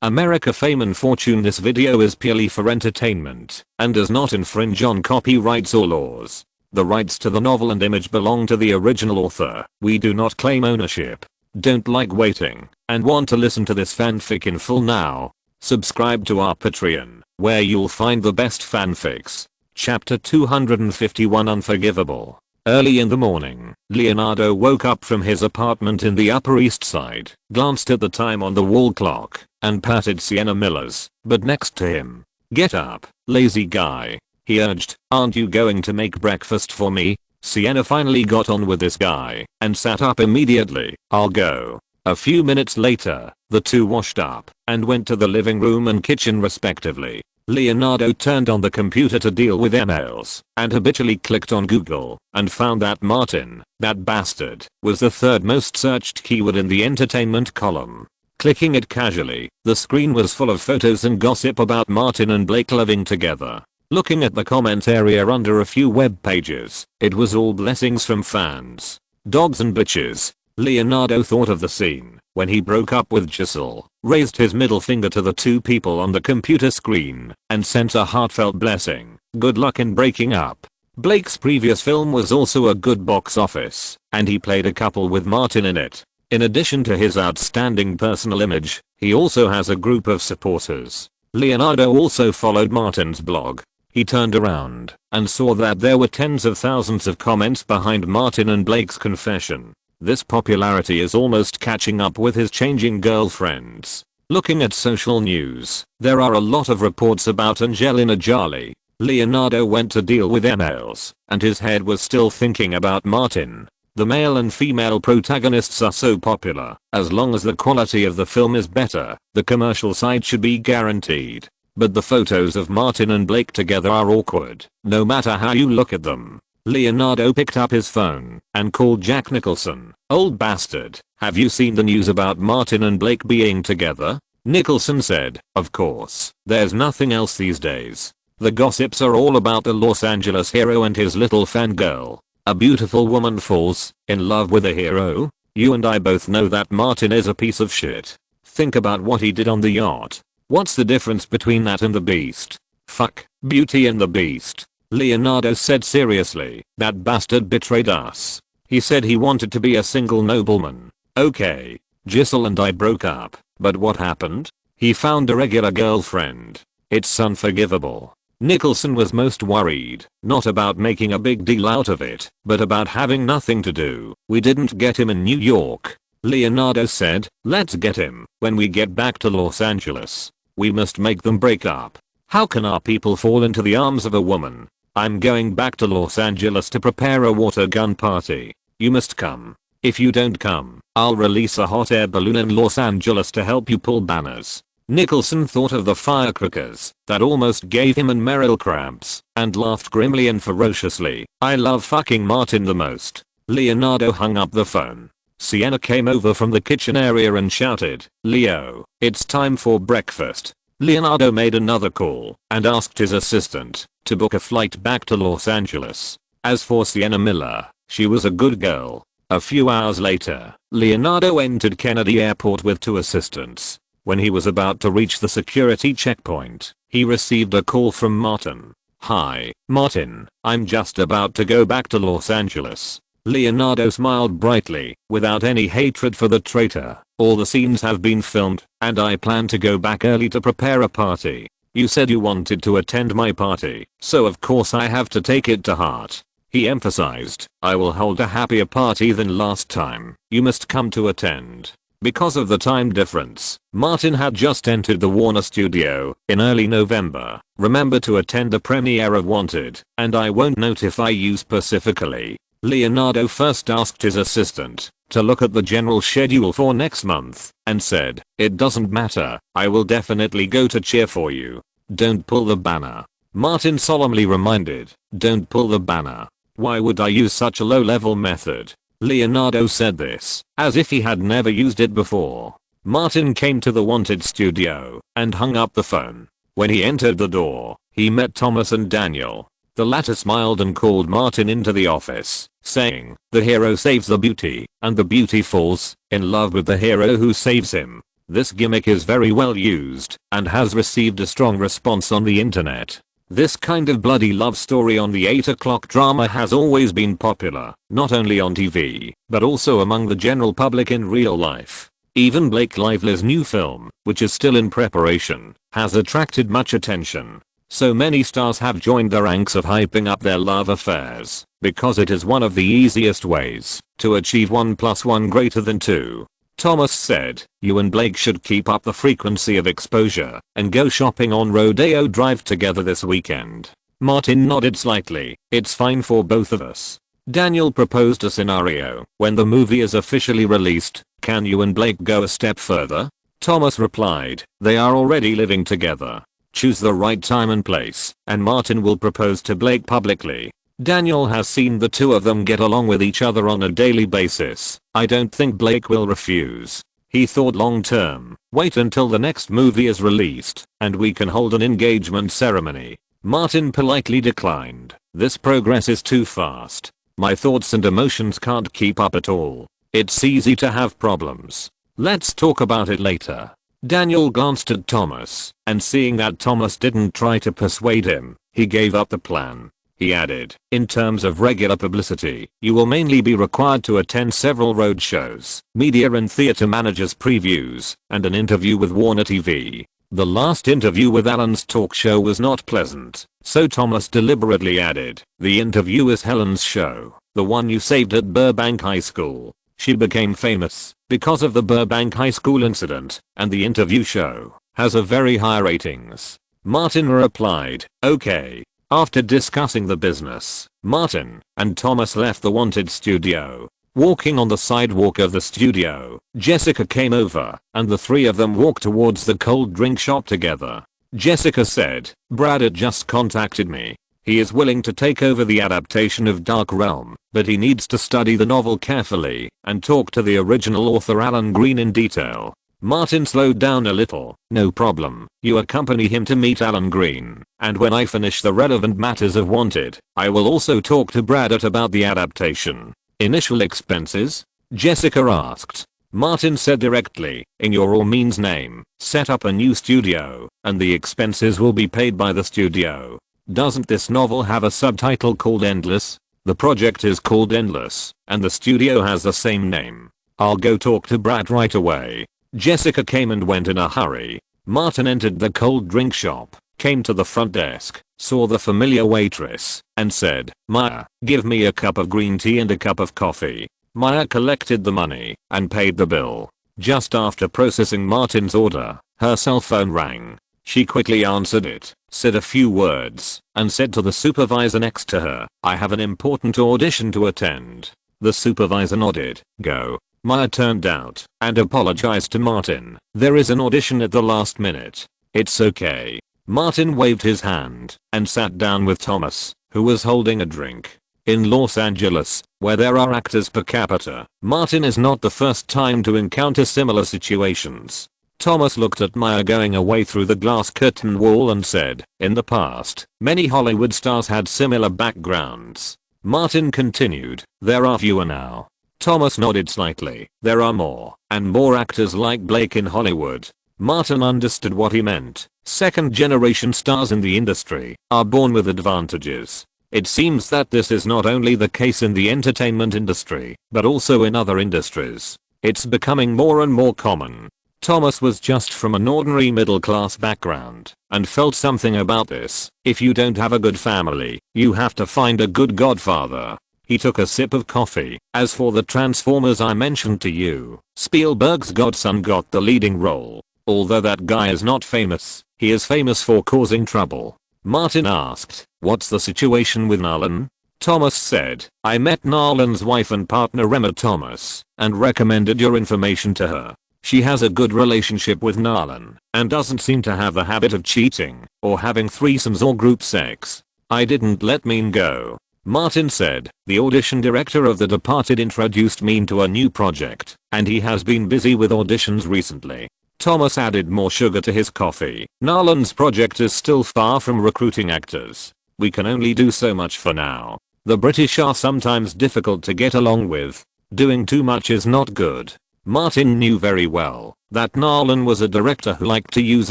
America fame and fortune. This video is purely for entertainment and does not infringe on copyrights or laws. The rights to the novel and image belong to the original author. We do not claim ownership. Don't like waiting and want to listen to this fanfic in full now? Subscribe to our Patreon, where you'll find the best fanfics. Chapter 251 Unforgivable. Early in the morning, Leonardo woke up from his apartment in the Upper East Side, glanced at the time on the wall clock, and patted Sienna Miller's bed next to him. "Get up, lazy guy," he urged. "Aren't you going to make breakfast for me?" Sienna finally got on with this guy and sat up immediately. "I'll go." A few minutes later, the two washed up and went to the living room and kitchen respectively. Leonardo turned on the computer to deal with emails and habitually clicked on Google and found that Martin, that bastard, was the third most searched keyword in the entertainment column. Clicking it casually, the screen was full of photos and gossip about Martin and Blake living together. Looking at the comment area under a few web pages, it was all blessings from fans. Dogs and bitches. Leonardo thought of the scene when he broke up with Giselle, raised his middle finger to the two people on the computer screen, and sent a heartfelt blessing. Good luck in breaking up. Blake's previous film was also a good box office, and he played a couple with Martin in it. In addition to his outstanding personal image, he also has a group of supporters. Leonardo also followed Martin's blog. He turned around and saw that there were tens of thousands of comments behind Martin and Blake's confession. This popularity is almost catching up with his changing girlfriends. Looking at social news, there are a lot of reports about Angelina Jolie. Leonardo went to deal with emails, and his head was still thinking about Martin. The male and female protagonists are so popular. As long as the quality of the film is better, the commercial side should be guaranteed. But the photos of Martin and Blake together are awkward, no matter how you look at them. Leonardo picked up his phone and called Jack Nicholson. "Old bastard, have you seen the news about Martin and Blake being together?" Nicholson said, "Of course, there's nothing else these days. The gossips are all about the Los Angeles hero and his little fangirl. A beautiful woman falls in love with a hero. You and I both know that Martin is a piece of shit. Think about what he did on the yacht. What's the difference between that and the Beast? Fuck, Beauty and the Beast." Leonardo said seriously, "That bastard betrayed us. He said he wanted to be a single nobleman. Okay, Giselle and I broke up, but what happened? He found a regular girlfriend. It's unforgivable." Nicholson was most worried, not about making a big deal out of it, but about having nothing to do. "We didn't get him in New York." Leonardo said, "Let's get him when we get back to Los Angeles. We must make them break up. How can our people fall into the arms of a woman? I'm going back to Los Angeles to prepare a water gun party. You must come. If you don't come, I'll release a hot air balloon in Los Angeles to help you pull banners." Nicholson thought of the firecrackers that almost gave him and Meryl cramps and laughed grimly and ferociously. "I love fucking Martin the most." Leonardo hung up the phone. Sienna came over from the kitchen area and shouted, "Leo, it's time for breakfast." Leonardo made another call and asked his assistant to book a flight back to Los Angeles. As for Sienna Miller, she was a good girl. A few hours later, Leonardo entered Kennedy Airport with two assistants. When he was about to reach the security checkpoint, he received a call from Martin. "Hi, Martin, I'm just about to go back to Los Angeles." Leonardo smiled brightly, without any hatred for the traitor. "All the scenes have been filmed, and I plan to go back early to prepare a party. You said you wanted to attend my party, so of course I have to take it to heart." He emphasized, "I will hold a happier party than last time. You must come to attend." Because of the time difference, Martin had just entered the Warner studio in early November. "Remember to attend the premiere of Wanted, and I won't notify you specifically." Leonardo first asked his assistant to look at the general schedule for next month and said, "It doesn't matter, I will definitely go to cheer for you. Don't pull the banner." Martin solemnly reminded, "Don't pull the banner. Why would I use such a low-level method?" Leonardo said this as if he had never used it before. Martin came to the Wanted studio and hung up the phone. When he entered the door, he met Thomas and Daniel. The latter smiled and called Martin into the office, saying, "The hero saves the beauty, and the beauty falls in love with the hero who saves him." This gimmick is very well used and has received a strong response on the internet. This kind of bloody love story on the 8 o'clock drama has always been popular, not only on TV, but also among the general public in real life. Even Blake Lively's new film, which is still in preparation, has attracted much attention. So many stars have joined the ranks of hyping up their love affairs, because it is one of the easiest ways to achieve 1 + 1 greater than 2. Thomas said, "You and Blake should keep up the frequency of exposure and go shopping on Rodeo Drive together this weekend." Martin nodded slightly. "It's fine for both of us." Daniel proposed a scenario. "When the movie is officially released, can you and Blake go a step further?" Thomas replied, "They are already living together. Choose the right time and place, and Martin will propose to Blake publicly." Daniel has seen the two of them get along with each other on a daily basis. "I don't think Blake will refuse." He thought long term. "Wait until the next movie is released, and we can hold an engagement ceremony." Martin politely declined. "This progress is too fast. My thoughts and emotions can't keep up at all. It's easy to have problems. Let's talk about it later." Daniel glanced at Thomas, and seeing that Thomas didn't try to persuade him, he gave up the plan. He added, "In terms of regular publicity, you will mainly be required to attend several road shows, media and theater managers previews, and an interview with Warner TV." The last interview with Alan's talk show was not pleasant, so Thomas deliberately added, "The interview is Helen's show, the one you saved at Burbank High School. She became famous because of the Burbank High School incident, and the interview show has a very high ratings." Martin replied, "Okay." After discussing the business, Martin and Thomas left the wanted studio. Walking on the sidewalk of the studio, Jessica came over, and the three of them walked towards the cold drink shop together. Jessica said, "Brad had just contacted me. He is willing to take over the adaptation of Dark Realm, but he needs to study the novel carefully and talk to the original author Alan Green in detail." Martin slowed down a little. "No problem. You accompany him to meet Alan Green, and when I finish the relevant matters of Wanted, I will also talk to Braddock about the adaptation." "Initial expenses?" Jessica asked. Martin said directly, "In your or means name, set up a new studio, and the expenses will be paid by the studio." "Doesn't this novel have a subtitle called Endless?" "The project is called Endless, and the studio has the same name." "I'll go talk to Brad right away." Jessica came and went in a hurry. Martin entered the cold drink shop, came to the front desk, saw the familiar waitress, and said, "Maya, give me a cup of green tea and a cup of coffee." Maya collected the money and paid the bill. Just after processing Martin's order, her cell phone rang. She quickly answered it, said a few words, and said to the supervisor next to her, "I have an important audition to attend." The supervisor nodded. "Go." Maya turned out and apologized to Martin. "There is an audition at the last minute." "It's okay." Martin waved his hand and sat down with Thomas, who was holding a drink. In Los Angeles, where there are actors per capita, Martin is not the first time to encounter similar situations. Thomas looked at Maya going away through the glass curtain wall and said, "In the past, many Hollywood stars had similar backgrounds." Martin continued, "There are fewer now." Thomas nodded slightly. "There are more and more actors like Blake in Hollywood." Martin understood what he meant. Second generation stars in the industry are born with advantages. It seems that this is not only the case in the entertainment industry, but also in other industries. It's becoming more and more common. Thomas was just from an ordinary middle class background and felt something about this. If you don't have a good family, you have to find a good godfather. He took a sip of coffee. "As for the Transformers I mentioned to you, Spielberg's godson got the leading role. Although that guy is not famous, he is famous for causing trouble." Martin asked, "What's the situation with Nolan?" Thomas said, "I met Nolan's wife and partner Emma Thomas and recommended your information to her. She has a good relationship with Nolan and doesn't seem to have the habit of cheating or having threesomes or group sex. I didn't let Mean go." Martin said, "The audition director of The Departed introduced Mean to a new project, and he has been busy with auditions recently." Thomas added more sugar to his coffee. "Nolan's project is still far from recruiting actors. We can only do so much for now. The British are sometimes difficult to get along with. Doing too much is not good." Martin knew very well that Nolan was a director who liked to use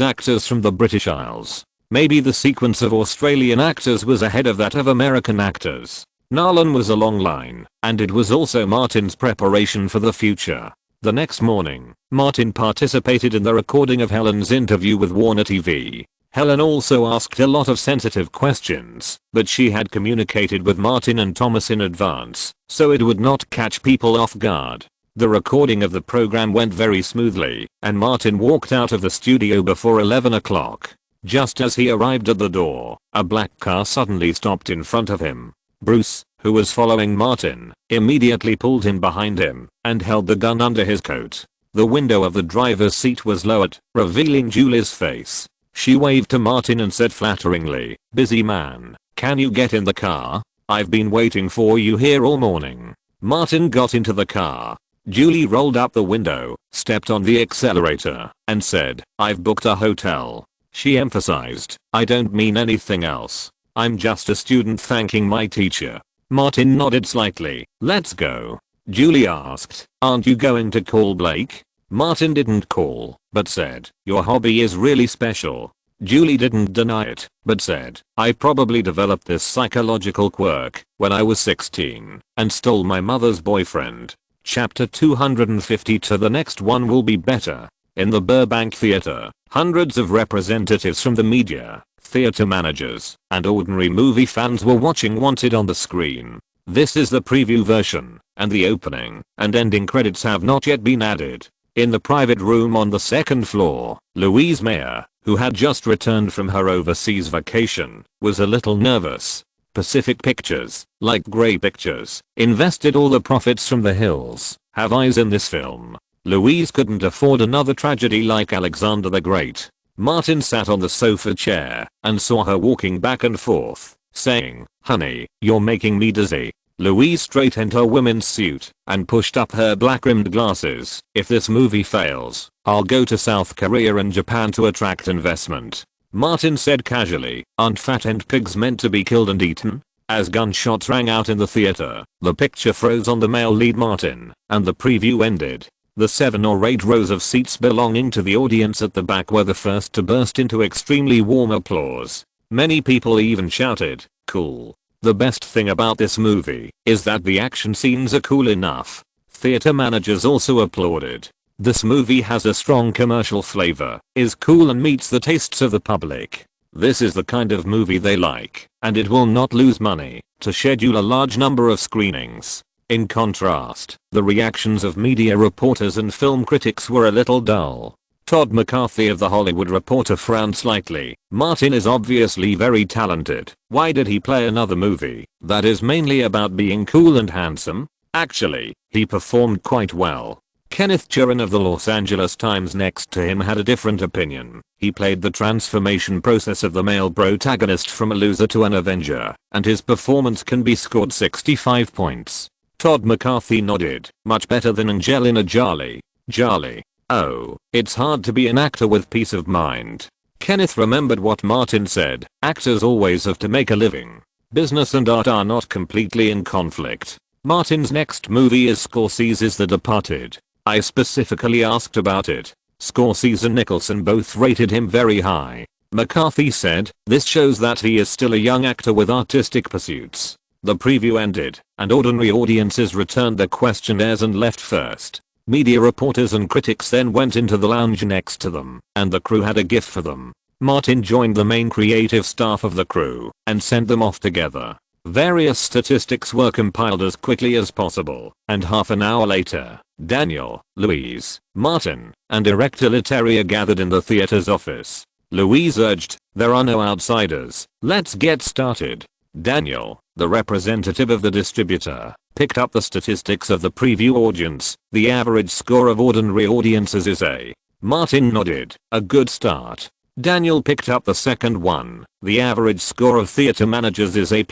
actors from the British Isles. Maybe the sequence of Australian actors was ahead of that of American actors. Nolan was a long line, and it was also Martin's preparation for the future. The next morning, Martin participated in the recording of Helen's interview with Warner TV. Helen also asked a lot of sensitive questions, but she had communicated with Martin and Thomas in advance, so it would not catch people off guard. The recording of the program went very smoothly, and Martin walked out of the studio before 11 o'clock. Just as he arrived at the door, a black car suddenly stopped in front of him. Bruce, who was following Martin, immediately pulled him behind him and held the gun under his coat. The window of the driver's seat was lowered, revealing Julie's face. She waved to Martin and said flatteringly, "Busy man, can you get in the car? I've been waiting for you here all morning." Martin got into the car. Julie rolled up the window, stepped on the accelerator, and said, "I've booked a hotel." She emphasized, "I don't mean anything else. I'm just a student thanking my teacher." Martin nodded slightly. "Let's go." Julie asked, "Aren't you going to call Blake?" Martin didn't call, but said, "Your hobby is really special." Julie didn't deny it, but said, "I probably developed this psychological quirk when I was 16 and stole my mother's boyfriend." Chapter 250. To the next one will be better. In the Burbank Theater, hundreds of representatives from the media, theater managers, and ordinary movie fans were watching Wanted on the screen. This is the preview version, and the opening and ending credits have not yet been added. In the private room on the second floor, Louise Mayer, who had just returned from her overseas vacation, was a little nervous. Pacific Pictures, like Grey Pictures, invested all the profits from The Hills Have Eyes in this film. Louise couldn't afford another tragedy like Alexander the Great. Martin sat on the sofa chair and saw her walking back and forth, saying, "Honey, you're making me dizzy." Louise straightened her women's suit and pushed up her black-rimmed glasses. "If this movie fails, I'll go to South Korea and Japan to attract investment." Martin said casually, "Aren't fat-end pigs meant to be killed and eaten?" As gunshots rang out in the theater, the picture froze on the male lead Martin, and the preview ended. The 7 or 8 rows of seats belonging to the audience at the back were the first to burst into extremely warm applause. Many people even shouted, "Cool." The best thing about this movie is that the action scenes are cool enough. Theater managers also applauded. This movie has a strong commercial flavor, is cool and meets the tastes of the public. This is the kind of movie they like, and it will not lose money to schedule a large number of screenings. In contrast, the reactions of media reporters and film critics were a little dull. Todd McCarthy of The Hollywood Reporter frowned slightly. "Martin is obviously very talented. Why did he play another movie that is mainly about being cool and handsome? Actually, he performed quite well." Kenneth Turin of the Los Angeles Times next to him had a different opinion. "He played the transformation process of the male protagonist from a loser to an avenger, and his performance can be scored 65 points. Todd McCarthy nodded. "Much better than Angelina Jolie." Jolie. "Oh, it's hard to be an actor with peace of mind." Kenneth remembered what Martin said. "Actors always have to make a living. Business and art are not completely in conflict." Martin's next movie is Scorsese's The Departed. I specifically asked about it. Scorsese and Nicholson both rated him very high. McCarthy said, "This shows that he is still a young actor with artistic pursuits." The preview ended, and ordinary audiences returned their questionnaires and left first. Media reporters and critics then went into the lounge next to them, and the crew had a gift for them. Martin joined the main creative staff of the crew and sent them off together. Various statistics were compiled as quickly as possible, and half an hour later, Daniel, Louise, Martin, and Director Leterrier gathered in the theater's office. Louise urged, "There are no outsiders, let's get started." Daniel, the representative of the distributor, picked up the statistics of the preview audience. "The average score of ordinary audiences is A." Martin nodded. "A good start." Daniel picked up the second one. "The average score of theater managers is A+.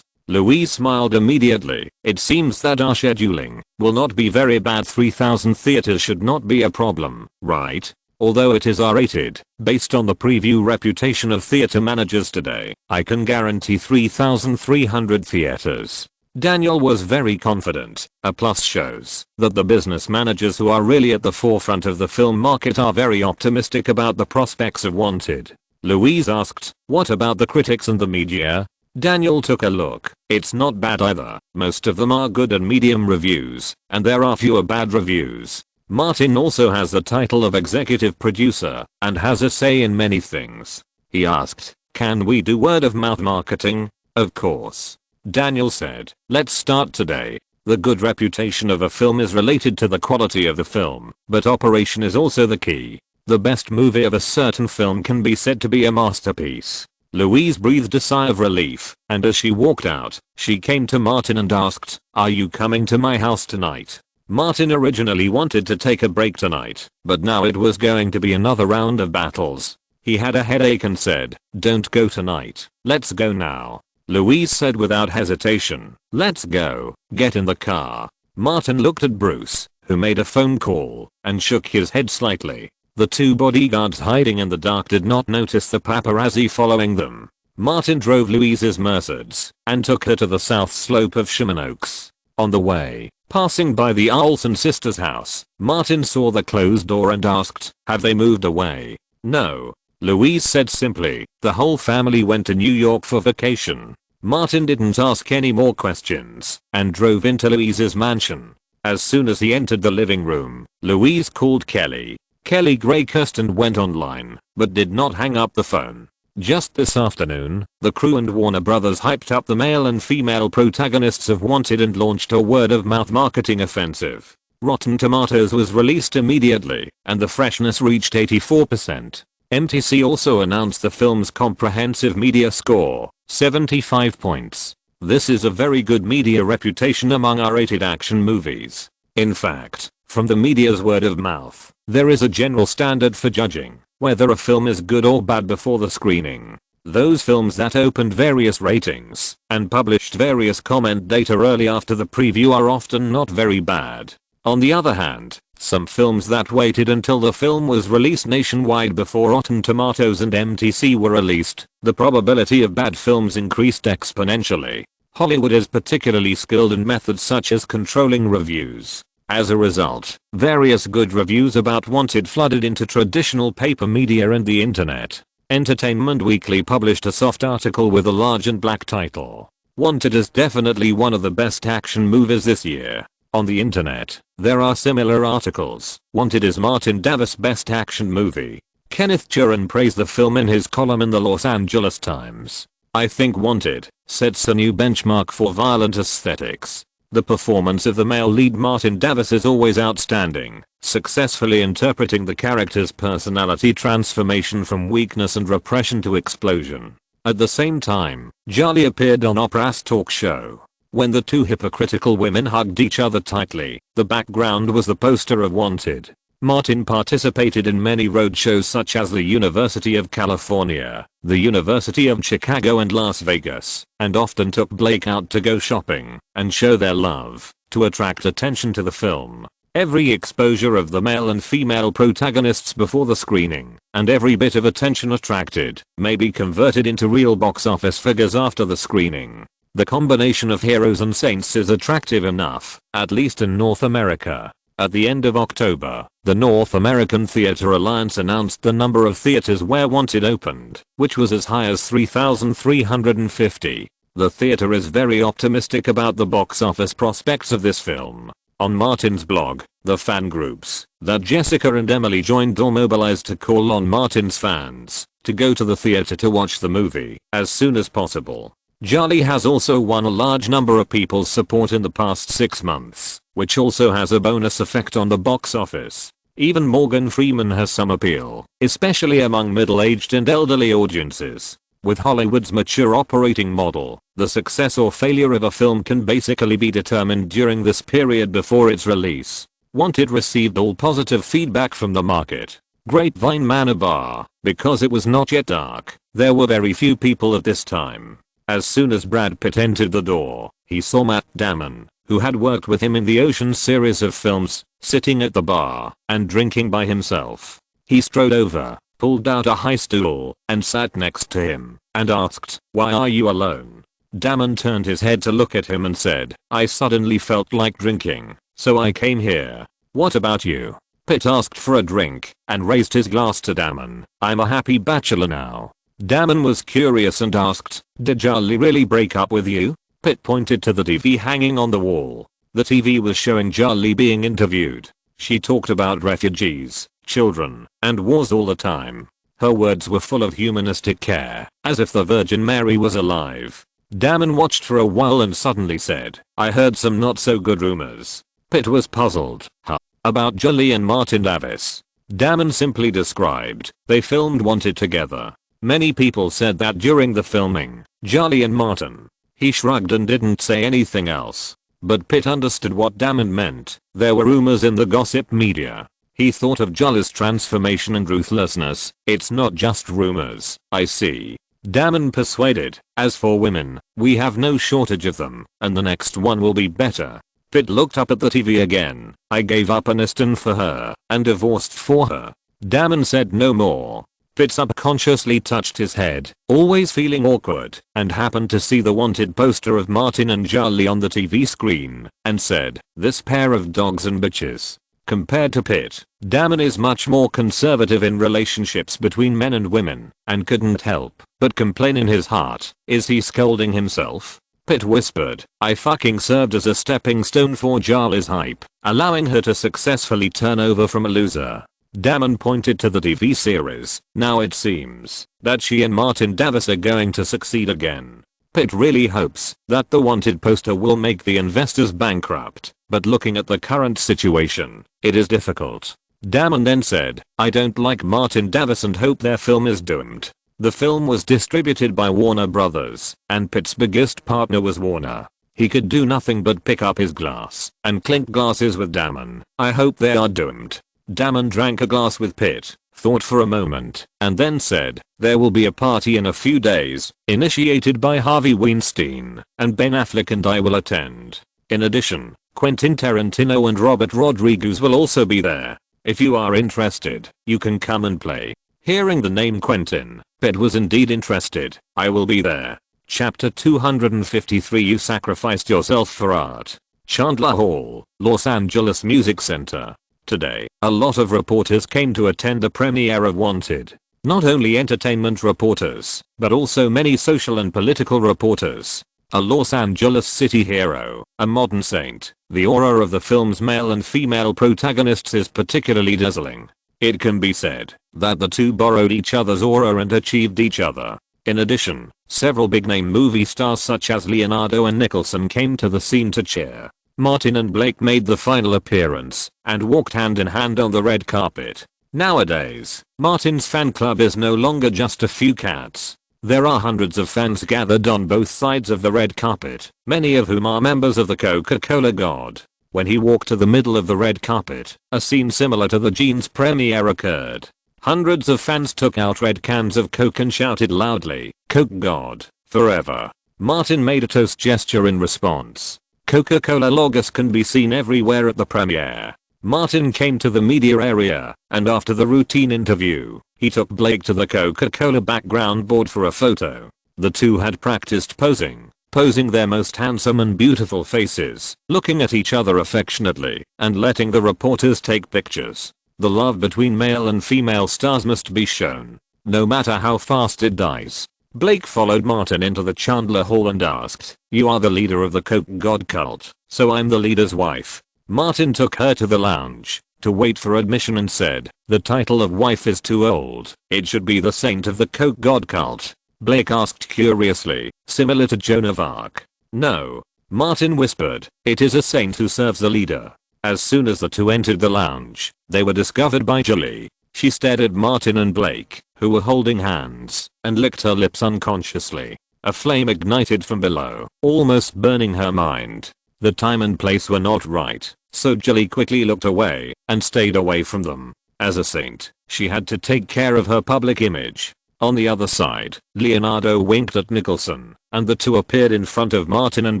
Louise smiled immediately. "It seems that our scheduling will not be very bad. 3,000 theaters should not be a problem, right? Although it is R-rated, based on the preview reputation of theater managers today, I can guarantee 3,300 theaters." Daniel was very confident. A plus shows that the business managers who are really at the forefront of the film market are very optimistic about the prospects of Wanted. Louise asked, what about the critics and the media? Daniel took a look. It's not bad either. Most of them are good and medium reviews, and there are fewer bad reviews. Martin also has the title of executive producer and has a say in many things. He asked, can we do word of mouth marketing? Of course. Daniel said, let's start today. The good reputation of a film is related to the quality of the film, but operation is also the key. The best movie of a certain film can be said to be a masterpiece. Louise breathed a sigh of relief, and as she walked out, she came to Martin and asked, are you coming to my house tonight? Martin originally wanted to take a break tonight, but now it was going to be another round of battles. He had a headache and said, don't go tonight, let's go now. Louise said without hesitation, let's go, get in the car. Martin looked at Bruce, who made a phone call, and shook his head slightly. The two bodyguards hiding in the dark did not notice the paparazzi following them. Martin drove Louise's Mercedes and took her to the south slope of Sherman Oaks. On the way, passing by the Olsen sisters' house, Martin saw the closed door and asked, have they moved away? No. Louise said simply, the whole family went to New York for vacation. Martin didn't ask any more questions and drove into Louise's mansion. As soon as he entered the living room, Louise called Kelly. Kelly Gray cursed and went online, but did not hang up the phone. Just this afternoon, the crew and Warner Brothers hyped up the male and female protagonists of Wanted and launched a word-of-mouth marketing offensive. Rotten Tomatoes was released immediately, and the freshness reached 84%. MTC also announced the film's comprehensive media score, 75 points. This is a very good media reputation among R-rated action movies. In fact, from the media's word of mouth, there is a general standard for judging whether a film is good or bad before the screening. Those films that opened various ratings and published various comment data early after the preview are often not very bad. On the other hand, some films that waited until the film was released nationwide before Rotten Tomatoes and MTC were released, the probability of bad films increased exponentially. Hollywood is particularly skilled in methods such as controlling reviews. As a result, various good reviews about Wanted flooded into traditional paper media and the internet. Entertainment Weekly published a soft article with a large and black title. Wanted is definitely one of the best action movies this year. On the internet, there are similar articles. Wanted is Martin Davis' best action movie. Kenneth Turan praised the film in his column in the Los Angeles Times. I think Wanted sets a new benchmark for violent aesthetics. The performance of the male lead Martin Davis is always outstanding, successfully interpreting the character's personality transformation from weakness and repression to explosion. At the same time, Jolly appeared on Oprah's talk show. When the two hypocritical women hugged each other tightly, the background was the poster of Wanted. Martin participated in many roadshows such as the University of California, the University of Chicago and Las Vegas, and often took Blake out to go shopping and show their love to attract attention to the film. Every exposure of the male and female protagonists before the screening, and every bit of attention attracted, may be converted into real box office figures after the screening. The combination of heroes and saints is attractive enough, at least in North America. At the end of October, the North American Theater Alliance announced the number of theaters where Wanted opened, which was as high as 3,350. The theater is very optimistic about the box office prospects of this film. On Martin's blog, the fan groups that Jessica and Emily joined all mobilized to call on Martin's fans to go to the theater to watch the movie as soon as possible. Jolly has also won a large number of people's support in the past 6 months, which also has a bonus effect on the box office. Even Morgan Freeman has some appeal, especially among middle-aged and elderly audiences. With Hollywood's mature operating model, the success or failure of a film can basically be determined during this period before its release. Wanted received all positive feedback from the market. Grapevine Manor Bar, because it was not yet dark, there were very few people at this time. As soon as Brad Pitt entered the door, he saw Matt Damon, who had worked with him in the Ocean series of films, sitting at the bar and drinking by himself. He strode over, pulled out a high stool, and sat next to him, and asked, "Why are you alone?" Damon turned his head to look at him and said, I suddenly felt like drinking, so I came here. What about you? Pitt asked for a drink and raised his glass to Damon. I'm a happy bachelor now. Damon was curious and asked, did Charlie really break up with you? Pitt pointed to the TV hanging on the wall. The TV was showing Charlie being interviewed. She talked about refugees, children, and wars all the time. Her words were full of humanistic care, as if the Virgin Mary was alive. Damon watched for a while and suddenly said, I heard some not so good rumors. Pitt was puzzled. Huh? About Julie and Martin Davis. Damon simply described, they filmed Wanted together. Many people said that during the filming, Julie and Martin. He shrugged and didn't say anything else. But Pitt understood what Damon meant. There were rumors in the gossip media. He thought of Julie's transformation and ruthlessness. It's not just rumors. I see. Damon persuaded. As for women, we have no shortage of them, and the next one will be better. Pitt looked up at the TV again. I gave up Aniston for her, and divorced for her. Damon said no more. Pitt subconsciously touched his head, always feeling awkward, and happened to see the Wanted poster of Martin and Julie on the TV screen, and said, this pair of dogs and bitches. Compared to Pitt, Damon is much more conservative in relationships between men and women, and couldn't help but complain in his heart. Is he scolding himself? Pitt whispered, I fucking served as a stepping stone for Julie's hype, allowing her to successfully turn over from a loser. Damon pointed to the TV series. Now it seems that she and Martin Davis are going to succeed again. Pitt really hopes that the Wanted poster will make the investors bankrupt, but looking at the current situation, it is difficult. Damon then said, I don't like Martin Davis and hope their film is doomed. The film was distributed by Warner Brothers, and Pitt's biggest partner was Warner. He could do nothing but pick up his glass and clink glasses with Damon. I hope they are doomed. Damon drank a glass with Pitt, thought for a moment, and then said, there will be a party in a few days, initiated by Harvey Weinstein, and Ben Affleck and I will attend. In addition, Quentin Tarantino and Robert Rodriguez will also be there. If you are interested, you can come and play. Hearing the name Quentin, Pitt was indeed interested. I will be there. Chapter 253 You sacrificed yourself for art. Chandler Hall, Los Angeles Music Center. Today, a lot of reporters came to attend the premiere of Wanted. Not only entertainment reporters, but also many social and political reporters. A Los Angeles city hero, a modern saint. The aura of the film's male and female protagonists is particularly dazzling. It can be said that the two borrowed each other's aura and achieved each other. In addition, several big-name movie stars such as Leonardo and Nicholson came to the scene to cheer. Martin and Blake made the final appearance and walked hand in hand on the red carpet. Nowadays, Martin's fan club is no longer just a few cats. There are hundreds of fans gathered on both sides of the red carpet, many of whom are members of the Coca-Cola God. When he walked to the middle of the red carpet, a scene similar to the Jeans premiere occurred. Hundreds of fans took out red cans of Coke and shouted loudly, Coke God, forever. Martin made a toast gesture in response. Coca-Cola logos can be seen everywhere at the premiere. Martin came to the media area, and after the routine interview, he took Blake to the Coca-Cola background board for a photo. The two had practiced posing their most handsome and beautiful faces, looking at each other affectionately, and letting the reporters take pictures. The love between male and female stars must be shown, no matter how fast it dies. Blake followed Martin into the Chandler Hall and asked, you are the leader of the Coke God cult, so I'm the leader's wife. Martin took her to the lounge to wait for admission and said, the title of wife is too old, it should be the saint of the Coke God cult. Blake asked curiously, similar to Joan of Arc. No. Martin whispered, it is a saint who serves the leader. As soon as the two entered the lounge, they were discovered by Julie. She stared at Martin and Blake, who were holding hands, and licked her lips unconsciously. A flame ignited from below, almost burning her mind. The time and place were not right, so Julie quickly looked away, and stayed away from them. As a saint, she had to take care of her public image. On the other side, Leonardo winked at Nicholson, and the two appeared in front of Martin and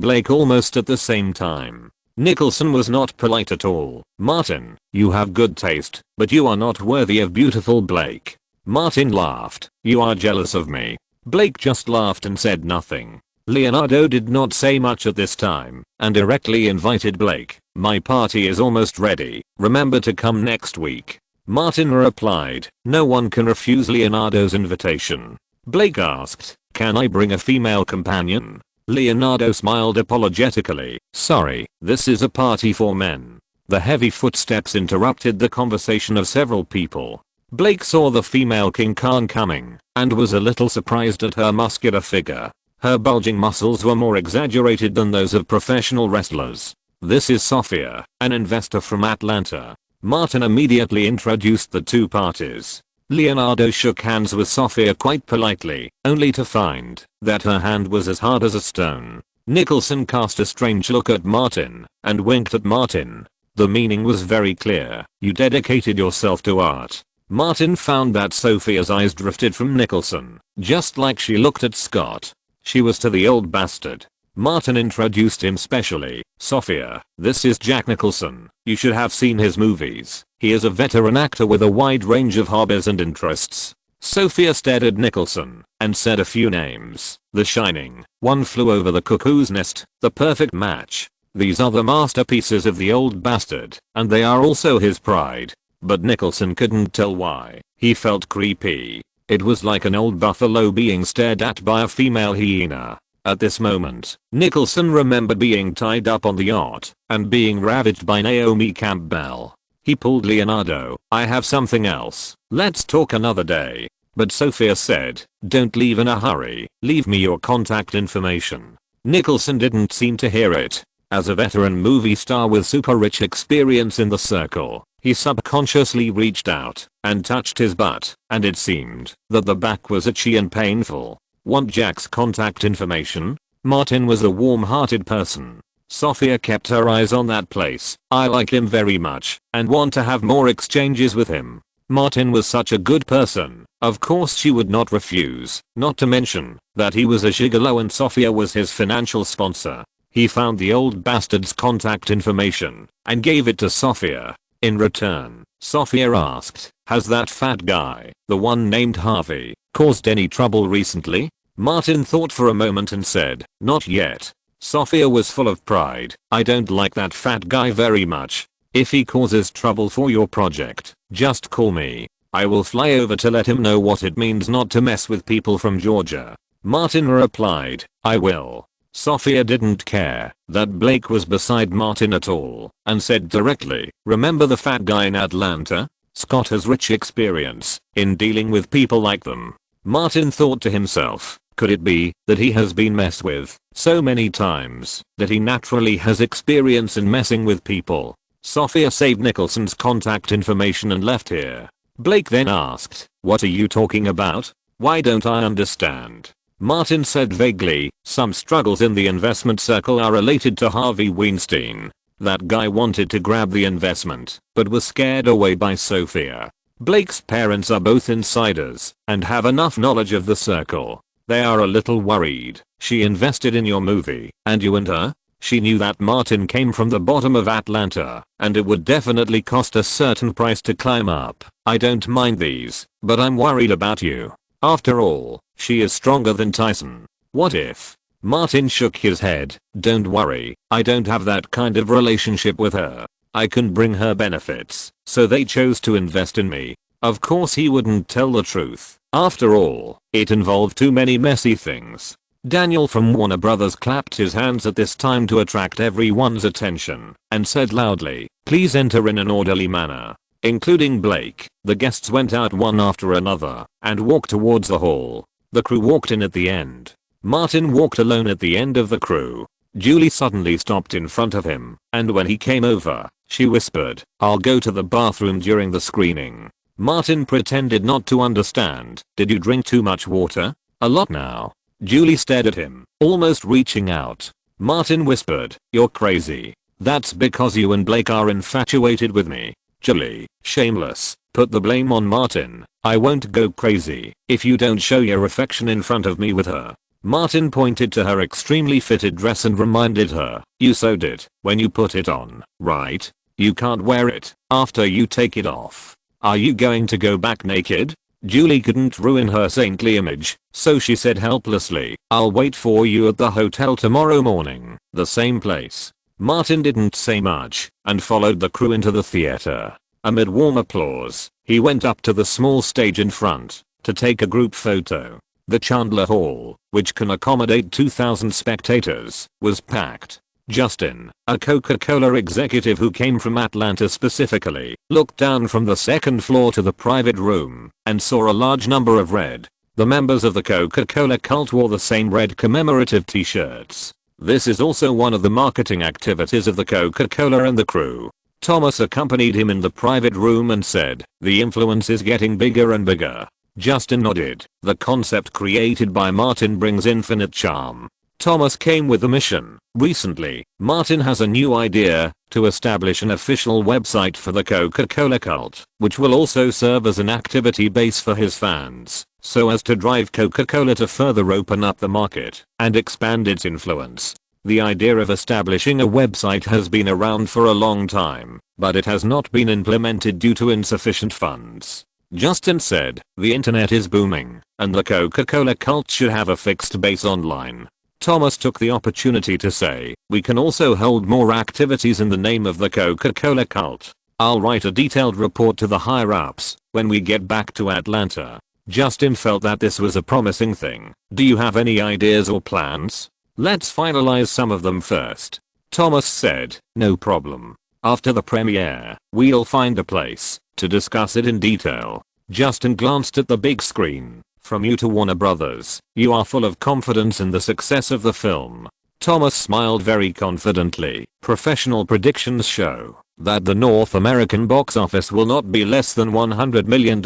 Blake almost at the same time. Nicholson was not polite at all. Martin, you have good taste, but you are not worthy of beautiful Blake. Martin laughed, you are jealous of me. Blake just laughed and said nothing. Leonardo did not say much at this time and directly invited Blake. My party is almost ready. Remember to come next week. Martin replied, no one can refuse Leonardo's invitation. Blake asked, can I bring a female companion? Leonardo smiled apologetically. Sorry, this is a party for men. The heavy footsteps interrupted the conversation of several people. Blake saw the female King Khan coming and was a little surprised at her muscular figure. Her bulging muscles were more exaggerated than those of professional wrestlers. This is Sophia, an investor from Atlanta. Martin immediately introduced the two parties. Leonardo shook hands with Sophia quite politely, only to find that her hand was as hard as a stone. Nicholson cast a strange look at Martin and winked at Martin. The meaning was very clear. You dedicated yourself to art. Martin found that Sophia's eyes drifted from Nicholson, just like she looked at Scott. She was to the old bastard. Martin introduced him specially. Sophia, this is Jack Nicholson. You should have seen his movies. He is a veteran actor with a wide range of hobbies and interests. Sophia stared at Nicholson and said a few names. The Shining, One Flew Over the Cuckoo's Nest, The Perfect Match. These are the masterpieces of the old bastard, and they are also his pride. But Nicholson couldn't tell why. He felt creepy. It was like an old buffalo being stared at by a female hyena. At this moment, Nicholson remembered being tied up on the yacht and being ravaged by Naomi Campbell. He pulled Leonardo. I have something else. Let's talk another day. But Sophia said, don't leave in a hurry. Leave me your contact information. Nicholson didn't seem to hear it. As a veteran movie star with super rich experience in the circle, he subconsciously reached out and touched his butt, and it seemed that the back was itchy and painful. Want Jack's contact information? Martin was a warm-hearted person. Sophia kept her eyes on that place. I like him very much and want to have more exchanges with him. Martin was such a good person. Of course she would not refuse, not to mention that he was a gigolo and Sophia was his financial sponsor. He found the old bastard's contact information and gave it to Sophia. In return, Sophia asked, has that fat guy, the one named Harvey, caused any trouble recently? Martin thought for a moment and said, not yet. Sophia was full of pride. I don't like that fat guy very much. If he causes trouble for your project, just call me. I will fly over to let him know what it means not to mess with people from Georgia. Martin replied, I will. Sophia didn't care that Blake was beside Martin at all and said directly, remember the fat guy in Atlanta? Scott has rich experience in dealing with people like them. Martin thought to himself, could it be that he has been messed with so many times that he naturally has experience in messing with people? Sophia saved Nicholson's contact information and left here. Blake then asked, what are you talking about? Why don't I understand? Martin said vaguely, some struggles in the investment circle are related to Harvey Weinstein. That guy wanted to grab the investment, but was scared away by Sophia. Blake's parents are both insiders and have enough knowledge of the circle. They are a little worried. She invested in your movie, and you and her? She knew that Martin came from the bottom of Atlanta, and it would definitely cost a certain price to climb up. I don't mind these, but I'm worried about you. After all, she is stronger than Tyson. What if? Martin shook his head. Don't worry, I don't have that kind of relationship with her. I can bring her benefits, so they chose to invest in me. Of course he wouldn't tell the truth. After all, it involved too many messy things. Daniel from Warner Brothers clapped his hands at this time to attract everyone's attention and said loudly, please enter in an orderly manner. Including Blake, the guests went out one after another and walked towards the hall. The crew walked in at the end. Martin walked alone at the end of the crew. Julie suddenly stopped in front of him, and when he came over, she whispered, I'll go to the bathroom during the screening. Martin pretended not to understand. Did you drink too much water? A lot now. Julie stared at him, almost reaching out. Martin whispered, you're crazy. That's because you and Blake are infatuated with me. Julie, shameless, put the blame on Martin. I won't go crazy if you don't show your affection in front of me with her. Martin pointed to her extremely fitted dress and reminded her, you sewed it when you put it on, right? You can't wear it after you take it off. Are you going to go back naked? Julie couldn't ruin her saintly image, so she said helplessly, "I'll wait for you at the hotel tomorrow morning, the same place." Martin didn't say much and followed the crew into the theater. Amid warm applause, he went up to the small stage in front to take a group photo. The Chandler Hall, which can accommodate 2,000 spectators, was packed. Justin, a Coca-Cola executive who came from Atlanta specifically, looked down from the second floor to the private room and saw a large number of red. The members of the Coca-Cola cult wore the same red commemorative t-shirts. This is also one of the marketing activities of the Coca-Cola and the crew. Thomas accompanied him in the private room and said, "The influence is getting bigger and bigger." Justin nodded. The concept created by Martin brings infinite charm. Thomas came with a mission. Recently, Martin has a new idea to establish an official website for the Coca-Cola cult, which will also serve as an activity base for his fans, so as to drive Coca-Cola to further open up the market and expand its influence. The idea of establishing a website has been around for a long time, but it has not been implemented due to insufficient funds. Justin said, "The internet is booming, and the Coca-Cola cult should have a fixed base online." Thomas took the opportunity to say, "We can also hold more activities in the name of the Coca-Cola cult. I'll write a detailed report to the higher-ups when we get back to Atlanta." Justin felt that this was a promising thing. "Do you have any ideas or plans? Let's finalize some of them first." Thomas said, "No problem. After the premiere, we'll find a place to discuss it in detail." Justin glanced at the big screen. "From you to Warner Brothers, you are full of confidence in the success of the film." Thomas smiled very confidently. "Professional predictions show that the North American box office will not be less than $100 million.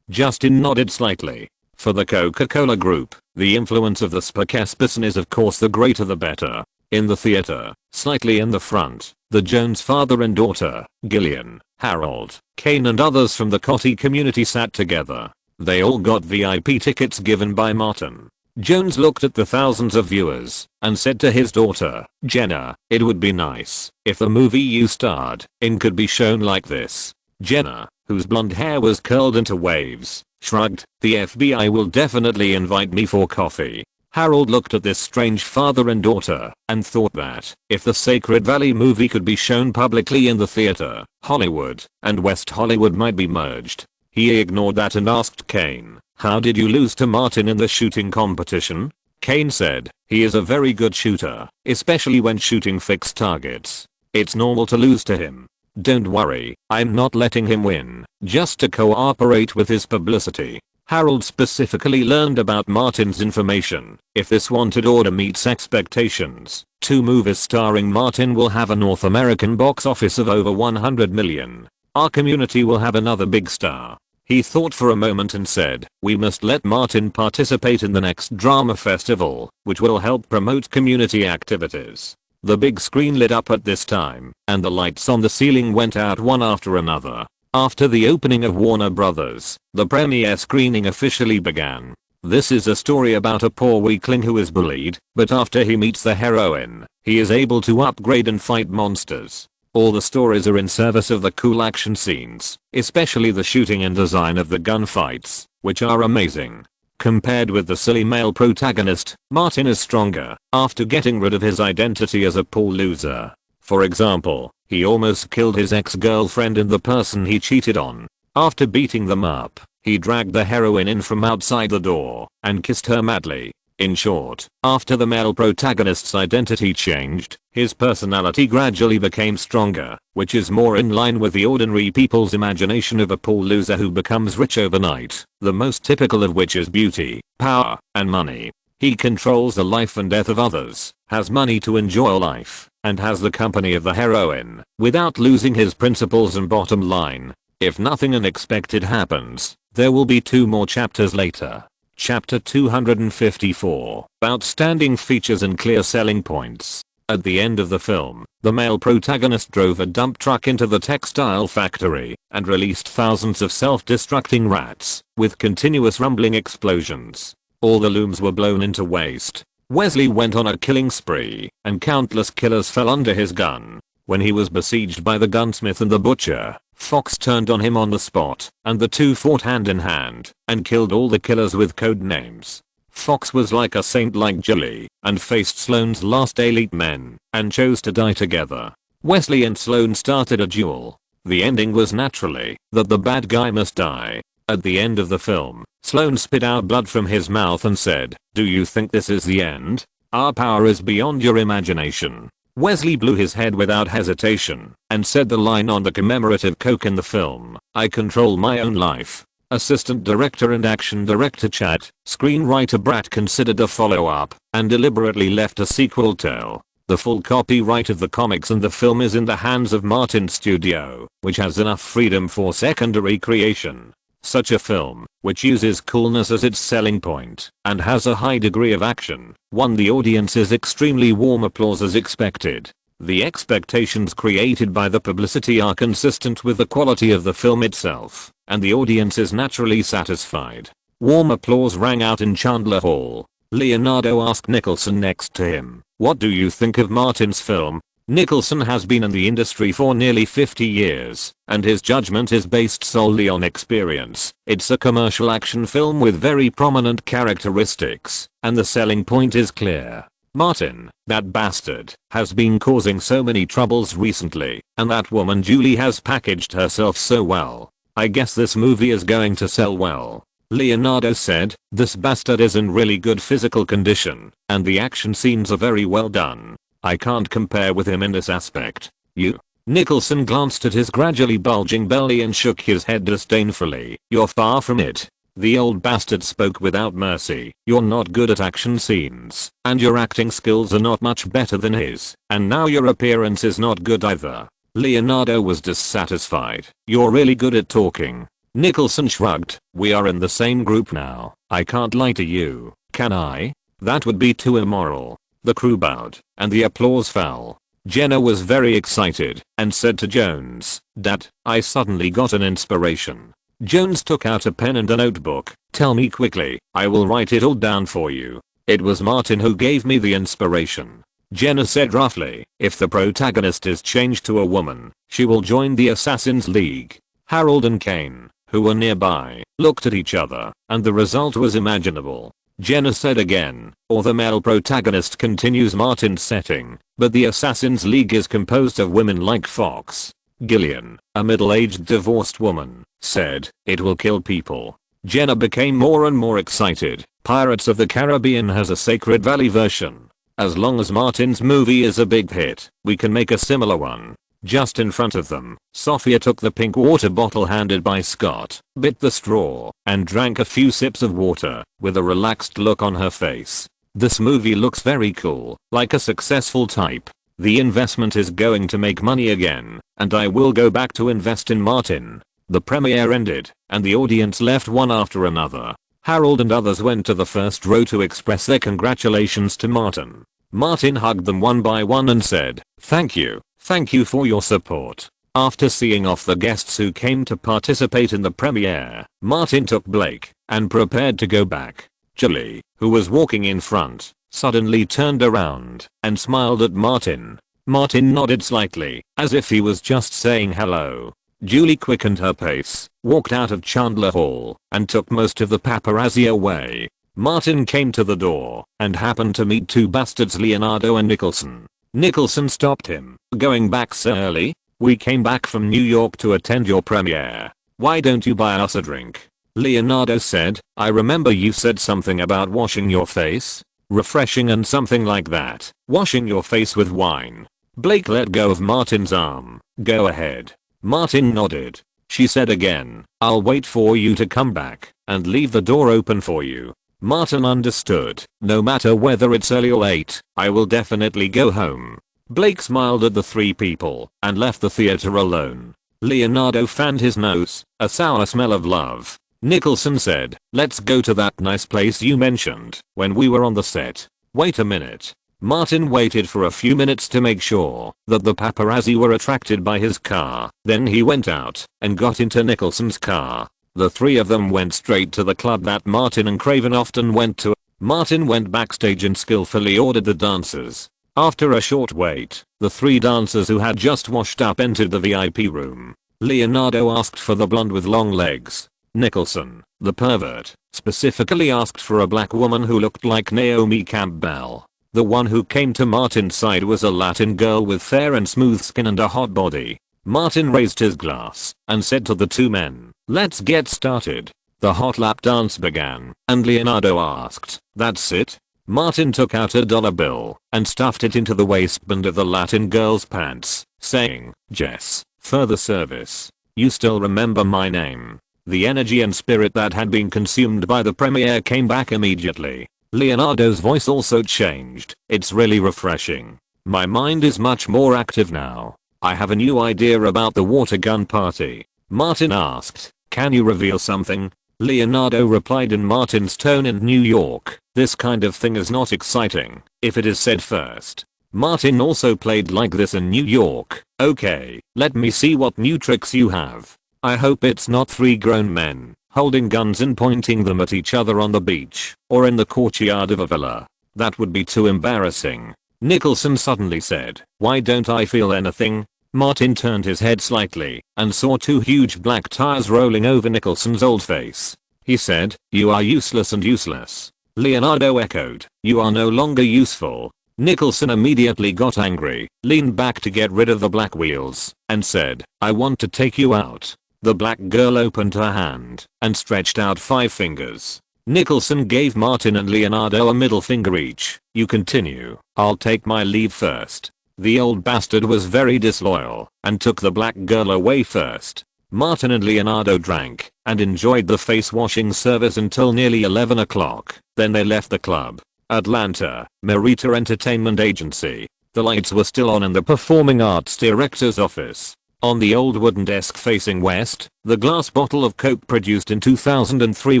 Justin nodded slightly. For the Coca-Cola group, the influence of the SYNOPSIS is of course the greater the better. In the theater, slightly in the front, the Jones father and daughter, Gillian, Harold, Kane and others from the Coty community sat together. They all got VIP tickets given by Martin. Jones looked at the thousands of viewers and said to his daughter, "Jenna, it would be nice if the movie you starred in could be shown like this." Jenna, whose blonde hair was curled into waves, shrugged. "The FBI will definitely invite me for coffee." Harold looked at this strange father and daughter and thought that if the Sacred Valley movie could be shown publicly in the theater, Hollywood and West Hollywood might be merged. He ignored that and asked Kane, "How did you lose to Martin in the shooting competition?" Kane said, "He is a very good shooter, especially when shooting fixed targets. It's normal to lose to him. Don't worry, I'm not letting him win, just to cooperate with his publicity." Harold specifically learned about Martin's information. If this wanted order meets expectations, 2 movies starring Martin will have a North American box office of over 100 million. Our community will have another big star. He thought for a moment and said, "We must let Martin participate in the next drama festival, which will help promote community activities." The big screen lit up at this time, and the lights on the ceiling went out one after another. After the opening of Warner Brothers, the premiere screening officially began. This is a story about a poor weakling who is bullied, but after he meets the heroine, he is able to upgrade and fight monsters. All the stories are in service of the cool action scenes, especially the shooting and design of the gunfights, which are amazing. Compared with the silly male protagonist, Martin is stronger after getting rid of his identity as a poor loser. For example, he almost killed his ex-girlfriend and the person he cheated on. After beating them up, he dragged the heroine in from outside the door and kissed her madly. In short, after the male protagonist's identity changed, his personality gradually became stronger, which is more in line with the ordinary people's imagination of a poor loser who becomes rich overnight, the most typical of which is beauty, power, and money. He controls the life and death of others, has money to enjoy life, and has the company of the heroine, without losing his principles and bottom line. If nothing unexpected happens, there will be 2 more chapters later. Chapter 254. Outstanding features and clear selling points. At the end of the film, the male protagonist drove a dump truck into the textile factory and released thousands of self-destructing rats, with continuous rumbling explosions. All the looms were blown into waste. Wesley went on a killing spree, and countless killers fell under his gun. When he was besieged by the gunsmith and the butcher, Fox turned on him on the spot, and the two fought hand in hand and killed all the killers with code names. Fox was like a saint like Julie and faced Sloane's last elite men and chose to die together. Wesley and Sloane started a duel. The ending was naturally that the bad guy must die. At the end of the film, Sloane spit out blood from his mouth and said, "Do you think this is the end? Our power is beyond your imagination." Wesley blew his head without hesitation and said the line on the commemorative coke in the film, "I control my own life." Assistant director and action director Chad, screenwriter Brat considered a follow-up and deliberately left a sequel tale. The full copyright of the comics and the film is in the hands of Martin's studio, which has enough freedom for secondary creation. Such a film, which uses coolness as its selling point and has a high degree of action, won the audience's extremely warm applause as expected. The expectations created by the publicity are consistent with the quality of the film itself, and the audience is naturally satisfied. Warm applause rang out in Chandler Hall. Leonardo asked Nicholson next to him, "What do you think of Martin's film?" Nicholson has been in the industry for nearly 50 years, and his judgment is based solely on experience. It's a commercial action film with very prominent characteristics, and the selling point is clear. Martin, that bastard, has been causing so many troubles recently, and that woman Julie has packaged herself so well. I guess this movie is going to sell well. Leonardo said, "This bastard is in really good physical condition, and the action scenes are very well done. I can't compare with him in this aspect." "You?" Nicholson glanced at his gradually bulging belly and shook his head disdainfully. "You're far from it." The old bastard spoke without mercy. "You're not good at action scenes, and your acting skills are not much better than his, and now your appearance is not good either." Leonardo was dissatisfied. "You're really good at talking." Nicholson shrugged. "We are in the same group now. I can't lie to you, can I? That would be too immoral." The crew bowed, and the applause fell. Jenna was very excited and said to Jones, "Dad, I suddenly got an inspiration." Jones took out a pen and a notebook. "Tell me quickly, I will write it all down for you." "It was Martin who gave me the inspiration." Jenna said roughly, "If the protagonist is changed to a woman, she will join the Assassin's League." Harold and Kane, who were nearby, looked at each other, and the result was imaginable. Jenna said again, "Or the male protagonist continues Martin's setting, but the Assassin's League is composed of women like Fox." Gillian, a middle-aged divorced woman, said, "It will kill people." Jenna became more and more excited. "Pirates of the Caribbean has a Sacred Valley version. As long as Martin's movie is a big hit, we can make a similar one." Just in front of them, Sophia took the pink water bottle handed by Scott, bit the straw, and drank a few sips of water, with a relaxed look on her face. "This movie looks very cool, like a successful type. The investment is going to make money again, and I will go back to invest in Martin." The premiere ended, and the audience left one after another. Harold and others went to the first row to express their congratulations to Martin. Martin hugged them one by one and said, "Thank you. Thank you for your support." After seeing off the guests who came to participate in the premiere, Martin took Blake and prepared to go back. Julie, who was walking in front, suddenly turned around and smiled at Martin. Martin nodded slightly, as if he was just saying hello. Julie quickened her pace, walked out of Chandler Hall, and took most of the paparazzi away. Martin came to the door and happened to meet two bastards, Leonardo and Nicholson. Nicholson stopped him. "Going back so early? We came back from New York to attend your premiere. Why don't you buy us a drink?" Leonardo said, "I remember you said something about washing your face. Refreshing and something like that. Washing your face with wine." Blake let go of Martin's arm. "Go ahead." Martin nodded. She said again, "I'll wait for you to come back and leave the door open for you." Martin understood. "No matter whether it's early or late, I will definitely go home." Blake smiled at the three people and left the theater alone. Leonardo fanned his nose, a sour smell of love. Nicholson said, "Let's go to that nice place you mentioned when we were on the set." "Wait a minute." Martin waited for a few minutes to make sure that the paparazzi were attracted by his car. Then he went out and got into Nicholson's car. The three of them went straight to the club that Martin and Craven often went to. Martin went backstage and skillfully ordered the dancers. After a short wait, the three dancers who had just washed up entered the VIP room. Leonardo asked for the blonde with long legs. Nicholson, the pervert, specifically asked for a black woman who looked like Naomi Campbell. The one who came to Martin's side was a Latin girl with fair and smooth skin and a hot body. Martin raised his glass and said to the two men, "Let's get started." The hot lap dance began, and Leonardo asked, "That's it?" Martin took out a dollar bill and stuffed it into the waistband of the Latin girl's pants, saying, "Jess, further service. You still remember my name." The energy and spirit that had been consumed by the premiere came back immediately. Leonardo's voice also changed. "It's really refreshing. My mind is much more active now. I have a new idea about the water gun party." Martin asked, "Can you reveal something?" Leonardo replied in Martin's tone in New York, "This kind of thing is not exciting if it is said first." Martin also played like this in New York. "Okay, let me see what new tricks you have. I hope it's not three grown men holding guns and pointing them at each other on the beach or in the courtyard of a villa. That would be too embarrassing." Nicholson suddenly said, "Why don't I feel anything?" Martin turned his head slightly and saw two huge black tires rolling over Nicholson's old face. He said, "You are useless and useless." Leonardo echoed, "You are no longer useful." Nicholson immediately got angry, leaned back to get rid of the black wheels, and said, "I want to take you out." The black girl opened her hand and stretched out 5 fingers. Nicholson gave Martin and Leonardo a middle finger each. "You continue. I'll take my leave first." The old bastard was very disloyal and took the black girl away first. Martin and Leonardo drank and enjoyed the face washing service until nearly 11 o'clock. Then they left the club. Atlanta, Merita Entertainment Agency. The lights were still on in the performing arts director's office. On the old wooden desk facing west, the glass bottle of Coke produced in 2003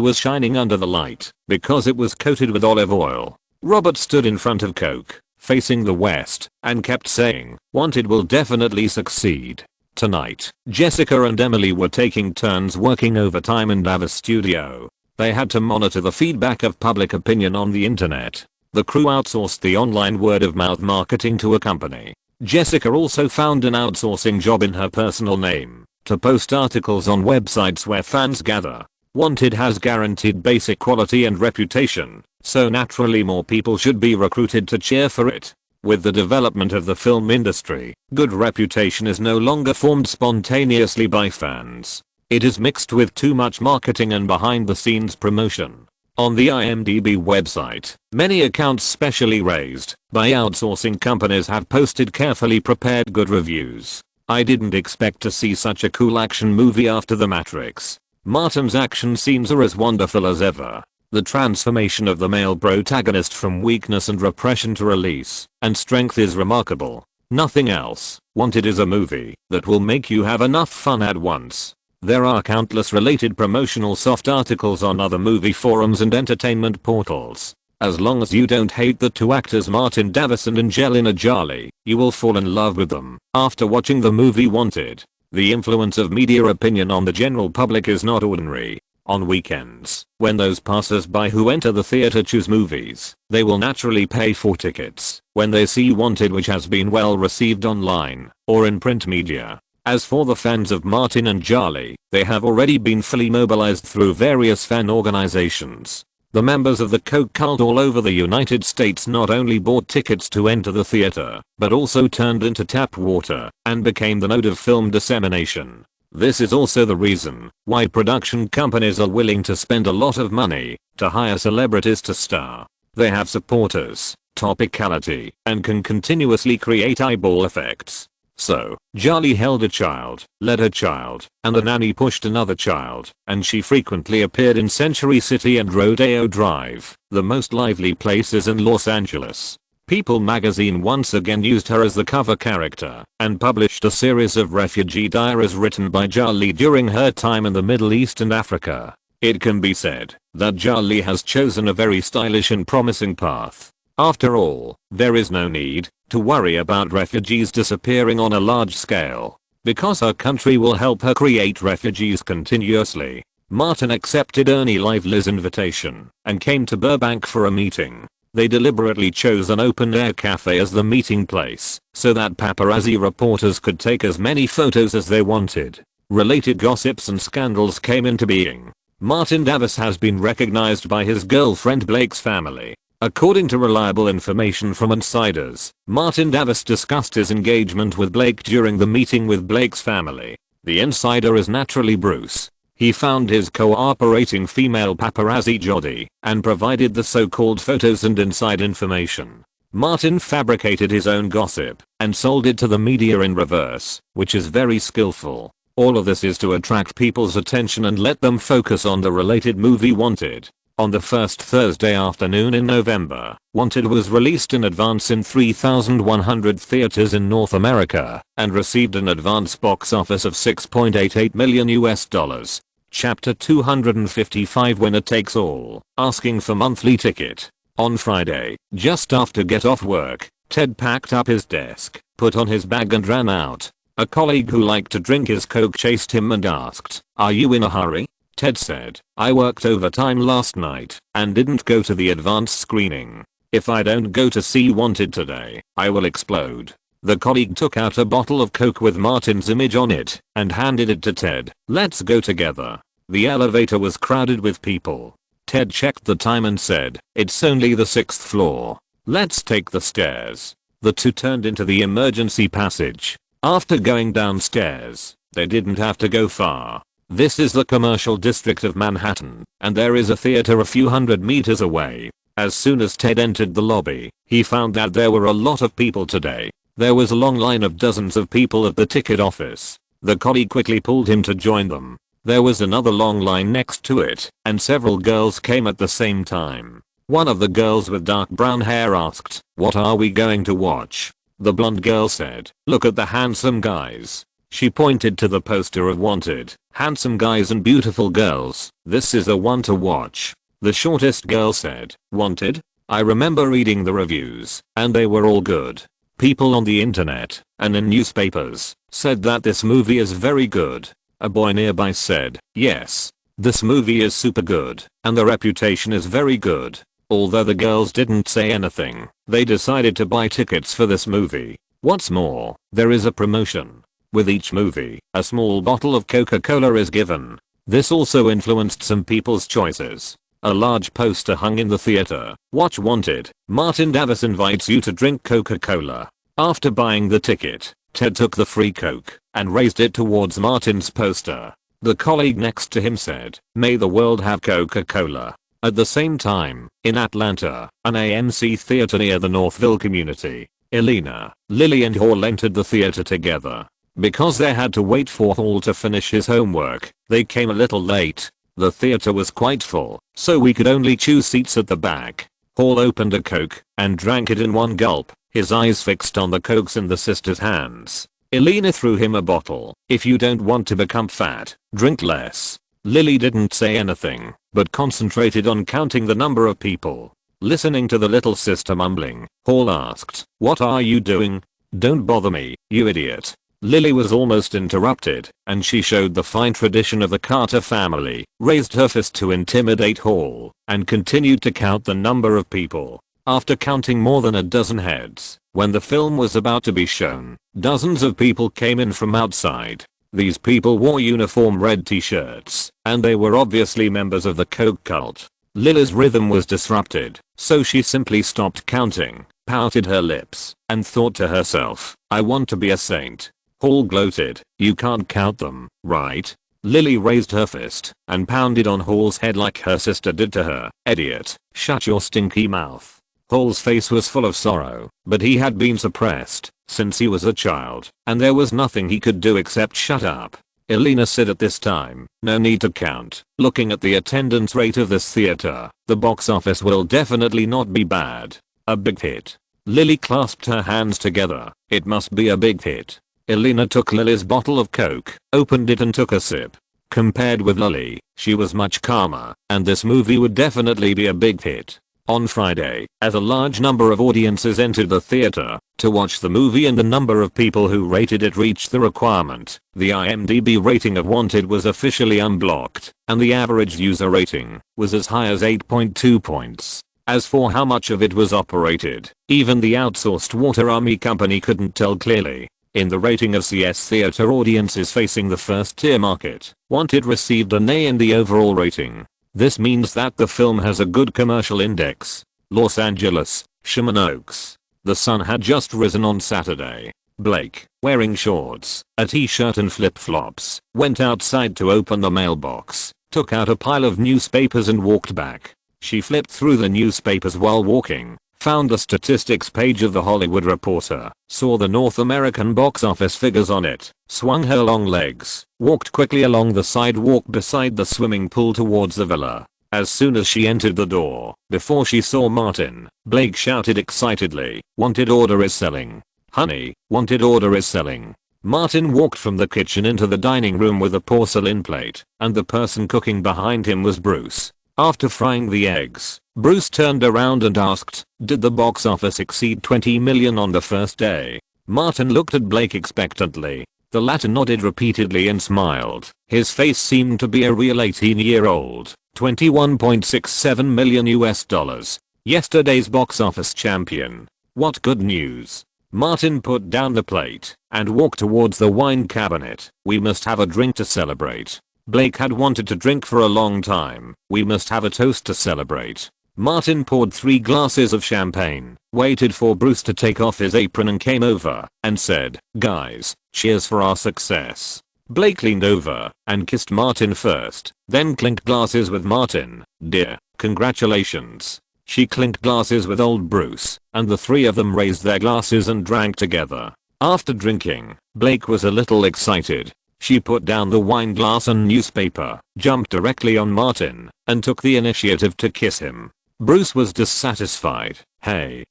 was shining under the light because it was coated with olive oil. Robert stood in front of Coke, facing the west, and kept saying, "Wanted will definitely succeed." Tonight, Jessica and Emily were taking turns working overtime in Davos studio. They had to monitor the feedback of public opinion on the internet. The crew outsourced the online word-of-mouth marketing to a company. Jessica also found an outsourcing job in her personal name to post articles on websites where fans gather. Wanted has guaranteed basic quality and reputation, so naturally more people should be recruited to cheer for it. With the development of the film industry, good reputation is no longer formed spontaneously by fans. It is mixed with too much marketing and behind-the-scenes promotion. On the IMDb website, many accounts specially raised by outsourcing companies have posted carefully prepared good reviews. "I didn't expect to see such a cool action movie after The Matrix. Martin's action scenes are as wonderful as ever. The transformation of the male protagonist from weakness and repression to release and strength is remarkable. Nothing else. Wanted is a movie that will make you have enough fun at once." There are countless related promotional soft articles on other movie forums and entertainment portals. As long as you don't hate the two actors Martin Davis and Angelina Jolie, you will fall in love with them after watching the movie Wanted. The influence of media opinion on the general public is not ordinary. On weekends, when those passers-by who enter the theater choose movies, they will naturally pay for tickets when they see Wanted, which has been well received online or in print media. As for the fans of Martin and Jolie, they have already been fully mobilized through various fan organizations. The members of the Coke cult all over the United States not only bought tickets to enter the theater, but also turned into tap water and became the node of film dissemination. This is also the reason why production companies are willing to spend a lot of money to hire celebrities to star. They have supporters, topicality, and can continuously create eyeball effects. So, Jolie held a child, led a child, and a nanny pushed another child, and she frequently appeared in Century City and Rodeo Drive, the most lively places in Los Angeles. People magazine once again used her as the cover character, and published a series of refugee diaries written by Jolie during her time in the Middle East and Africa. It can be said that Jolie has chosen a very stylish and promising path. After all, there is no need to worry about refugees disappearing on a large scale, because her country will help her create refugees continuously. Martin accepted Ernie Lively's invitation and came to Burbank for a meeting. They deliberately chose an open-air cafe as the meeting place so that paparazzi reporters could take as many photos as they wanted. Related gossips and scandals came into being. Martin Davis has been recognized by his girlfriend Blake's family. According to reliable information from insiders, Martin Davis discussed his engagement with Blake during the meeting with Blake's family. The insider is naturally Bruce. He found his cooperating female paparazzi Jodie and provided the so-called photos and inside information. Martin fabricated his own gossip and sold it to the media in reverse, which is very skillful. All of this is to attract people's attention and let them focus on the related movie Wanted. On the first Thursday afternoon in November, Wanted was released in advance in 3,100 theaters in North America and received an advance box office of $6.88 million. Chapter 255 Winner Takes All, asking for monthly ticket. On Friday, just after get off work, Ted packed up his desk, put on his bag and ran out. A colleague who liked to drink his Coke chased him and asked, "Are you in a hurry?" Ted said, "I worked overtime last night and didn't go to the advance screening. If I don't go to see Wanted today, I will explode." The colleague took out a bottle of Coke with Martin's image on it and handed it to Ted. "Let's go together." The elevator was crowded with people. Ted checked the time and said, "It's only the 6th floor. Let's take the stairs." The two turned into the emergency passage. After going downstairs, they didn't have to go far. This is the commercial district of Manhattan, and there is a theater a few hundred meters away. As soon as Ted entered the lobby, he found that there were a lot of people today. There was a long line of dozens of people at the ticket office. The colleague quickly pulled him to join them. There was another long line next to it, and several girls came at the same time. One of the girls with dark brown hair asked, "What are we going to watch?" The blonde girl said, "Look at the handsome guys." She pointed to the poster of Wanted. "Handsome guys and beautiful girls. This is the one to watch." The shortest girl said, "Wanted? I remember reading the reviews, and they were all good. People on the internet, and in newspapers, said that this movie is very good." A boy nearby said, "Yes. This movie is super good, and the reputation is very good." Although the girls didn't say anything, they decided to buy tickets for this movie. What's more, there is a promotion. With each movie, a small bottle of Coca-Cola is given. This also influenced some people's choices. A large poster hung in the theater. "Watch Wanted. Martin Davis invites you to drink Coca-Cola." After buying the ticket, Ted took the free Coke and raised it towards Martin's poster. The colleague next to him said, "May the world have Coca-Cola." At the same time, in Atlanta, an AMC theater near the Northville community, Elena, Lily and Hall entered the theater together. Because they had to wait for Hall to finish his homework, they came a little late. The theater was quite full, so we could only choose seats at the back. Hall opened a Coke and drank it in one gulp, his eyes fixed on the Cokes in the sister's hands. Elena threw him a bottle. "If you don't want to become fat, drink less." Lily didn't say anything, but concentrated on counting the number of people. Listening to the little sister mumbling, Hall asked, "What are you doing?" "Don't bother me, you idiot." Lily was almost interrupted, and she showed the fine tradition of the Carter family, raised her fist to intimidate Hall, and continued to count the number of people. After counting more than a dozen heads, when the film was about to be shown, dozens of people came in from outside. These people wore uniform red t-shirts, and they were obviously members of the Coke cult. Lily's rhythm was disrupted, so she simply stopped counting, pouted her lips, and thought to herself, "I want to be a saint." Hall gloated, "You can't count them, right?" Lily raised her fist and pounded on Hall's head like her sister did to her. "Idiot, shut your stinky mouth." Hall's face was full of sorrow, but he had been suppressed since he was a child, and there was nothing he could do except shut up. Elena said at this time, "No need to count. Looking at the attendance rate of this theater, the box office will definitely not be bad. A big hit." Lily clasped her hands together. "It must be a big hit." Elena took Lily's bottle of Coke, opened it and took a sip. Compared with Lily, she was much calmer, and this movie would definitely be a big hit. On Friday, as a large number of audiences entered the theater to watch the movie and the number of people who rated it reached the requirement, the IMDb rating of Wanted was officially unblocked, and the average user rating was as high as 8.2 points. As for how much of it was operated, even the outsourced water army company couldn't tell clearly. In the rating of CS theater audiences facing the first tier market, Wanted received an A in the overall rating. This means that the film has a good commercial index. Los Angeles, Sherman Oaks. The sun had just risen on Saturday. Blake, wearing shorts, a t-shirt and flip-flops, went outside to open the mailbox, took out a pile of newspapers and walked back. She flipped through the newspapers while walking, found the statistics page of the Hollywood Reporter, saw the North American box office figures on it, swung her long legs, walked quickly along the sidewalk beside the swimming pool towards the villa. As soon as she entered the door, before she saw Martin, Blake shouted excitedly, "Wanted order is selling. Honey, wanted order is selling." Martin walked from the kitchen into the dining room with a porcelain plate, and the person cooking behind him was Bruce. After frying the eggs, Bruce turned around and asked, "Did the box office exceed 20 million on the first day?" Martin looked at Blake expectantly. The latter nodded repeatedly and smiled. His face seemed to be a real 18-year-old. 21.67 million US dollars. Yesterday's box office champion. What good news. Martin put down the plate and walked towards the wine cabinet. "We must have a drink to celebrate." Blake had wanted to drink for a long time. "We must have a toast to celebrate." Martin poured 3 glasses of champagne, waited for Bruce to take off his apron and came over and said, "Guys, cheers for our success." Blake leaned over and kissed Martin first, then clinked glasses with Martin. "Dear, congratulations." She clinked glasses with old Bruce, and the 3 of them raised their glasses and drank together. After drinking, Blake was a little excited. She put down the wine glass and newspaper, jumped directly on Martin, and took the initiative to kiss him. Bruce was dissatisfied. Hey,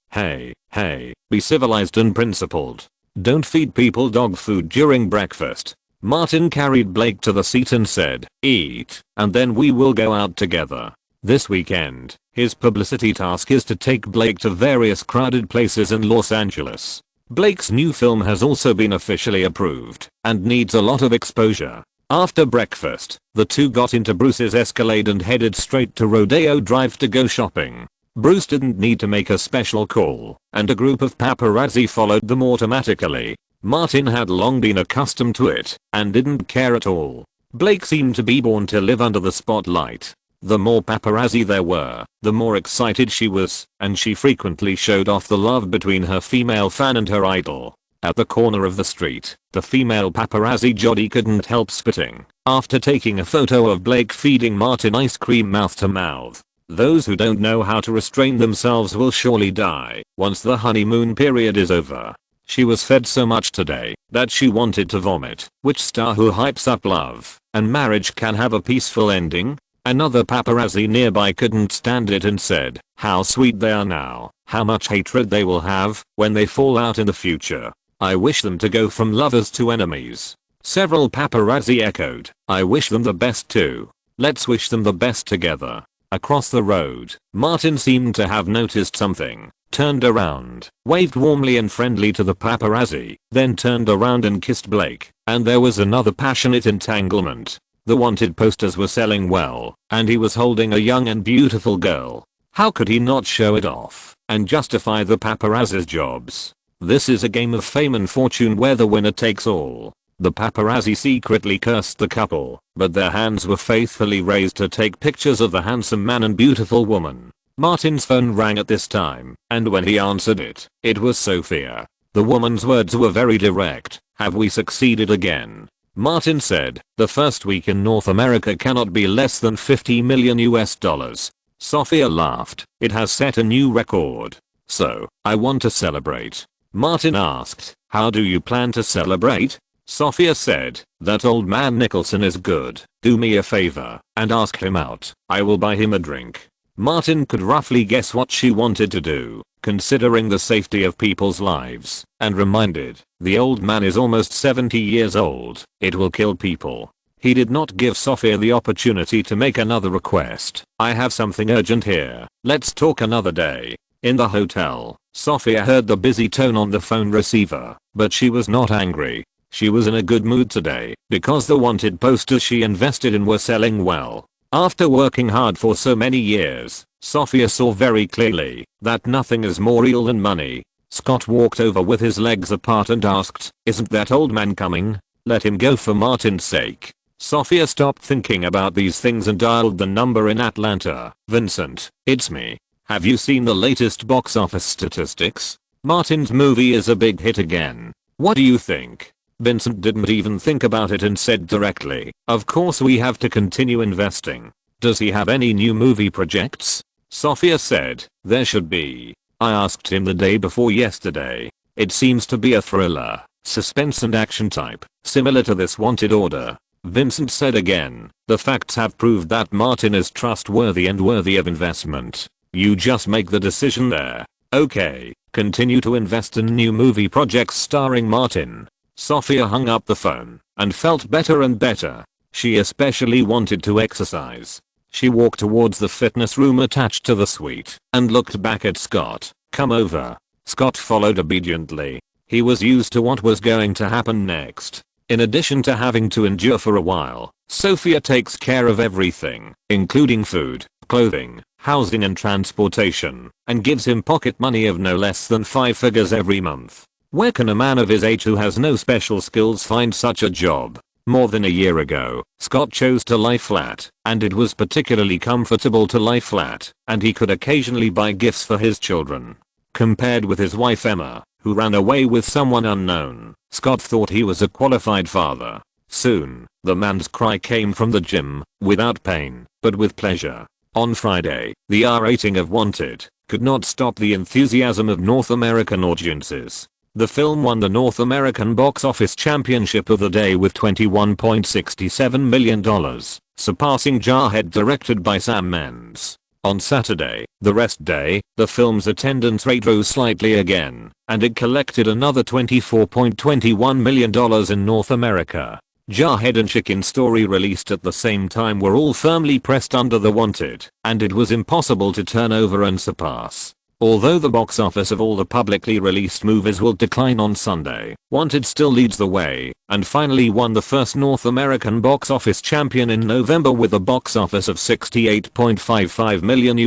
be civilized and principled. Don't feed people dog food during breakfast." Martin carried Blake to the seat and said, "Eat, and then we will go out together." This weekend, his publicity task is to take Blake to various crowded places in Los Angeles. Blake's new film has also been officially approved and needs a lot of exposure. After breakfast, the two got into Bruce's Escalade and headed straight to Rodeo Drive to go shopping. Bruce didn't need to make a special call, and a group of paparazzi followed them automatically. Martin had long been accustomed to it and didn't care at all. Blake seemed to be born to live under the spotlight. The more paparazzi there were, the more excited she was, and she frequently showed off the love between her female fan and her idol. At the corner of the street, the female paparazzi Jody couldn't help spitting after taking a photo of Blake feeding Martin ice cream mouth to mouth. Those who don't know how to restrain themselves will surely die once the honeymoon period is over. She was fed so much today that she wanted to vomit. Which star who hypes up love and marriage can have a peaceful ending? Another paparazzi nearby couldn't stand it and said, "How sweet they are now, how much hatred they will have when they fall out in the future. I wish them to go from lovers to enemies." Several paparazzi echoed, "I wish them the best too. Let's wish them the best together." Across the road, Martin seemed to have noticed something, turned around, waved warmly and friendly to the paparazzi, then turned around and kissed Blake, and there was another passionate entanglement. The wanted posters were selling well, and he was holding a young and beautiful girl. How could he not show it off and justify the paparazzi's jobs? This is a game of fame and fortune where the winner takes all. The paparazzi secretly cursed the couple, but their hands were faithfully raised to take pictures of the handsome man and beautiful woman. Martin's phone rang at this time, and when he answered it, it was Sophia. The woman's words were very direct. "Have we succeeded again?" Martin said, "The first week in North America cannot be less than 50 million US dollars. Sophia laughed. "It has set a new record. So, I want to celebrate." Martin asked, "How do you plan to celebrate?" Sophia said, "That old man Nicholson is good. Do me a favor and ask him out. I will buy him a drink." Martin could roughly guess what she wanted to do, considering the safety of people's lives, and reminded, "The old man is almost 70 years old. It will kill people." He did not give Sophia the opportunity to make another request. "I have something urgent here. Let's talk another day." In the hotel, Sophia heard the busy tone on the phone receiver, but she was not angry. She was in a good mood today because the wanted posters she invested in were selling well. After working hard for so many years, Sophia saw very clearly that nothing is more real than money. Scott walked over with his legs apart and asked, "Isn't that old man coming? Let him go for Martin's sake." Sophia stopped thinking about these things and dialed the number in Atlanta. "Vincent, it's me. Have you seen the latest box office statistics? Martin's movie is a big hit again. What do you think?" Vincent didn't even think about it and said directly, "Of course we have to continue investing. Does he have any new movie projects?" Sophia said, "There should be. I asked him the day before yesterday. It seems to be a thriller, suspense and action type, similar to this Wanted order." Vincent said again, "The facts have proved that Martin is trustworthy and worthy of investment. You just make the decision there. Okay, continue to invest in new movie projects starring Martin." Sophia hung up the phone and felt better and better. She especially wanted to exercise. She walked towards the fitness room attached to the suite and looked back at Scott. "Come over." Scott followed obediently. He was used to what was going to happen next. In addition to having to endure for a while, Sophia takes care of everything, including food, clothing, housing and transportation, and gives him pocket money of no less than 5 figures every month. Where can a man of his age who has no special skills find such a job? More than a year ago, Scott chose to lie flat, and it was particularly comfortable to lie flat, and he could occasionally buy gifts for his children. Compared with his wife Emma, who ran away with someone unknown, Scott thought he was a qualified father. Soon, the man's cry came from the gym, without pain, but with pleasure. On Friday, the R rating of Wanted could not stop the enthusiasm of North American audiences. The film won the North American box office championship of the day with $21.67 million, surpassing Jarhead directed by Sam Mendes. On Saturday, the rest day, the film's attendance rate rose slightly again, and it collected another $24.21 million in North America. Jarhead and Chicken Story, released at the same time, were all firmly pressed under the Wanted, and it was impossible to turn over and surpass. Although the box office of all the publicly released movies will decline on Sunday, Wanted still leads the way, and finally won the first North American box office champion in November with a box office of $68.55 million.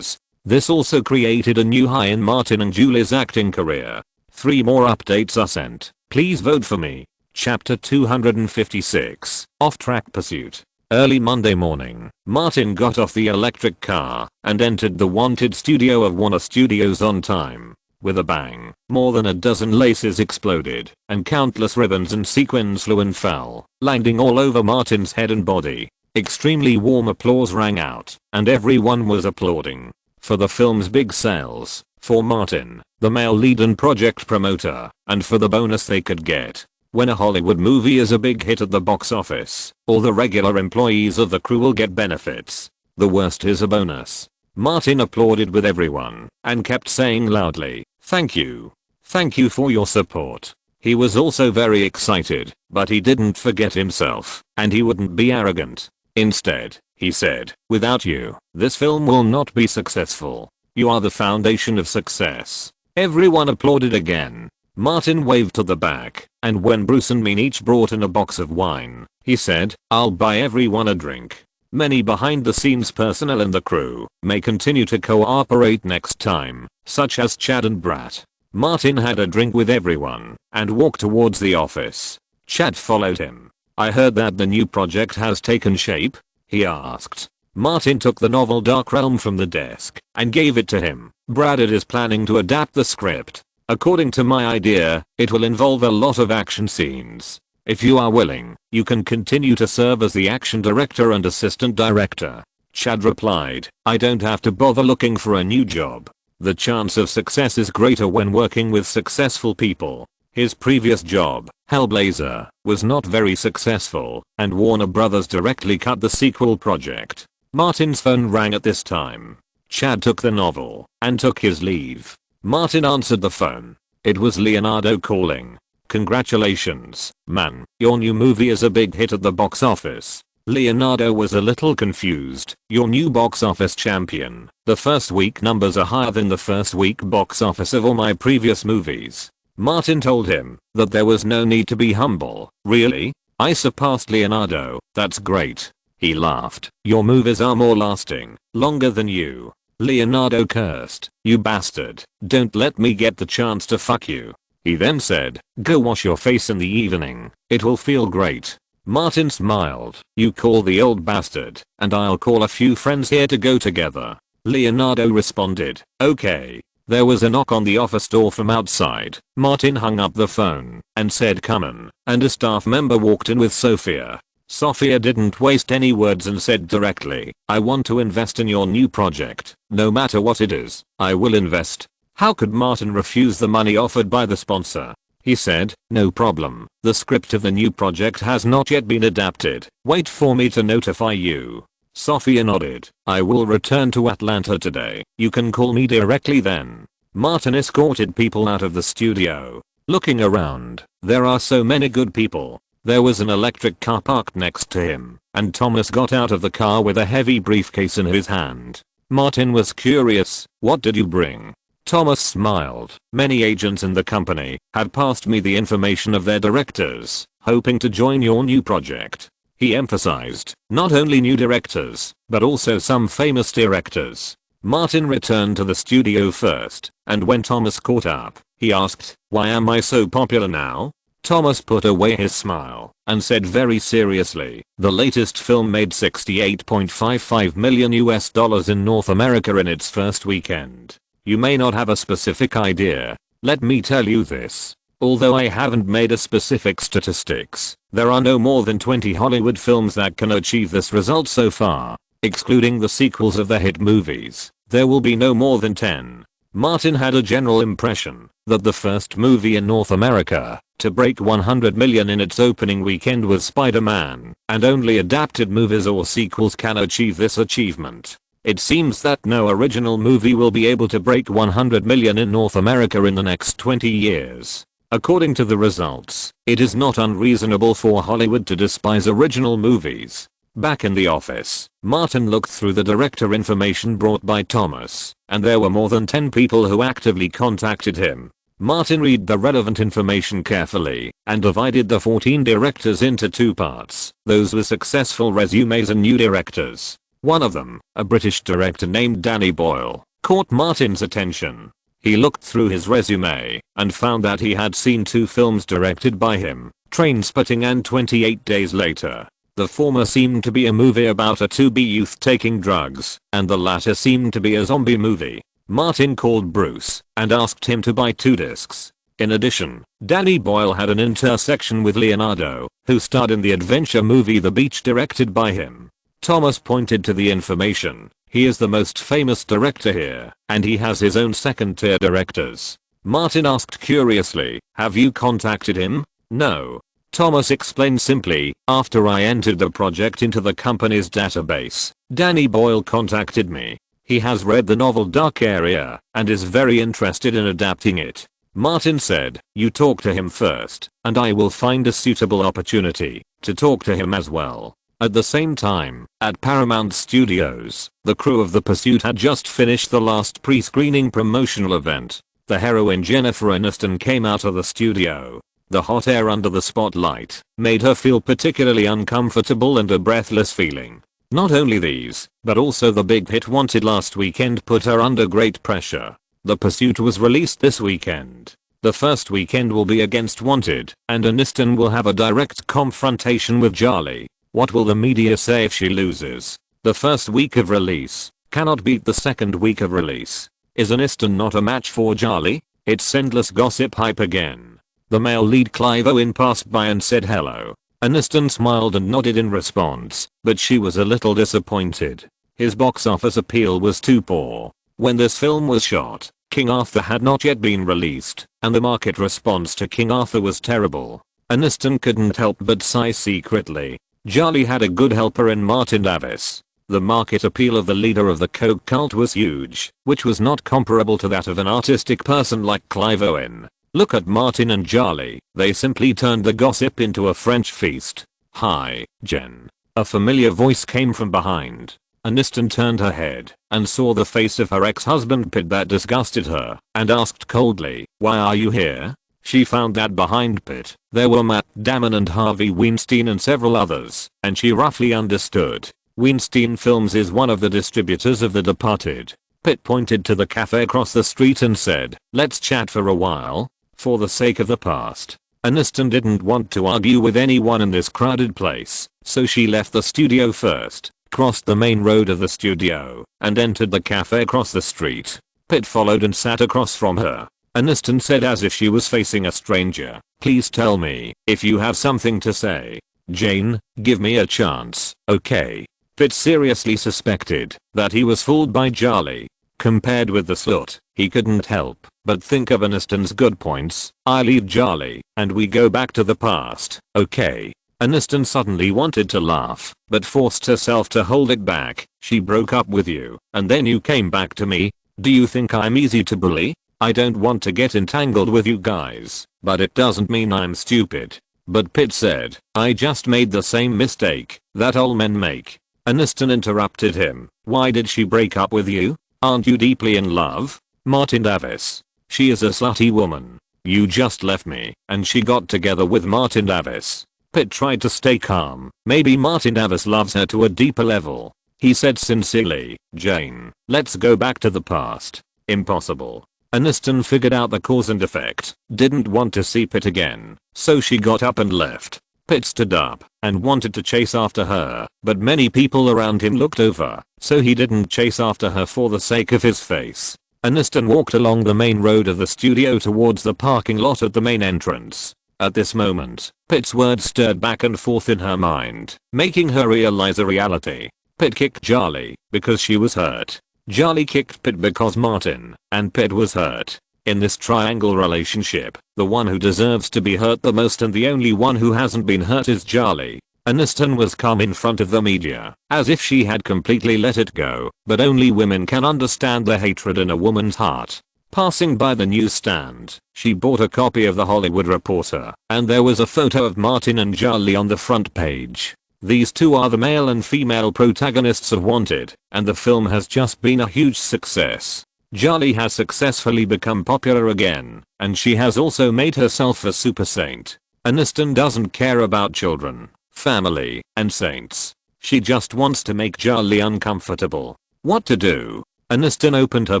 This also created a new high in Martin and Julie's acting career. 3 more updates are sent. Please vote for me. Chapter 256, Off-Track Pursuit. Early Monday morning, Martin got off the electric car and entered the Wanted studio of Warner Studios on time. With a bang, more than a dozen laces exploded, and countless ribbons and sequins flew and fell, landing all over Martin's head and body. Extremely warm applause rang out, and everyone was applauding. For the film's big sales, for Martin, the male lead and project promoter, and for the bonus they could get. When a Hollywood movie is a big hit at the box office, all the regular employees of the crew will get benefits. The worst is a bonus. Martin applauded with everyone, and kept saying loudly, "Thank you. Thank you for your support." He was also very excited, but he didn't forget himself, and he wouldn't be arrogant. Instead, he said, "Without you, this film will not be successful. You are the foundation of success." Everyone applauded again. Martin waved to the back, and when Bruce and me each brought in a box of wine, he said, "I'll buy everyone a drink." Many behind the scenes personnel in the crew may continue to cooperate next time, such as Chad and Brat. Martin had a drink with everyone and walked towards the office. Chad followed him. "I heard that the new project has taken shape?" he asked. Martin took the novel Dark Realm from the desk and gave it to him. "Brad is planning to adapt the script. According to my idea, it will involve a lot of action scenes. If you are willing, you can continue to serve as the action director and assistant director." Chad replied, "I don't have to bother looking for a new job. The chance of success is greater when working with successful people." His previous job, Hellblazer, was not very successful, and Warner Brothers directly cut the sequel project. Martin's phone rang at this time. Chad took the novel and took his leave. Martin answered the phone. It was Leonardo calling. "Congratulations, man, your new movie is a big hit at the box office." Leonardo was a little confused. "Your new box office champion. The first week numbers are higher than the first week box office of all my previous movies." Martin told him that there was no need to be humble. "Really? I surpassed Leonardo, that's great." He laughed. "Your movies are more lasting, longer than you." Leonardo cursed. "You bastard. Don't let me get the chance to fuck you." He then said, "Go wash your face in the evening. It will feel great." Martin smiled. "You call the old bastard, and I'll call a few friends here to go together." Leonardo responded, "Okay." There was a knock on the office door from outside. Martin hung up the phone and said, "Come in," and a staff member walked in with Sophia. Sophia didn't waste any words and said directly, "I want to invest in your new project. No matter what it is, I will invest." How could Martin refuse the money offered by the sponsor? He said, "No problem. The script of the new project has not yet been adapted. Wait for me to notify you." Sophia nodded. "I will return to Atlanta today. You can call me directly then." Martin escorted people out of the studio. Looking around, there are so many good people. There was an electric car parked next to him, and Thomas got out of the car with a heavy briefcase in his hand. Martin was curious. "What did you bring?" Thomas smiled. "Many agents in the company have passed me the information of their directors, hoping to join your new project." He emphasized, not only new directors, but also some famous directors. Martin returned to the studio first, and when Thomas caught up, he asked, "Why am I so popular now?" Thomas put away his smile and said very seriously, "The latest film made $68.55 million in North America in its first weekend. You may not have a specific idea. Let me tell you this. Although I haven't made a specific statistics, there are no more than 20 Hollywood films that can achieve this result so far. Excluding the sequels of the hit movies, there will be no more than 10. Martin had a general impression that the first movie in North America to break 100 million in its opening weekend was Spider-Man, and only adapted movies or sequels can achieve this achievement. It seems that no original movie will be able to break 100 million in North America in the next 20 years. According to the results, it is not unreasonable for Hollywood to despise original movies. Back in the office, Martin looked through the director information brought by Thomas, and there were more than 10 people who actively contacted him. Martin read the relevant information carefully and divided the 14 directors into two parts, those with successful resumes and new directors. One of them, a British director named Danny Boyle, caught Martin's attention. He looked through his resume and found that he had seen 2 films directed by him, Trainspotting and 28 Days Later. The former seemed to be a movie about a to-be youth taking drugs, and the latter seemed to be a zombie movie. Martin called Bruce and asked him to buy 2 discs. In addition, Danny Boyle had an intersection with Leonardo, who starred in the adventure movie The Beach directed by him. Thomas pointed to the information. "He is the most famous director here, and he has his own second-tier directors." Martin asked curiously, "Have you contacted him?" "No." Thomas explained simply, "After I entered the project into the company's database, Danny Boyle contacted me. He has read the novel Dark Area and is very interested in adapting it." Martin said, "You talk to him first, and I will find a suitable opportunity to talk to him as well." At the same time, at Paramount Studios, the crew of The Pursuit had just finished the last pre-screening promotional event. The heroine Jennifer Aniston came out of the studio. The hot air under the spotlight made her feel particularly uncomfortable and a breathless feeling. Not only these, but also the big hit Wanted last weekend put her under great pressure. The Pursuit was released this weekend. The first weekend will be against Wanted, and Aniston will have a direct confrontation with Charlie. What will the media say if she loses? The first week of release cannot beat the second week of release. Is Aniston not a match for Charlie? It's endless gossip hype again. The male lead Clive Owen passed by and said hello. Aniston smiled and nodded in response, but she was a little disappointed. His box office appeal was too poor. When this film was shot, King Arthur had not yet been released, and the market response to King Arthur was terrible. Aniston couldn't help but sigh secretly. Charlie had a good helper in Martin Davis. The market appeal of the leader of the coke cult was huge, which was not comparable to that of an artistic person like Clive Owen. Look at Martin and Charlie, they simply turned the gossip into a French feast. "Hi, Jen." A familiar voice came from behind. Aniston turned her head and saw the face of her ex-husband Pitt that disgusted her, and asked coldly, "Why are you here?" She found that behind Pitt, there were Matt Damon and Harvey Weinstein and several others, and she roughly understood. Weinstein Films is one of the distributors of The Departed. Pitt pointed to the cafe across the street and said, let's chat for a while. For the sake of the past. Aniston didn't want to argue with anyone in this crowded place, so she left the studio first, crossed the main road of the studio, and entered the cafe across the street. Pitt followed and sat across from her. Aniston said as if she was facing a stranger, please tell me if you have something to say. Jane, give me a chance, okay? Pitt seriously suspected that he was fooled by Charlie. Compared with the slut, he couldn't help but think of Aniston's good points. I leave Charlie, and we go back to the past, okay? Aniston suddenly wanted to laugh, but forced herself to hold it back. She broke up with you, and then you came back to me? Do you think I'm easy to bully? I don't want to get entangled with you guys, but it doesn't mean I'm stupid. But Pitt said, I just made the same mistake that all men make. Aniston interrupted him. Why did she break up with you? Aren't you deeply in love? Martin Davis. She is a slutty woman. You just left me, and she got together with Martin Davis. Pitt tried to stay calm. Maybe Martin Davis loves her to a deeper level. He said sincerely, Jane, let's go back to the past. Impossible. Aniston figured out the cause and effect. Didn't want to see Pitt again, so she got up and left. Pitt stood up and wanted to chase after her, but many people around him looked over, so he didn't chase after her for the sake of his face. Aniston walked along the main road of the studio towards the parking lot at the main entrance. At this moment, Pitt's words stirred back and forth in her mind, making her realize a reality. Pitt kicked Charlie because she was hurt. Charlie kicked Pitt because Martin and Pitt was hurt. In this triangle relationship, the one who deserves to be hurt the most and the only one who hasn't been hurt is Charlie. Aniston was calm in front of the media, as if she had completely let it go, but only women can understand the hatred in a woman's heart. Passing by the newsstand, she bought a copy of The Hollywood Reporter, and there was a photo of Martin and Charlie on the front page. These two are the male and female protagonists of Wanted, and the film has just been a huge success. Charlie has successfully become popular again, and she has also made herself a super saint. Aniston doesn't care about children, family, and saints. She just wants to make Charlie uncomfortable. What to do? Aniston opened her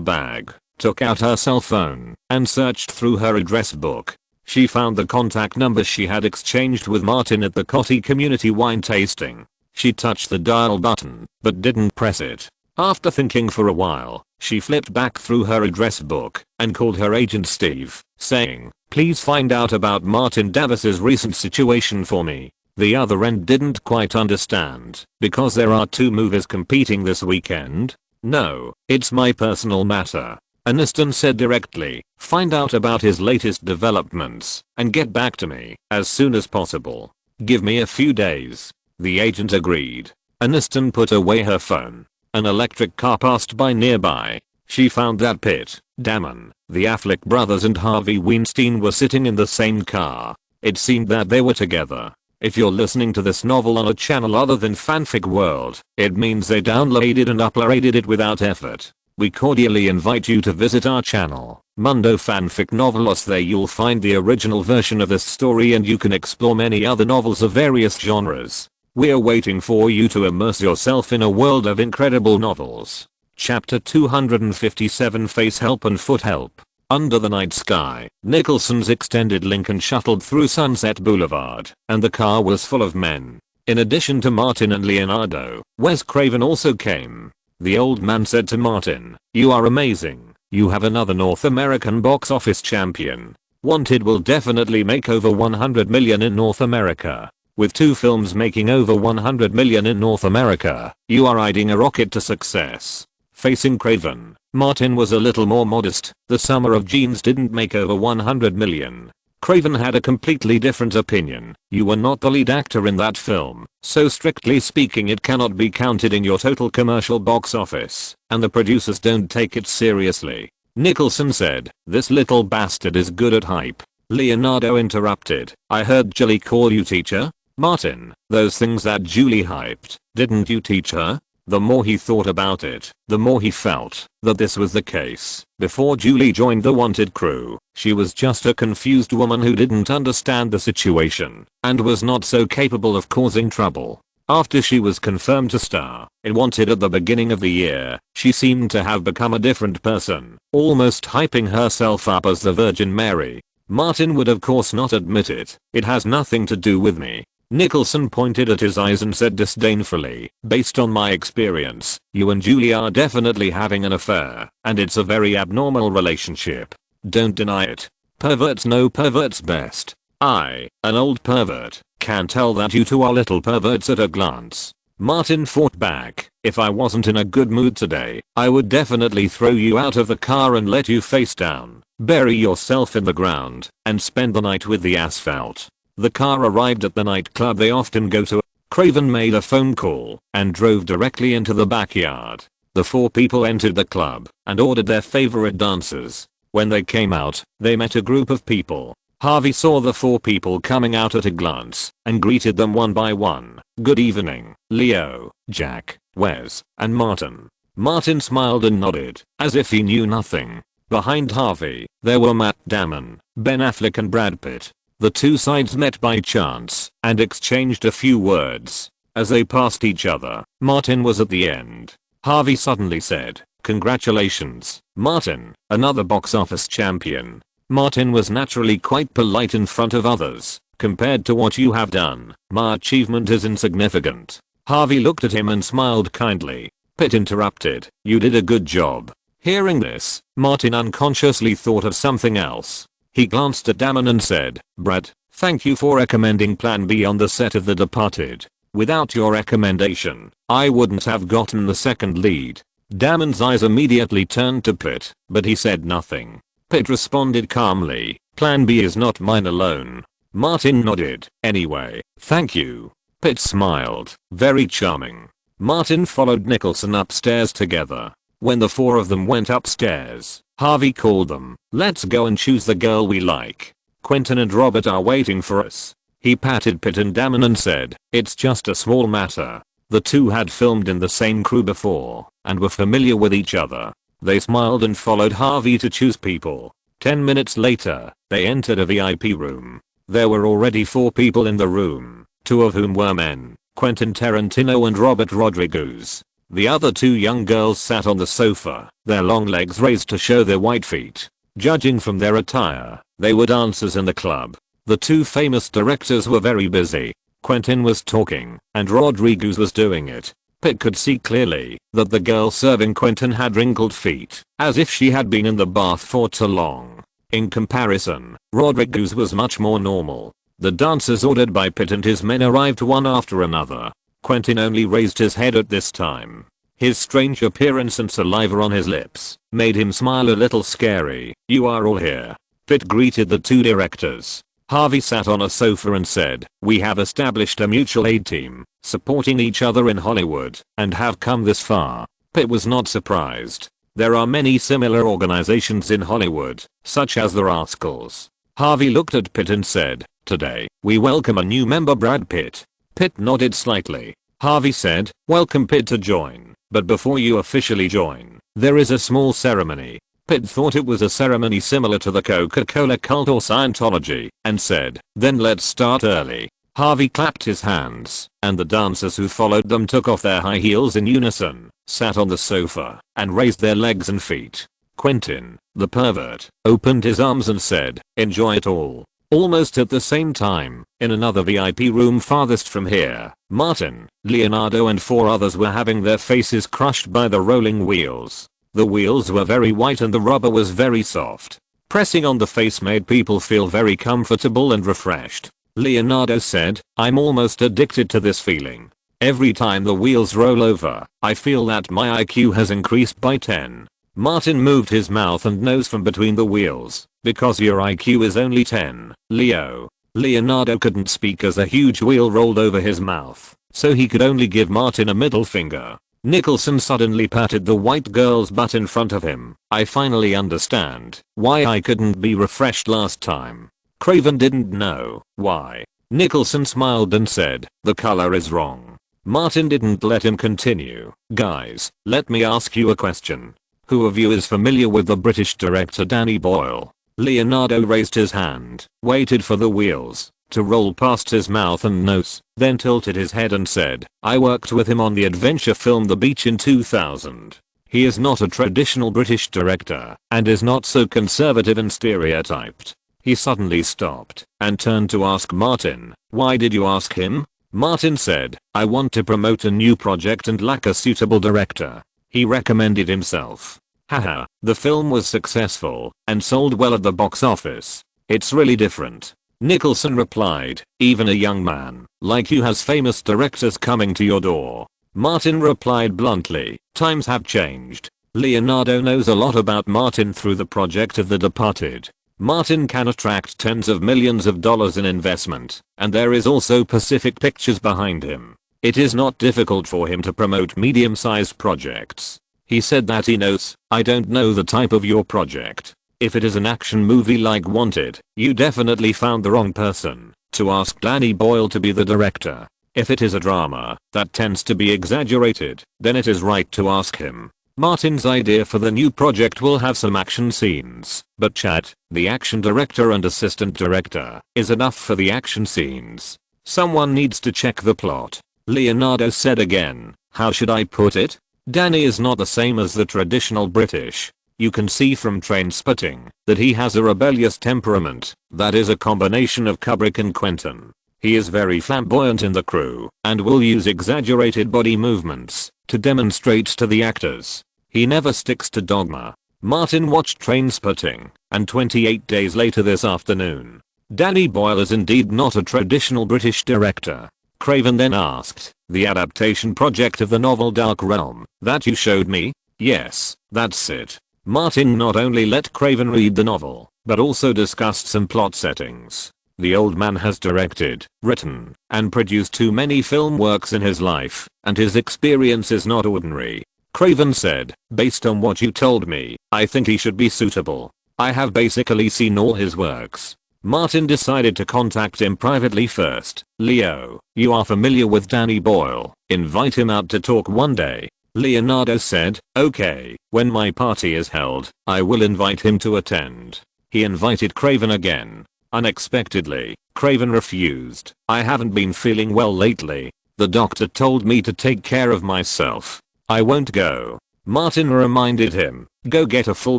bag, took out her cell phone, and searched through her address book. She found the contact numbers she had exchanged with Martin at the Coty community wine tasting. She touched the dial button, but didn't press it. After thinking for a while, she flipped back through her address book and called her agent Steve, saying, please find out about Martin Davis's recent situation for me. The other end didn't quite understand, because there are two movies competing this weekend. No, it's my personal matter. Aniston said directly, find out about his latest developments, and get back to me as soon as possible. Give me a few days. The agent agreed. Aniston put away her phone. An electric car passed by nearby. She found that Pitt, Damon, the Affleck brothers and Harvey Weinstein were sitting in the same car. It seemed that they were together. If you're listening to this novel on a channel other than Fanfic World, it means they downloaded and uploaded it without effort. We cordially invite you to visit our channel, Mundo Fanfic Novelos. There you'll find the original version of this story and you can explore many other novels of various genres. We're waiting for you to immerse yourself in a world of incredible novels. Chapter 257 Face Help and Foot Help. Under the night sky, Nicholson's extended Lincoln shuttled through Sunset Boulevard, and the car was full of men. In addition to Martin and Leonardo, Wes Craven also came. The old man said to Martin, you are amazing. You have another North American box office champion. Wanted will definitely make over 100 million in North America. With two films making over 100 million in North America, you are riding a rocket to success. Facing Craven, Martin was a little more modest. The Summer of Jeans didn't make over 100 million. Craven had a completely different opinion. You were not the lead actor in that film, so strictly speaking it cannot be counted in your total commercial box office, and the producers don't take it seriously. Nicholson said, this little bastard is good at hype. Leonardo interrupted, I heard Julie call you teacher? Martin, those things that Julie hyped, didn't you teach her? The more he thought about it, the more he felt that this was the case. Before Julie joined the Wanted crew, she was just a confused woman who didn't understand the situation and was not so capable of causing trouble. After she was confirmed to star in Wanted at the beginning of the year, she seemed to have become a different person, almost hyping herself up as the Virgin Mary. Martin would of course not admit it. It has nothing to do with me. Nicholson pointed at his eyes and said disdainfully, based on my experience, you and Julie are definitely having an affair, and it's a very abnormal relationship. Don't deny it. Perverts know perverts best. I, an old pervert, can tell that you two are little perverts at a glance. Martin fought back. If I wasn't in a good mood today, I would definitely throw you out of the car and let you face down, bury yourself in the ground, and spend the night with the asphalt. The car arrived at the nightclub they often go to. Craven made a phone call and drove directly into the backyard. The four people entered the club and ordered their favorite dancers. When they came out, they met a group of people. Harvey saw the four people coming out at a glance and greeted them one by one. Good evening, Leo, Jack, Wes, and Martin. Martin smiled and nodded, as if he knew nothing. Behind Harvey, there were Matt Damon, Ben Affleck and Brad Pitt. The two sides met by chance and exchanged a few words. As they passed each other, Martin was at the end. Harvey suddenly said, "Congratulations, Martin, another box office champion." Martin was naturally quite polite in front of others. "Compared to what you have done, my achievement is insignificant." Harvey looked at him and smiled kindly. Pitt interrupted, "You did a good job." Hearing this, Martin unconsciously thought of something else. He glanced at Damon and said, "Brad, thank you for recommending Plan B on the set of The Departed. Without your recommendation, I wouldn't have gotten the second lead." Damon's eyes immediately turned to Pitt, but he said nothing. Pitt responded calmly, "Plan B is not mine alone." Martin nodded. "Anyway, thank you." Pitt smiled, "Very charming." Martin followed Nicholson upstairs together. When the four of them went upstairs, Harvey called them, "Let's go and choose the girl we like. Quentin and Robert are waiting for us." He patted Pitt and Damon and said, "It's just a small matter." The two had filmed in the same crew before and were familiar with each other. They smiled and followed Harvey to choose people. 10 minutes later, they entered a VIP room. There were already 4 people in the room, 2 of whom were men, Quentin Tarantino and Robert Rodriguez. The other 2 young girls sat on the sofa, their long legs raised to show their white feet. Judging from their attire, they were dancers in the club. The 2 famous directors were very busy. Quentin was talking, and Rodriguez was doing it. Pitt could see clearly that the girl serving Quentin had wrinkled feet, as if she had been in the bath for too long. In comparison, Rodriguez was much more normal. The dancers ordered by Pitt and his men arrived one after another. Quentin only raised his head at this time. His strange appearance and saliva on his lips made him smile a little scary. "You are all here." Pitt greeted the 2 directors. Harvey sat on a sofa and said, "We have established a mutual aid team, supporting each other in Hollywood, and have come this far." Pitt was not surprised. There are many similar organizations in Hollywood, such as the Rascals. Harvey looked at Pitt and said, "Today, we welcome a new member, Brad Pitt." Pitt nodded slightly. Harvey said, "Welcome Pitt to join, but before you officially join, there is a small ceremony." Pitt thought it was a ceremony similar to the Coca-Cola cult or Scientology, and said, "Then let's start early." Harvey clapped his hands, and the dancers who followed them took off their high heels in unison, sat on the sofa, and raised their legs and feet. Quentin, the pervert, opened his arms and said, "Enjoy it all." Almost at the same time, in another VIP room farthest from here, Martin, Leonardo and 4 others were having their faces crushed by the rolling wheels. The wheels were very white and the rubber was very soft. Pressing on the face made people feel very comfortable and refreshed. Leonardo said, "I'm almost addicted to this feeling. Every time the wheels roll over, I feel that my IQ has increased by 10. Martin moved his mouth and nose from between the wheels. "Because your IQ is only 10, Leo." Leonardo couldn't speak as a huge wheel rolled over his mouth, so he could only give Martin a middle finger. Nicholson suddenly patted the white girl's butt in front of him. "I finally understand why I couldn't be refreshed last time." Craven didn't know why. Nicholson smiled and said, "The color is wrong." Martin didn't let him continue. "Guys, let me ask you a question. Who of you is familiar with the British director Danny Boyle?" Leonardo raised his hand, waited for the wheels to roll past his mouth and nose, then tilted his head and said, "I worked with him on the adventure film The Beach in 2000. He is not a traditional British director and is not so conservative and stereotyped." He suddenly stopped and turned to ask Martin, "Why did you ask him?" Martin said, "I want to promote a new project and lack a suitable director." He recommended himself. Haha, the film was successful and sold well at the box office. It's really different. Nicholson replied, "Even a young man like you has famous directors coming to your door." Martin replied bluntly, "Times have changed." Leonardo knows a lot about Martin through the project of The Departed. Martin can attract tens of millions of dollars in investment, and there is also Pacific Pictures behind him. It is not difficult for him to promote medium-sized projects. He said that he knows, "I don't know the type of your project. If it is an action movie like Wanted, you definitely found the wrong person to ask Danny Boyle to be the director. If it is a drama that tends to be exaggerated, then it is right to ask him." Martin's idea for the new project will have some action scenes, but Chad, the action director and assistant director, is enough for the action scenes. Someone needs to check the plot. Leonardo said again, "How should I put it? Danny is not the same as the traditional British. You can see from Trainspotting that he has a rebellious temperament that is a combination of Kubrick and Quentin. He is very flamboyant in the crew and will use exaggerated body movements to demonstrate to the actors. He never sticks to dogma." Martin watched Trainspotting, and 28 days later this afternoon. Danny Boyle is indeed not a traditional British director. Craven then asked, "The adaptation project of the novel Dark Realm that you showed me?" "Yes, that's it." Martin not only let Craven read the novel, but also discussed some plot settings. The old man has directed, written, and produced too many film works in his life, and his experience is not ordinary. Craven said, "Based on what you told me, I think he should be suitable. I have basically seen all his works." Martin decided to contact him privately first. "Leo, you are familiar with Danny Boyle. Invite him out to talk one day." Leonardo said, "Okay, when my party is held, I will invite him to attend." He invited Craven again. Unexpectedly, Craven refused. "I haven't been feeling well lately. The doctor told me to take care of myself. I won't go." Martin reminded him, "Go get a full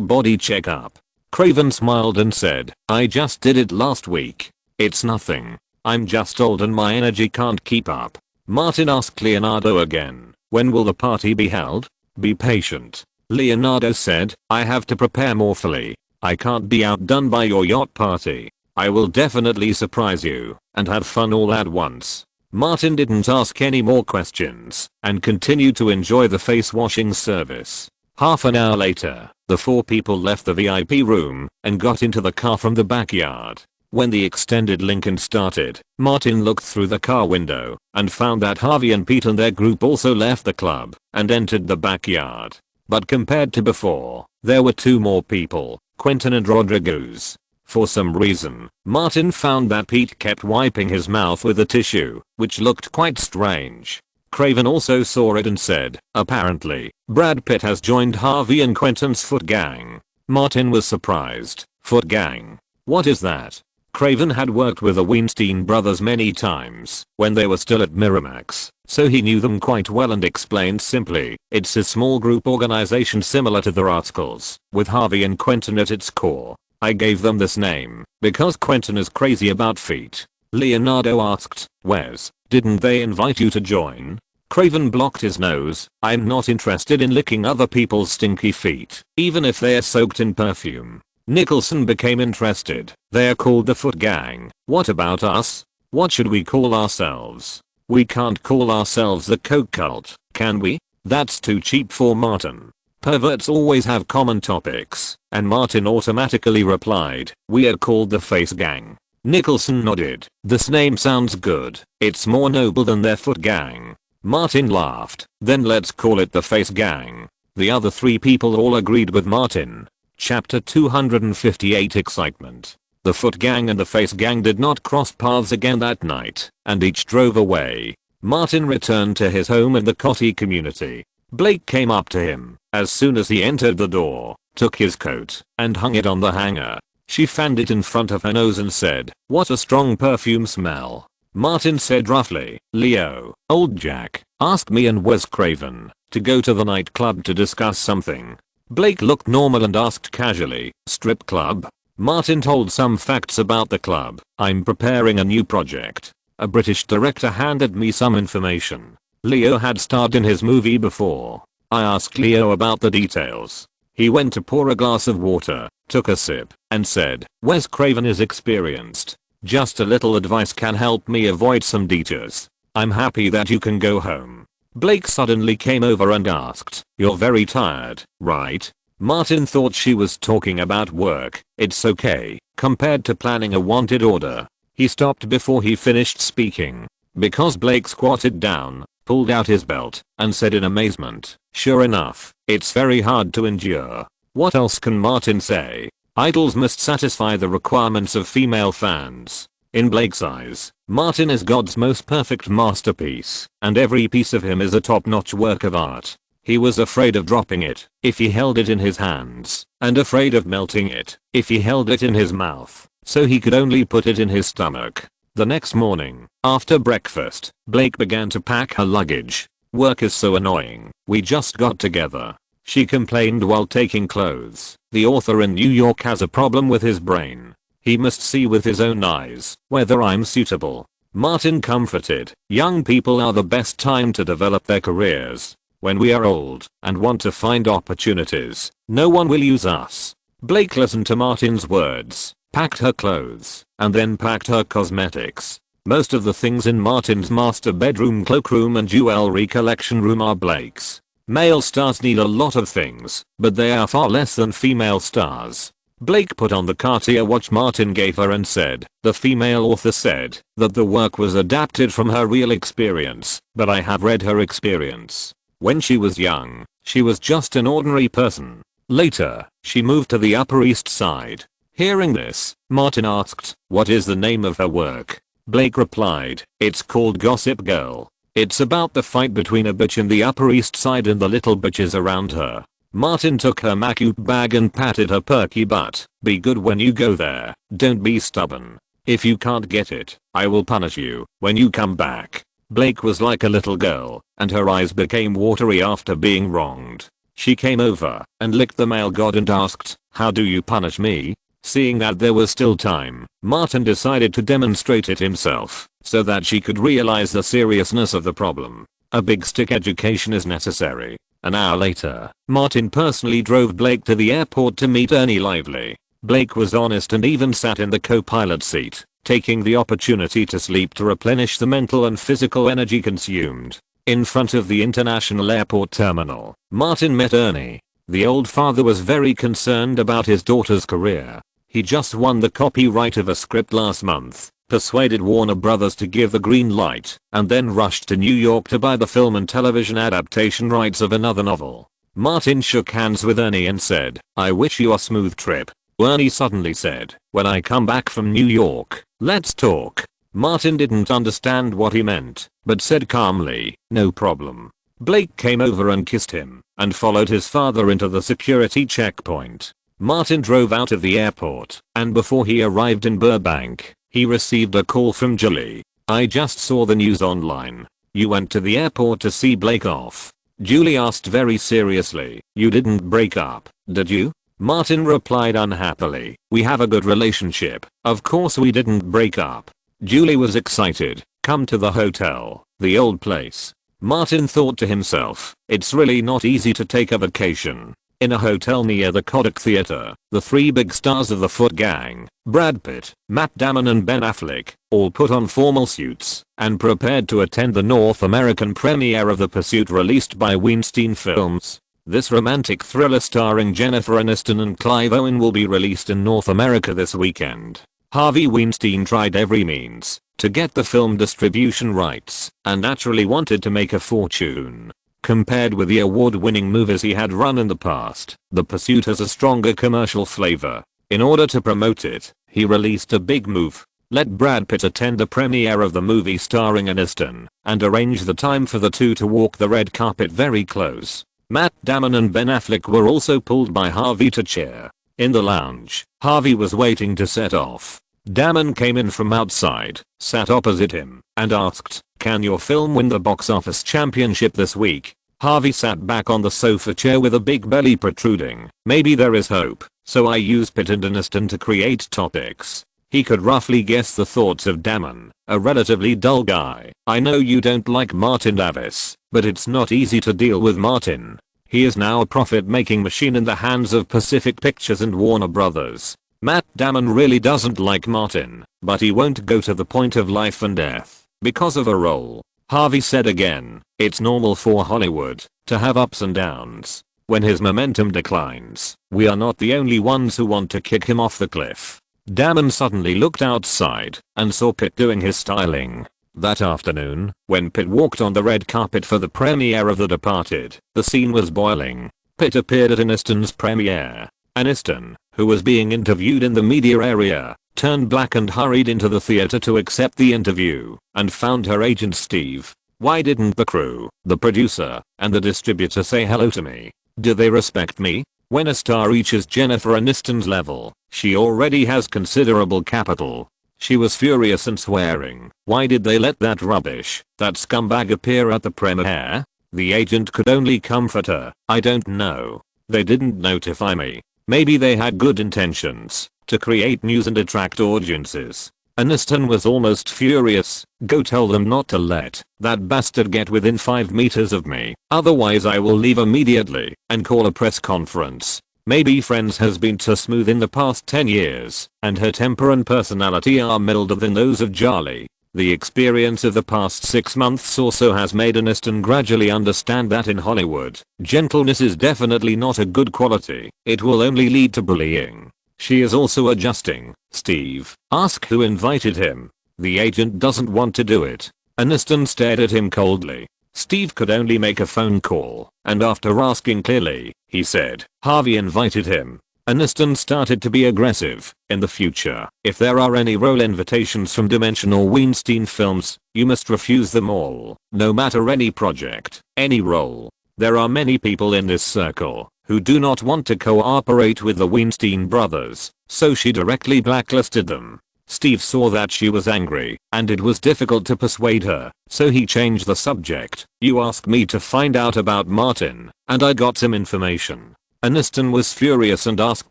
body checkup." Craven smiled and said, "I just did it last week. It's nothing. I'm just old and my energy can't keep up." Martin asked Leonardo again, "When will the party be held?" "Be patient." Leonardo said, "I have to prepare more fully. I can't be outdone by your yacht party. I will definitely surprise you and have fun all at once." Martin didn't ask any more questions and continued to enjoy the face washing service. Half an hour later, the four people left the VIP room and got into the car from the backyard. When the extended Lincoln started, Martin looked through the car window and found that Harvey and Pete and their group also left the club and entered the backyard. But compared to before, there were two more people, Quentin and Rodriguez. For some reason, Martin found that Pete kept wiping his mouth with a tissue, which looked quite strange. Craven also saw it and said, "Apparently, Brad Pitt has joined Harvey and Quentin's foot gang." Martin was surprised. Foot gang? What is that? Craven had worked with the Weinstein brothers many times when they were still at Miramax, so he knew them quite well and explained simply, "It's a small group organization similar to the Rascals, with Harvey and Quentin at its core. I gave them this name because Quentin is crazy about feet." Leonardo asked, "Wes, didn't they invite you to join?" Craven blocked his nose. "I'm not interested in licking other people's stinky feet, even if they're soaked in perfume." Nicholson became interested. "They're called the Foot Gang. What about us? What should we call ourselves?" "We can't call ourselves the Coke Cult, can we? That's too cheap for Martin. Perverts always have common topics," and Martin automatically replied, "We are called the Face Gang." Nicholson nodded. "This name sounds good. It's more noble than their Foot Gang." Martin laughed. "Then let's call it the Face Gang." The other three people all agreed with Martin. Chapter 258 Excitement. The Foot Gang and the Face Gang did not cross paths again that night, and each drove away. Martin returned to his home in the Coty community. Blake came up to him as soon as he entered the door, took his coat, and hung it on the hanger. She fanned it in front of her nose and said, "What a strong perfume smell." Martin said roughly, "Leo, old Jack, asked me and Wes Craven to go to the nightclub to discuss something." Blake looked normal and asked casually, "Strip club?" Martin told some facts about the club. "I'm preparing a new project. A British director handed me some information. Leo had starred in his movie before. I asked Leo about the details. He went to pour a glass of water, took a sip, and said, 'Wes Craven is experienced. Just a little advice can help me avoid some detours. I'm happy that you can go home.'" Blake suddenly came over and asked, "You're very tired, right?" Martin thought she was talking about work. "It's okay, compared to planning a wanted order." He stopped before he finished speaking. Because Blake squatted down, pulled out his belt, and said in amazement, "Sure enough, it's very hard to endure." What else can Martin say? Idols must satisfy the requirements of female fans. In Blake's eyes, Martin is God's most perfect masterpiece, and every piece of him is a top-notch work of art. He was afraid of dropping it if he held it in his hands, and afraid of melting it if he held it in his mouth, so he could only put it in his stomach. The next morning, after breakfast, Blake began to pack her luggage. "Work is so annoying, we just got together," she complained while taking clothes. "The author in New York has a problem with his brain. He must see with his own eyes whether I'm suitable." Martin comforted, "Young people are the best time to develop their careers. When we are old and want to find opportunities, no one will use us." Blake listened to Martin's words, packed her clothes, and then packed her cosmetics. Most of the things in Martin's master bedroom, cloakroom and jewelry collection room are Blake's. Male stars need a lot of things, but they are far less than female stars. Blake put on the Cartier watch Martin gave her and said, "The female author said that the work was adapted from her real experience, but I have read her experience. When she was young, she was just an ordinary person. Later, she moved to the Upper East Side." Hearing this, Martin asked, "What is the name of her work?" Blake replied, "It's called Gossip Girl. It's about the fight between a bitch in the Upper East Side and the little bitches around her." Martin took her Macute bag and patted her perky butt. "Be good when you go there, don't be stubborn. If you can't get it, I will punish you when you come back." Blake was like a little girl, and her eyes became watery after being wronged. She came over and licked the male god and asked, "How do you punish me?" Seeing that there was still time, Martin decided to demonstrate it himself, so that she could realize the seriousness of the problem. A big stick education is necessary. An hour later, Martin personally drove Blake to the airport to meet Ernie Lively. Blake was honest and even sat in the co-pilot seat, taking the opportunity to sleep to replenish the mental and physical energy consumed. In front of the international airport terminal, Martin met Ernie. The old father was very concerned about his daughter's career. He just won the copyright of a script last month, persuaded Warner Brothers to give the green light, and then rushed to New York to buy the film and television adaptation rights of another novel. Martin shook hands with Ernie and said, "I wish you a smooth trip." Ernie suddenly said, "When I come back from New York, let's talk." Martin didn't understand what he meant, but said calmly, "No problem." Blake came over and kissed him, and followed his father into the security checkpoint. Martin drove out of the airport, and before he arrived in Burbank, he received a call from Julie. "I just saw the news online. You went to the airport to see Blake off." Julie asked very seriously, "You didn't break up, did you?" Martin replied unhappily, "We have a good relationship. Of course we didn't break up." Julie was excited. "Come to the hotel, the old place." Martin thought to himself, it's really not easy to take a vacation. In a hotel near the Kodak Theater, the three big stars of the Foot Gang, Brad Pitt, Matt Damon and Ben Affleck, all put on formal suits and prepared to attend the North American premiere of The Pursuit released by Weinstein Films. This romantic thriller starring Jennifer Aniston and Clive Owen will be released in North America this weekend. Harvey Weinstein tried every means to get the film distribution rights and naturally wanted to make a fortune. Compared with the award-winning movies he had run in the past, The Pursuit has a stronger commercial flavor. In order to promote it, he released a big move. Let Brad Pitt attend the premiere of the movie starring Aniston, and arrange the time for the two to walk the red carpet very close. Matt Damon and Ben Affleck were also pulled by Harvey to cheer. In the lounge, Harvey was waiting to set off. Damon came in from outside, sat opposite him, and asked, "Can your film win the box office championship this week?" Harvey sat back on the sofa chair with a big belly protruding. "Maybe there is hope." So I used Pitt and Aniston to create topics. He could roughly guess the thoughts of Damon, a relatively dull guy. "I know you don't like Martin Davis, but it's not easy to deal with Martin. He is now a profit-making machine in the hands of Pacific Pictures and Warner Brothers. Matt Damon really doesn't like Martin, but he won't go to the point of life and death because of a role." Harvey said again, "It's normal for Hollywood to have ups and downs. When his momentum declines, we are not the only ones who want to kick him off the cliff." Damon suddenly looked outside and saw Pitt doing his styling. That afternoon, when Pitt walked on the red carpet for the premiere of The Departed, the scene was boiling. Pitt appeared at Aniston's premiere. Aniston, who was being interviewed in the media area, turned black and hurried into the theater to accept the interview, and found her agent Steve. "Why didn't the crew, the producer, and the distributor say hello to me? Do they respect me? When a star reaches Jennifer Aniston's level, she already has considerable capital." She was furious and swearing. "Why did they let that rubbish, that scumbag appear at the premiere?" The agent could only comfort her. "I don't know. They didn't notify me. Maybe they had good intentions, to create news and attract audiences." Aniston was almost furious. "Go tell them not to let that bastard get within 5 meters of me, otherwise I will leave immediately and call a press conference." Maybe Friends has been too smooth in the past 10 years, and her temper and personality are milder than those of Charlie. The experience of the past 6 months or so has made Aniston gradually understand that in Hollywood, gentleness is definitely not a good quality. It will only lead to bullying. She is also adjusting. "Steve, ask who invited him. The agent doesn't want to do it." Aniston stared at him coldly. Steve could only make a phone call, and after asking clearly, he said, "Harvey invited him." Aniston started to be aggressive. "In the future, if there are any role invitations from Dimension or Weinstein Films, you must refuse them all, no matter any project, any role. There are many people in this circle who do not want to cooperate with the Weinstein brothers, so she directly blacklisted them." Steve saw that she was angry, and it was difficult to persuade her, so he changed the subject. "You asked me to find out about Martin, and I got some information." Aniston was furious and asked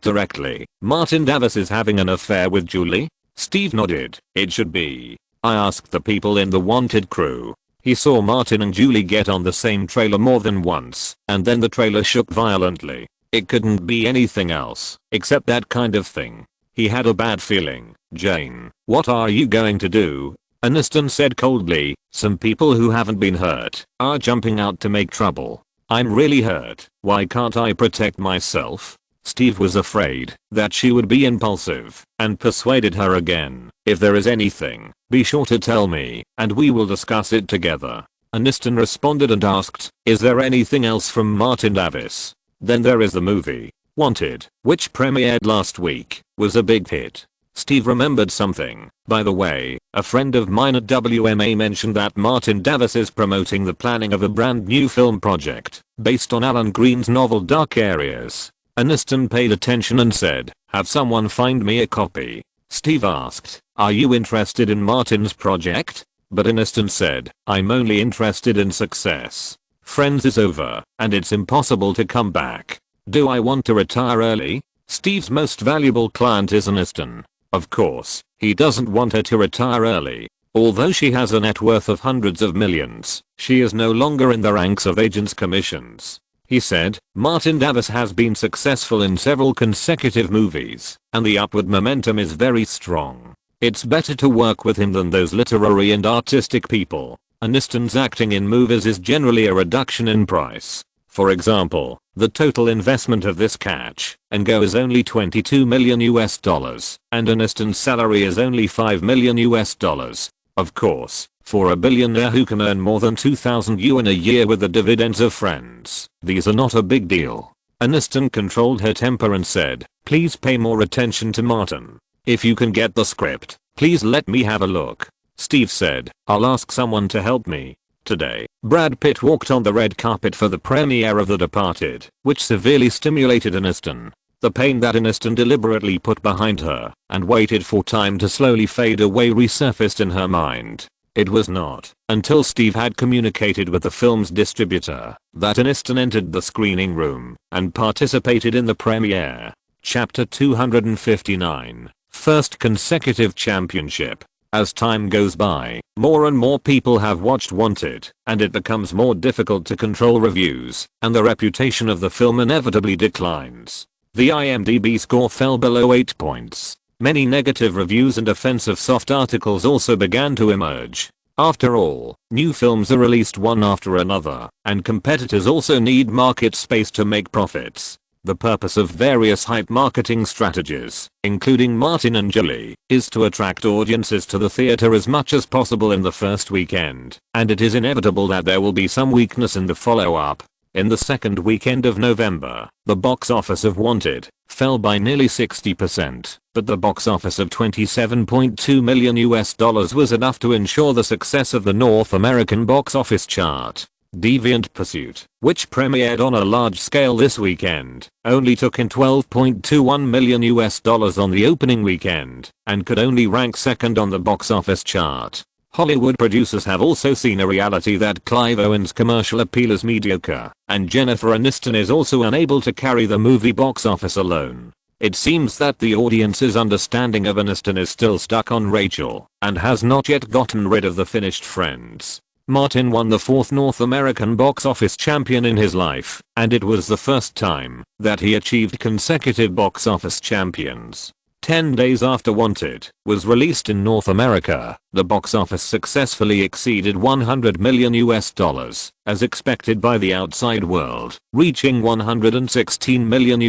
directly, "Martin Davis is having an affair with Julie?" Steve nodded. "It should be. I asked the people in the Wanted crew." He saw Martin and Julie get on the same trailer more than once, and then the trailer shook violently. It couldn't be anything else, except that kind of thing. He had a bad feeling. "Jane, what are you going to do?" Aniston said coldly, "Some people who haven't been hurt are jumping out to make trouble. I'm really hurt. Why can't I protect myself?" Steve was afraid that she would be impulsive, and persuaded her again. "If there is anything, be sure to tell me, and we will discuss it together." Aniston responded and asked, "Is there anything else from Martin Davis?" "Then there is the movie, Wanted, which premiered last week, was a big hit." Steve remembered something. "By the way, a friend of mine at WMA mentioned that Martin Davis is promoting the planning of a brand new film project, based on Alan Green's novel Dark Areas." Aniston paid attention and said, "Have someone find me a copy." Steve asked, "Are you interested in Martin's project?" But Aniston said, "I'm only interested in success. Friends is over, and it's impossible to come back. Do I want to retire early?" Steve's most valuable client is Aniston. Of course, he doesn't want her to retire early. Although she has a net worth of hundreds of millions, she is no longer in the ranks of agents' commissions. He said, "Martin Davis has been successful in several consecutive movies, and the upward momentum is very strong. It's better to work with him than those literary and artistic people." Aniston's acting in movies is generally a reduction in price. For example, the total investment of this catch and go is only $22 million, and Aniston's salary is only $5 million. Of course, for a billionaire who can earn more than 2,000 yuan a year with the dividends of Friends, these are not a big deal. Aniston controlled her temper and said, "Please pay more attention to Martin. If you can get the script, please let me have a look." Steve said, "I'll ask someone to help me." Today, Brad Pitt walked on the red carpet for the premiere of The Departed, which severely stimulated Aniston. The pain that Aniston deliberately put behind her and waited for time to slowly fade away resurfaced in her mind. It was not until Steve had communicated with the film's distributor that Aniston entered the screening room and participated in the premiere. Chapter 259. First consecutive championship. As time goes by, more and more people have watched Wanted, and it becomes more difficult to control reviews, and the reputation of the film inevitably declines. The IMDb score fell below 8 points. Many negative reviews and offensive soft articles also began to emerge. After all, new films are released one after another, and competitors also need market space to make profits. The purpose of various hype marketing strategies, including Martin and Julie, is to attract audiences to the theater as much as possible in the first weekend, and it is inevitable that there will be some weakness in the follow-up. In the second weekend of November, the box office of Wanted fell by nearly 60%, but the box office of $27.2 million was enough to ensure the success of the North American box office chart. Deviant Pursuit, which premiered on a large scale this weekend, only took in $12.21 million on the opening weekend, and could only rank second on the box office chart. Hollywood producers have also seen a reality that Clive Owen's commercial appeal is mediocre, and Jennifer Aniston is also unable to carry the movie box office alone. It seems that the audience's understanding of Aniston is still stuck on Rachel, and has not yet gotten rid of the finished Friends. Martin won the 4th North American box office champion in his life, and it was the first time that he achieved consecutive box office champions. 10 days after Wanted was released in North America, the box office successfully exceeded $100 million as expected by the outside world, reaching $116 million.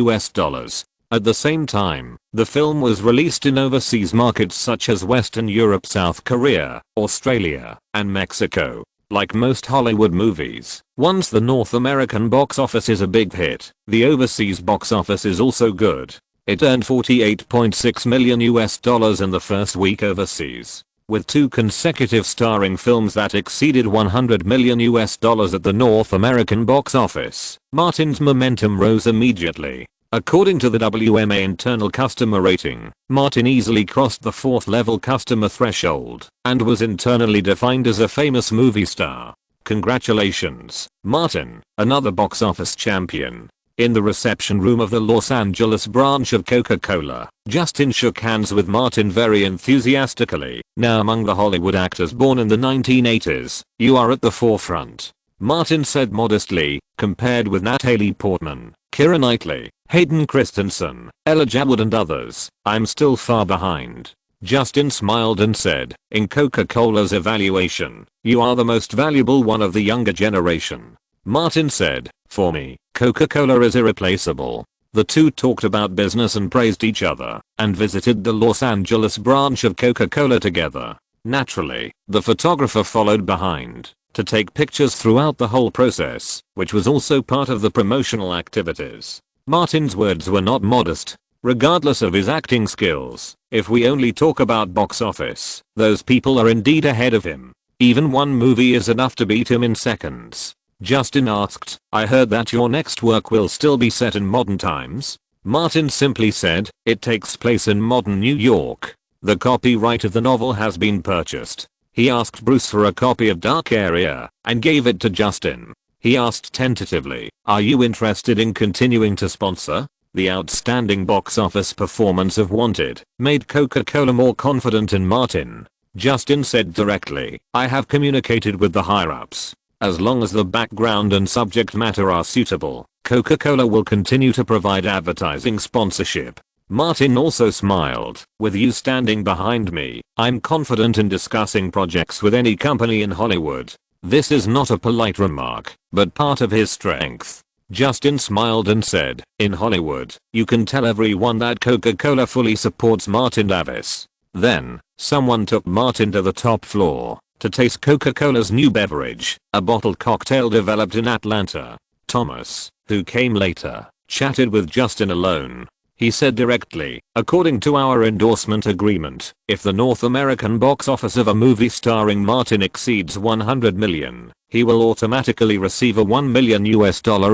At the same time, the film was released in overseas markets such as Western Europe, South Korea, Australia, and Mexico. Like most Hollywood movies, once the North American box office is a big hit, the overseas box office is also good. It earned $48.6 million in the first week overseas, with 2 consecutive starring films that exceeded $100 million at the North American box office. Martin's momentum rose immediately. According to the WMA internal customer rating, Martin easily crossed the 4th level customer threshold and was internally defined as a famous movie star. Congratulations, Martin, another box office champion. In the reception room of the Los Angeles branch of Coca-Cola, Justin shook hands with Martin very enthusiastically. Now among the Hollywood actors born in the 1980s, you are at the forefront, Martin said modestly, compared with Natalie Portman, Keira Knightley, Hayden Christensen, Elijah Wood and others, I'm still far behind. Justin smiled and said, in Coca-Cola's evaluation, you are the most valuable one of the younger generation. Martin said, for me, Coca-Cola is irreplaceable. The two talked about business and praised each other, and visited the Los Angeles branch of Coca-Cola together. Naturally, the photographer followed behind to take pictures throughout the whole process, which was also part of the promotional activities. Martin's words were not modest. Regardless of his acting skills, if we only talk about box office, those people are indeed ahead of him. Even one movie is enough to beat him in seconds. Justin asked, I heard that your next work will still be set in modern times? Martin simply said, it takes place in modern New York. The copyright of the novel has been purchased. He asked Bruce for a copy of Dark Area, and gave it to Justin. He asked tentatively, are you interested in continuing to sponsor? The outstanding box office performance of Wanted made Coca-Cola more confident in Martin. Justin said directly, I have communicated with the higher-ups. As long as the background and subject matter are suitable, Coca-Cola will continue to provide advertising sponsorship. Martin also smiled, with you standing behind me, I'm confident in discussing projects with any company in Hollywood. This is not a polite remark, but part of his strength. Justin smiled and said, in Hollywood, you can tell everyone that Coca-Cola fully supports Martin Davis. Then, someone took Martin to the top floor to taste Coca-Cola's new beverage, a bottled cocktail developed in Atlanta. Thomas, who came later, chatted with Justin alone. He said directly, according to our endorsement agreement, if the North American box office of a movie starring Martin exceeds 100 million, he will automatically receive a $1 million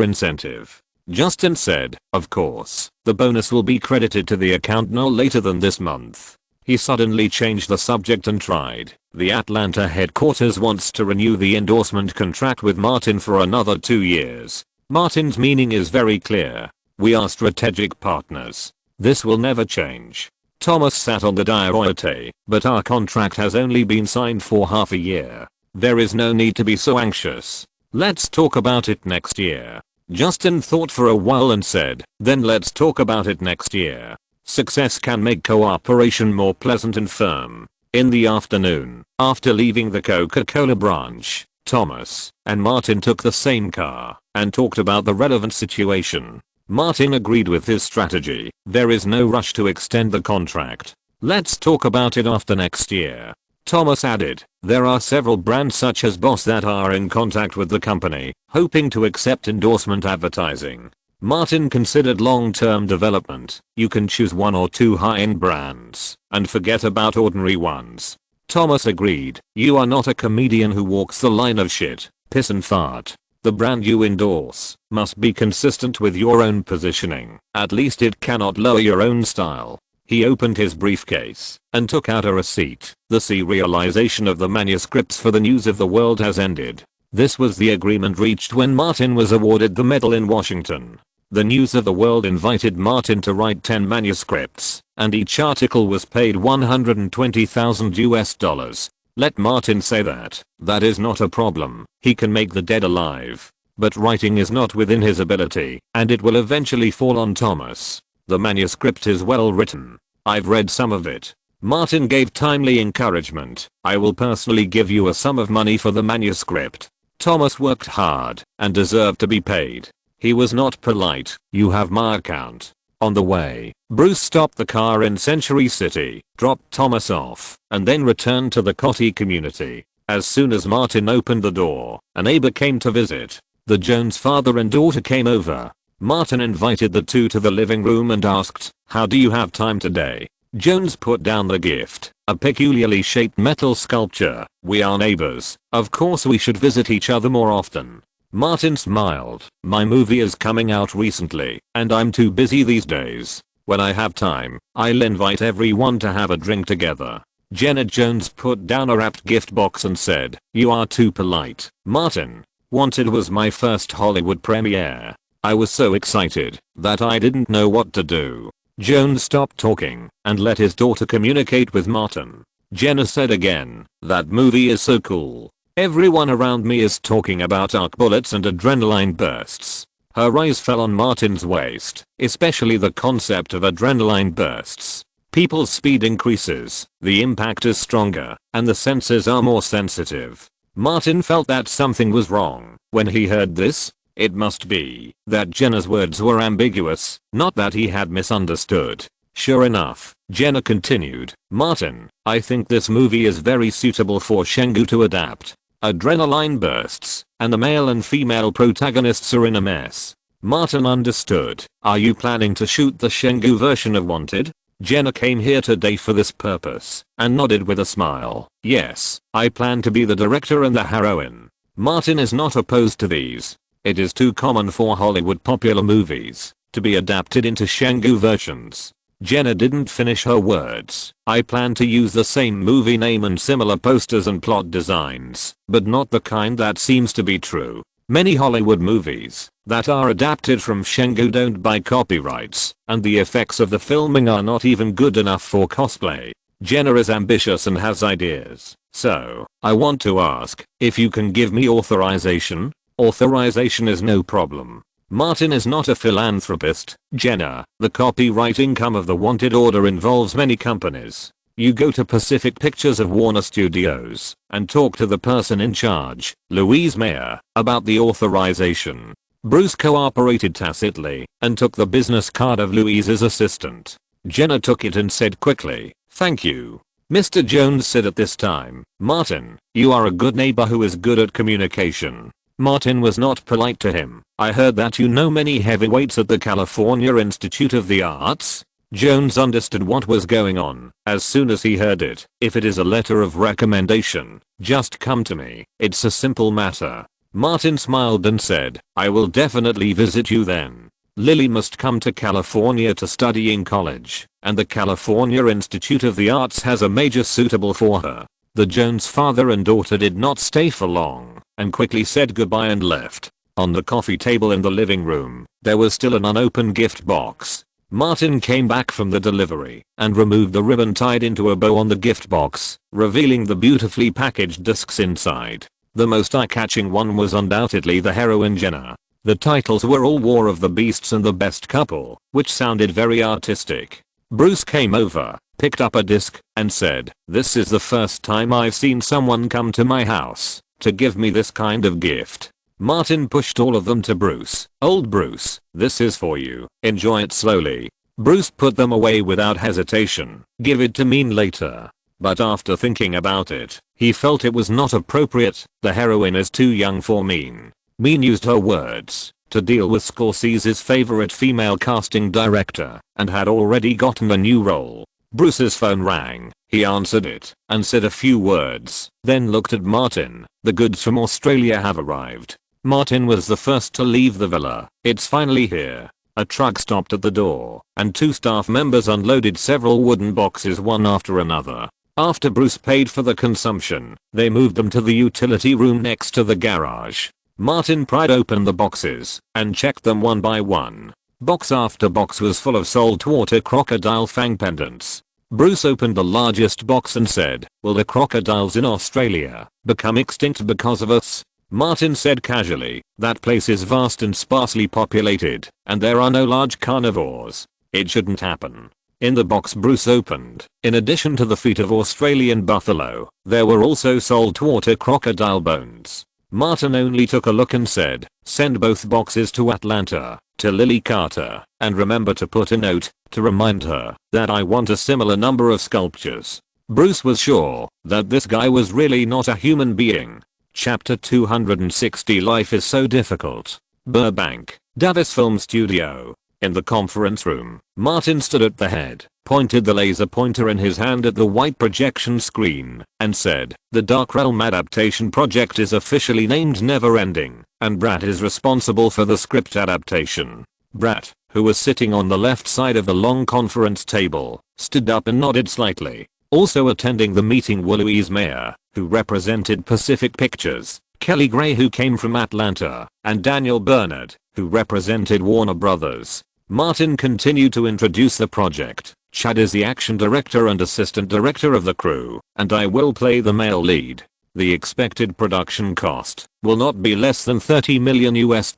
incentive. Justin said, of course, the bonus will be credited to the account no later than this month. He suddenly changed the subject and tried. The Atlanta headquarters wants to renew the endorsement contract with Martin for another 2 years. Martin's meaning is very clear. We are strategic partners. This will never change. Thomas sat on the diorite, but our contract has only been signed for half a year. There is no need to be so anxious. Let's talk about it next year. Justin thought for a while and said, then let's talk about it next year. Success can make cooperation more pleasant and firm. In the afternoon, after leaving the Coca-Cola branch, Thomas and Martin took the same car and talked about the relevant situation. Martin agreed with his strategy. There is no rush to extend the contract. Let's talk about it after next year. Thomas added, there are several brands such as Boss that are in contact with the company, hoping to accept endorsement advertising. Martin considered long-term development. You can choose 1 or 2 high-end brands and forget about ordinary ones. Thomas agreed. You are not a comedian who walks the line of shit, piss and fart. The brand you endorse must be consistent with your own positioning. At least it cannot lower your own style. He opened his briefcase and took out a receipt. The serialization of the manuscripts for the News of the World has ended. This was the agreement reached when Martin was awarded the medal in Washington. The News of the World invited Martin to write 10 manuscripts, and each article was paid $120,000. Let Martin say that. That is not a problem. He can make the dead alive. But writing is not within his ability, and it will eventually fall on Thomas. The manuscript is well written. I've read some of it. Martin gave timely encouragement. I will personally give you a sum of money for the manuscript. Thomas worked hard and deserved to be paid. He was not polite. You have my account. On the way, Bruce stopped the car in Century City, dropped Thomas off, and then returned to the Coty community. As soon as Martin opened the door, a neighbor came to visit. The Jones father and daughter came over. Martin invited the two to the living room and asked, how do you have time today? Jones put down the gift, a peculiarly shaped metal sculpture. We are neighbors. Of course we should visit each other more often. Martin smiled. My movie is coming out recently, and I'm too busy these days. When I have time, I'll invite everyone to have a drink together. Jenna Jones put down a wrapped gift box and said, you are too polite. Martin. Wanted was my first Hollywood premiere. I was so excited that I didn't know what to do. Jones stopped talking and let his daughter communicate with Martin. Jenna said again, that movie is so cool. Everyone around me is talking about arc bullets and adrenaline bursts. Her eyes fell on Martin's waist, especially the concept of adrenaline bursts. People's speed increases, the impact is stronger, and the senses are more sensitive. Martin felt that something was wrong when he heard this. It must be that Jenna's words were ambiguous, not that he had misunderstood. Sure enough, Jenna continued, Martin, I think this movie is very suitable for Shenggu to adapt. Adrenaline bursts, and the male and female protagonists are in a mess. Martin understood. Are you planning to shoot the Shenggu version of Wanted? Jenna came here today for this purpose, and nodded with a smile. Yes, I plan to be the director and the heroine. Martin is not opposed to these. It is too common for Hollywood popular movies to be adapted into Shenggu versions. Jenna didn't finish her words. I plan to use the same movie name and similar posters and plot designs, but not the kind that seems to be true. Many Hollywood movies that are adapted from Shenggu don't buy copyrights, and the effects of the filming are not even good enough for cosplay. Jenna is ambitious and has ideas. So, I want to ask if you can give me authorization. Authorization is no problem. Martin is not a philanthropist. Jenna, the copyright income of the Wanted order involves many companies. You go to Pacific Pictures of Warner Studios and talk to the person in charge, Louise Mayer, about the authorization. Bruce cooperated tacitly and took the business card of Louise's assistant. Jenna took it and said quickly, thank you. Mr. Jones said at this time, Martin, you are a good neighbor who is good at communication. Martin was not polite to him. I heard that you know many heavyweights at the California Institute of the Arts. Jones understood what was going on as soon as he heard it. If it is a letter of recommendation, just come to me. It's a simple matter. Martin smiled and said, I will definitely visit you then. Lily must come to California to study in college, and the California Institute of the Arts has a major suitable for her. The Jones father and daughter did not stay for long, and quickly said goodbye and left. On the coffee table in the living room, there was still an unopened gift box. Martin came back from the delivery and removed the ribbon tied into a bow on the gift box, revealing the beautifully packaged discs inside. The most eye-catching one was undoubtedly the heroine Jenna. The titles were all War of the Beasts and The Best Couple, which sounded very artistic. Bruce came over, picked up a disc, and said, "This is the first time I've seen someone come to my house to give me this kind of gift." Martin pushed all of them to Bruce. "Old Bruce, this is for you. Enjoy it slowly." Bruce put them away without hesitation. "Give it to Mean later." But after thinking about it, he felt it was not appropriate. The heroine is too young for Mean. Mean used her words to deal with Scorsese's favorite female casting director and had already gotten a new role. Bruce's phone rang. He answered it and said a few words, then looked at Martin. "The goods from Australia have arrived." Martin was the first to leave the villa. "It's finally here." A truck stopped at the door, and 2 staff members unloaded several wooden boxes one after another. After Bruce paid for the consumption, they moved them to the utility room next to the garage. Martin pried open the boxes and checked them one by one. Box after box was full of saltwater crocodile fang pendants. Bruce opened the largest box and said, "Will the crocodiles in Australia become extinct because of us?" Martin said casually, "That place is vast and sparsely populated, and there are no large carnivores. It shouldn't happen." In the box Bruce opened, in addition to the feet of Australian buffalo, there were also saltwater crocodile bones. Martin only took a look and said, "Send both boxes to Atlanta, to Lily Carter, and remember to put a note to remind her that I want a similar number of sculptures." Bruce was sure that this guy was really not a human being. Chapter 260 Life is so difficult. Burbank, Davis Film Studio. In the conference room, Martin stood at the head, pointed the laser pointer in his hand at the white projection screen, and said, "The Dark Realm adaptation project is officially named Never Ending, and Brat is responsible for the script adaptation." Brat, who was sitting on the left side of the long conference table, stood up and nodded slightly. Also attending the meeting were Louise Mayer, who represented Pacific Pictures, Kelly Gray, who came from Atlanta, and Daniel Bernard, who represented Warner Brothers. Martin continued to introduce the project. "Chad is the action director and assistant director of the crew, and I will play the male lead. The expected production cost will not be less than $30 million US.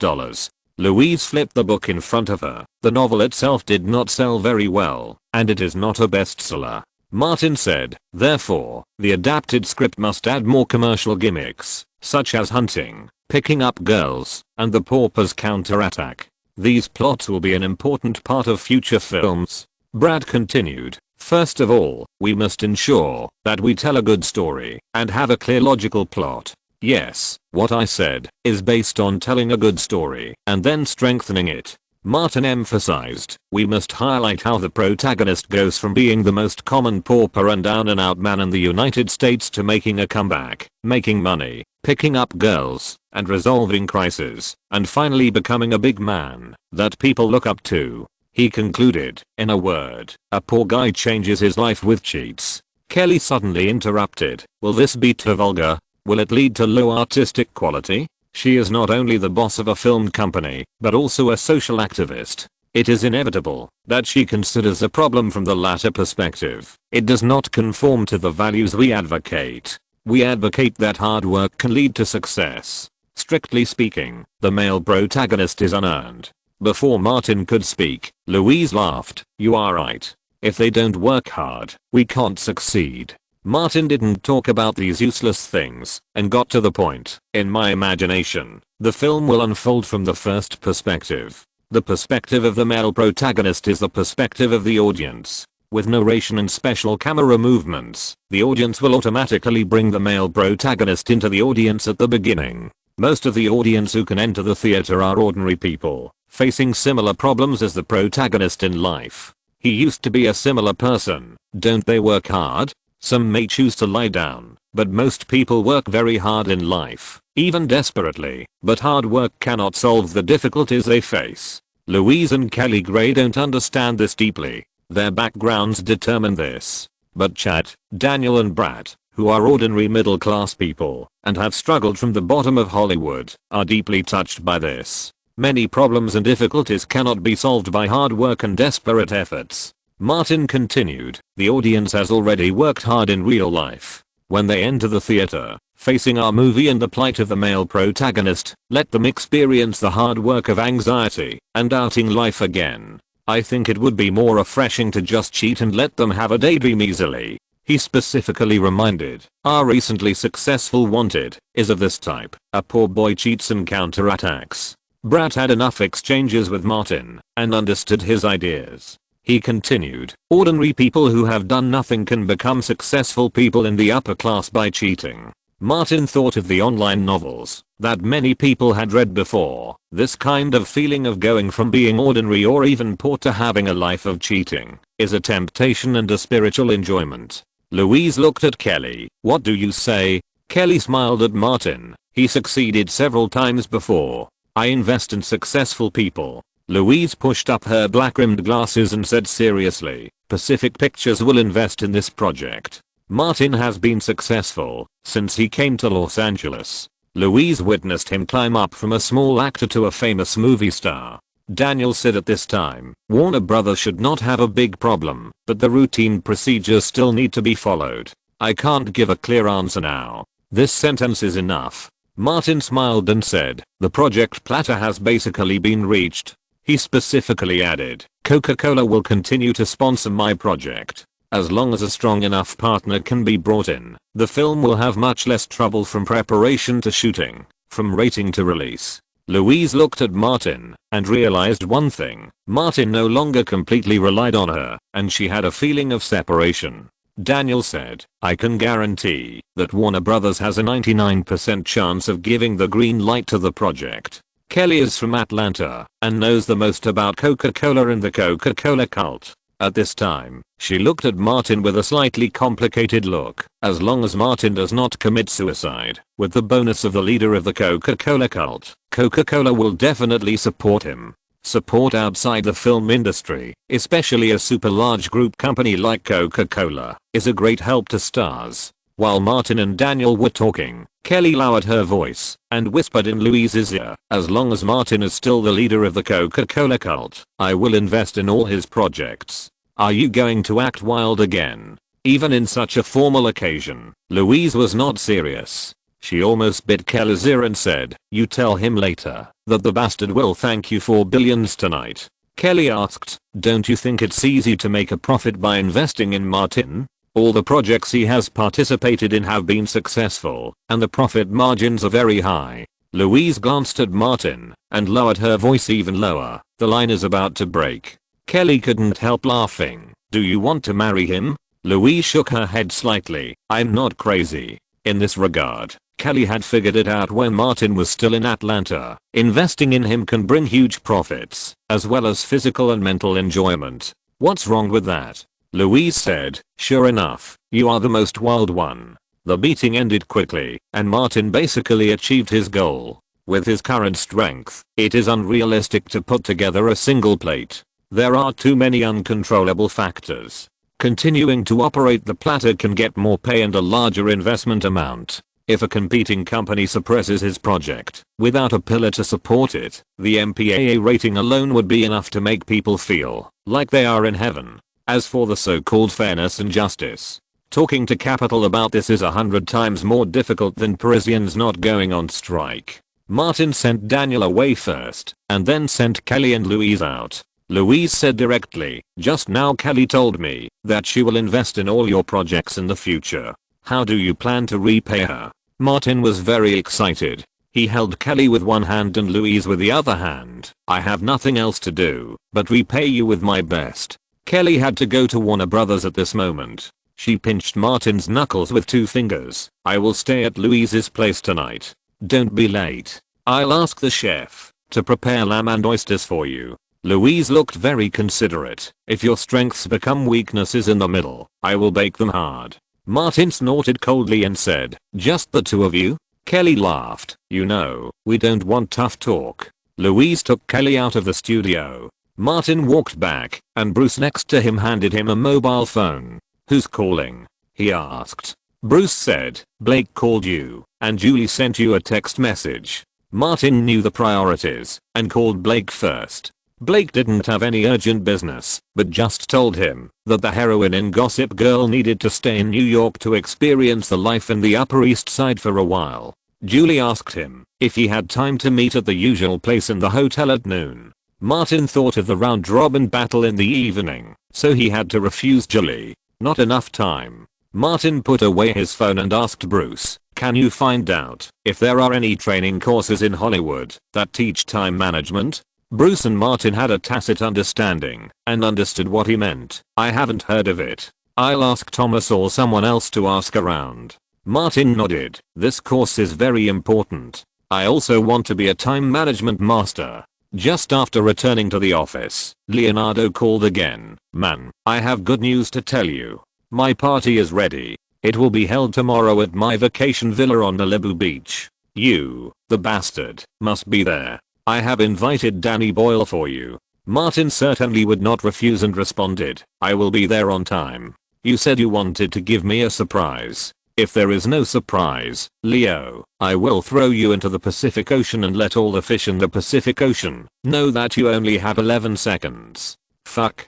Louise flipped the book in front of her. The novel itself did not sell very well, and it is not a bestseller. Martin said, "Therefore, the adapted script must add more commercial gimmicks, such as hunting, picking up girls, and the paupers counterattack. These plots will be an important part of future films." Brad continued, "First of all, we must ensure that we tell a good story and have a clear logical plot. Yes, what I said is based on telling a good story and then strengthening it." Martin emphasized, "We must highlight how the protagonist goes from being the most common pauper and down and out man in the United States to making a comeback, making money, picking up girls, and resolving crises, and finally becoming a big man that people look up to." He concluded, "In a word, a poor guy changes his life with cheats." Kelly suddenly interrupted, "Will this be too vulgar? Will it lead to low artistic quality?" She is not only the boss of a film company, but also a social activist. It is inevitable that she considers the problem from the latter perspective. It does not conform to the values we advocate. We advocate that hard work can lead to success. Strictly speaking, the male protagonist is unearned. Before Martin could speak, Louise laughed. "You are right. If they don't work hard, we can't succeed." Martin didn't talk about these useless things and got to the point. "In my imagination, the film will unfold from the first perspective. The perspective of the male protagonist is the perspective of the audience. With narration and special camera movements, the audience will automatically bring the male protagonist into the audience at the beginning. Most of the audience who can enter the theater are ordinary people, facing similar problems as the protagonist in life. He used to be a similar person. Don't they work hard? Some may choose to lie down, but most people work very hard in life, even desperately, but hard work cannot solve the difficulties they face. Louise and Kelly Gray don't understand this deeply. Their backgrounds determine this. But Chad, Daniel and Brad, who are ordinary middle class people and have struggled from the bottom of Hollywood, are deeply touched by this. Many problems and difficulties cannot be solved by hard work and desperate efforts. Martin continued, the audience has already worked hard in real life. When they enter the theater, facing our movie and the plight of the male protagonist, let them experience the hard work of anxiety and doubting life again. I think it would be more refreshing to just cheat and let them have a daydream easily. He specifically reminded, our recently successful Wanted is of this type. A poor boy cheats and counterattacks. Brad had enough exchanges with Martin and understood his ideas. He continued, ordinary people who have done nothing can become successful people in the upper class by cheating. Martin thought of the online novels that many people had read before. This kind of feeling of going from being ordinary or even poor to having a life of cheating is a temptation and a spiritual enjoyment. Louise looked at Kelly. What do you say? Kelly smiled at Martin. He succeeded several times before. I invest in successful people. Louise pushed up her black-rimmed glasses and said seriously, Pacific Pictures will invest in this project. Martin has been successful since he came to Los Angeles. Louise witnessed him climb up from a small actor to a famous movie star. Daniel said at this time, Warner Brothers should not have a big problem, but the routine procedures still need to be followed. I can't give a clear answer now. This sentence is enough. Martin smiled and said, the project plateau has basically been reached. He specifically added, Coca-Cola will continue to sponsor my project. As long as a strong enough partner can be brought in, the film will have much less trouble from preparation to shooting, from rating to release. Louise looked at Martin and realized one thing. Martin no longer completely relied on her, and she had a feeling of separation. Daniel said, I can guarantee that Warner Brothers has a 99% chance of giving the green light to the project. Kelly is from Atlanta and knows the most about Coca-Cola and the Coca-Cola cult. At this time, she looked at Martin with a slightly complicated look. As long as Martin does not commit suicide, with the bonus of the leader of the Coca-Cola cult, Coca-Cola will definitely support him. Support outside the film industry, especially a super large group company like Coca-Cola, is a great help to stars. While Martin and Daniel were talking, Kelly lowered her voice and whispered in Louise's ear, as long as Martin is still the leader of the Coca-Cola cult, I will invest in all his projects. Are you going to act wild again? Even in such a formal occasion, Louise was not serious. She almost bit Kelly's ear and said, you tell him later that the bastard will thank you for billions tonight. Kelly asked, don't you think it's easy to make a profit by investing in Martin? All the projects he has participated in have been successful, and the profit margins are very high. Louise glanced at Martin and lowered her voice even lower. The line is about to break. Kelly couldn't help laughing. Do you want to marry him? Louise shook her head slightly. I'm not crazy. In this regard, Kelly had figured it out when Martin was still in Atlanta. Investing in him can bring huge profits, as well as physical and mental enjoyment. What's wrong with that? Louise said, sure enough, you are the most wild one. The meeting ended quickly, and Martin basically achieved his goal. With his current strength, it is unrealistic to put together a single plate. There are too many uncontrollable factors. Continuing to operate the platter can get more pay and a larger investment amount. If a competing company suppresses his project without a pillar to support it, the MPAA rating alone would be enough to make people feel like they are in heaven. As for the so-called fairness and justice, talking to Capital about this is 100 times more difficult than Parisians not going on strike. Martin sent Daniel away first, and then sent Kelly and Louise out. Louise said directly, just now Kelly told me that she will invest in all your projects in the future. How do you plan to repay her? Martin was very excited. He held Kelly with one hand and Louise with the other hand. I have nothing else to do but repay you with my best. Kelly had to go to Warner Brothers at this moment. She pinched Martin's knuckles with two fingers. I will stay at Louise's place tonight. Don't be late. I'll ask the chef to prepare lamb and oysters for you. Louise looked very considerate. If your strengths become weaknesses in the middle, I will bake them hard. Martin snorted coldly and said, just the two of you? Kelly laughed. You know, we don't want tough talk. Louise took Kelly out of the studio. Martin walked back, and Bruce next to him handed him a mobile phone. "Who's calling?" he asked. Bruce said, "Blake called you, and Julie sent you a text message." Martin knew the priorities, and called Blake first. Blake didn't have any urgent business, but just told him that the heroine in Gossip Girl needed to stay in New York to experience the life in the Upper East Side for a while. Julie asked him if he had time to meet at the usual place in the hotel at noon. Martin thought of the round-robin battle in the evening, so he had to refuse Julie. Not enough time. Martin put away his phone and asked Bruce, "Can you find out if there are any training courses in Hollywood that teach time management?" Bruce and Martin had a tacit understanding and understood what he meant. "I haven't heard of it. I'll ask Thomas or someone else to ask around." Martin nodded. "This course is very important. I also want to be a time management master." Just after returning to the office, Leonardo called again. "Man, I have good news to tell you. My party is ready. It will be held tomorrow at my vacation villa on Malibu Beach. You, the bastard, must be there. I have invited Danny Boyle for you." Martin certainly would not refuse and responded, "I will be there on time. You said you wanted to give me a surprise. If there is no surprise, Leo, I will throw you into the Pacific Ocean and let all the fish in the Pacific Ocean know that you only have 11 seconds. Fuck.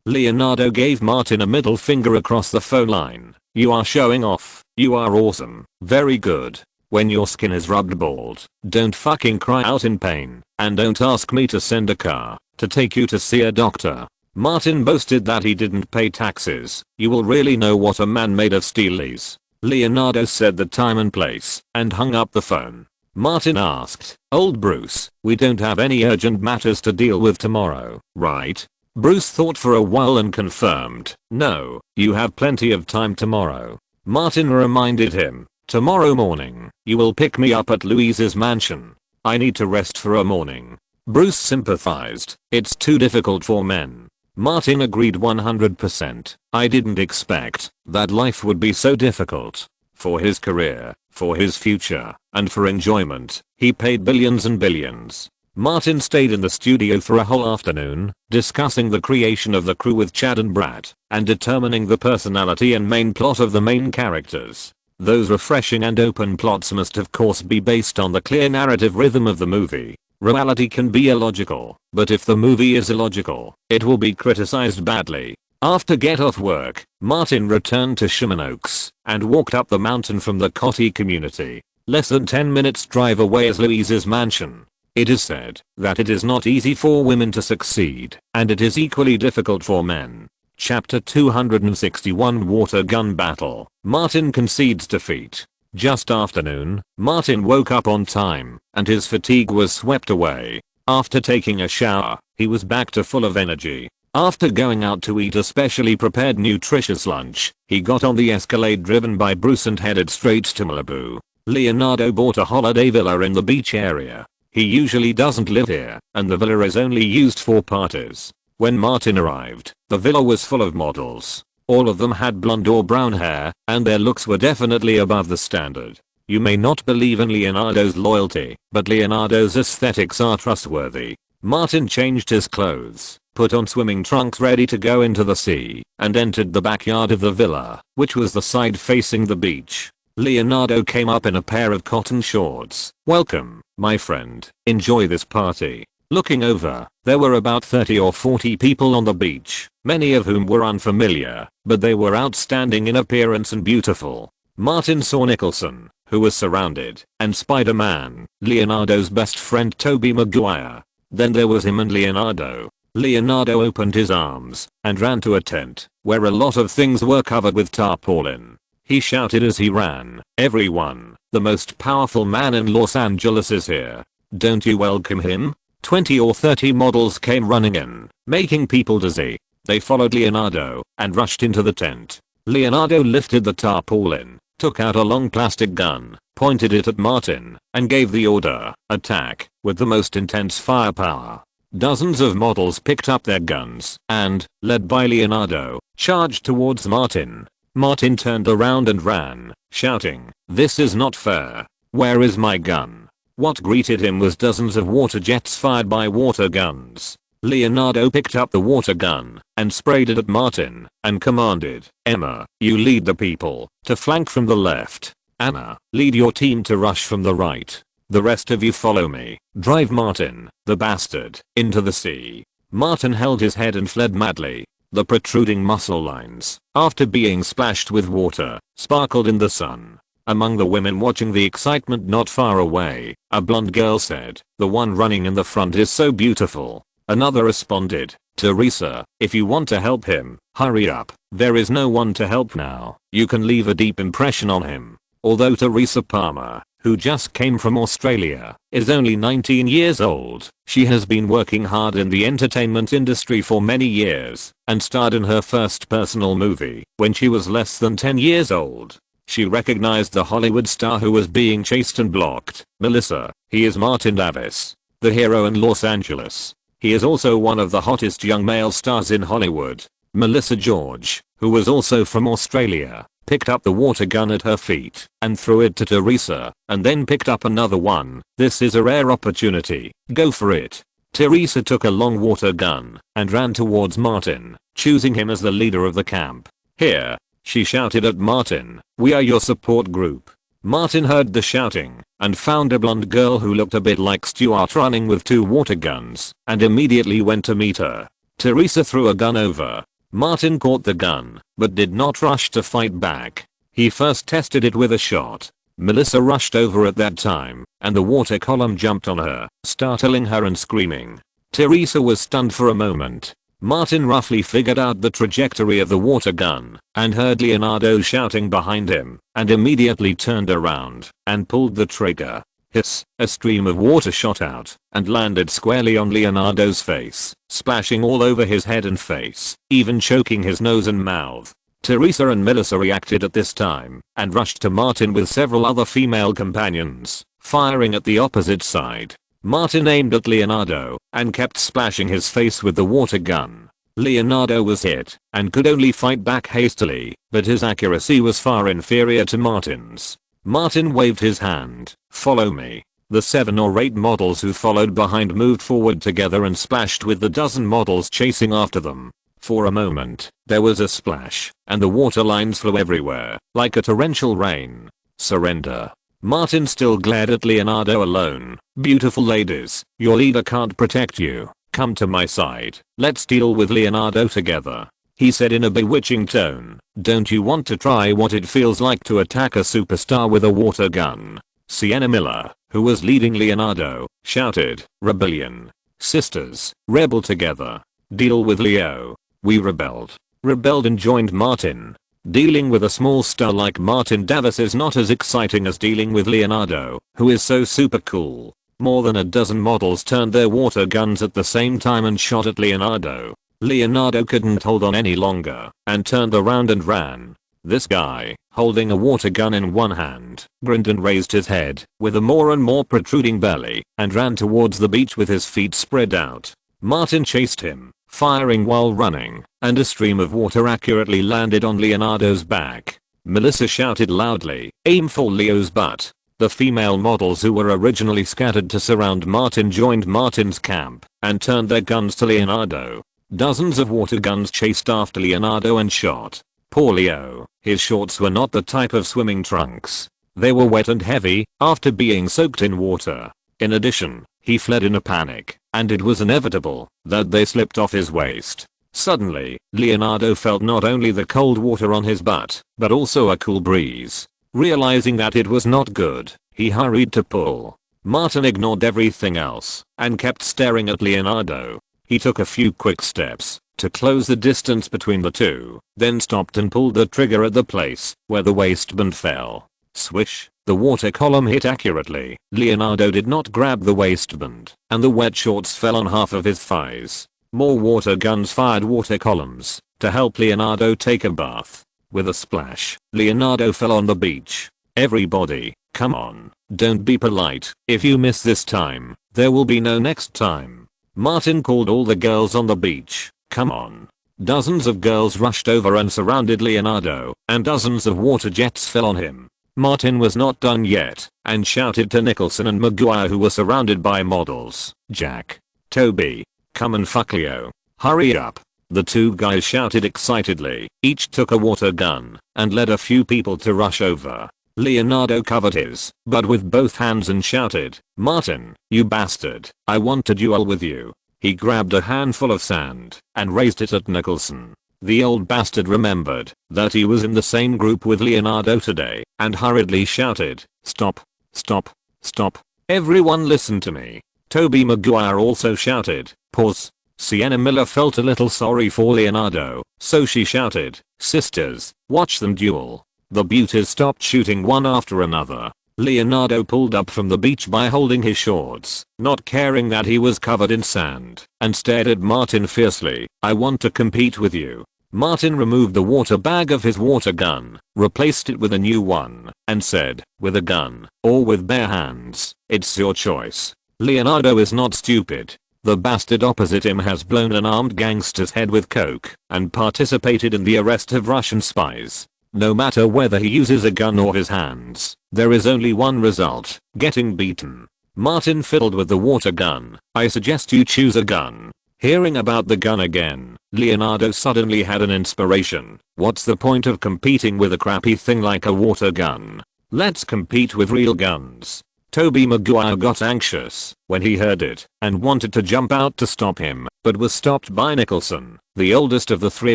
Leonardo gave Martin a middle finger across the phone line. "You are showing off. You are awesome. Very good. When your skin is rubbed bald, don't fucking cry out in pain, and don't ask me to send a car to take you to see a doctor." Martin boasted that he didn't pay taxes. "You will really know what a man made of steel is." Leonardo said the time and place and hung up the phone. Martin asked, "Old Bruce, we don't have any urgent matters to deal with tomorrow, right?" Bruce thought for a while and confirmed, "No, you have plenty of time tomorrow." Martin reminded him, "Tomorrow morning, you will pick me up at Louise's mansion. I need to rest for a morning." Bruce sympathized, "It's too difficult for men." Martin agreed 100%. "I didn't expect that life would be so difficult. For his career, for his future, and for enjoyment, he paid billions and billions." Martin stayed in the studio for a whole afternoon, discussing the creation of the crew with Chad and Brad, and determining the personality and main plot of the main characters. Those refreshing and open plots must of course be based on the clear narrative rhythm of the movie. Reality can be illogical, but if the movie is illogical, it will be criticized badly. After get off work, Martin returned to Sherman Oaks and walked up the mountain from the Coty community. Less than 10 minutes drive away is Louise's mansion. It is said that it is not easy for women to succeed, and it is equally difficult for men. Chapter 261 Water Gun Battle. Martin concedes defeat. Just afternoon, Martin woke up on time, and his fatigue was swept away. After taking a shower, he was back to full of energy. After going out to eat a specially prepared nutritious lunch, he got on the Escalade driven by Bruce and headed straight to Malibu. Leonardo bought a holiday villa in the beach area. He usually doesn't live here, and the villa is only used for parties. When Martin arrived, the villa was full of models. All of them had blonde or brown hair, and their looks were definitely above the standard. You may not believe in Leonardo's loyalty, but Leonardo's aesthetics are trustworthy. Martin changed his clothes, put on swimming trunks ready to go into the sea, and entered the backyard of the villa, which was the side facing the beach. Leonardo came up in a pair of cotton shorts. "Welcome, my friend. Enjoy this party." Looking over, there were about 30 or 40 people on the beach, many of whom were unfamiliar, but they were outstanding in appearance and beautiful. Martin saw Nicholson, who was surrounded, and Spider-Man, Leonardo's best friend Tobey Maguire. Then there was him and Leonardo. Leonardo opened his arms and ran to a tent, where a lot of things were covered with tarpaulin. He shouted as he ran, "Everyone, the most powerful man in Los Angeles is here. Don't you welcome him?" 20 or 30 models came running in, making people dizzy. They followed Leonardo and rushed into the tent. Leonardo lifted the tarpaulin, took out a long plastic gun, pointed it at Martin, and gave the order, "Attack," with the most intense firepower. Dozens of models picked up their guns and, led by Leonardo, charged towards Martin. Martin turned around and ran, shouting, "This is not fair. Where is my gun?" What greeted him was dozens of water jets fired by water guns. Leonardo picked up the water gun and sprayed it at Martin and commanded, "Emma, you lead the people to flank from the left. Anna, lead your team to rush from the right. The rest of you follow me. Drive Martin, the bastard, into the sea." Martin held his head and fled madly. The protruding muscle lines, after being splashed with water, sparkled in the sun. Among the women watching the excitement not far away, a blonde girl said, "The one running in the front is so beautiful." Another responded, "Teresa, if you want to help him, hurry up. There is no one to help now. You can leave a deep impression on him." Although Teresa Palmer, who just came from Australia, is only 19 years old, she has been working hard in the entertainment industry for many years and starred in her first personal movie when she was less than 10 years old. She recognized the Hollywood star who was being chased and blocked. "Melissa, he is Martin Davis, the hero in Los Angeles. He is also one of the hottest young male stars in Hollywood." Melissa George, who was also from Australia, picked up the water gun at her feet and threw it to Teresa, and then picked up another one. "This is a rare opportunity. Go for it." Teresa took a long water gun and ran towards Martin, choosing him as the leader of the camp. "Here," she shouted at Martin, "we are your support group." Martin heard the shouting and found a blonde girl who looked a bit like Stuart running with 2 water guns and immediately went to meet her. Teresa threw a gun over. Martin caught the gun, but did not rush to fight back. He first tested it with a shot. Melissa rushed over at that time, and the water column jumped on her, startling her and screaming. Teresa was stunned for a moment. Martin roughly figured out the trajectory of the water gun and heard Leonardo shouting behind him and immediately turned around and pulled the trigger. Hiss, a stream of water shot out and landed squarely on Leonardo's face, splashing all over his head and face, even choking his nose and mouth. Teresa and Melissa reacted at this time and rushed to Martin with several other female companions, firing at the opposite side. Martin aimed at Leonardo and kept splashing his face with the water gun. Leonardo was hit and could only fight back hastily, but his accuracy was far inferior to Martin's. Martin waved his hand. "Follow me." The 7 or 8 models who followed behind moved forward together and splashed with the dozen models chasing after them. For a moment, there was a splash, and the water lines flew everywhere, like a torrential rain. "Surrender." Martin still glared at Leonardo alone. "Beautiful ladies, your leader can't protect you. Come to my side. Let's deal with Leonardo together," he said in a bewitching tone. "Don't you want to try what it feels like to attack a superstar with a water gun?" Sienna Miller, who was leading Leonardo, shouted, "Rebellion. Sisters, rebel together. Deal with Leo." We rebelled and joined Martin. Dealing with a small star like Martin Davis is not as exciting as dealing with Leonardo, who is so super cool. More than a dozen models turned their water guns at the same time and shot at Leonardo. Leonardo couldn't hold on any longer and turned around and ran. This guy, holding a water gun in one hand, grinned and raised his head with a more and more protruding belly and ran towards the beach with his feet spread out. Martin chased him, firing while running, and a stream of water accurately landed on Leonardo's back. Melissa shouted loudly, "Aim for Leo's butt." The female models who were originally scattered to surround Martin joined Martin's camp and turned their guns to Leonardo. Dozens of water guns chased after Leonardo and shot. Poor Leo, his shorts were not the type of swimming trunks. They were wet and heavy after being soaked in water. In addition, he fled in a panic, and it was inevitable that they slipped off his waist. Suddenly, Leonardo felt not only the cold water on his butt, but also a cool breeze. Realizing that it was not good, he hurried to pull. Martin ignored everything else and kept staring at Leonardo. He took a few quick steps to close the distance between the two, then stopped and pulled the trigger at the place where the waistband fell. Swish, the water column hit accurately. Leonardo did not grab the waistband, and the wet shorts fell on half of his thighs. More water guns fired water columns to help Leonardo take a bath. With a splash, Leonardo fell on the beach. "Everybody, come on, don't be polite. If you miss this time, there will be no next time." Martin called all the girls on the beach. "Come on." Dozens of girls rushed over and surrounded Leonardo, and dozens of water jets fell on him. Martin was not done yet and shouted to Nicholson and Maguire, who were surrounded by models. "Jack. Toby. Come and fuck Leo. Hurry up." The two guys shouted excitedly. Each took a water gun and led a few people to rush over. Leonardo covered his butt with both hands and shouted, "Martin, you bastard, I want to duel with you." He grabbed a handful of sand and raised it at Nicholson. The old bastard remembered that he was in the same group with Leonardo today and hurriedly shouted, "Stop, stop, stop. Everyone listen to me." Toby Maguire also shouted, "Pause." Sienna Miller felt a little sorry for Leonardo, so she shouted, "Sisters, watch them duel." The beauties stopped shooting one after another. Leonardo pulled up from the beach by holding his shorts, not caring that he was covered in sand, and stared at Martin fiercely. "I want to compete with you." Martin removed the water bag of his water gun, replaced it with a new one, and said, "With a gun, or with bare hands, it's your choice." Leonardo is not stupid. The bastard opposite him has blown an armed gangster's head with coke and participated in the arrest of Russian spies. No matter whether he uses a gun or his hands, there is only one result: getting beaten. Martin fiddled with the water gun. "I suggest you choose a gun." Hearing about the gun again, Leonardo suddenly had an inspiration. "What's the point of competing with a crappy thing like a water gun? Let's compete with real guns." Toby Maguire got anxious when he heard it and wanted to jump out to stop him, but was stopped by Nicholson, the oldest of the three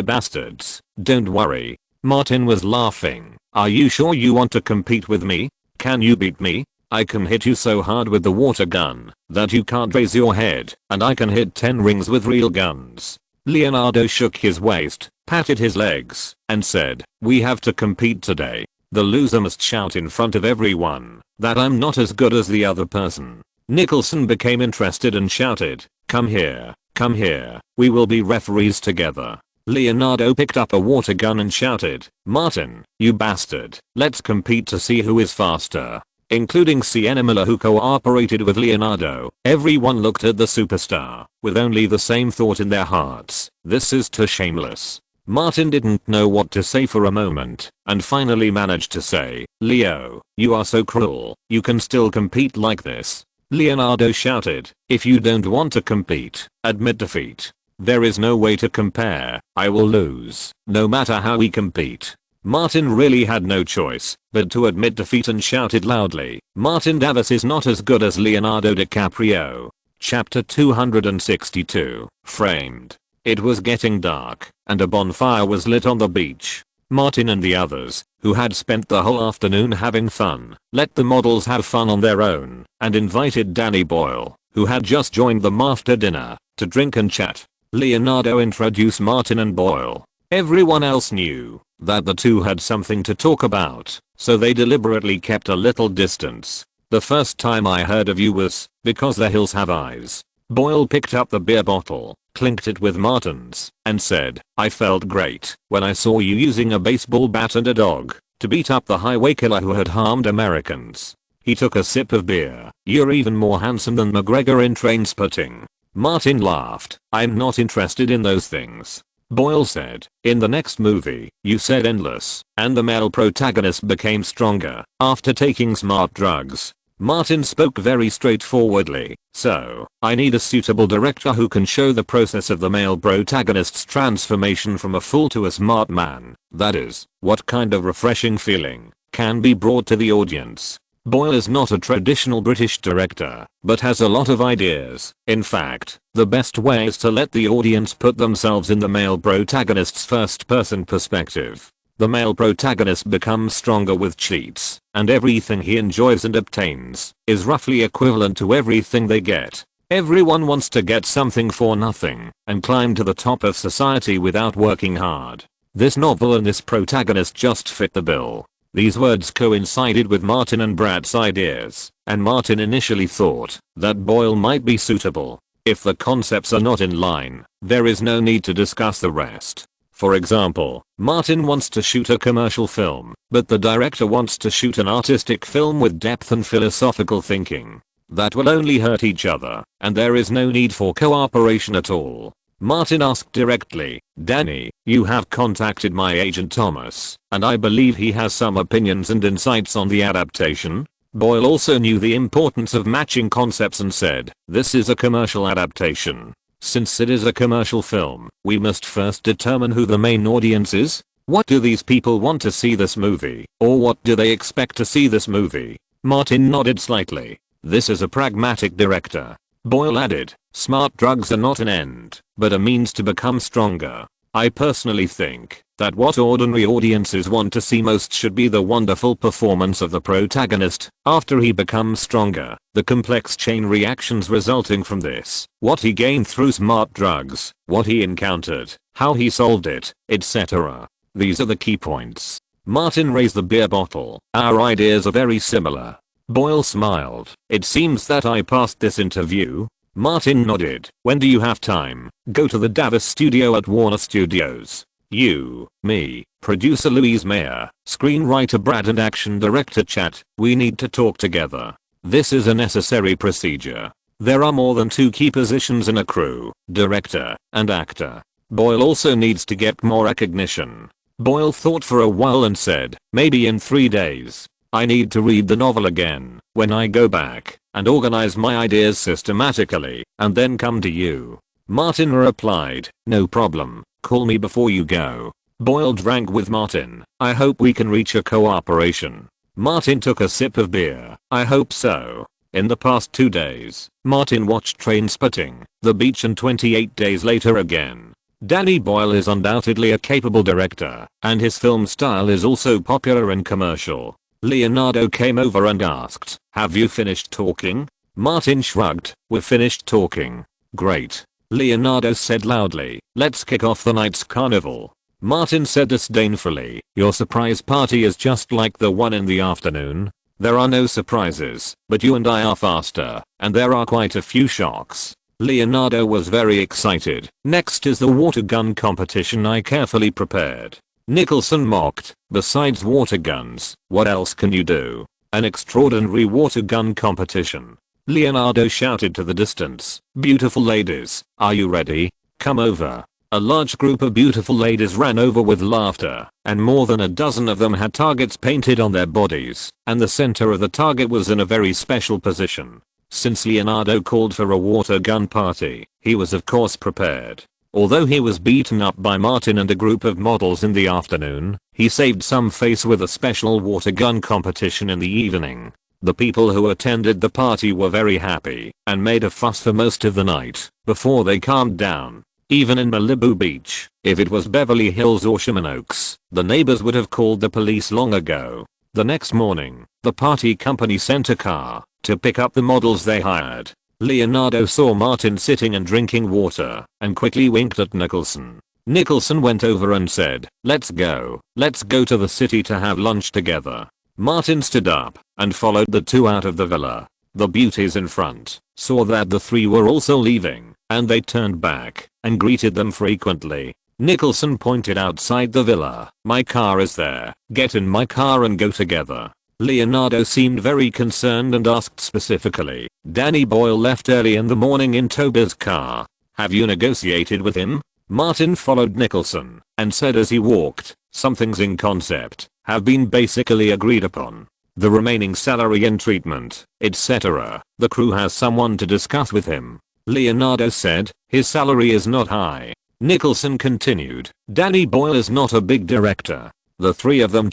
bastards. "Don't worry." Martin was laughing. "Are you sure you want to compete with me? Can you beat me? I can hit you so hard with the water gun that you can't raise your head, and I can hit 10 rings with real guns." Leonardo shook his waist, patted his legs, and said, "We have to compete today. The loser must shout in front of everyone that I'm not as good as the other person." Nicholson became interested and shouted, come here, we will be referees together." Leonardo picked up a water gun and shouted, "Martin, you bastard, let's compete to see who is faster." Including Sienna Miller, who cooperated with Leonardo. Everyone looked at the superstar with only the same thought in their hearts: this is too shameless. Martin didn't know what to say for a moment, and finally managed to say, "Leo, you are so cruel. You can still compete like this." Leonardo shouted, "If you don't want to compete, admit defeat. There is no way to compare. I will lose, no matter how we compete." Martin really had no choice but to admit defeat and shouted loudly, "Martin Davis is not as good as Leonardo DiCaprio." Chapter 262. Framed. It was getting dark, and a bonfire was lit on the beach. Martin and the others, who had spent the whole afternoon having fun, let the models have fun on their own, and invited Danny Boyle, who had just joined them after dinner, to drink and chat. Leonardo introduced Martin and Boyle. Everyone else knew that the two had something to talk about, so they deliberately kept a little distance. "The first time I heard of you was because the hills have eyes." Boyle picked up the beer bottle, clinked it with Martin's, and said, "I felt great when I saw you using a baseball bat and a dog to beat up the highway killer who had harmed Americans." He took a sip of beer. "You're even more handsome than McGregor in Trainspotting." Martin laughed. "I'm not interested in those things." Boyle said, "In the next movie, you said endless, and the male protagonist became stronger after taking smart drugs." Martin spoke very straightforwardly, "So, I need a suitable director who can show the process of the male protagonist's transformation from a fool to a smart man. That is, what kind of refreshing feeling can be brought to the audience." Boyle is not a traditional British director, but has a lot of ideas. In fact, the best way is to let the audience put themselves in the male protagonist's first-person perspective. The male protagonist becomes stronger with cheats, and everything he enjoys and obtains is roughly equivalent to everything they get. Everyone wants to get something for nothing and climb to the top of society without working hard. This novel and this protagonist just fit the bill. These words coincided with Martin and Brad's ideas, and Martin initially thought that Boyle might be suitable. If the concepts are not in line, there is no need to discuss the rest. For example, Martin wants to shoot a commercial film, but the director wants to shoot an artistic film with depth and philosophical thinking. That will only hurt each other, and there is no need for cooperation at all. Martin asked directly. Danny, you have contacted my agent Thomas, and I believe he has some opinions and insights on the adaptation. Boyle also knew the importance of matching concepts and said, this is a commercial adaptation. Since it is a commercial film, we must first determine who the main audience is. What do these people want to see this movie, or what do they expect to see this movie? Martin nodded slightly. This is a pragmatic director. Boyle added, smart drugs are not an end, but a means to become stronger. I personally think that what ordinary audiences want to see most should be the wonderful performance of the protagonist after he becomes stronger, the complex chain reactions resulting from this, what he gained through smart drugs, what he encountered, how he solved it, etc. These are the key points. Martin raised the beer bottle. Our ideas are very similar. Boyle smiled. It seems that I passed this interview. Martin nodded. When do you have time? Go to the Davis studio at Warner Studios. You, me, producer Louise Mayer, screenwriter Brad and action director Chat. We need to talk together. This is a necessary procedure. There are more than 2 key positions in a crew, director and actor. Boyle also needs to get more recognition. Boyle thought for a while and said, maybe in 3 days. I need to read the novel again when I go back and organize my ideas systematically and then come to you. Martin replied, no problem, call me before you go. Boyle drank with Martin. I hope we can reach a cooperation. Martin took a sip of beer. I hope so. In the past 2 days, Martin watched Trainspotting, The Beach and 28 Days Later again. Danny Boyle is undoubtedly a capable director, and his film style is also popular and commercial. Leonardo came over and asked, have you finished talking? Martin shrugged, we're finished talking. Great. Leonardo said loudly, let's kick off the night's carnival. Martin said disdainfully, your surprise party is just like the one in the afternoon. There are no surprises, but you and I are faster, and there are quite a few shocks. Leonardo was very excited. Next is the water gun competition I carefully prepared. Nicholson mocked, besides water guns, what else can you do? An extraordinary water gun competition. Leonardo shouted to the distance, beautiful ladies, are you ready? Come over. A large group of beautiful ladies ran over with laughter, and more than a dozen of them had targets painted on their bodies, and the center of the target was in a very special position. Since Leonardo called for a water gun party, he was of course prepared. Although he was beaten up by Martin and a group of models in the afternoon, he saved some face with a special water gun competition in the evening. The people who attended the party were very happy and made a fuss for most of the night before they calmed down. Even in Malibu Beach, if it was Beverly Hills or Sherman Oaks, the neighbors would have called the police long ago. The next morning, the party company sent a car to pick up the models they hired. Leonardo saw Martin sitting and drinking water and quickly winked at Nicholson. Nicholson went over and said, let's go to the city to have lunch together. Martin stood up and followed the 2 out of the villa. The beauties in front saw that the 3 were also leaving, and they turned back and greeted them frequently. Nicholson pointed outside the villa, my car is there, get in my car and go together. Leonardo seemed very concerned and asked specifically, Danny Boyle left early in the morning in Toby's car. Have you negotiated with him? Martin followed Nicholson and said as he walked, some things in concept have been basically agreed upon. The remaining salary and treatment, etc. The crew has someone to discuss with him. Leonardo said, his salary is not high. Nicholson continued, Danny Boyle is not a big director. The 3 of them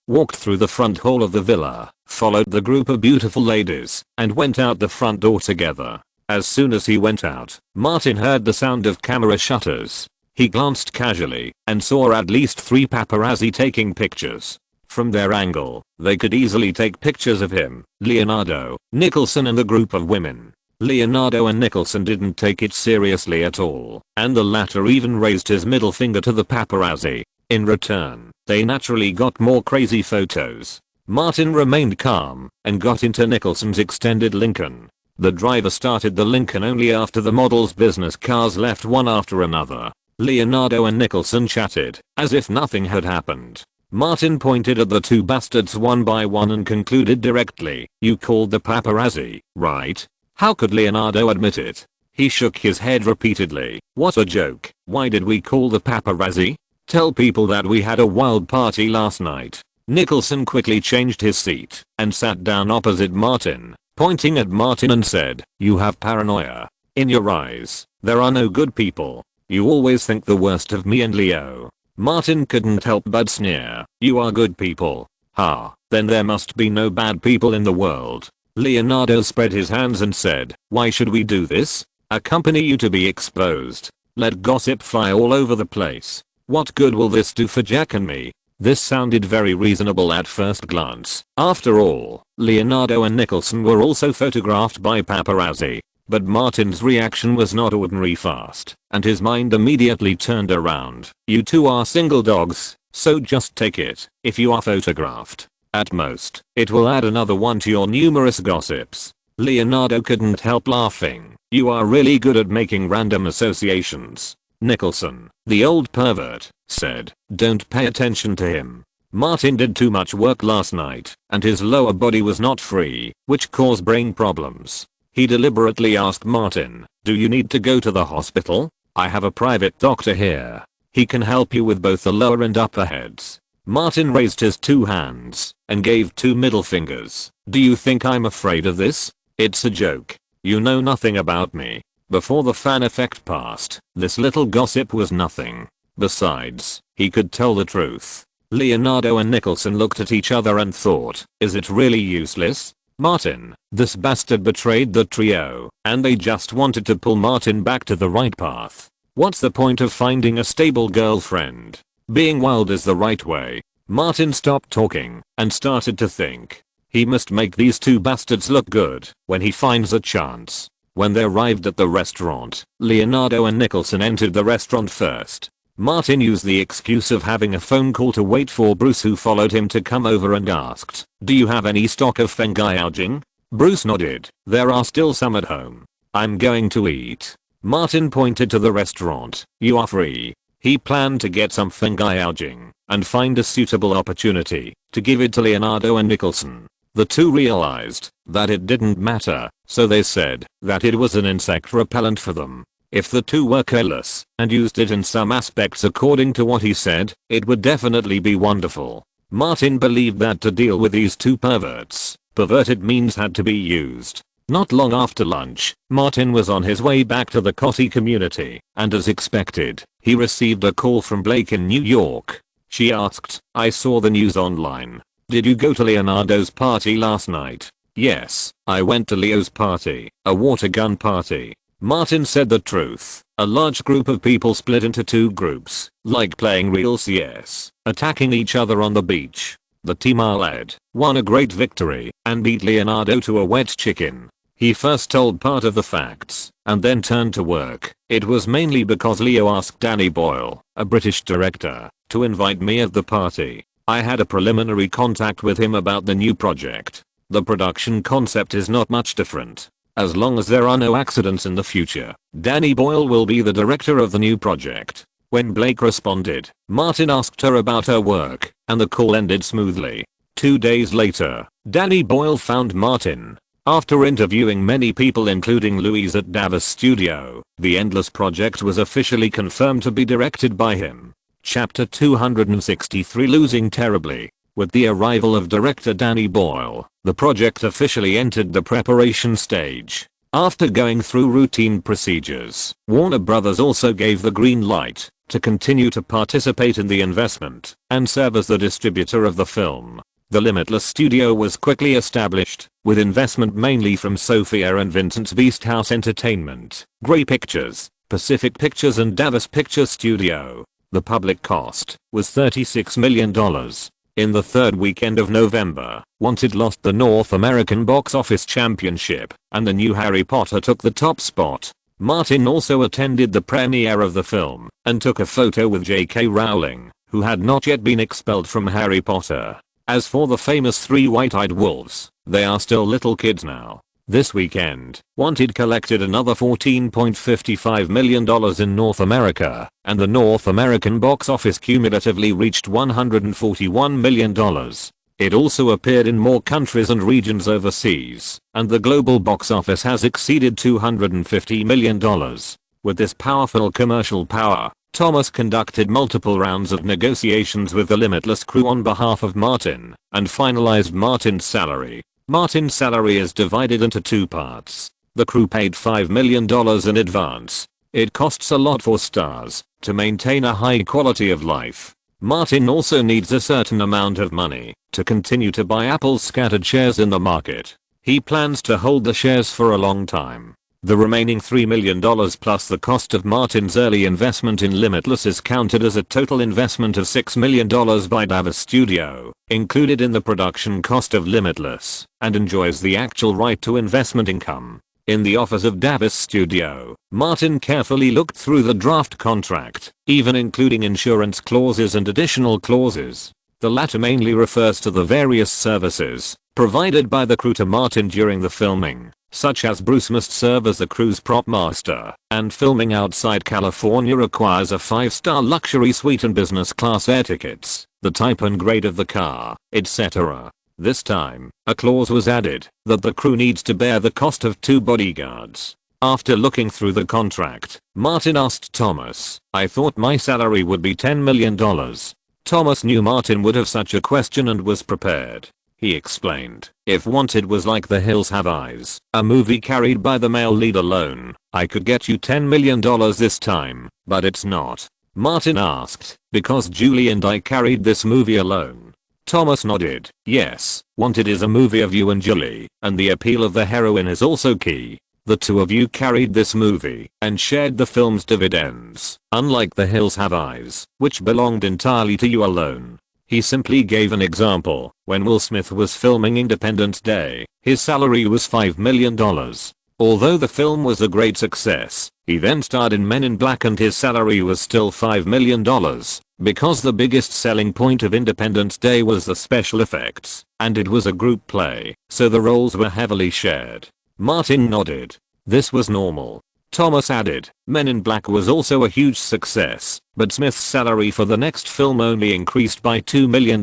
walked through the front hall of the villa, followed the group of beautiful ladies, and went out the front door together. As soon as he went out, Martin heard the sound of camera shutters. He glanced casually and saw at least 3 paparazzi taking pictures. From their angle, they could easily take pictures of him, Leonardo, Nicholson and the group of women. Leonardo and Nicholson didn't take it seriously at all, and the latter even raised his middle finger to the paparazzi. In return, they naturally got more crazy photos. Martin remained calm and got into Nicholson's extended Lincoln. The driver started the Lincoln only after the model's business cars left one after another. Leonardo and Nicholson chatted, as if nothing had happened. Martin pointed at the 2 bastards one by one and concluded directly, you called the paparazzi, right? How could Leonardo admit it? He shook his head repeatedly. What a joke. Why did we call the paparazzi? Tell people that we had a wild party last night. Nicholson quickly changed his seat and sat down opposite Martin, pointing at Martin and said, "You have paranoia. In your eyes, there are no good people. You always think the worst of me and Leo." Martin couldn't help but sneer. "You are good people. Ha, then there must be no bad people in the world." Leonardo spread his hands and said, "Why should we do this? Accompany you to be exposed. Let gossip fly all over the place. What good will this do for Jack and me?" This sounded very reasonable at first glance. After all, Leonardo and Nicholson were also photographed by paparazzi. But Martin's reaction was not ordinary fast, and his mind immediately turned around. "You two are single dogs, so just take it, if you are photographed. At most, it will add another one to your numerous gossips." Leonardo couldn't help laughing. "You are really good at making random associations." Nicholson, the old pervert, said, "Don't pay attention to him. Martin did too much work last night, and his lower body was not free, which caused brain problems." He deliberately asked Martin, "Do you need to go to the hospital? I have a private doctor here. He can help you with both the lower and upper heads." Martin raised his two hands and gave two middle fingers. "Do you think I'm afraid of this? It's a joke. You know nothing about me." Before the fan effect passed, this little gossip was nothing. Besides, he could tell the truth. Leonardo and Nicholson looked at each other and thought, "Is it really useless? Martin, this bastard betrayed the trio, and they just wanted to pull Martin back to the right path. What's the point of finding a stable girlfriend? Being wild is the right way." Martin stopped talking and started to think. He must make these two bastards look good when he finds a chance. When they arrived at the restaurant, Leonardo and Nicholson entered the restaurant first. Martin used the excuse of having a phone call to wait for Bruce, who followed him to come over, and asked, "Do you have any stock of fengyalging?" Bruce nodded. "There are still some at home. I'm going to eat." Martin pointed to the restaurant. "You are free." He planned to get some fengyalging and find a suitable opportunity to give it to Leonardo and Nicholson. The two realized that it didn't matter, so they said that it was an insect repellent for them. If the two were careless and used it in some aspects according to what he said, it would definitely be wonderful. Martin believed that to deal with these two perverts, perverted means had to be used. Not long after lunch, Martin was on his way back to the Coty community, and as expected, he received a call from Blake in New York. She asked, "I saw the news online. Did you go to Leonardo's party last night?" "Yes, I went to Leo's party, a water gun party." Martin said the truth. A large group of people split into two groups, like playing real CS, attacking each other on the beach. The team I led won a great victory and beat Leonardo to a wet chicken. He first told part of the facts and then turned to work. "It was mainly because Leo asked Danny Boyle, a British director, to invite me at the party. I had a preliminary contact with him about the new project. The production concept is not much different. As long as there are no accidents in the future, Danny Boyle will be the director of the new project." When Blake responded, Martin asked her about her work, and the call ended smoothly. 2 days later, Danny Boyle found Martin. After interviewing many people including Louise at Davis Studio, the Endless project was officially confirmed to be directed by him. Chapter 263, Losing Terribly. With the arrival of director Danny Boyle, the project officially entered the preparation stage. After going through routine procedures, Warner Bros. Also gave the green light to continue to participate in the investment and serve as the distributor of the film. The Limitless studio was quickly established, with investment mainly from Sophia and Vincent's Beast House Entertainment, Grey Pictures, Pacific Pictures and Davis Pictures Studio. The public cost was $36 million. In the third weekend of November, Wanted lost the North American box office championship, and the new Harry Potter took the top spot. Martin also attended the premiere of the film and took a photo with J.K. Rowling, who had not yet been expelled from Harry Potter. As for the famous three white-eyed wolves, they are still little kids now. This weekend, Wanted collected another $14.55 million in North America, and the North American box office cumulatively reached $141 million. It also appeared in more countries and regions overseas, and the global box office has exceeded $250 million. With this powerful commercial power, Thomas conducted multiple rounds of negotiations with the Limitless crew on behalf of Martin, and finalized Martin's salary. Martin's salary is divided into two parts. The crew paid $5 million in advance. It costs a lot for stars to maintain a high quality of life. Martin also needs a certain amount of money to continue to buy Apple's scattered shares in the market. He plans to hold the shares for a long time. The remaining $3 million plus the cost of Martin's early investment in Limitless is counted as a total investment of $6 million by Davis Studio, included in the production cost of Limitless, and enjoys the actual right to investment income. In the office of Davis Studio, Martin carefully looked through the draft contract, even including insurance clauses and additional clauses. The latter mainly refers to the various services provided by the crew to Martin during the filming, such as Bruce must serve as the crew's prop master, and filming outside California requires a 5-star luxury suite and business class air tickets, the type and grade of the car, etc. This time, a clause was added that the crew needs to bear the cost of 2 bodyguards. After looking through the contract, Martin asked Thomas, "I thought my salary would be $10 million. Thomas knew Martin would have such a question and was prepared. He explained, "If Wanted was like The Hills Have Eyes, a movie carried by the male lead alone, I could get you $10 million this time, but it's not." Martin asked, "Because Julie and I carried this movie alone?" Thomas nodded. "Yes, Wanted is a movie of you and Julie, and the appeal of the heroine is also key. The two of you carried this movie and shared the film's dividends, unlike The Hills Have Eyes, which belonged entirely to you alone." He simply gave an example. When Will Smith was filming Independence Day, his salary was $5 million. Although the film was a great success, he then starred in Men in Black and his salary was still $5 million, because the biggest selling point of Independence Day was the special effects, and it was a group play, so the roles were heavily shared. Martin nodded. This was normal. Thomas added, Men in Black was also a huge success, but Smith's salary for the next film only increased by $2 million,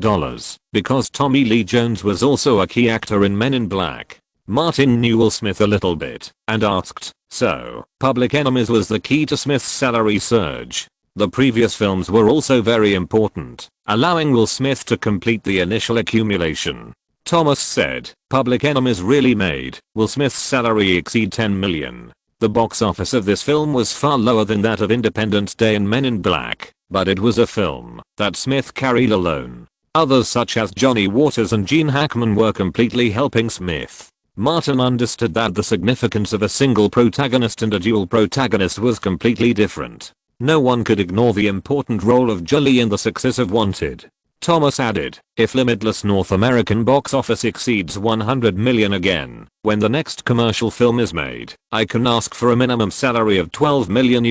because Tommy Lee Jones was also a key actor in Men in Black. Martin knew Will Smith a little bit, and asked, "So, Public Enemies was the key to Smith's salary surge?" The previous films were also very important, allowing Will Smith to complete the initial accumulation. Thomas said, "Public Enemies really made Will Smith's salary exceed $10 million. The box office of this film was far lower than that of Independence Day and Men in Black, but it was a film that Smith carried alone. Others such as Johnny Waters and Gene Hackman were completely helping Smith." Martin understood that the significance of a single protagonist and a dual protagonist was completely different. No one could ignore the important role of Julie in the success of Wanted. Thomas added, "If Limitless North American box office exceeds $100 million again, when the next commercial film is made, I can ask for a minimum salary of $12 million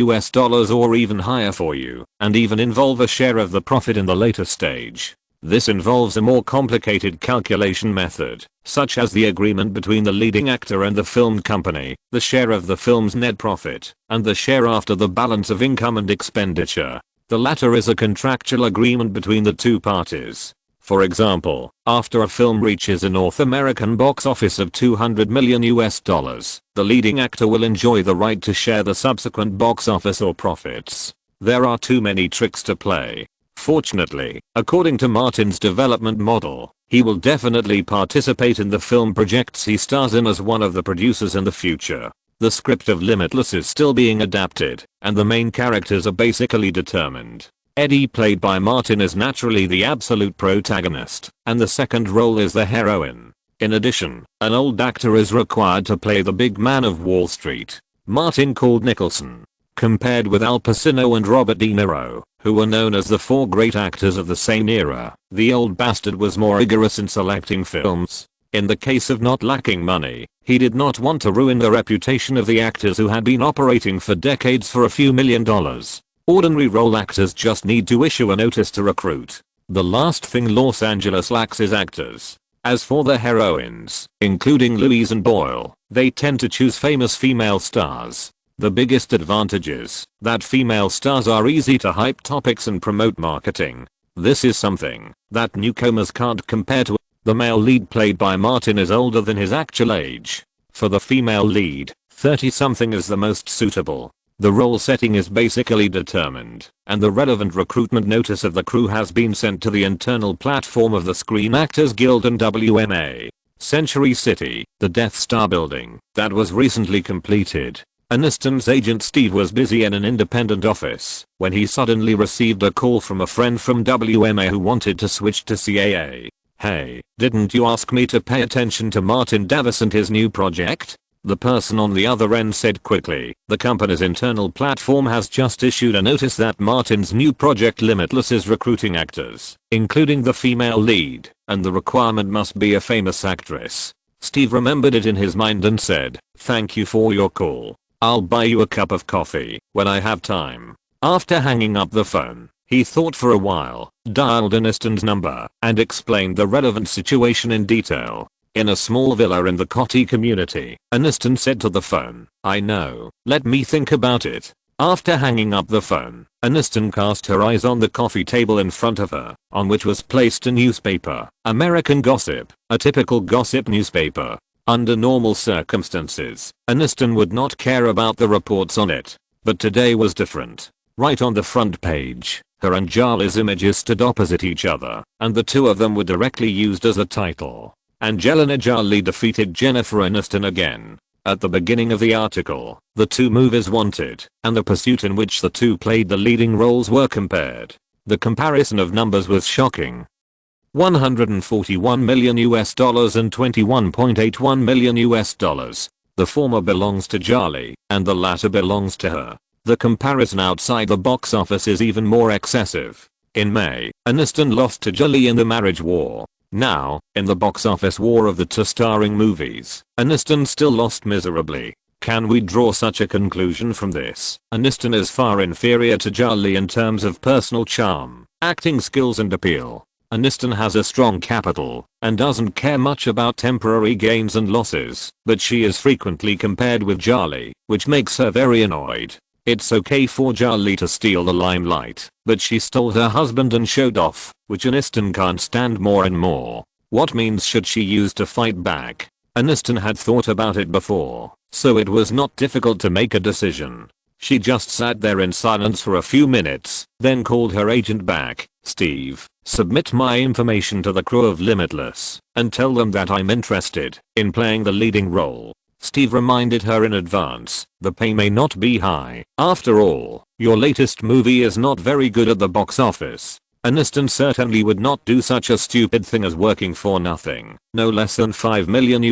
or even higher for you, and even involve a share of the profit in the later stage. This involves a more complicated calculation method, such as the agreement between the leading actor and the film company, the share of the film's net profit, and the share after the balance of income and expenditure. The latter is a contractual agreement between the two parties. For example, after a film reaches a North American box office of $200 million, the leading actor will enjoy the right to share the subsequent box office or profits. There are too many tricks to play. Fortunately, according to Martin's development model, he will definitely participate in the film projects he stars in as one of the producers in the future. The script of Limitless is still being adapted, and the main characters are basically determined. Eddie, played by Martin, is naturally the absolute protagonist, and the second role is the heroine. In addition, an old actor is required to play the big man of Wall Street. Martin called Nicholson. Compared with Al Pacino and Robert De Niro, who were known as the four great actors of the same era, the old bastard was more rigorous in selecting films. In the case of not lacking money, he did not want to ruin the reputation of the actors who had been operating for decades for a few $1 million. Ordinary role actors just need to issue a notice to recruit. The last thing Los Angeles lacks is actors. As for the heroines, including Louise and Boyle, they tend to choose famous female stars. The biggest advantage is that female stars are easy to hype topics and promote marketing. This is something that newcomers can't compare to. The male lead played by Martin is older than his actual age. For the female lead, 30-something is the most suitable. The role setting is basically determined, and the relevant recruitment notice of the crew has been sent to the internal platform of the Screen Actors Guild and WMA. Century City, the Death Star building, that was recently completed. Aniston's agent Steve was busy in an independent office when he suddenly received a call from a friend from WMA who wanted to switch to CAA. "Hey, didn't you ask me to pay attention to Martin Davis and his new project?" The person on the other end said quickly. The company's internal platform has just issued a notice that Martin's new project Limitless is recruiting actors, including the female lead, and the requirement must be a famous actress. Steve remembered it in his mind and said, "Thank you for your call. I'll buy you a cup of coffee when I have time." After hanging up the phone, he thought for a while, dialed Aniston's number, and explained the relevant situation in detail. In a small villa in the Cotti community, Aniston said to the phone, "I know, let me think about it." After hanging up the phone, Aniston cast her eyes on the coffee table in front of her, on which was placed a newspaper, American Gossip, a typical gossip newspaper. Under normal circumstances, Aniston would not care about the reports on it. But today was different. Right on the front page, her and Jali's images stood opposite each other, and the two of them were directly used as a title. Angelina Jolie defeated Jennifer Aniston again. At the beginning of the article, the two movies Wanted and The Pursuit in which the two played the leading roles were compared. The comparison of numbers was shocking. $141 million and $21.81 million. The former belongs to Jolie, and the latter belongs to her. The comparison outside the box office is even more excessive. In May, Aniston lost to Jolie in the marriage war. Now, in the box office war of the two starring movies, Aniston still lost miserably. Can we draw such a conclusion from this? Aniston is far inferior to Jolie in terms of personal charm, acting skills and appeal. Aniston has a strong capital and doesn't care much about temporary gains and losses, but she is frequently compared with Jolie, which makes her very annoyed. It's okay for Jolie to steal the limelight, but she stole her husband and showed off, which Aniston can't stand more and more. What means should she use to fight back? Aniston had thought about it before, so it was not difficult to make a decision. She just sat there in silence for a few minutes, then called her agent back. "Steve, submit my information to the crew of Limitless, and tell them that I'm interested in playing the leading role." Steve reminded her in advance, the pay may not be high. After all, your latest movie is not very good at the box office. Aniston certainly would not do such a stupid thing as working for nothing, no less than $5 million.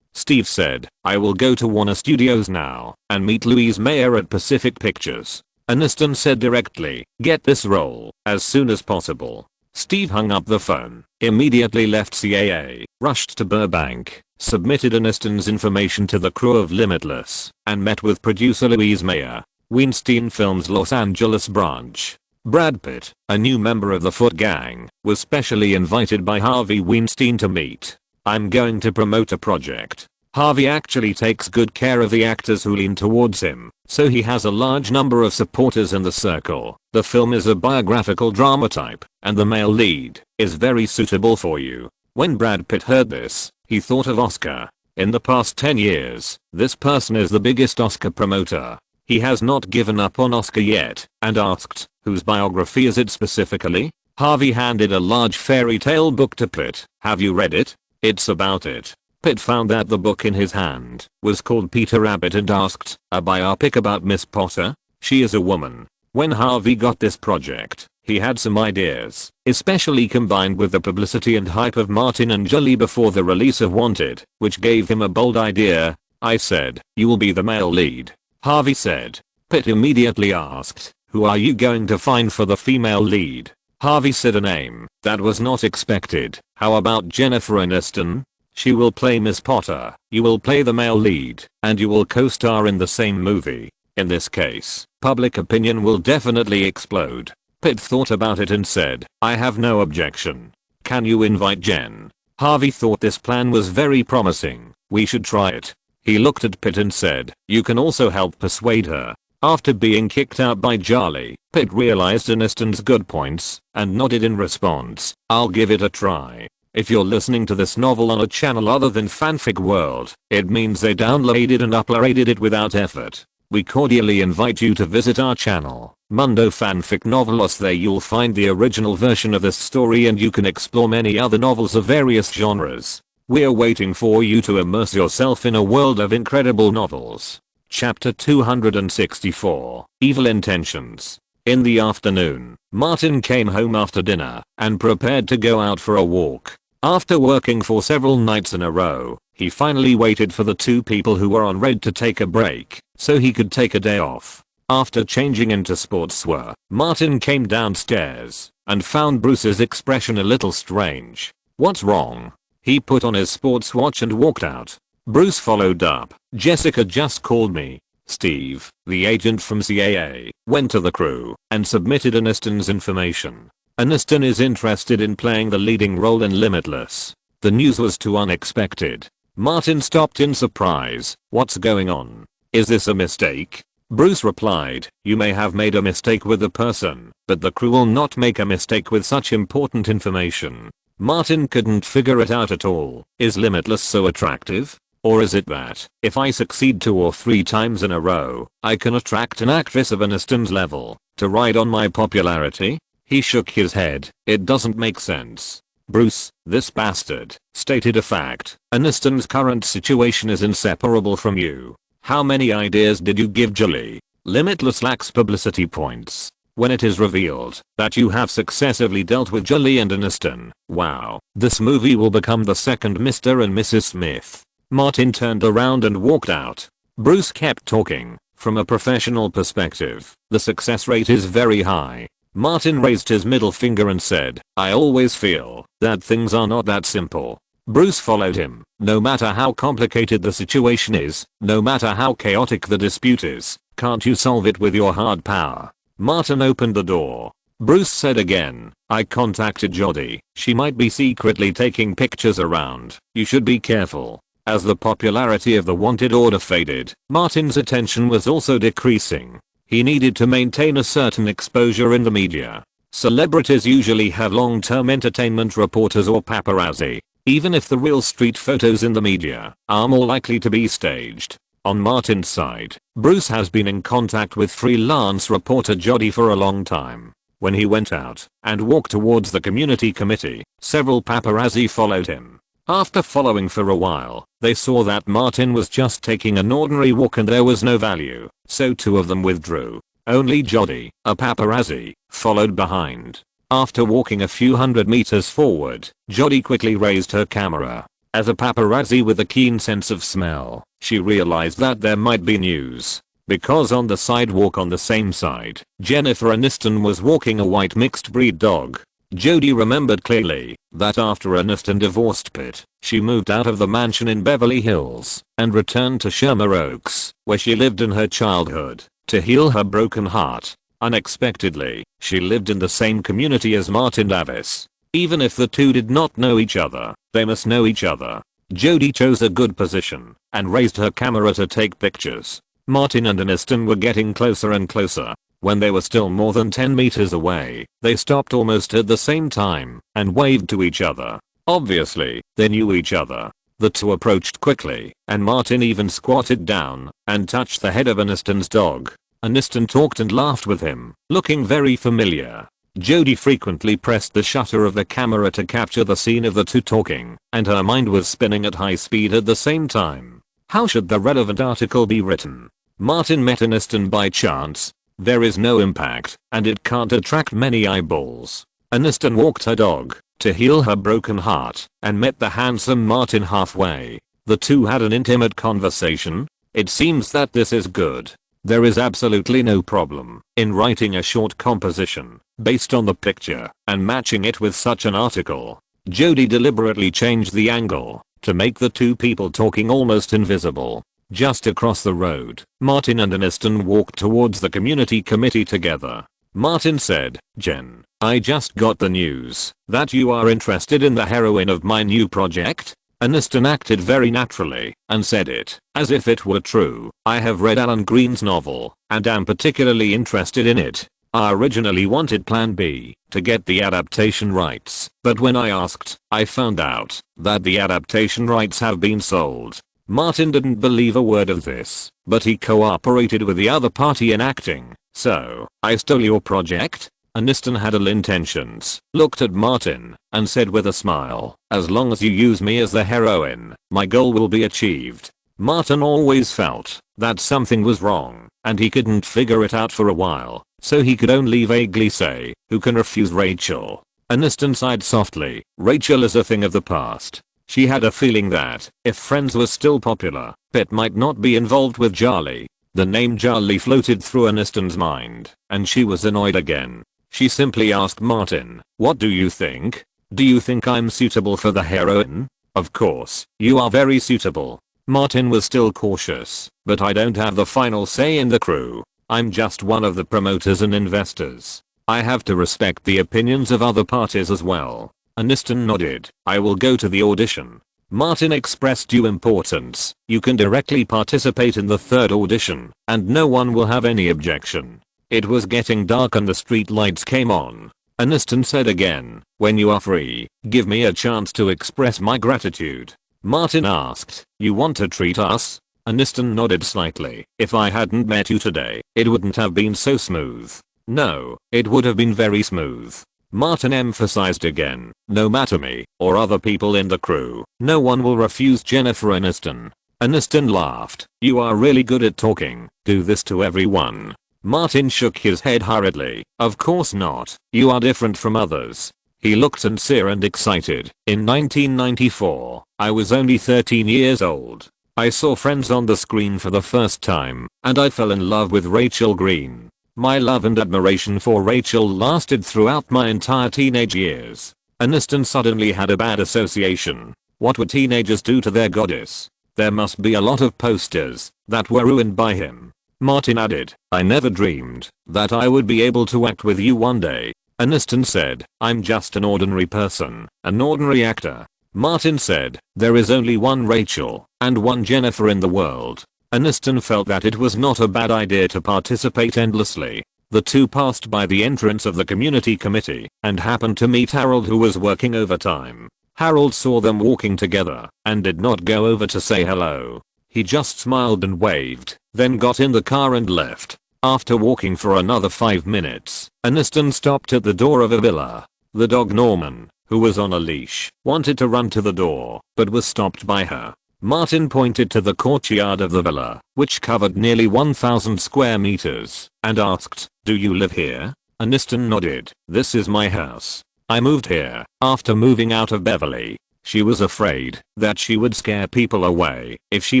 Steve said, "I will go to Warner Studios now and meet Louise Mayer at Pacific Pictures." Aniston said directly, "Get this role as soon as possible." Steve hung up the phone, immediately left CAA, rushed to Burbank, submitted Aniston's information to the crew of Limitless, and met with producer Louise Mayer, Weinstein Films Los Angeles branch. Brad Pitt, a new member of the Foot Gang, was specially invited by Harvey Weinstein to meet. "I'm going to promote a project." Harvey actually takes good care of the actors who lean towards him, so he has a large number of supporters in the circle. The film is a biographical drama type, and the male lead is very suitable for you. When Brad Pitt heard this, he thought of Oscar. In the past 10 years, this person is the biggest Oscar promoter. He has not given up on Oscar yet, and asked, "Whose biography is it specifically?" Harvey handed a large fairy tale book to Pitt. "Have you read it? It's about it." Pitt found that the book in his hand was called Peter Rabbit and asked, "A biopic about Miss Potter? She is a woman." When Harvey got this project, he had some ideas, especially combined with the publicity and hype of Martin and Jolie before the release of Wanted, which gave him a bold idea. "I said, you will be the male lead," Harvey said. Pitt immediately asked, "Who are you going to find for the female lead?" Harvey said a name that was not expected. "How about Jennifer Aniston? She will play Miss Potter, you will play the male lead, and you will co-star in the same movie. In this case, public opinion will definitely explode." Pitt thought about it and said, "I have no objection. Can you invite Jen?" Harvey thought this plan was very promising. "We should try it." He looked at Pitt and said, "You can also help persuade her." After being kicked out by Jolie, Pitt realized Aniston's good points and nodded in response. "I'll give it a try." If you're listening to this novel on a channel other than Fanfic World, it means they downloaded and uploaded it without effort. We cordially invite you to visit our channel, Mundo Fanfic Novelos. There you'll find the original version of this story and you can explore many other novels of various genres. We're waiting for you to immerse yourself in a world of incredible novels. Chapter 264, Evil Intentions. In the afternoon, Martin came home after dinner and prepared to go out for a walk. After working for several nights in a row, he finally waited for the two people who were on red to take a break, so he could take a day off. After changing into sportswear, Martin came downstairs and found Bruce's expression a little strange. "What's wrong?" He put on his sports watch and walked out. Bruce followed up. "Jessica just called me. Steve, the agent from CAA, went to the crew and submitted Aniston's information. Aniston is interested in playing the leading role in Limitless." The news was too unexpected. Martin stopped in surprise. "What's going on? Is this a mistake?" Bruce replied, "You may have made a mistake with the person, but the crew will not make a mistake with such important information." Martin couldn't figure it out at all. Is Limitless so attractive? Or is it that, if I succeed 2 or 3 times in a row, I can attract an actress of Aniston's level to ride on my popularity? He shook his head. "It doesn't make sense. Bruce, this bastard stated a fact. Aniston's current situation is inseparable from you. How many ideas did you give Julie? Limitless lacks publicity points. When it is revealed that you have successively dealt with Julie and Aniston, wow, this movie will become the second Mr. and Mrs. Smith." Martin turned around and walked out. Bruce kept talking. "From a professional perspective, the success rate is very high." Martin raised his middle finger and said, "I always feel that things are not that simple." Bruce followed him. "No matter how complicated the situation is, no matter how chaotic the dispute is, can't you solve it with your hard power?" Martin opened the door. Bruce said again, "I contacted Jodie. She might be secretly taking pictures around. You should be careful." As the popularity of the wanted order faded, Martin's attention was also decreasing. He needed to maintain a certain exposure in the media. Celebrities usually have long-term entertainment reporters or paparazzi, even if the real street photos in the media are more likely to be staged. On Martin's side, Bruce has been in contact with freelance reporter Jodie for a long time. When he went out and walked towards the community committee, several paparazzi followed him. After following for a while, they saw that Martin was just taking an ordinary walk and there was no value, so 2 of them withdrew. Only Jodie, a paparazzi, followed behind. After walking a few hundred meters forward, Jodie quickly raised her camera. As a paparazzi with a keen sense of smell, she realized that there might be news. Because on the sidewalk on the same side, Jennifer Aniston was walking a white mixed breed dog. Jodie remembered clearly that after Aniston divorced Pitt, she moved out of the mansion in Beverly Hills and returned to Shermer Oaks, where she lived in her childhood, to heal her broken heart. Unexpectedly, she lived in the same community as Martin Davis. Even if the two did not know each other, they must know each other. Jodie chose a good position and raised her camera to take pictures. Martin and Aniston were getting closer and closer. When they were still more than 10 meters away, they stopped almost at the same time and waved to each other. Obviously, they knew each other. The two approached quickly, and Martin even squatted down and touched the head of Aniston's dog. Aniston talked and laughed with him, looking very familiar. Jodie frequently pressed the shutter of the camera to capture the scene of the two talking, and her mind was spinning at high speed at the same time. How should the relevant article be written? Martin met Aniston by chance. There is no impact, and it can't attract many eyeballs. Aniston walked her dog to heal her broken heart and met the handsome Martin halfway. The two had an intimate conversation. It seems that this is good. There is absolutely no problem in writing a short composition based on the picture and matching it with such an article. Jodie deliberately changed the angle to make the two people talking almost invisible. Just across the road, Martin and Aniston walked towards the community committee together. Martin said, "Jen, I just got the news that you are interested in the heroine of my new project." Aniston acted very naturally and said it as if it were true. "I have read Alan Green's novel and am particularly interested in it." I originally wanted plan B, to get the adaptation rights, but when I asked, I found out that the adaptation rights have been sold. Martin didn't believe a word of this, but he cooperated with the other party in acting. So, I stole your project? Aniston had ill intentions, looked at Martin, and said with a smile, as long as you use me as the heroine, my goal will be achieved. Martin always felt that something was wrong, and he couldn't figure it out for a while, so he could only vaguely say, who can refuse Rachel? Aniston sighed softly. Rachel is a thing of the past. She had a feeling that, if Friends was still popular, Pitt might not be involved with Charlie. The name Charlie floated through Aniston's mind, and she was annoyed again. She simply asked Martin, what do you think? Do you think I'm suitable for the heroine? Of course, you are very suitable. Martin was still cautious, but I don't have the final say in the crew. I'm just one of the promoters and investors. I have to respect the opinions of other parties as well. Aniston nodded. I will go to the audition. Martin expressed due importance. You can directly participate in the third audition, and no one will have any objection. It was getting dark and the street lights came on. Aniston said again, when you are free, give me a chance to express my gratitude. Martin asked, you want to treat us? Aniston nodded slightly. If I hadn't met you today, it wouldn't have been so smooth. No, it would have been very smooth. Martin emphasized again, no matter me, or other people in the crew, no one will refuse Jennifer Aniston. Aniston laughed. You are really good at talking. Do this to everyone. Martin shook his head hurriedly. Of course not. You are different from others. He looked sincere and excited. In 1994, I was only 13 years old. I saw Friends on the screen for the first time, and I fell in love with Rachel Green. My love and admiration for Rachel lasted throughout my entire teenage years. Aniston suddenly had a bad association. What would teenagers do to their goddess? There must be a lot of posters that were ruined by him. Martin added, I never dreamed that I would be able to act with you one day. Aniston said, I'm just an ordinary person, an ordinary actor. Martin said, there is only one Rachel and one Jennifer in the world. Aniston felt that it was not a bad idea to participate endlessly. The two passed by the entrance of the community committee and happened to meet Harold, who was working overtime. Harold saw them walking together and did not go over to say hello. He just smiled and waved, then got in the car and left. After walking for another 5 minutes, Aniston stopped at the door of a villa. The dog Norman, who was on a leash, wanted to run to the door, but was stopped by her. Martin pointed to the courtyard of the villa, which covered nearly 1,000 square meters, and asked, do you live here? Aniston nodded. This is my house. I moved here after moving out of Beverly. She was afraid that she would scare people away if she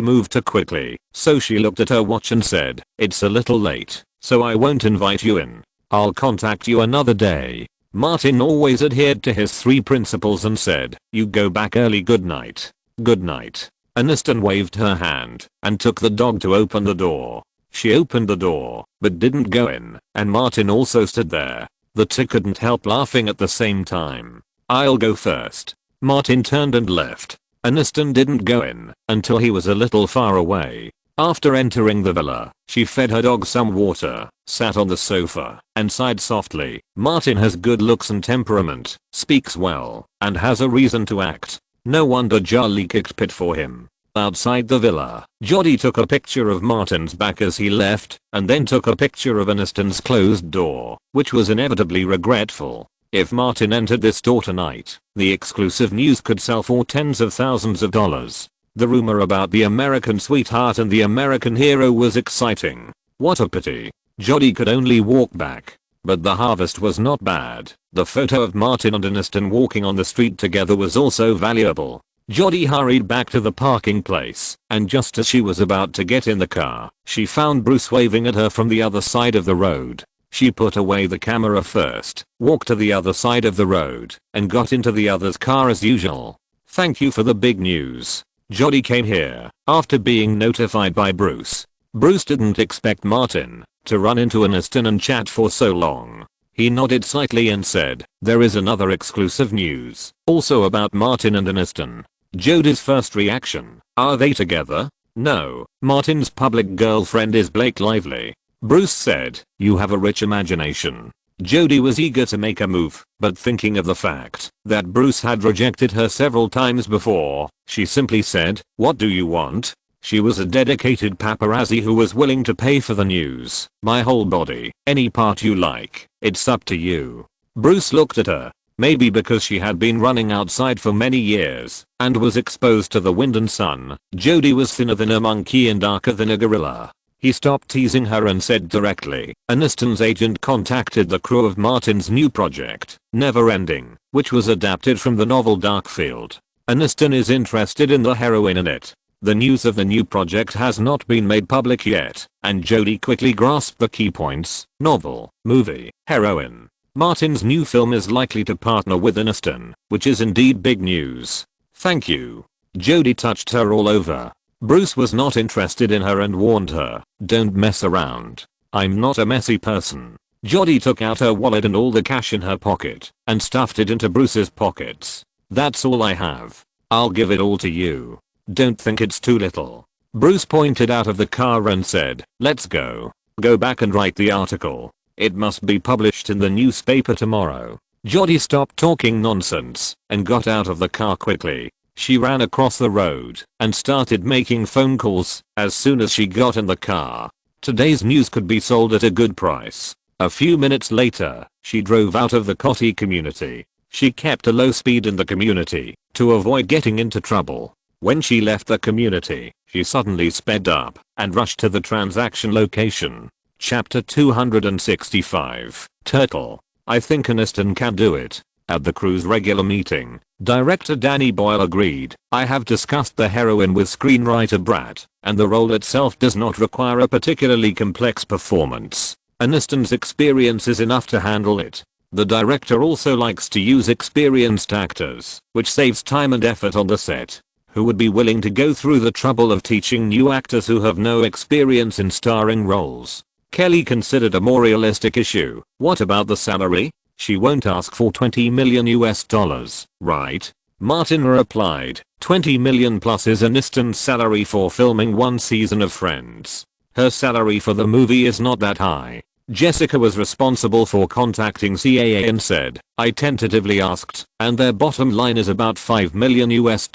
moved too quickly, so she looked at her watch and said, it's a little late, so I won't invite you in. I'll contact you another day. Martin always adhered to his 3 principles and said, you go back early. Good night. Good night. Aniston waved her hand and took the dog to open the door. She opened the door, but didn't go in, and Martin also stood there. The two couldn't help laughing at the same time. I'll go first. Martin turned and left. Aniston didn't go in until he was a little far away. After entering the villa, she fed her dog some water, sat on the sofa, and sighed softly. Martin has good looks and temperament, speaks well, and has a reason to act. No wonder Charlie kicked Pitt for him. Outside the villa, Jodie took a picture of Martin's back as he left, and then took a picture of Aniston's closed door, which was inevitably regretful. If Martin entered this door tonight, the exclusive news could sell for tens of thousands of dollars. The rumor about the American sweetheart and the American hero was exciting. What a pity. Jodie could only walk back. But the harvest was not bad. The photo of Martin and Aniston walking on the street together was also valuable. Jodie hurried back to the parking place, and just as she was about to get in the car, she found Bruce waving at her from the other side of the road. She put away the camera first, walked to the other side of the road, and got into the other's car as usual. Thank you for the big news. Jodie came here after being notified by Bruce. Bruce didn't expect Martin to run into Aniston and chat for so long. He nodded slightly and said, there is another exclusive news, also about Martin and Aniston. Jodie's first reaction, are they together? No, Martin's public girlfriend is Blake Lively. Bruce said, "You have a rich imagination." Jodie was eager to make a move, but thinking of the fact that Bruce had rejected her several times before, she simply said, "What do you want?" She was a dedicated paparazzi who was willing to pay for the news. "My whole body, any part you like, it's up to you." Bruce looked at her. Maybe because she had been running outside for many years and was exposed to the wind and sun, Jodie was thinner than a monkey and darker than a gorilla. He stopped teasing her and said directly, "Aniston's agent contacted the crew of Martin's new project, Never Ending, which was adapted from the novel Darkfield. Aniston is interested in the heroine in it. The news of the new project has not been made public yet," and Jodie quickly grasped the key points: novel, movie, heroine. Martin's new film is likely to partner with Aniston, which is indeed big news. "Thank you." Jodie touched her all over. Bruce was not interested in her and warned her, "Don't mess around. I'm not a messy person." Jodie took out her wallet and all the cash in her pocket and stuffed it into Bruce's pockets. "That's all I have. I'll give it all to you. Don't think it's too little." Bruce pointed out of the car and said, "Let's go. Go back and write the article. It must be published in the newspaper tomorrow." Jodie stopped talking nonsense and got out of the car quickly. She ran across the road and started making phone calls as soon as she got in the car. Today's news could be sold at a good price. A few minutes later, she drove out of the Coty community. She kept a low speed in the community to avoid getting into trouble. When she left the community, she suddenly sped up and rushed to the transaction location. Chapter 265. Turtle. "I think Aniston can do it." At the crew's regular meeting, director Danny Boyle agreed, "I have discussed the heroine with screenwriter Brad, and the role itself does not require a particularly complex performance. Aniston's experience is enough to handle it." The director also likes to use experienced actors, which saves time and effort on the set. Who would be willing to go through the trouble of teaching new actors who have no experience in starring roles? Kelly considered a more realistic issue. "What about the salary? She won't ask for $20 million US, right?" Martin replied, $20 million plus is Aniston's salary for filming one season of Friends. Her salary for the movie is not that high." Jessica was responsible for contacting CAA and said, "I tentatively asked, and their bottom line is about $5 million US.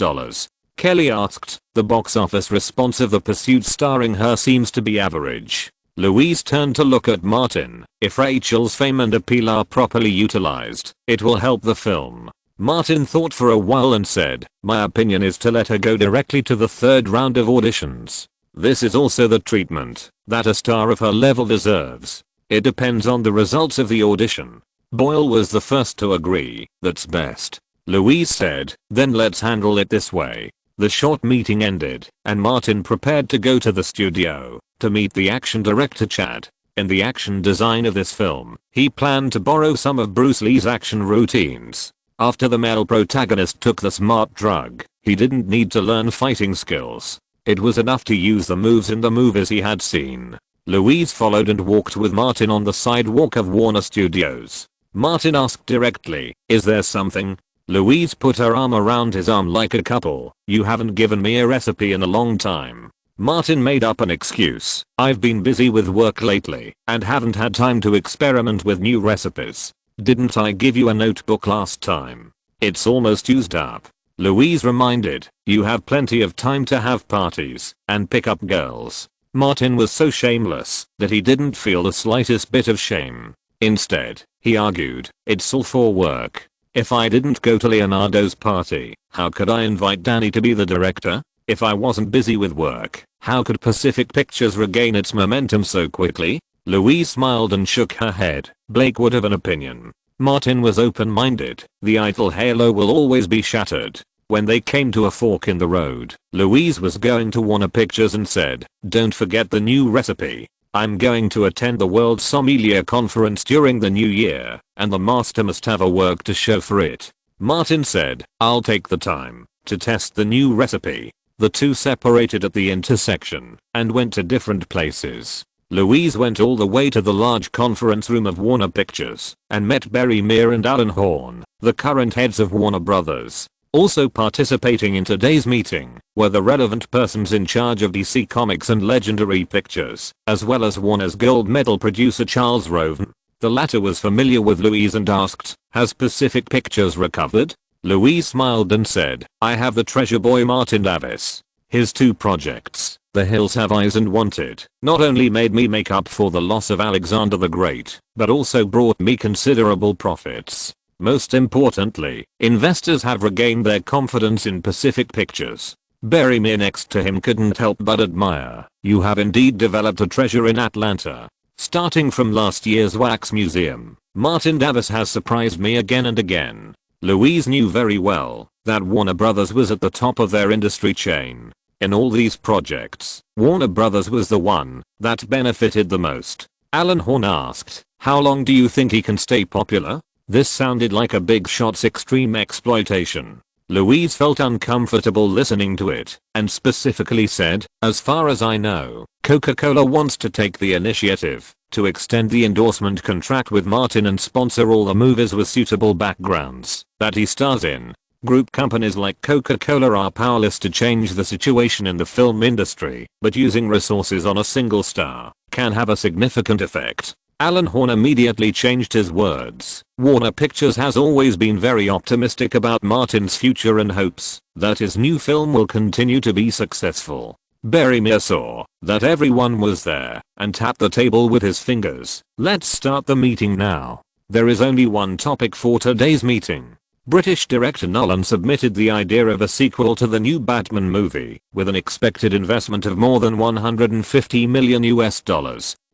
Kelly asked, "The box office response of The Pursuit starring her seems to be average." Louise turned to look at Martin. "If Rachel's fame and appeal are properly utilized, it will help the film." Martin thought for a while and said, "My opinion is to let her go directly to the third round of auditions. This is also the treatment that a star of her level deserves. It depends on the results of the audition." Boyle was the first to agree, "That's best." Louise said, "Then let's handle it this way." The short meeting ended, and Martin prepared to go to the studio to meet the action director Chad. In the action design of this film, he planned to borrow some of Bruce Lee's action routines. After the male protagonist took the smart drug, he didn't need to learn fighting skills. It was enough to use the moves in the movies he had seen. Louise followed and walked with Martin on the sidewalk of Warner Studios. Martin asked directly, "Is there something?" Louise put her arm around his arm like a couple. "You haven't given me a recipe in a long time." Martin made up an excuse. "I've been busy with work lately and haven't had time to experiment with new recipes. Didn't I give you a notebook last time? It's almost used up." Louise reminded, "You have plenty of time to have parties and pick up girls." Martin was so shameless that he didn't feel the slightest bit of shame. Instead, he argued, "It's all for work. If I didn't go to Leonardo's party, how could I invite Danny to be the director? If I wasn't busy with work, how could Pacific Pictures regain its momentum so quickly?" Louise smiled and shook her head. Blake would have an opinion. Martin was open-minded. The idle halo will always be shattered. When they came to a fork in the road, Louise was going to Warner Pictures and said, "Don't forget the new recipe. I'm going to attend the World Sommelier Conference during the new year, and the master must have a work to show for it." Martin said, "I'll take the time to test the new recipe." The two separated at the intersection and went to different places. Louise went all the way to the large conference room of Warner Pictures and met Barry Meir and Alan Horn, the current heads of Warner Brothers. Also participating in today's meeting were the relevant persons in charge of DC Comics and Legendary Pictures, as well as Warner's gold medal producer Charles Roven. The latter was familiar with Louise and asked, "Has Pacific Pictures recovered?" Louise smiled and said, "I have the treasure boy Martin Davis. His two projects, The Hills Have Eyes and Wanted, not only made me make up for the loss of Alexander the Great, but also brought me considerable profits. Most importantly, investors have regained their confidence in Pacific Pictures." Berrymere next to him couldn't help but admire, "You have indeed developed a treasure in Atlanta. Starting from last year's Wax Museum, Martin Davis has surprised me again and again." Louise knew very well that Warner Brothers was at the top of their industry chain. In all these projects, Warner Brothers was the one that benefited the most. Alan Horn asked, "How long do you think he can stay popular?" This sounded like a Big Shot's extreme exploitation. Louise felt uncomfortable listening to it, and specifically said, "As far as I know, Coca-Cola wants to take the initiative to extend the endorsement contract with Martin and sponsor all the movies with suitable backgrounds that he stars in." Group companies like Coca-Cola are powerless to change the situation in the film industry, but using resources on a single star can have a significant effect. Alan Horn immediately changed his words. "Warner Pictures has always been very optimistic about Martin's future and hopes that his new film will continue to be successful." Berrymere saw that everyone was there and tapped the table with his fingers. "Let's start the meeting now. There is only one topic for today's meeting." British director Nolan submitted the idea of a sequel to the new Batman movie with an expected investment of more than $150 million US.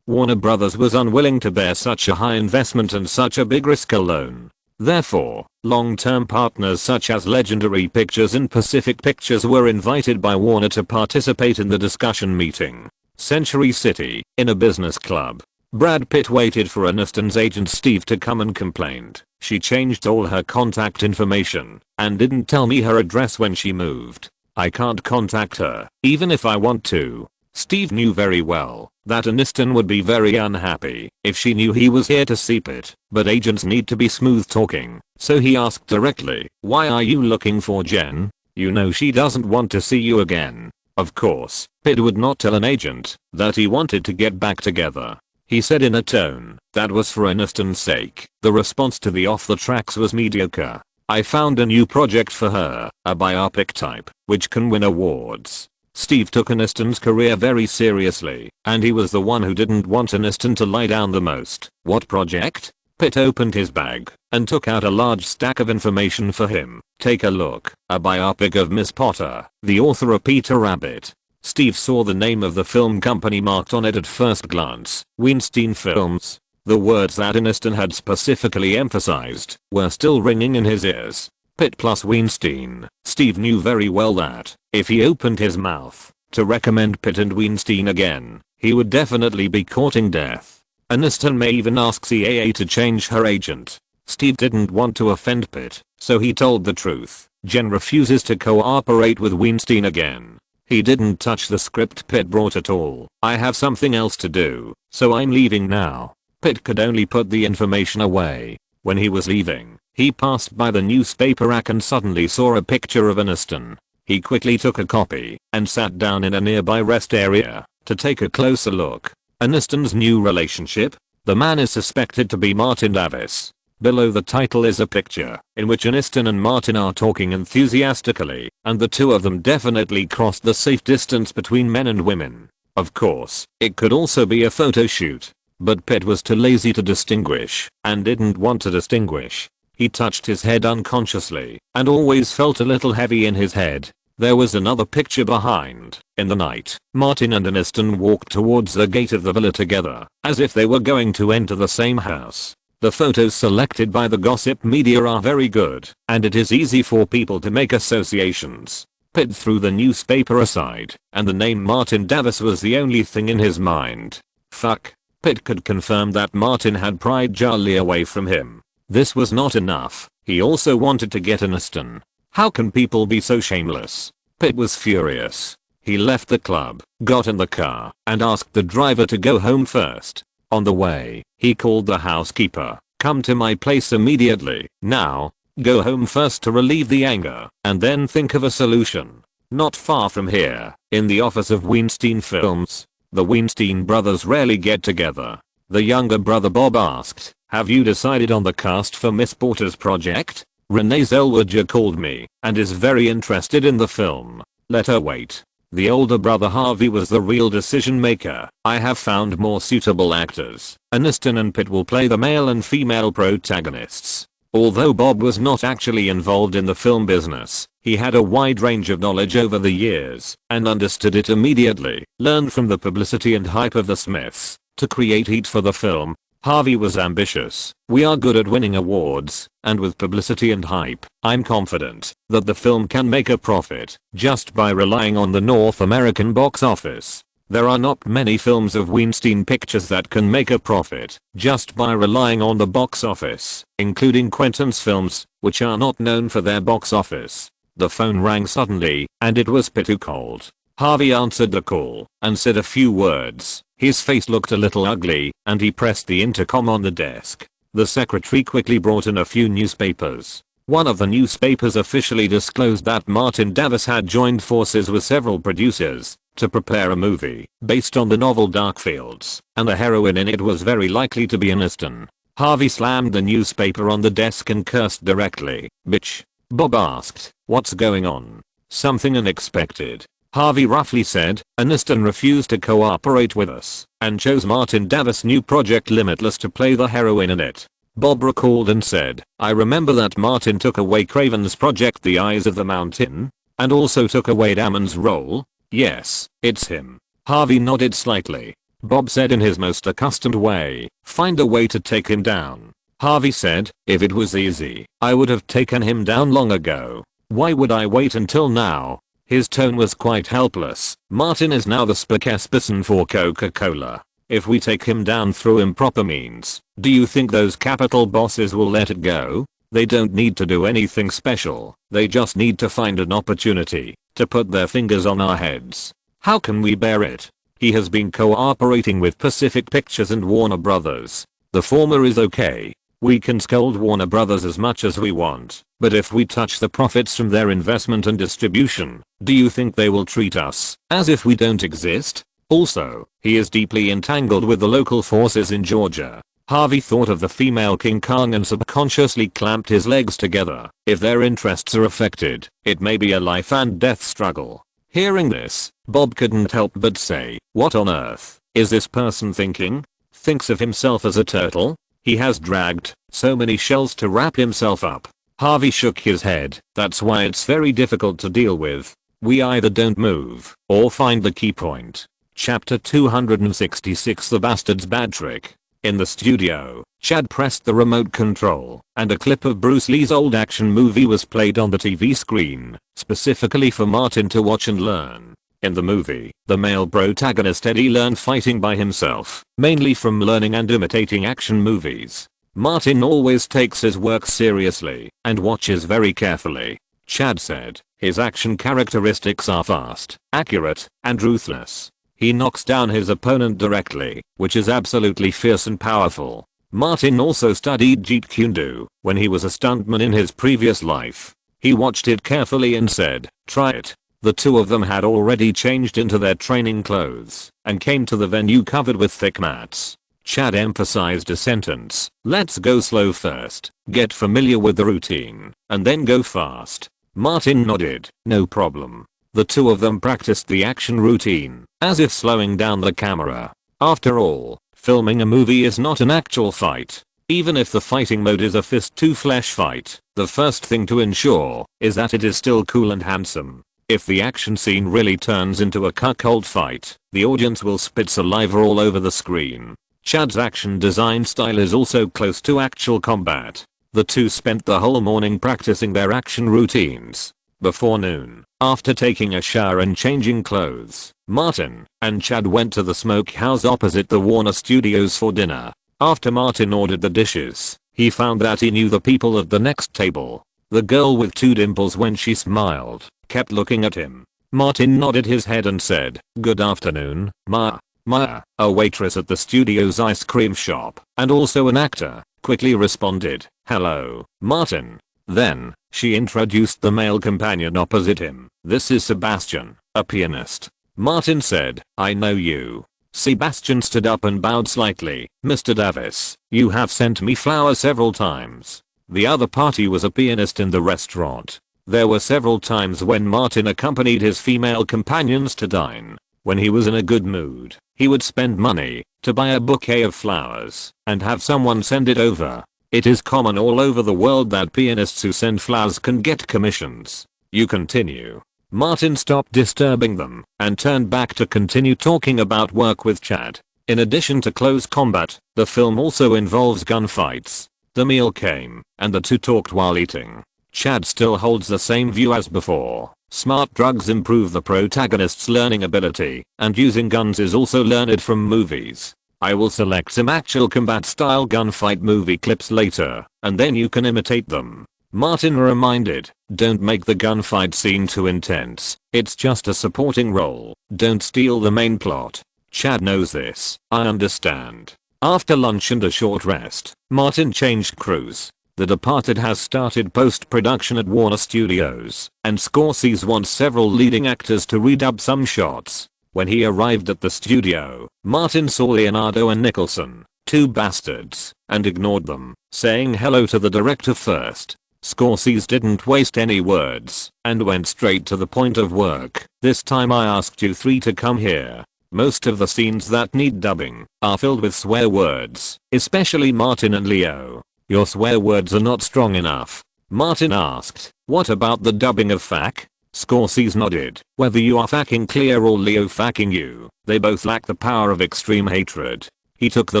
Warner Brothers was unwilling to bear such a high investment and such a big risk alone. Therefore, long-term partners such as Legendary Pictures and Pacific Pictures were invited by Warner to participate in the discussion meeting. Century City, in a business club. Brad Pitt waited for Aniston's agent Steve to come and complained, "She changed all her contact information and didn't tell me her address when she moved. I can't contact her, even if I want to." Steve knew very well that Aniston would be very unhappy if she knew he was here to see Pitt, but agents need to be smooth talking, so he asked directly, "Why are you looking for Jen? You know she doesn't want to see you again." Of course, Pitt would not tell an agent that he wanted to get back together. He said in a tone that was for Aniston's sake. The response to the Off the Tracks was mediocre. "I found a new project for her, a biopic type, which can win awards." Steve took Aniston's career very seriously, and he was the one who didn't want Aniston to lie down the most. "What project?" Pitt opened his bag and took out a large stack of information for him. "Take a look. A biopic of Miss Potter, the author of Peter Rabbit." Steve saw the name of the film company marked on it at first glance, Weinstein Films. The words that Aniston had specifically emphasized were still ringing in his ears. Pitt plus Weinstein. Steve knew very well that if he opened his mouth to recommend Pitt and Weinstein again, he would definitely be courting death. Aniston may even ask CAA to change her agent. Steve didn't want to offend Pitt, so he told the truth. "Jen refuses to cooperate with Weinstein again. He didn't touch the script Pitt brought at all. I have something else to do, so I'm leaving now." Pitt could only put the information away. When he was leaving, he passed by the newspaper rack and suddenly saw a picture of Aniston. He quickly took a copy and sat down in a nearby rest area to take a closer look. Aniston's new relationship? The man is suspected to be Martin Davis. Below the title is a picture in which Aniston and Martin are talking enthusiastically, and the two of them definitely crossed the safe distance between men and women. Of course, it could also be a photo shoot. But Pitt was too lazy to distinguish and didn't want to distinguish. He touched his head unconsciously and always felt a little heavy in his head. There was another picture behind. In the night, Martin and Aniston walked towards the gate of the villa together, as if they were going to enter the same house. The photos selected by the gossip media are very good, and it is easy for people to make associations. Pitt threw the newspaper aside, and the name Martin Davis was the only thing in his mind. Fuck. Pitt could confirm that Martin had pried Charlie away from him. This was not enough. He also wanted to get Aniston. How can people be so shameless? Pitt was furious. He left the club, got in the car, and asked the driver to go home first. On the way, he called the housekeeper. "Come to my place immediately, now." Go home first to relieve the anger, and then think of a solution. Not far from here, in the office of Weinstein Films, the Weinstein brothers rarely get together. The younger brother Bob asked, "Have you decided on the cast for Miss Porter's project? Renee Zellweger called me, and is very interested in the film. Let her wait." The older brother Harvey was the real decision maker. "I have found more suitable actors. Aniston and Pitt will play the male and female protagonists." Although Bob was not actually involved in the film business, he had a wide range of knowledge over the years and understood it immediately. Learned from the publicity and hype of the Smiths to create heat for the film. Harvey was ambitious. "We are good at winning awards, and with publicity and hype, I'm confident that the film can make a profit just by relying on the North American box office. There are not many films of Weinstein Pictures that can make a profit just by relying on the box office, including Quentin's films, which are not known for their box office." The phone rang suddenly, and it was Pitt who called. Harvey answered the call and said a few words. His face looked a little ugly, and he pressed the intercom on the desk. The secretary quickly brought in a few newspapers. One of the newspapers officially disclosed that Martin Davis had joined forces with several producers to prepare a movie based on the novel Darkfields, and the heroine in it was very likely to be Aniston. Harvey slammed the newspaper on the desk and cursed directly. "Bitch." Bob asked, "What's going on?" "Something unexpected," Harvey roughly said. "Aniston refused to cooperate with us and chose Martin Davis' new project Limitless to play the heroine in it." Bob recalled and said, "I remember that Martin took away Craven's project The Eyes of the Mountain, and also took away Damon's role." "Yes, it's him." Harvey nodded slightly. Bob said in his most accustomed way, "Find a way to take him down." Harvey said, "If it was easy, I would have taken him down long ago. Why would I wait until now?" His tone was quite helpless. "Martin is now the spokesperson for Coca-Cola. If we take him down through improper means, do you think those capital bosses will let it go? They don't need to do anything special. They just need to find an opportunity to put their fingers on our heads. How can we bear it? He has been cooperating with Pacific Pictures and Warner Brothers. The former is okay. We can scold Warner Brothers as much as we want, but if we touch the profits from their investment and distribution, do you think they will treat us as if we don't exist? Also, he is deeply entangled with the local forces in Georgia." Harvey thought of the female King Kong and subconsciously clamped his legs together. If their interests are affected, it may be a life and death struggle. Hearing this, Bob couldn't help but say, "What on earth is this person thinking? Thinks of himself as a turtle? He has dragged so many shells to wrap himself up." Harvey shook his head. "That's why it's very difficult to deal with. We either don't move or find the key point." Chapter 266 The Bastard's Bad Trick. In the studio, Chad pressed the remote control, and a clip of Bruce Lee's old action movie was played on the TV screen, specifically for Martin to watch and learn. In the movie, the male protagonist Eddie learned fighting by himself, mainly from learning and imitating action movies. Martin always takes his work seriously and watches very carefully. Chad said, "His action characteristics are fast, accurate, and ruthless. He knocks down his opponent directly, which is absolutely fierce and powerful." Martin also studied Jeet Kune Do when he was a stuntman in his previous life. He watched it carefully and said, "Try it." The two of them had already changed into their training clothes and came to the venue covered with thick mats. Chad emphasized a sentence, "Let's go slow first, get familiar with the routine, and then go fast." Martin nodded, "No problem." The two of them practiced the action routine, as if slowing down the camera. After all, filming a movie is not an actual fight. Even if the fighting mode is a fist-to-flesh fight, the first thing to ensure is that it is still cool and handsome. If the action scene really turns into a cuckold fight, the audience will spit saliva all over the screen. Chad's action design style is also close to actual combat. The two spent the whole morning practicing their action routines. Before noon, after taking a shower and changing clothes, Martin and Chad went to the smokehouse opposite the Warner Studios for dinner. After Martin ordered the dishes, he found that he knew the people at the next table. The girl with two dimples when she smiled kept looking at him. Martin nodded his head and said, "Good afternoon, Ma." Maya, a waitress at the studio's ice cream shop and also an actor, quickly responded, "Hello, Martin." Then, she introduced the male companion opposite him. "This is Sebastian, a pianist." Martin said, "I know you." Sebastian stood up and bowed slightly. "Mr. Davis, you have sent me flowers several times." The other party was a pianist in the restaurant. There were several times when Martin accompanied his female companions to dine. When he was in a good mood, he would spend money to buy a bouquet of flowers and have someone send it over. It is common all over the world that pianists who send flowers can get commissions. "You continue." Martin stopped disturbing them and turned back to continue talking about work with Chad. In addition to close combat, the film also involves gunfights. The meal came, and the two talked while eating. Chad still holds the same view as before. Smart drugs improve the protagonist's learning ability, and using guns is also learned from movies. I will select some actual combat style gunfight movie clips later, and then you can imitate them. Martin reminded, "Don't make the gunfight scene too intense. It's just a supporting role. Don't steal the main plot." Chad knows this. "I understand." After lunch and a short rest, Martin changed crews. The Departed has started post-production at Warner Studios, and Scorsese wants several leading actors to redub some shots. When he arrived at the studio, Martin saw Leonardo and Nicholson, two bastards, and ignored them, saying hello to the director first. Scorsese didn't waste any words and went straight to the point of work. "This time I asked you three to come here. Most of the scenes that need dubbing are filled with swear words, especially Martin and Leo. Your swear words are not strong enough." Martin asked, "What about the dubbing of fuck?" Scorsese nodded. "Whether you are fucking Cleo or Leo fucking you, they both lack the power of extreme hatred." He took the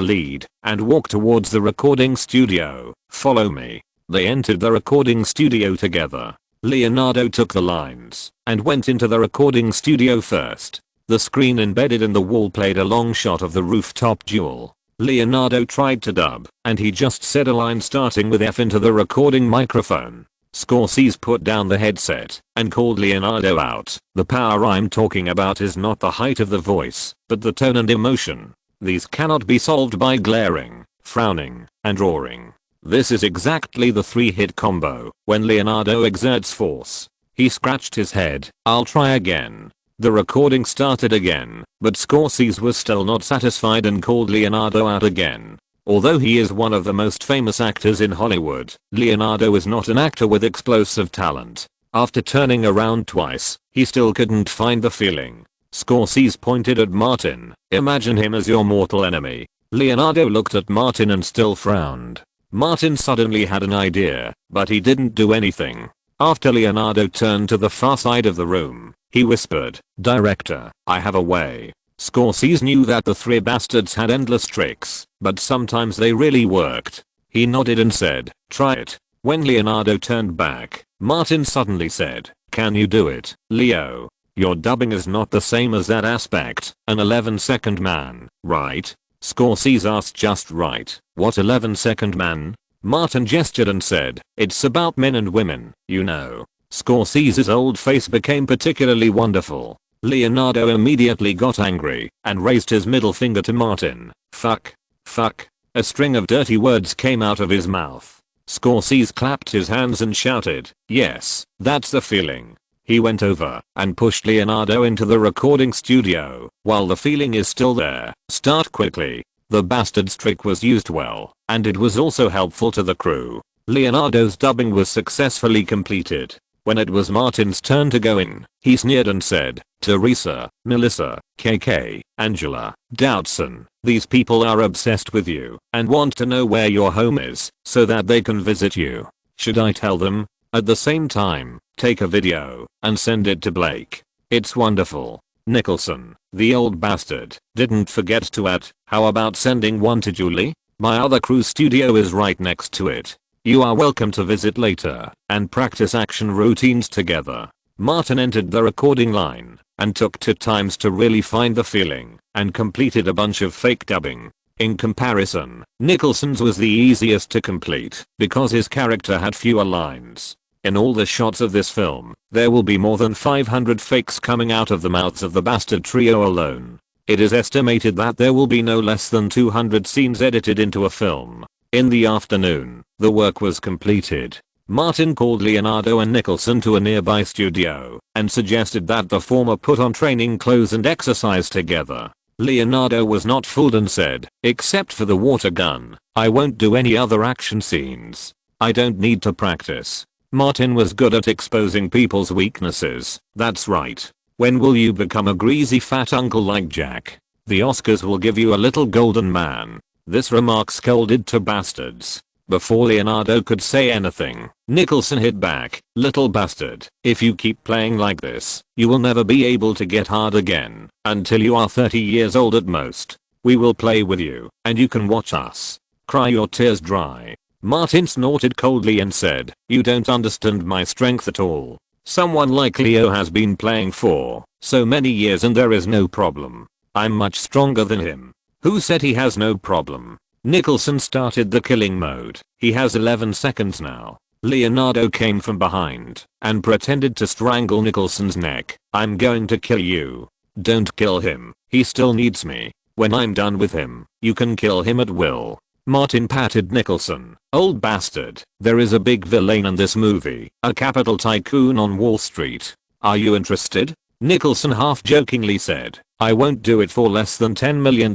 lead and walked towards the recording studio. "Follow me." They entered the recording studio together. Leonardo took the lines and went into the recording studio first. The screen embedded in the wall played a long shot of the rooftop duel. Leonardo tried to dub, and he just said a line starting with F into the recording microphone. Scorsese put down the headset and called Leonardo out. "The power I'm talking about is not the height of the voice, but the tone and emotion. These cannot be solved by glaring, frowning, and roaring." This is exactly the three-hit combo. When Leonardo exerts force, he scratched his head. "I'll try again." The recording started again, but Scorsese was still not satisfied and called Leonardo out again. Although he is one of the most famous actors in Hollywood, Leonardo is not an actor with explosive talent. After turning around twice, he still couldn't find the feeling. Scorsese pointed at Martin. "Imagine him as your mortal enemy." Leonardo looked at Martin and still frowned. Martin suddenly had an idea, but he didn't do anything. After Leonardo turned to the far side of the room, he whispered, "Director, I have a way." Scorsese knew that the three bastards had endless tricks, but sometimes they really worked. He nodded and said, "Try it." When Leonardo turned back, Martin suddenly said, "Can you do it, Leo? Your dubbing is not the same as that aspect, an 11-second man, right?" Scorsese asked just right. "What 11-second man?" Martin gestured and said, "It's about men and women, you know." Scorsese's old face became particularly wonderful. Leonardo immediately got angry and raised his middle finger to Martin. "Fuck. Fuck." A string of dirty words came out of his mouth. Scorsese clapped his hands and shouted, "Yes, that's the feeling." He went over and pushed Leonardo into the recording studio. "While the feeling is still there, start quickly." The bastard's trick was used well, and it was also helpful to the crew. Leonardo's dubbing was successfully completed. When it was Martin's turn to go in, he sneered and said, "Teresa, Melissa, KK, Angela, Doubtson, these people are obsessed with you and want to know where your home is so that they can visit you. Should I tell them?" At the same time, take a video and send it to Blake. It's wonderful. Nicholson, the old bastard, didn't forget to add, "How about sending one to Julie? My other crew studio is right next to it. You are welcome to visit later and practice action routines together." Martin entered the recording line and took 2 times to really find the feeling and completed a bunch of fake dubbing. In comparison, Nicholson's was the easiest to complete because his character had fewer lines. In all the shots of this film, there will be more than 500 fakes coming out of the mouths of the bastard trio alone. It is estimated that there will be no less than 200 scenes edited into a film. In the afternoon, the work was completed. Martin called Leonardo and Nicholson to a nearby studio and suggested that the former put on training clothes and exercise together. Leonardo was not fooled and said, "Except for the water gun, I won't do any other action scenes. I don't need to practice." Martin was good at exposing people's weaknesses. "That's right. When will you become a greasy fat uncle like Jack? The Oscars will give you a little golden man." This remark scolded two bastards. Before Leonardo could say anything, Nicholson hit back, "Little bastard, if you keep playing like this, you will never be able to get hard again, until you are 30 years old at most. We will play with you, and you can watch us cry your tears dry." Martin snorted coldly and said, "You don't understand my strength at all. Someone like Leo has been playing for so many years and there is no problem. I'm much stronger than him." "Who said he has no problem?" Nicholson started the killing mode. "He has 11 seconds now." Leonardo came from behind and pretended to strangle Nicholson's neck. "I'm going to kill you." "Don't kill him. He still needs me. When I'm done with him, you can kill him at will." Martin patted Nicholson. "Old bastard, there is a big villain in this movie, a capital tycoon on Wall Street. Are you interested?" Nicholson half jokingly said, "I won't do it for less than $10 million.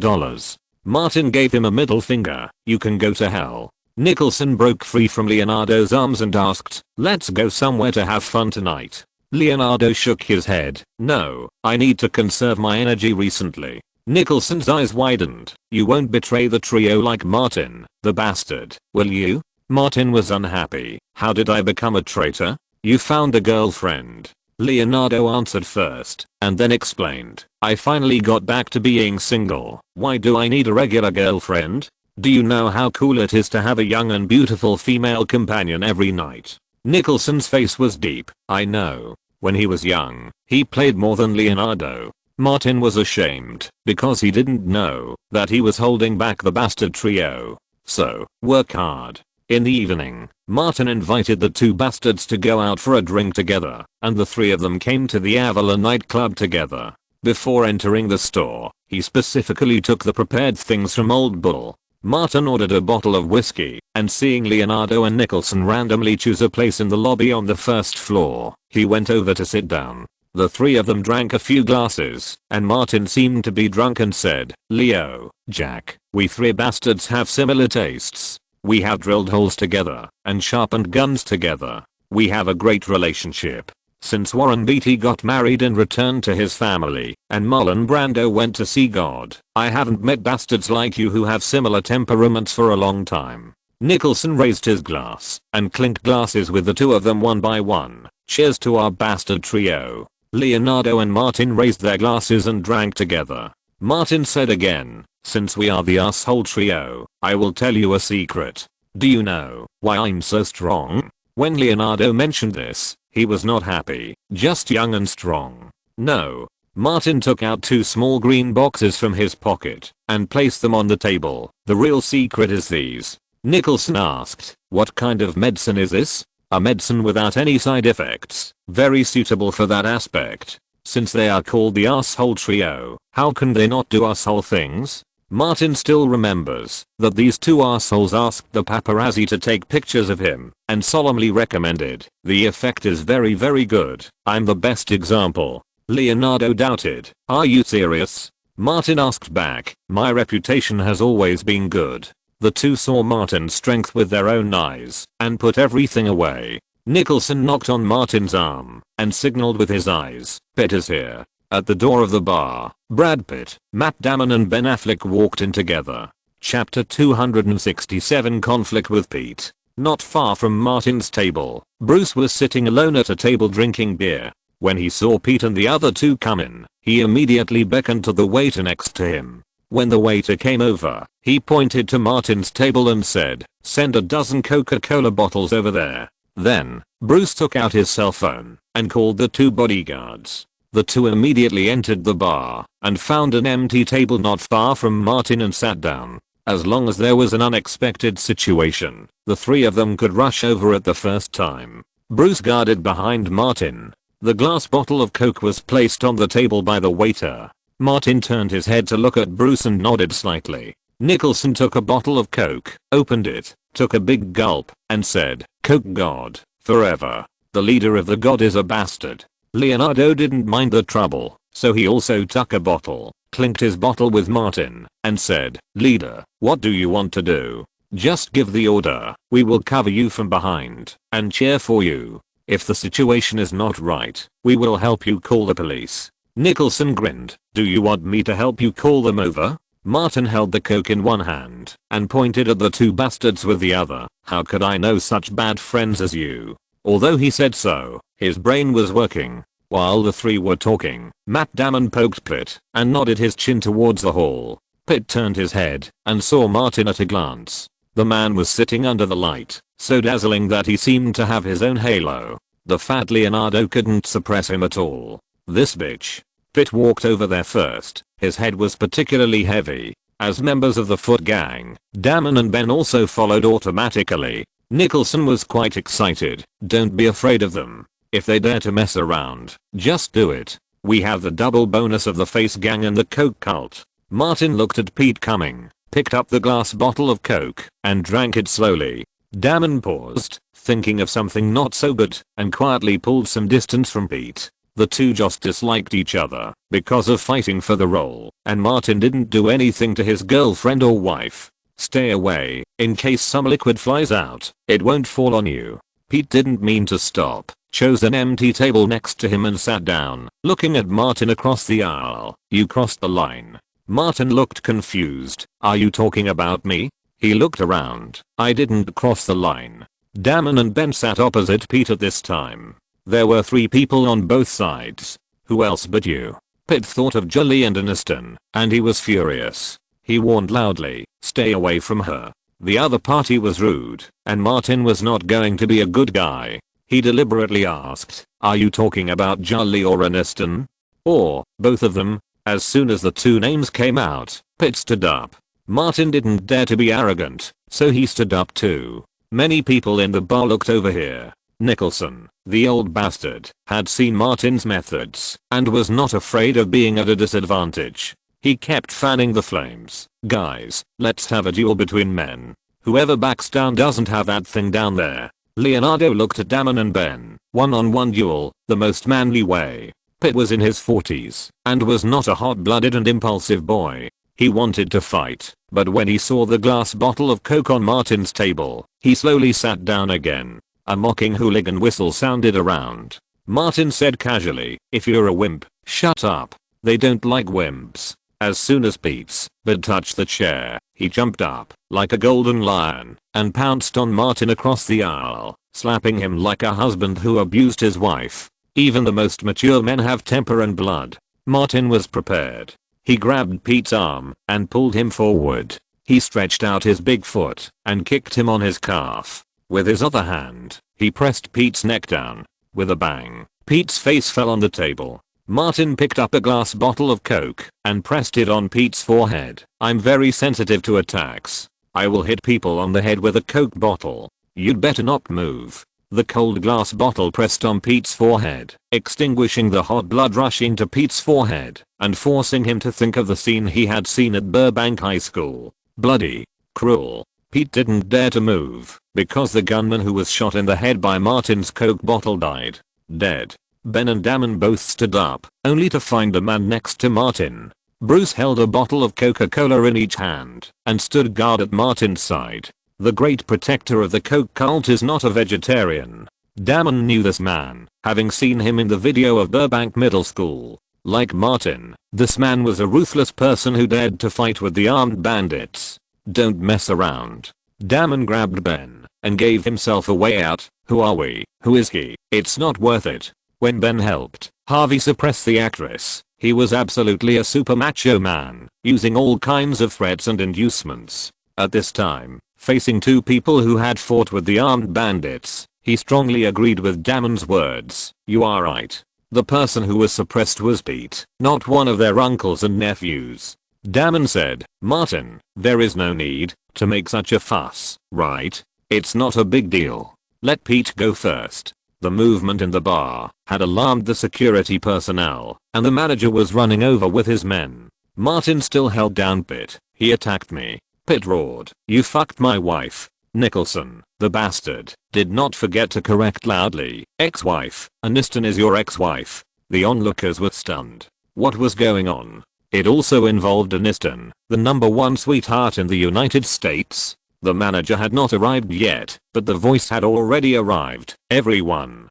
Martin gave him a middle finger. "You can go to hell." Nicholson broke free from Leonardo's arms and asked, "Let's go somewhere to have fun tonight." Leonardo shook his head. "No, I need to conserve my energy recently." Nicholson's eyes widened. "You won't betray the trio like Martin, the bastard, will you?" Martin was unhappy. "How did I become a traitor?" "You found a girlfriend." Leonardo answered first, and then explained, "I finally got back to being single. Why do I need a regular girlfriend? Do you know how cool it is to have a young and beautiful female companion every night?" Nicholson's face was deep. "I know. When he was young, he played more than Leonardo." Martin was ashamed because he didn't know that he was holding back the bastard trio. "So, work hard." In the evening, Martin invited the two bastards to go out for a drink together, and the three of them came to the Avalon nightclub together. Before entering the store, he specifically took the prepared things from Old Bull. Martin ordered a bottle of whiskey, and seeing Leonardo and Nicholson randomly choose a place in the lobby on the first floor, he went over to sit down. The three of them drank a few glasses, and Martin seemed to be drunk and said, "Leo, Jack, we three bastards have similar tastes. We have drilled holes together and sharpened guns together. We have a great relationship. Since Warren Beatty got married and returned to his family, and Marlon Brando went to see God, I haven't met bastards like you who have similar temperaments for a long time." Nicholson raised his glass and clinked glasses with the two of them one by one. "Cheers to our bastard trio." Leonardo and Martin raised their glasses and drank together. Martin said again, "Since we are the asshole trio, I will tell you a secret. Do you know why I'm so strong?" When Leonardo mentioned this, he was not happy. "Just young and strong." "No." Martin took out two small green boxes from his pocket and placed them on the table. "The real secret is these." Nicholson asked, "What kind of medicine is this?" "A medicine without any side effects, very suitable for that aspect. Since they are called the asshole trio, how can they not do asshole things?" Martin still remembers that these two assholes asked the paparazzi to take pictures of him and solemnly recommended, "The effect is very very good. I'm the best example." Leonardo doubted, "Are you serious?" Martin asked back, "My reputation has always been good." The two saw Martin's strength with their own eyes and put everything away. Nicholson knocked on Martin's arm and signaled with his eyes, "Pitt is here." At the door of the bar, Brad Pitt, Matt Damon and Ben Affleck walked in together. Chapter 267 Conflict with Pete. Not far from Martin's table, Bruce was sitting alone at a table drinking beer. When he saw Pete and the other two come in, he immediately beckoned to the waiter next to him. When the waiter came over, he pointed to Martin's table and said, "Send a dozen Coca-Cola bottles over there." Then, Bruce took out his cell phone and called the two bodyguards. The two immediately entered the bar and found an empty table not far from Martin and sat down. As long as there was an unexpected situation, the three of them could rush over at the first time. Bruce guarded behind Martin. The glass bottle of Coke was placed on the table by the waiter. Martin turned his head to look at Bruce and nodded slightly. Nicholson took a bottle of Coke, opened it, took a big gulp, and said, "Coke God, forever. The leader of the god is a bastard." Leonardo didn't mind the trouble, so he also took a bottle, clinked his bottle with Martin, and said, "Leader, what do you want to do? Just give the order, we will cover you from behind, and cheer for you. If the situation is not right, we will help you call the police." Nicholson grinned. "Do you want me to help you call them over?" Martin held the coke in one hand, and pointed at the two bastards with the other. "How could I know such bad friends as you?" Although he said so, his brain was working. While the three were talking, Matt Damon poked Pitt, and nodded his chin towards the hall. Pitt turned his head, and saw Martin at a glance. The man was sitting under the light, so dazzling that he seemed to have his own halo. The fat Leonardo couldn't suppress him at all. "This bitch." Pitt walked over there first. His head was particularly heavy. As members of the Foot Gang, Damon and Ben also followed automatically. Nicholson was quite excited. "Don't be afraid of them. If they dare to mess around, just do it. We have the double bonus of the Face Gang and the Coke Cult." Martin looked at Pete coming, picked up the glass bottle of Coke, and drank it slowly. Damon paused, thinking of something not so good, and quietly pulled some distance from Pete. The two just disliked each other because of fighting for the role, and Martin didn't do anything to his girlfriend or wife. "Stay away, in case some liquid flies out, it won't fall on you." Pete didn't mean to stop, chose an empty table next to him and sat down, looking at Martin across the aisle. "You crossed the line." Martin looked confused. "Are you talking about me?" He looked around. "I didn't cross the line." Damon and Ben sat opposite Pete at this time. There were 3 people on both sides. "Who else but you?" Pete thought of Julie and Aniston, and he was furious. He warned loudly, "Stay away from her." The other party was rude, and Martin was not going to be a good guy. He deliberately asked, "Are you talking about Julie or Aniston? Or both of them?" As soon as the 2 names came out, Pete stood up. Martin didn't dare to be arrogant, so he stood up too. Many people in the bar looked over here. Nicholson, the old bastard, had seen Martin's methods, and was not afraid of being at a disadvantage. He kept fanning the flames. "Guys, let's have a duel between men. Whoever backs down doesn't have that thing down there." Leonardo looked at Damon and Ben. "One-on-one duel, the most manly way." Pitt was in his 40s, and was not a hot-blooded and impulsive boy. He wanted to fight, but when he saw the glass bottle of Coke on Martin's table, he slowly sat down again. A mocking hooligan whistle sounded around. Martin said casually, "If you're a wimp, shut up. They don't like wimps." As soon as Pete's bed touched the chair, he jumped up, like a golden lion, and pounced on Martin across the aisle, slapping him like a husband who abused his wife. Even the most mature men have temper and blood. Martin was prepared. He grabbed Pete's arm, and pulled him forward. He stretched out his big foot, and kicked him on his calf. With his other hand, he pressed Pete's neck down. With a bang, Pete's face fell on the table. Martin picked up a glass bottle of Coke and pressed it on Pete's forehead. "I'm very sensitive to attacks. I will hit people on the head with a Coke bottle. You'd better not move." The cold glass bottle pressed on Pete's forehead, extinguishing the hot blood rushing to Pete's forehead and forcing him to think of the scene he had seen at Burbank High School. Bloody, cruel. Pete didn't dare to move because the gunman who was shot in the head by Martin's Coke bottle died. Dead. Ben and Damon both stood up, only to find a man next to Martin. Bruce held a bottle of Coca-Cola in each hand and stood guard at Martin's side. The great protector of the Coke cult is not a vegetarian. Damon knew this man, having seen him in the video of Burbank Middle School. Like Martin, this man was a ruthless person who dared to fight with the armed bandits. "Don't mess around." Damon grabbed Ben and gave himself a way out. "Who are we? Who is he? It's not worth it." When Ben helped Harvey suppress the actress, he was absolutely a super macho man, using all kinds of threats and inducements. At this time, facing 2 people who had fought with the armed bandits, he strongly agreed with Damon's words. "You are right. The person who was suppressed was Pete, not one of their uncles and nephews." Damon said, "Martin, there is no need to make such a fuss, right? It's not a big deal. Let Pete go first." The movement in the bar had alarmed the security personnel, and the manager was running over with his men. Martin still held down Pitt. "He attacked me," Pitt roared. "You fucked my wife." Nicholson, the bastard, did not forget to correct loudly. Ex-wife, Aniston is your ex-wife. The onlookers were stunned. What was going on? It also involved Aniston, the #1 sweetheart in the United States. The manager had not arrived yet, but the voice had already arrived. Everyone,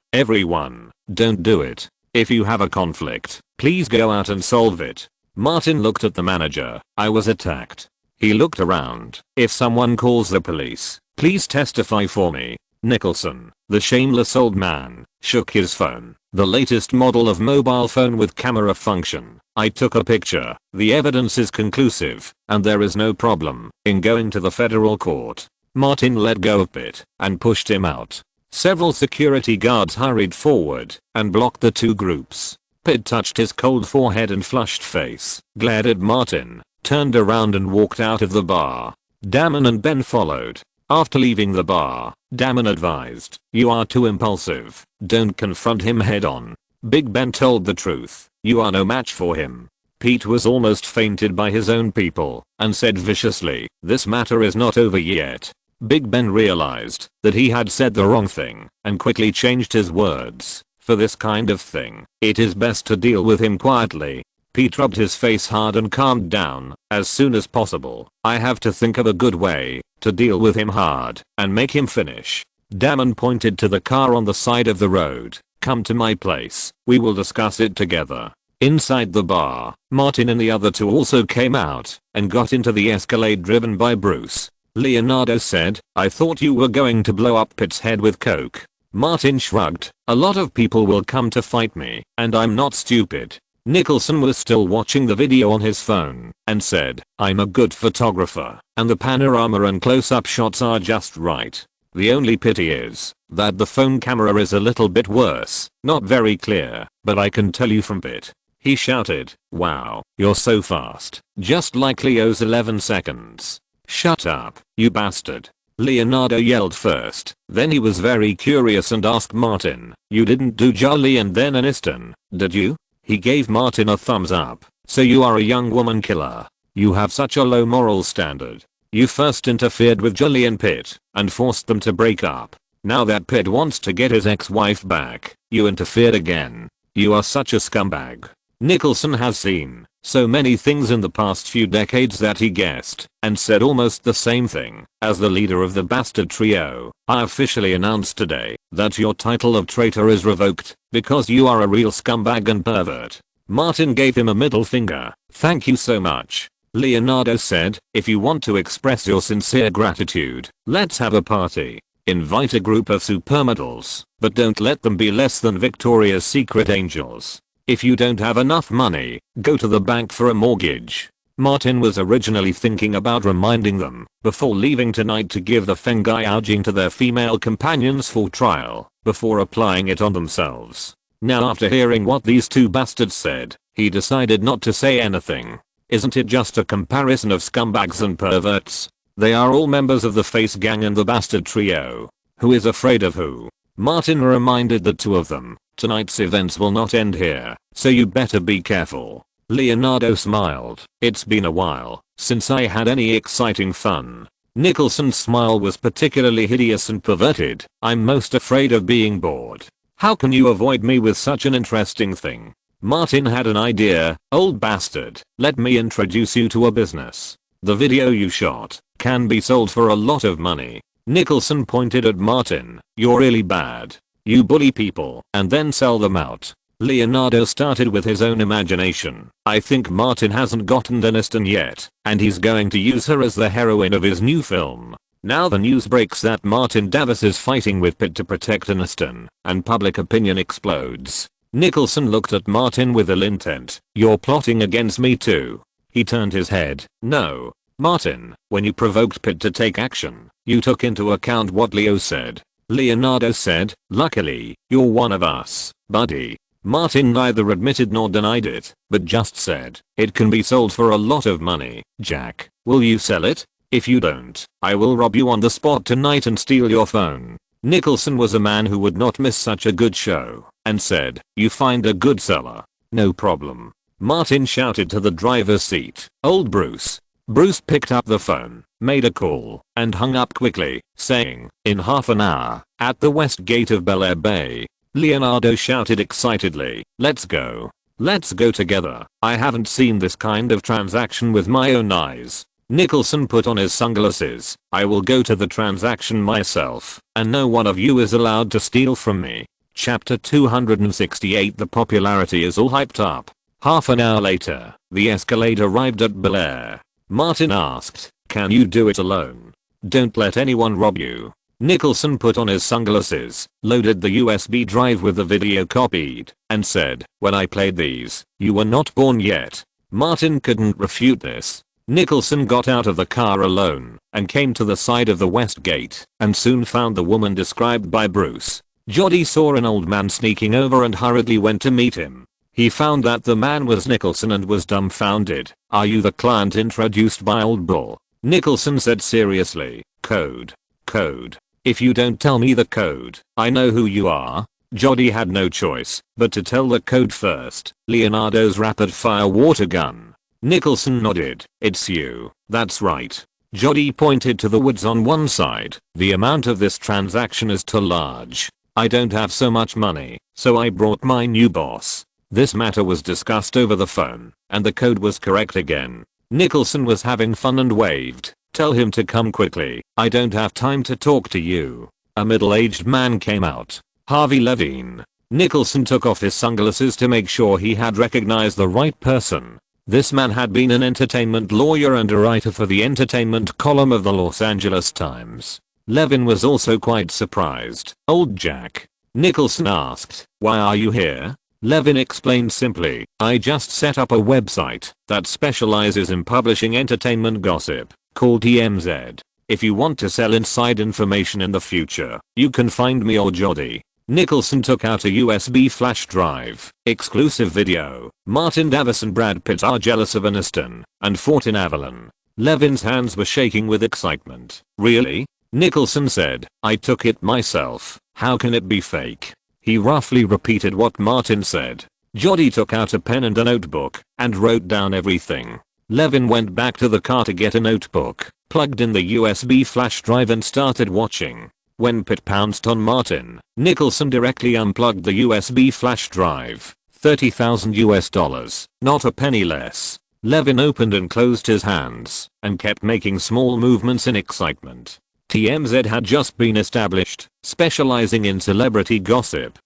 don't do it. If you have a conflict, please go out and solve it. Martin looked at the manager. I was attacked. He looked around. If someone calls the police, please testify for me. Nicholson, the shameless old man, shook his phone. The latest model of mobile phone with camera function. I took a picture. The evidence is conclusive, and there is no problem in going to the federal court. Martin let go of Pitt and pushed him out. Several security guards hurried forward and blocked the two groups. Pitt touched his cold forehead and flushed face, glared at Martin, turned around and walked out of the bar. Damon and Ben followed. After leaving the bar, Damon advised, "You are too impulsive. Don't confront him head on." Big Ben told the truth. "You are no match for him." Pete was almost fainted by his own people and said viciously, "This matter is not over yet." Big Ben realized that he had said the wrong thing and quickly changed his words. For this kind of thing, it is best to deal with him quietly. Pete rubbed his face hard and calmed down. As soon as possible, I have to think of a good way to deal with him hard and make him finish. Damon pointed to the car on the side of the road. "Come to my place. We will discuss it together." Inside the bar, Martin and the other two also came out and got into the Escalade driven by Bruce. Leonardo said, "I thought you were going to blow up Pitt's head with coke." Martin shrugged. "A lot of people will come to fight me, and I'm not stupid." Nicholson was still watching the video on his phone and said, "I'm a good photographer, and the panorama and close-up shots are just right. The only pity is that the phone camera is a little bit worse, not very clear, but I can tell you from Pitt." He shouted, "Wow, you're so fast, just like Leo's 11 seconds. Shut up, you bastard." Leonardo yelled first, then he was very curious and asked Martin, "You didn't do Jolly and then Aniston, did you?" He gave Martin a thumbs up. "So you are a young woman killer. You have such a low moral standard. You first interfered with Jolly and Pitt and forced them to break up. Now that Pitt wants to get his ex-wife back, you interfered again. You are such a scumbag." Nicholson has seen so many things in the past few decades that he guessed and said almost the same thing. "As the leader of the bastard trio, I officially announce today that your title of traitor is revoked because you are a real scumbag and pervert." Martin gave him a middle finger. "Thank you so much." Leonardo said, "If you want to express your sincere gratitude, let's have a party. Invite a group of supermodels, but don't let them be less than Victoria's Secret angels. If you don't have enough money, go to the bank for a mortgage." Martin was originally thinking about reminding them before leaving tonight to give the feng gouging to their female companions for trial before applying it on themselves. Now after hearing what these two bastards said, he decided not to say anything. Isn't it just a comparison of scumbags and perverts? They are all members of the Face Gang and the Bastard Trio. Who is afraid of who? Martin reminded the two of them, "Tonight's events will not end here, so you better be careful." Leonardo smiled. "It's been a while since I had any exciting fun." Nicholson's smile was particularly hideous and perverted. "I'm most afraid of being bored. How can you avoid me with such an interesting thing?" Martin had an idea. "Old bastard, let me introduce you to a business. The video you shot can be sold for a lot of money." Nicholson pointed at Martin. "You're really bad. You bully people and then sell them out." Leonardo started with his own imagination. "I think Martin hasn't gotten Aniston yet, and he's going to use her as the heroine of his new film. Now the news breaks that Martin Davis is fighting with Pitt to protect Aniston, and public opinion explodes." Nicholson looked at Martin with ill intent. "You're plotting against me too." He turned his head. "No, Martin, when you provoked Pitt to take action, you took into account what Leo said." Leonardo said, "Luckily, you're one of us, buddy." Martin neither admitted nor denied it, but just said, "It can be sold for a lot of money. Jack, will you sell it? If you don't, I will rob you on the spot tonight and steal your phone." Nicholson was a man who would not miss such a good show, and said, "You find a good seller. No problem." Martin shouted to the driver's seat, "Old Bruce, Bruce picked up the phone, made a call, and hung up quickly, saying, "In half an hour, at the west gate of Bel Air Bay." Leonardo shouted excitedly, "Let's go. Let's go together. I haven't seen this kind of transaction with my own eyes." Nicholson put on his sunglasses. "I will go to the transaction myself, and no one of you is allowed to steal from me." Chapter 268. The popularity is all hyped up. Half an hour later, the Escalade arrived at Bel Air. Martin asked, "Can you do it alone? Don't let anyone rob you." Nicholson put on his sunglasses, loaded the USB drive with the video copied, and said, "When I played these, you were not born yet." Martin couldn't refute this. Nicholson got out of the car alone and came to the side of the west gate and soon found the woman described by Bruce. Jody saw an old man sneaking over and hurriedly went to meet him. He found that the man was Nicholson and was dumbfounded. "Are you the client introduced by Old Bull?" Nicholson said seriously. Code. Code. "If you don't tell me the code, I know who you are." Jody had no choice but to tell the code first. Leonardo's rapid-fire water gun. Nicholson nodded. "It's you. That's right." Jody pointed to the woods on one side. "The amount of this transaction is too large. I don't have so much money, so I brought my new boss." This matter was discussed over the phone, and the code was correct again. Nicholson was having fun and waved. "Tell him to come quickly. I don't have time to talk to you." A middle-aged man came out. Harvey Levine. Nicholson took off his sunglasses to make sure he had recognized the right person. This man had been an entertainment lawyer and a writer for the entertainment column of the Los Angeles Times. Levin was also quite surprised. "Old Jack?" Nicholson asked. "Why are you here?" Levin explained simply, "I just set up a website that specializes in publishing entertainment gossip, called TMZ. If you want to sell inside information in the future, you can find me or Jody." Nicholson took out a USB flash drive. Exclusive video. Martin Davis and Brad Pitt are jealous of Aniston and fought in Avalon. Levin's hands were shaking with excitement. "Really?" Nicholson said, "I took it myself. How can it be fake?" He roughly repeated what Martin said. Jody took out a pen and a notebook and wrote down everything. Levin went back to the car to get a notebook, plugged in the USB flash drive and started watching. When Pitt pounced on Martin, Nicholson directly unplugged the USB flash drive. $30,000, not a penny less. Levin opened and closed his hands and kept making small movements in excitement. TMZ had just been established, specializing in celebrity gossip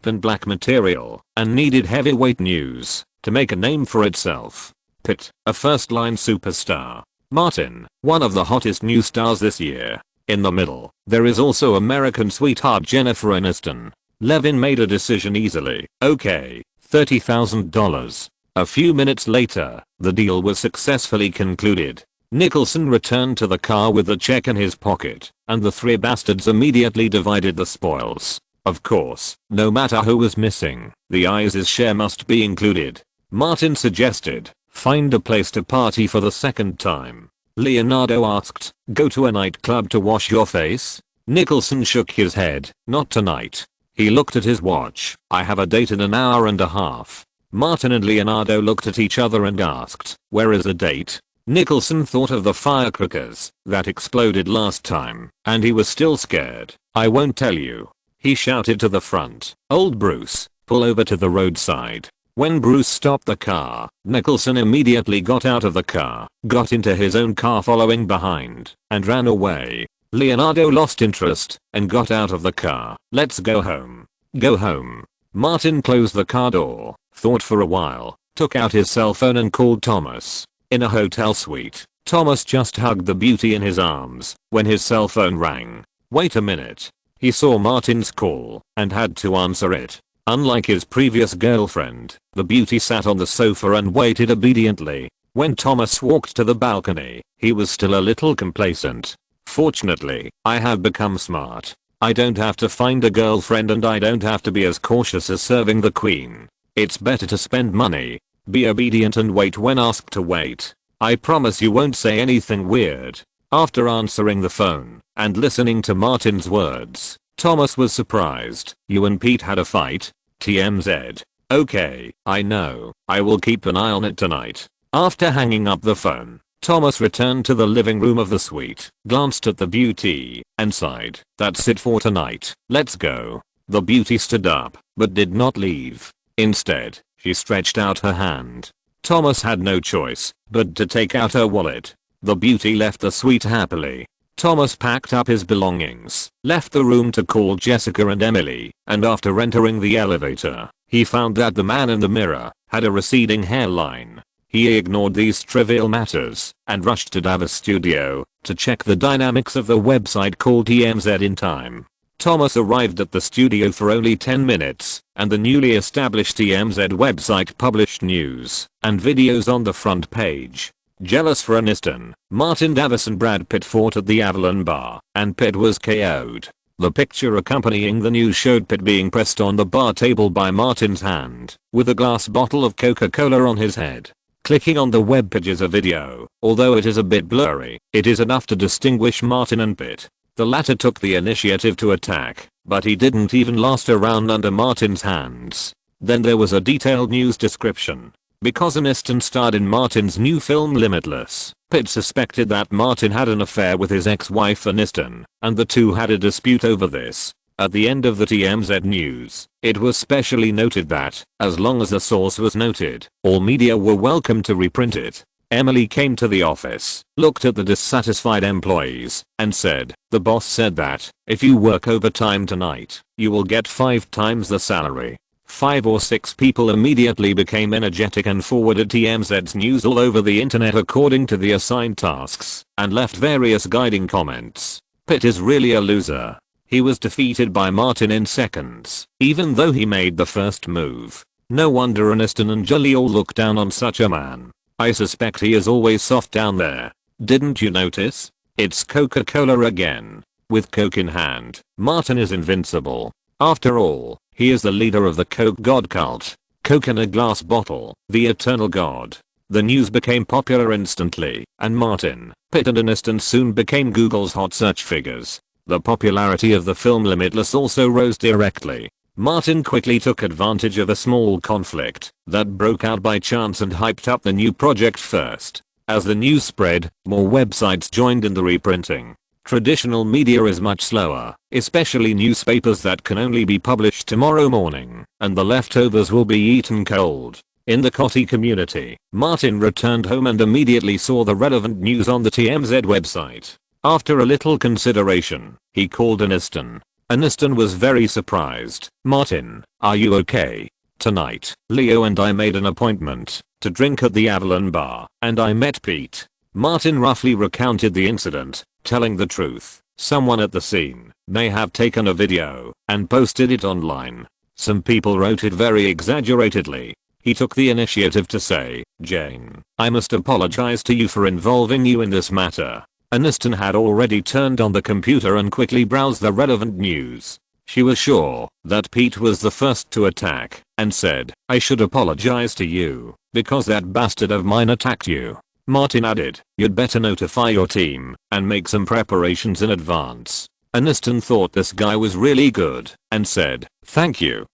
and black material, and needed heavyweight news to make a name for itself. Pitt, a first-line superstar. Martin, one of the hottest new stars this year. In the middle, there is also American sweetheart Jennifer Aniston. Levin made a decision easily. "Okay, $30,000. A few minutes later, the deal was successfully concluded. Nicholson returned to the car with the check in his pocket, and the three bastards immediately divided the spoils. Of course, no matter who was missing, the Eyes' share must be included. Martin suggested, "Find a place to party for the second time." Leonardo asked, "Go to a nightclub to wash your face?" Nicholson shook his head. "Not tonight." He looked at his watch. "I have a date in an hour and a half." Martin and Leonardo looked at each other and asked, "Where is the date?" Nicholson thought of the firecrackers that exploded last time, and he was still scared. "I won't tell you." He shouted to the front, "Old Bruce, pull over to the roadside." When Bruce stopped the car, Nicholson immediately got out of the car, got into his own car following behind, and ran away. Leonardo lost interest and got out of the car. "Let's go home." "Go home." Martin closed the car door, thought for a while, took out his cell phone and called Thomas. In a hotel suite, Thomas just hugged the beauty in his arms when his cell phone rang. Wait a minute. He saw Martin's call and had to answer it. Unlike his previous girlfriend, the beauty sat on the sofa and waited obediently. When Thomas walked to the balcony, he was still a little complacent. "Fortunately, I have become smart. I don't have to find a girlfriend and I don't have to be as cautious as serving the queen. It's better to spend money, be obedient and wait when asked to wait. I promise you won't say anything weird." After answering the phone and listening to Martin's words, Thomas was surprised. "You and Pete had a fight?" TMZ. "Okay, I know. I will keep an eye on it tonight." After hanging up the phone, Thomas returned to the living room of the suite, glanced at the beauty, and sighed, "That's it for tonight, let's go." The beauty stood up, but did not leave. Instead, she stretched out her hand. Thomas had no choice but to take out her wallet. The beauty left the suite happily. Thomas packed up his belongings, left the room to call Jessica and Emily, and after entering the elevator, he found that the man in the mirror had a receding hairline. He ignored these trivial matters and rushed to Dav's studio to check the dynamics of the website called TMZ in time. Thomas arrived at the studio for only 10 minutes, and the newly established TMZ website published news and videos on the front page. Jealous for Aniston, Martin Davis and Brad Pitt fought at the Avalon bar, and Pitt was KO'd. The picture accompanying the news showed Pitt being pressed on the bar table by Martin's hand, with a glass bottle of Coca-Cola on his head. Clicking on the web page is a video. Although it is a bit blurry, it is enough to distinguish Martin and Pitt. The latter took the initiative to attack, but he didn't even last a round under Martin's hands. Then there was a detailed news description. Because Aniston starred in Martin's new film Limitless, Pitt suspected that Martin had an affair with his ex-wife Aniston, and the two had a dispute over this. At the end of the TMZ news, it was specially noted that, as long as the source was noted, all media were welcome to reprint it. Emily came to the office, looked at the dissatisfied employees, and said, "The boss said that, if you work overtime tonight, you will get 5 times the salary." 5 or 6 people immediately became energetic and forwarded TMZ's news all over the internet according to the assigned tasks, and left various guiding comments. Pitt is really a loser. He was defeated by Martin in seconds, even though he made the first move. No wonder Aniston and Julie all look down on such a man. I suspect he is always soft down there. Didn't you notice? It's Coca-Cola again. With Coke in hand, Martin is invincible. After all, he is the leader of the Coke God cult. Coke in a glass bottle, the eternal god. The news became popular instantly, and Martin, Pitt and Aniston soon became Google's hot search figures. The popularity of the film Limitless also rose directly. Martin quickly took advantage of a small conflict that broke out by chance and hyped up the new project first. As the news spread, more websites joined in the reprinting. Traditional media is much slower, especially newspapers that can only be published tomorrow morning, and the leftovers will be eaten cold. In the Cotty community, Martin returned home and immediately saw the relevant news on the TMZ website. After a little consideration, he called Aniston. Aniston was very surprised. "Martin, are you okay? Tonight, Leo and I made an appointment to drink at the Avalon bar, and I met Pete." Martin roughly recounted the incident, telling the truth. Someone at the scene may have taken a video and posted it online. Some people wrote it very exaggeratedly. He took the initiative to say, "Jane, I must apologize to you for involving you in this matter." Aniston had already turned on the computer and quickly browsed the relevant news. She was sure that Pete was the first to attack, and said, "I should apologize to you, because that bastard of mine attacked you." Martin added, "You'd better notify your team, and make some preparations in advance." Aniston thought this guy was really good, and said, Thank you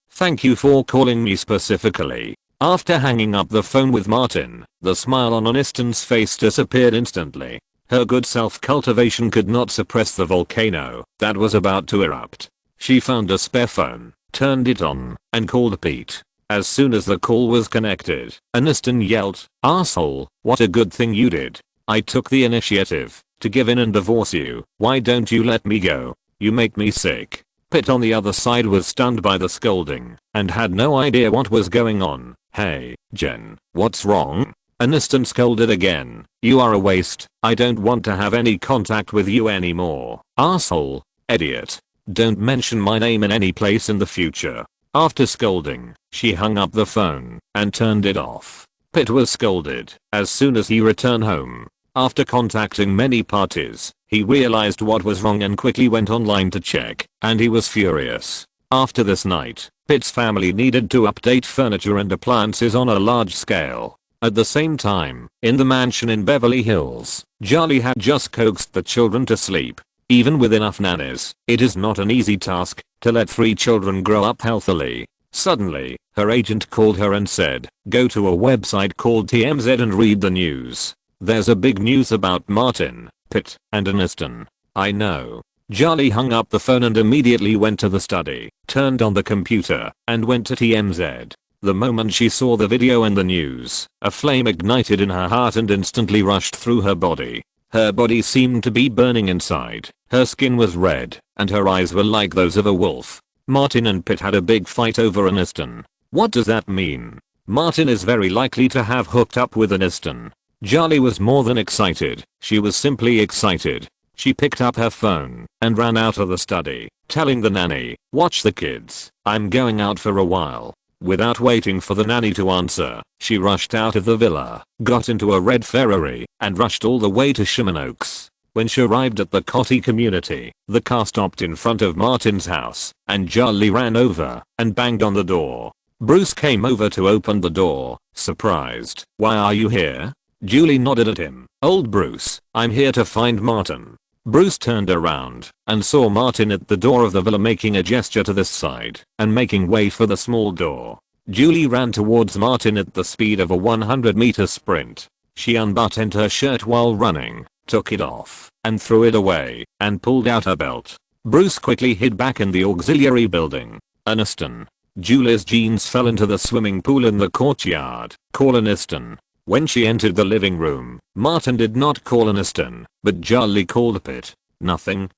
for calling me specifically." After hanging up the phone with Martin, the smile on Aniston's face disappeared instantly. Her good self-cultivation could not suppress the volcano that was about to erupt. She found a spare phone, turned it on, and called Pete. As soon as the call was connected, Aniston yelled, "Asshole, what a good thing you did. I took the initiative to give in and divorce you. Why don't you let me go? You make me sick." Pitt on the other side was stunned by the scolding and had no idea what was going on. "Hey, Jen, what's wrong?" Aniston scolded again. "You are a waste. I don't want to have any contact with you anymore. Asshole. Idiot. Don't mention my name in any place in the future." After scolding, she hung up the phone and turned it off. Pitt was scolded as soon as he returned home. After contacting many parties, he realized what was wrong and quickly went online to check, and he was furious. After this night, Pitt's family needed to update furniture and appliances on a large scale. At the same time, in the mansion in Beverly Hills, Charlie had just coaxed the children to sleep. Even with enough nannies, it is not an easy task to let 3 children grow up healthily. Suddenly, her agent called her and said, "Go to a website called TMZ and read the news." There's a big news about Martin, Pitt, and Aniston. I know. Charlie hung up the phone and immediately went to the study, turned on the computer, and went to TMZ. The moment she saw the video and the news, a flame ignited in her heart and instantly rushed through her body. Her body seemed to be burning inside, her skin was red, and her eyes were like those of a wolf. Martin and Pitt had a big fight over Aniston. What does that mean? Martin is very likely to have hooked up with Aniston. Charlie was more than excited, she was simply excited. She picked up her phone and ran out of the study, telling the nanny, "Watch the kids, I'm going out for a while." Without waiting for the nanny to answer, she rushed out of the villa, got into a red Ferrari, and rushed all the way to Sherman-Oaks. When she arrived at the Coty community, the car stopped in front of Martin's house, and Charlie ran over and banged on the door. Bruce came over to open the door, surprised. "Why are you here?" Julie nodded at him. "Old Bruce, I'm here to find Martin." Bruce turned around and saw Martin at the door of the villa making a gesture to the side and making way for the small door. Julie ran towards Martin at the speed of a 100-meter sprint. She unbuttoned her shirt while running, took it off, and threw it away, and pulled out her belt. Bruce quickly hid back in the auxiliary building. Aniston. Julie's jeans fell into the swimming pool in the courtyard. "Call Aniston." When she entered the living room, Martin did not call Aniston, but Charlie called Pitt. "Nothing.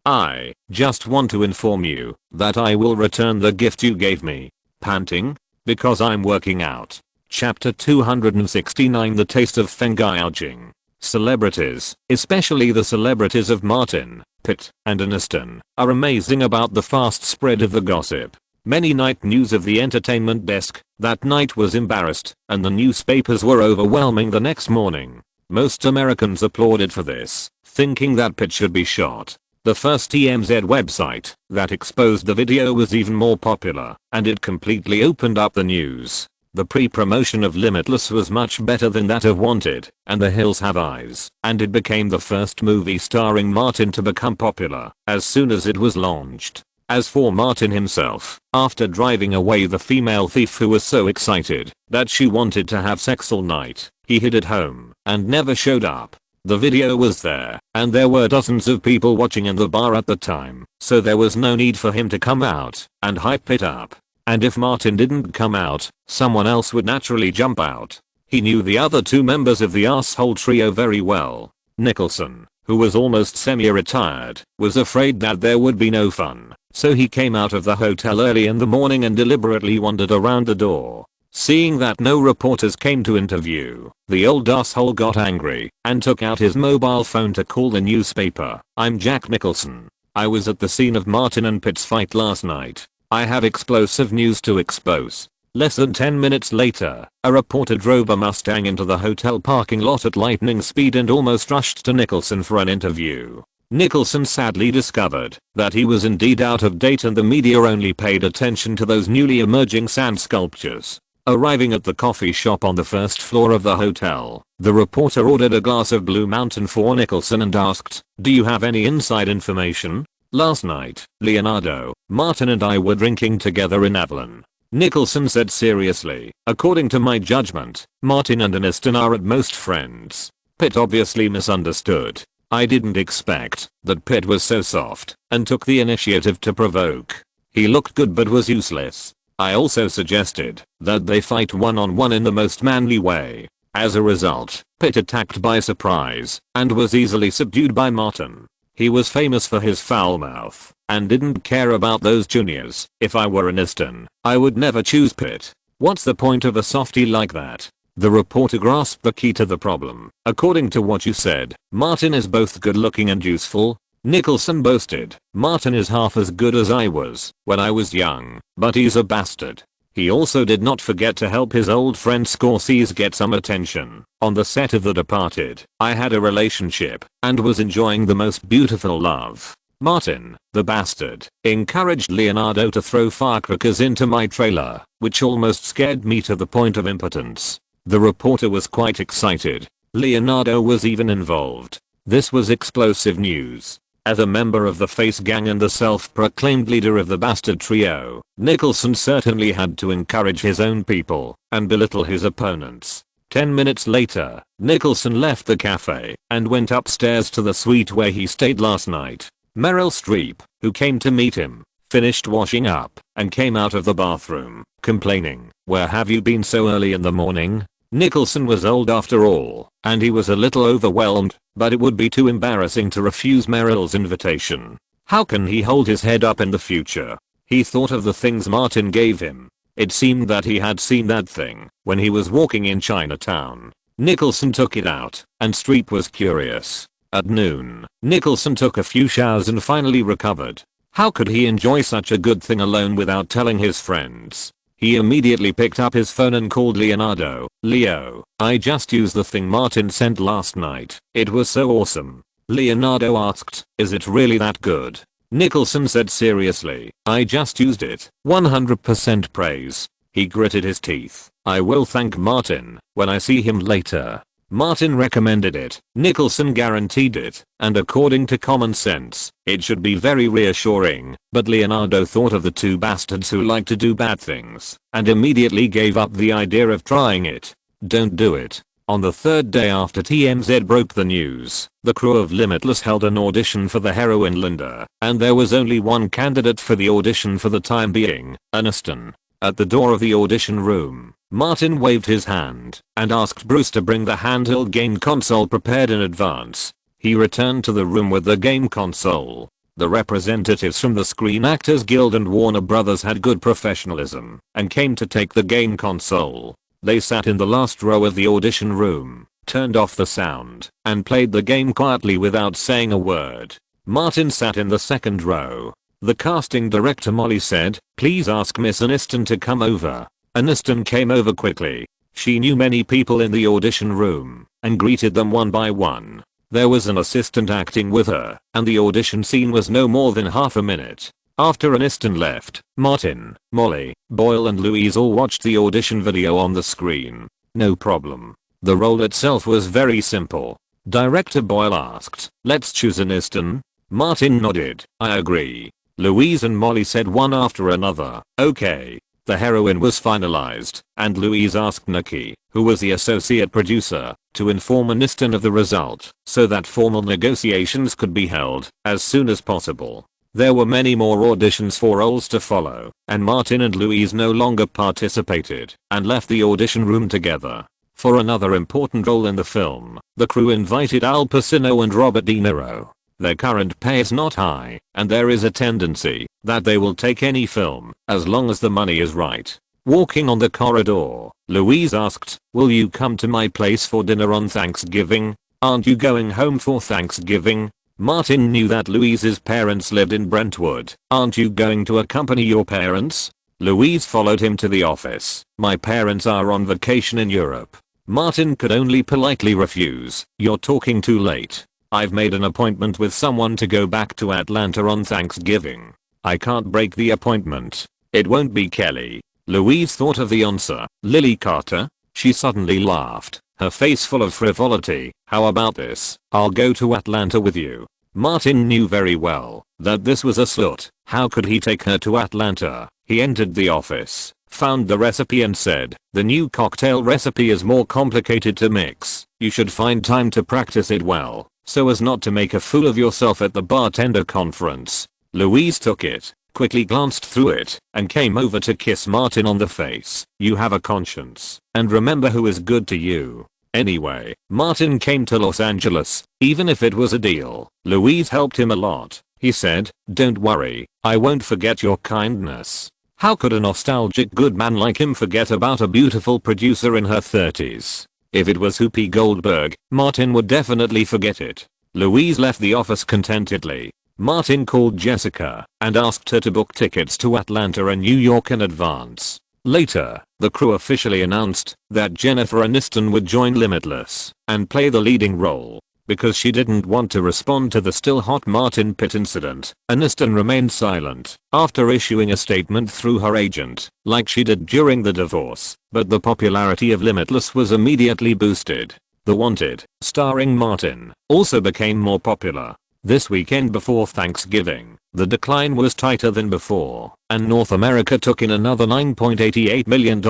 I just want to inform you that I will return the gift you gave me." Panting? "Because I'm working out." Chapter 269 The Taste of Feng-gouging. Celebrities, especially the celebrities of Martin, Pitt, and Aniston, are amazing about the fast spread of the gossip. Many night news of the entertainment desk that night was embarrassed, and the newspapers were overwhelming the next morning. Most Americans applauded for this, thinking that Pitt should be shot. The first TMZ website that exposed the video was even more popular, and it completely opened up the news. The pre-promotion of Limitless was much better than that of Wanted and The Hills Have Eyes, and it became the first movie starring Martin to become popular as soon as it was launched. As for Martin himself, after driving away the female thief who was so excited that she wanted to have sex all night, he hid at home and never showed up. The video was there, and there were dozens of people watching in the bar at the time, so there was no need for him to come out and hype it up. And if Martin didn't come out, someone else would naturally jump out. He knew the other two members of the asshole trio very well. Nicholson, who was almost semi-retired, was afraid that there would be no fun. So he came out of the hotel early in the morning and deliberately wandered around the door. Seeing that no reporters came to interview, the old asshole got angry and took out his mobile phone to call the newspaper. "I'm Jack Nicholson. I was at the scene of Martin and Pitt's fight last night. I have explosive news to expose." Less than 10 minutes later, a reporter drove a Mustang into the hotel parking lot at lightning speed and almost rushed to Nicholson for an interview. Nicholson sadly discovered that he was indeed out of date and the media only paid attention to those newly emerging sand sculptures. Arriving at the coffee shop on the first floor of the hotel, the reporter ordered a glass of Blue Mountain for Nicholson and asked, "Do you have any inside information? Last night, Leonardo, Martin and I were drinking together in Avalon." Nicholson said seriously, "According to my judgment, Martin and Aniston are at most friends." Pitt obviously misunderstood. "I didn't expect that Pitt was so soft and took the initiative to provoke. He looked good but was useless. I also suggested that they fight one-on-one in the most manly way. As a result, Pitt attacked by surprise and was easily subdued by Martin. He was famous for his foul mouth and didn't care about those juniors. If I were Aniston, I would never choose Pitt. What's the point of a softie like that?" The reporter grasped the key to the problem. "According to what you said, Martin is both good looking and useful." Nicholson boasted, "Martin is half as good as I was when I was young, but he's a bastard." He also did not forget to help his old friend Scorsese get some attention. "On the set of The Departed, I had a relationship and was enjoying the most beautiful love. Martin, the bastard, encouraged Leonardo to throw firecrackers into my trailer, which almost scared me to the point of impotence." The reporter was quite excited. Leonardo was even involved. This was explosive news. As a member of the Face Gang and the self-proclaimed leader of the Bastard Trio, Nicholson certainly had to encourage his own people and belittle his opponents. 10 minutes later, Nicholson left the cafe and went upstairs to the suite where he stayed last night. Meryl Streep, who came to meet him, finished washing up and came out of the bathroom, complaining, "Where have you been so early in the morning?" Nicholson was old after all, and he was a little overwhelmed, but it would be too embarrassing to refuse Meryl's invitation. How can he hold his head up in the future? He thought of the things Martin gave him. It seemed that he had seen that thing when he was walking in Chinatown. Nicholson took it out, and Streep was curious. At noon, Nicholson took a few showers and finally recovered. How could he enjoy such a good thing alone without telling his friends? He immediately picked up his phone and called Leonardo. "Leo, I just used the thing Martin sent last night. It was so awesome." Leonardo asked, "Is it really that good?" Nicholson said seriously, "I just used it. 100% praise." He gritted his teeth. "I will thank Martin when I see him later." Martin recommended it, Nicholson guaranteed it, and according to common sense, it should be very reassuring, but Leonardo thought of the two bastards who like to do bad things, and immediately gave up the idea of trying it. Don't do it. On the third day after TMZ broke the news, the crew of Limitless held an audition for the heroine Linda, and there was only one candidate for the audition for the time being, Aniston. At the door of the audition room, Martin waved his hand and asked Bruce to bring the handheld game console prepared in advance. He returned to the room with the game console. The representatives from the Screen Actors Guild and Warner Brothers had good professionalism and came to take the game console. They sat in the last row of the audition room, turned off the sound, and played the game quietly without saying a word. Martin sat in the second row. The casting director Molly said, "Please ask Miss Aniston to come over." Aniston came over quickly. She knew many people in the audition room and greeted them one by one. There was an assistant acting with her, and the audition scene was no more than half a minute. After Aniston left, Martin, Molly, Boyle and Louise all watched the audition video on the screen. No problem. The role itself was very simple. Director Boyle asked, "Let's choose Aniston?" Martin nodded, "I agree." Louise and Molly said one after another, "Okay." The heroine was finalized, and Louise asked Nikki, who was the associate producer, to inform Aniston of the result, so that formal negotiations could be held as soon as possible. There were many more auditions for roles to follow, and Martin and Louise no longer participated and left the audition room together. For another important role in the film, the crew invited Al Pacino and Robert De Niro. Their current pay is not high, and there is a tendency that they will take any film as long as the money is right. Walking on the corridor, Louise asked, "Will you come to my place for dinner on Thanksgiving? Aren't you going home for Thanksgiving?" Martin knew that Louise's parents lived in Brentwood. "Aren't you going to accompany your parents?" Louise followed him to the office. "My parents are on vacation in Europe." Martin could only politely refuse. "You're talking too late. I've made an appointment with someone to go back to Atlanta on Thanksgiving. I can't break the appointment. It won't be Kelly." Louise thought of the answer, Lily Carter. She suddenly laughed, her face full of frivolity. "How about this? I'll go to Atlanta with you." Martin knew very well that this was a slut. How could he take her to Atlanta? He entered the office, found the recipe and said, "The new cocktail recipe is more complicated to mix. You should find time to practice it well, so as not to make a fool of yourself at the bartender conference." Louise took it, quickly glanced through it, and came over to kiss Martin on the face. "You have a conscience, and remember who is good to you." Anyway, Martin came to Los Angeles, even if it was a deal. Louise helped him a lot. He said, "Don't worry, I won't forget your kindness." How could a nostalgic good man like him forget about a beautiful producer in her 30s? If it was Whoopi Goldberg, Martin would definitely forget it. Louise left the office contentedly. Martin called Jessica and asked her to book tickets to Atlanta and New York in advance. Later, the crew officially announced that Jennifer Aniston would join Limitless and play the leading role. Because she didn't want to respond to the still hot Martin Pitt incident, Aniston remained silent after issuing a statement through her agent, like she did during the divorce. But the popularity of Limitless was immediately boosted. The Wanted, starring Martin, also became more popular. This weekend before Thanksgiving, The decline was tighter than before, and North America took in another $9.88 million,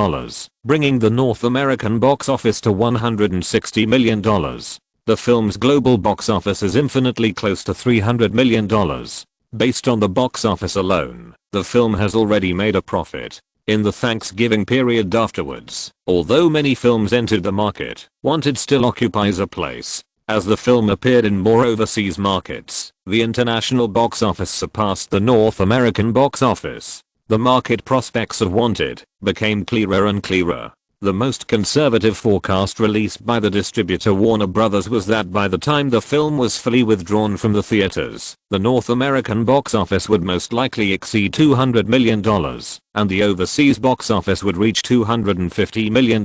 bringing the North American box office to $160 million. The film's global box office is infinitely close to $300 million. Based on the box office alone, the film has already made a profit. In the Thanksgiving period afterwards, although many films entered the market, Wanted still occupies a place. As the film appeared in more overseas markets, the international box office surpassed the North American box office. The market prospects of Wanted became clearer and clearer. The most conservative forecast released by the distributor Warner Bros. Was that by the time the film was fully withdrawn from the theaters, the North American box office would most likely exceed $200 million, and the overseas box office would reach $250 million.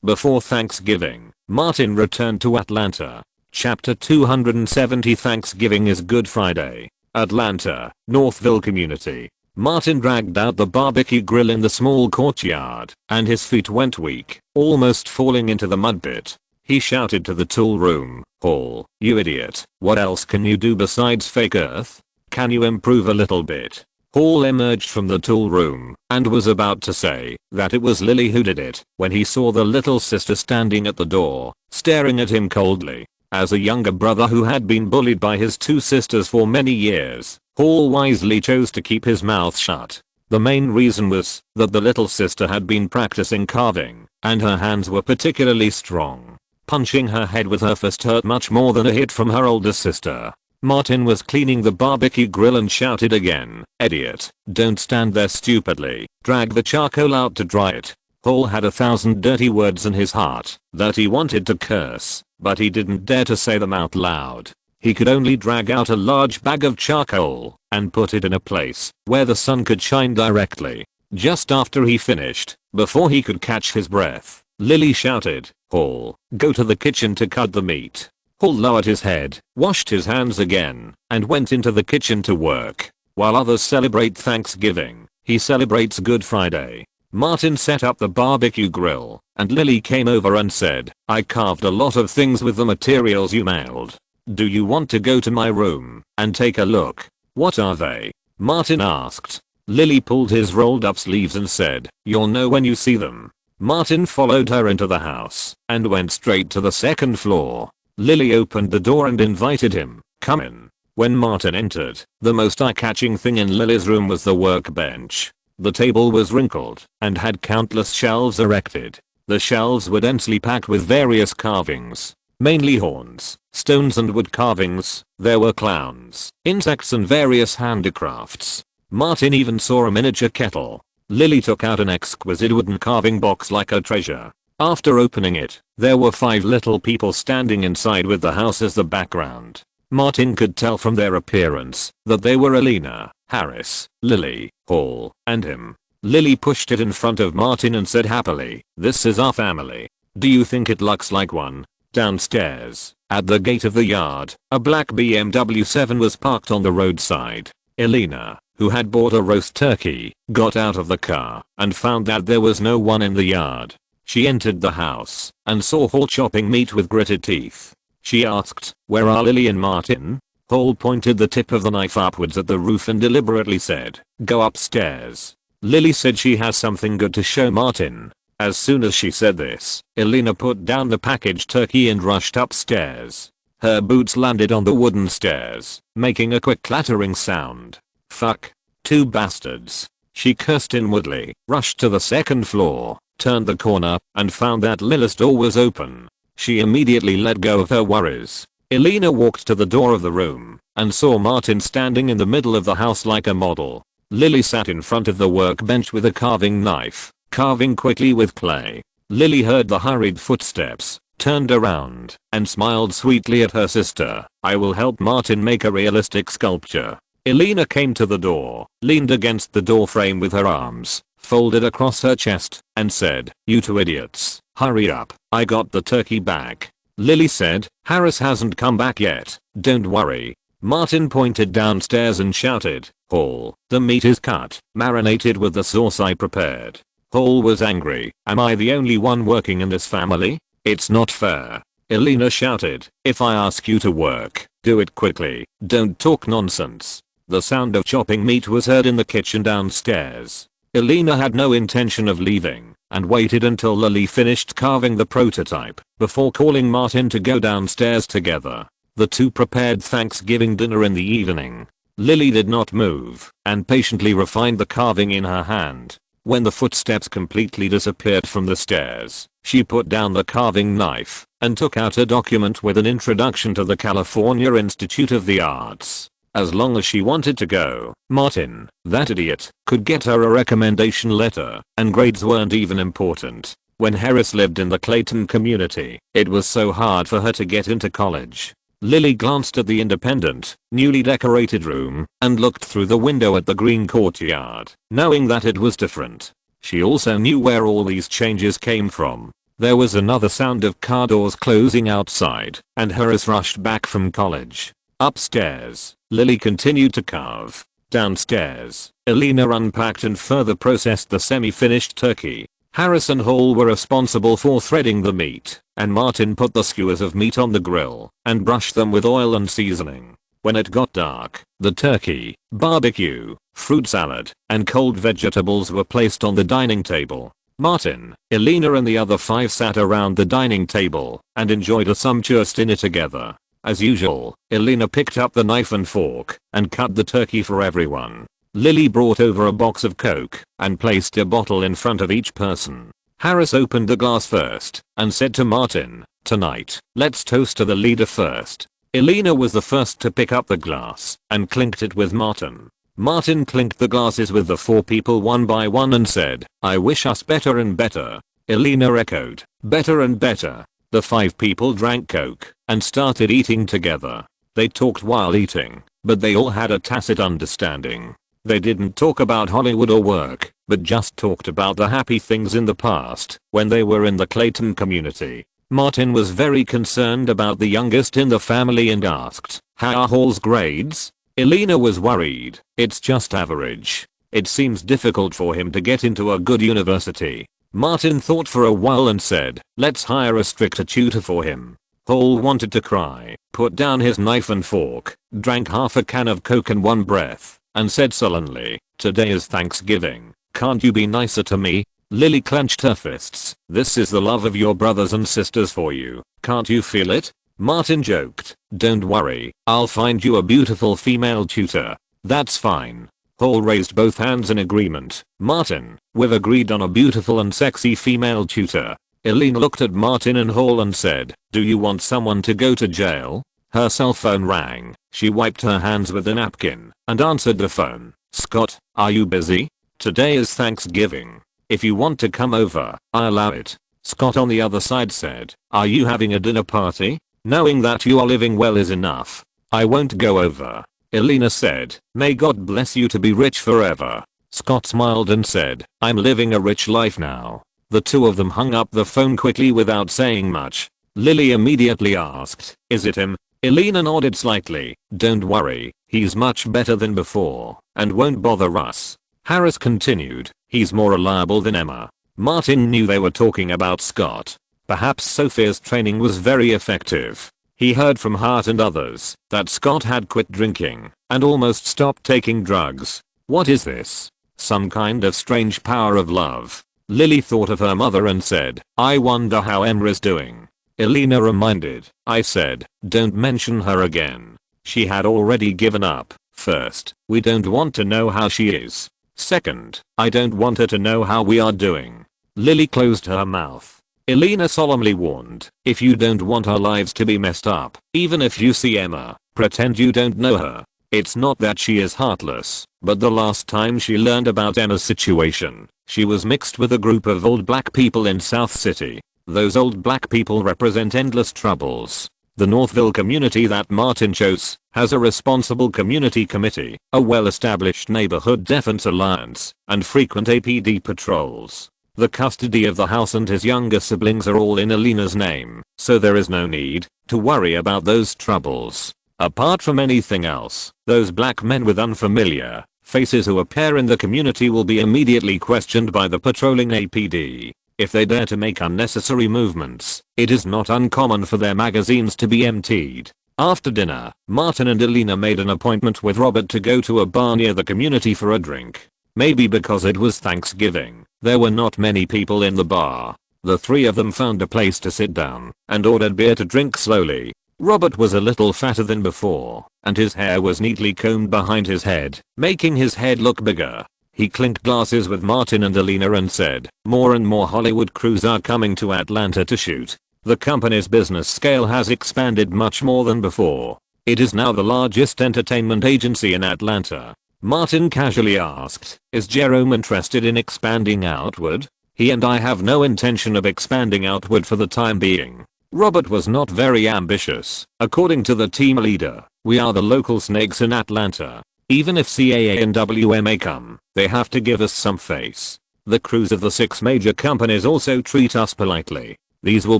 Before Thanksgiving, Martin returned to Atlanta. Chapter 270 Thanksgiving is Good Friday. Atlanta, Northville Community. Martin dragged out the barbecue grill in the small courtyard, and his feet went weak, almost falling into the mud pit. He shouted to the tool room, "Hall, you idiot, what else can you do besides fake earth? Can you improve a little bit?" Hall emerged from the tool room, and was about to say that it was Lily who did it, when he saw the little sister standing at the door, staring at him coldly. As a younger brother who had been bullied by his two sisters for many years, Hall wisely chose to keep his mouth shut. The main reason was that the little sister had been practicing carving, and her hands were particularly strong. Punching her head with her fist hurt much more than a hit from her older sister. Martin was cleaning the barbecue grill and shouted again, "Idiot, don't stand there stupidly, drag the charcoal out to dry it." Hall had 1,000 dirty words in his heart that he wanted to curse, but he didn't dare to say them out loud. He could only drag out a large bag of charcoal and put it in a place where the sun could shine directly. Just after he finished, before he could catch his breath, Lily shouted, "Hall, go to the kitchen to cut the meat." Hall lowered his head, washed his hands again, and went into the kitchen to work. While others celebrate Thanksgiving, he celebrates Good Friday. Martin set up the barbecue grill, and Lily came over and said, "I carved a lot of things with the materials you mailed. Do you want to go to my room and take a look?" "What are they?" Martin asked. Lily pulled his rolled up sleeves and said, "You'll know when you see them." Martin followed her into the house and went straight to the second floor. Lily opened the door and invited him, "Come in." When Martin entered, the most eye-catching thing in Lily's room was the workbench. The table was wrinkled and had countless shelves erected. The shelves were densely packed with various carvings, mainly horns, stones and wood carvings. There were clowns, insects and various handicrafts. Martin even saw a miniature kettle. Lily took out an exquisite wooden carving box like a treasure. After opening it, there were 5 little people standing inside with the house as the background. Martin could tell from their appearance that they were Elena, Harris, Lily, Hall, and him. Lily pushed it in front of Martin and said happily, "This is our family. Do you think it looks like one?" Downstairs, at the gate of the yard, a black BMW 7 was parked on the roadside. Elena, who had bought a roast turkey, got out of the car and found that there was no one in the yard. She entered the house and saw Hall chopping meat with gritted teeth. She asked, "Where are Lily and Martin?" Hall pointed the tip of the knife upwards at the roof and deliberately said, "Go upstairs." Lily said she has something good to show Martin. As soon as she said this, Elena put down the packaged turkey and rushed upstairs. Her boots landed on the wooden stairs, making a quick clattering sound. "Fuck. 2 bastards." She cursed inwardly, rushed to the second floor, turned the corner, and found that Lily's door was open. She immediately let go of her worries. Elena walked to the door of the room and saw Martin standing in the middle of the house like a model. Lily sat in front of the workbench with a carving knife, carving quickly with clay. Lily heard the hurried footsteps, turned around, and smiled sweetly at her sister. "I will help Martin make a realistic sculpture." Elena came to the door, leaned against the door frame with her arms folded across her chest, and said, "You 2 idiots, hurry up, I got the turkey back." Lily said, "Harris hasn't come back yet, don't worry." Martin pointed downstairs and shouted, "Hall, the meat is cut, marinated with the sauce I prepared." Hall was angry. "Am I the only one working in this family? It's not fair." Elena shouted, "If I ask you to work, do it quickly, don't talk nonsense." The sound of chopping meat was heard in the kitchen downstairs. Elena had no intention of leaving and waited until Lily finished carving the prototype before calling Martin to go downstairs together. The two prepared Thanksgiving dinner in the evening. Lily did not move and patiently refined the carving in her hand. When the footsteps completely disappeared from the stairs, she put down the carving knife and took out a document with an introduction to the California Institute of the Arts. As long as she wanted to go, Martin, that idiot, could get her a recommendation letter, and grades weren't even important. When Harris lived in the Clayton community, it was so hard for her to get into college. Lily glanced at the independent, newly decorated room and looked through the window at the green courtyard, knowing that it was different. She also knew where all these changes came from. There was another sound of car doors closing outside, and Harris rushed back from college. Upstairs, Lily continued to carve. Downstairs, Elena unpacked and further processed the semi-finished turkey. Harris and Hall were responsible for threading the meat, and Martin put the skewers of meat on the grill and brushed them with oil and seasoning. When it got dark, the turkey, barbecue, fruit salad, and cold vegetables were placed on the dining table. Martin, Elena and the other 5 sat around the dining table and enjoyed a sumptuous dinner together. As usual, Elena picked up the knife and fork and cut the turkey for everyone. Lily brought over a box of Coke and placed a bottle in front of each person. Harris opened the glass first and said to Martin, "Tonight, let's toast to the leader first." Elena was the first to pick up the glass and clinked it with Martin. Martin clinked the glasses with the 4 people one by one and said, "I wish us better and better." Elena echoed, "Better and better." The 5 people drank Coke and started eating together. They talked while eating, but they all had a tacit understanding. They didn't talk about Hollywood or work, but just talked about the happy things in the past when they were in the Clayton community. Martin was very concerned about the youngest in the family and asked, "How are Hall's grades?" Elena was worried. "It's just average. It seems difficult for him to get into a good university." Martin thought for a while and said, "Let's hire a stricter tutor for him." Hall wanted to cry, put down his knife and fork, drank half a can of Coke in one breath, and said sullenly, "Today is Thanksgiving. Can't you be nicer to me?" Lily clenched her fists. "This is the love of your brothers and sisters for you. Can't you feel it?" Martin joked, "Don't worry, I'll find you a beautiful female tutor." "That's fine." Hall raised both hands in agreement. "Martin, we've agreed on a beautiful and sexy female tutor." Elena looked at Martin and Hall and said, "Do you want someone to go to jail?" Her cell phone rang. She wiped her hands with a napkin and answered the phone. "Scott, are you busy? Today is Thanksgiving. If you want to come over, I'll allow it." Scott on the other side said, "Are you having a dinner party? Knowing that you are living well is enough. I won't go over." Elena said, "May God bless you to be rich forever." Scott smiled and said, "I'm living a rich life now." The two of them hung up the phone quickly without saying much. Lily immediately asked, "Is it him?" Elena nodded slightly. "Don't worry, he's much better than before and won't bother us." Harris continued, "He's more reliable than Emma." Martin knew they were talking about Scott. Perhaps Sophia's training was very effective. He heard from Hart and others that Scott had quit drinking and almost stopped taking drugs. What is this? Some kind of strange power of love? Lily thought of her mother and said, "I wonder how Emma is doing." Elena reminded, "I said, don't mention her again. She had already given up. First, we don't want to know how she is. Second, I don't want her to know how we are doing." Lily closed her mouth. Elena solemnly warned, "If you don't want our lives to be messed up, even if you see Emma, pretend you don't know her. It's not that she is heartless, but the last time she learned about Emma's situation, she was mixed with a group of old black people in South City. Those old black people represent endless troubles. The Northville community that Martin chose has a responsible community committee, a well-established neighborhood defense alliance, and frequent APD patrols. The custody of the house and his younger siblings are all in Elena's name, so there is no need to worry about those troubles. Apart from anything else, those black men with unfamiliar faces who appear in the community will be immediately questioned by the patrolling APD. If they dare to make unnecessary movements, it is not uncommon for their magazines to be emptied. After dinner, Martin and Elena made an appointment with Robert to go to a bar near the community for a drink. Maybe because it was Thanksgiving, there were not many people in the bar. The three of them found a place to sit down and ordered beer to drink slowly. Robert was a little fatter than before, and his hair was neatly combed behind his head, making his head look bigger. He clinked glasses with Martin and Elena and said, "More and more Hollywood crews are coming to Atlanta to shoot. The company's business scale has expanded much more than before. It is now the largest entertainment agency in Atlanta." Martin casually asked, "Is Jerome interested in expanding outward?" "He and I have no intention of expanding outward for the time being." Robert was not very ambitious. "According to the team leader, we are the local snakes in Atlanta. Even if CAA and WMA come, they have to give us some face. The crews of the 6 major companies also treat us politely. These will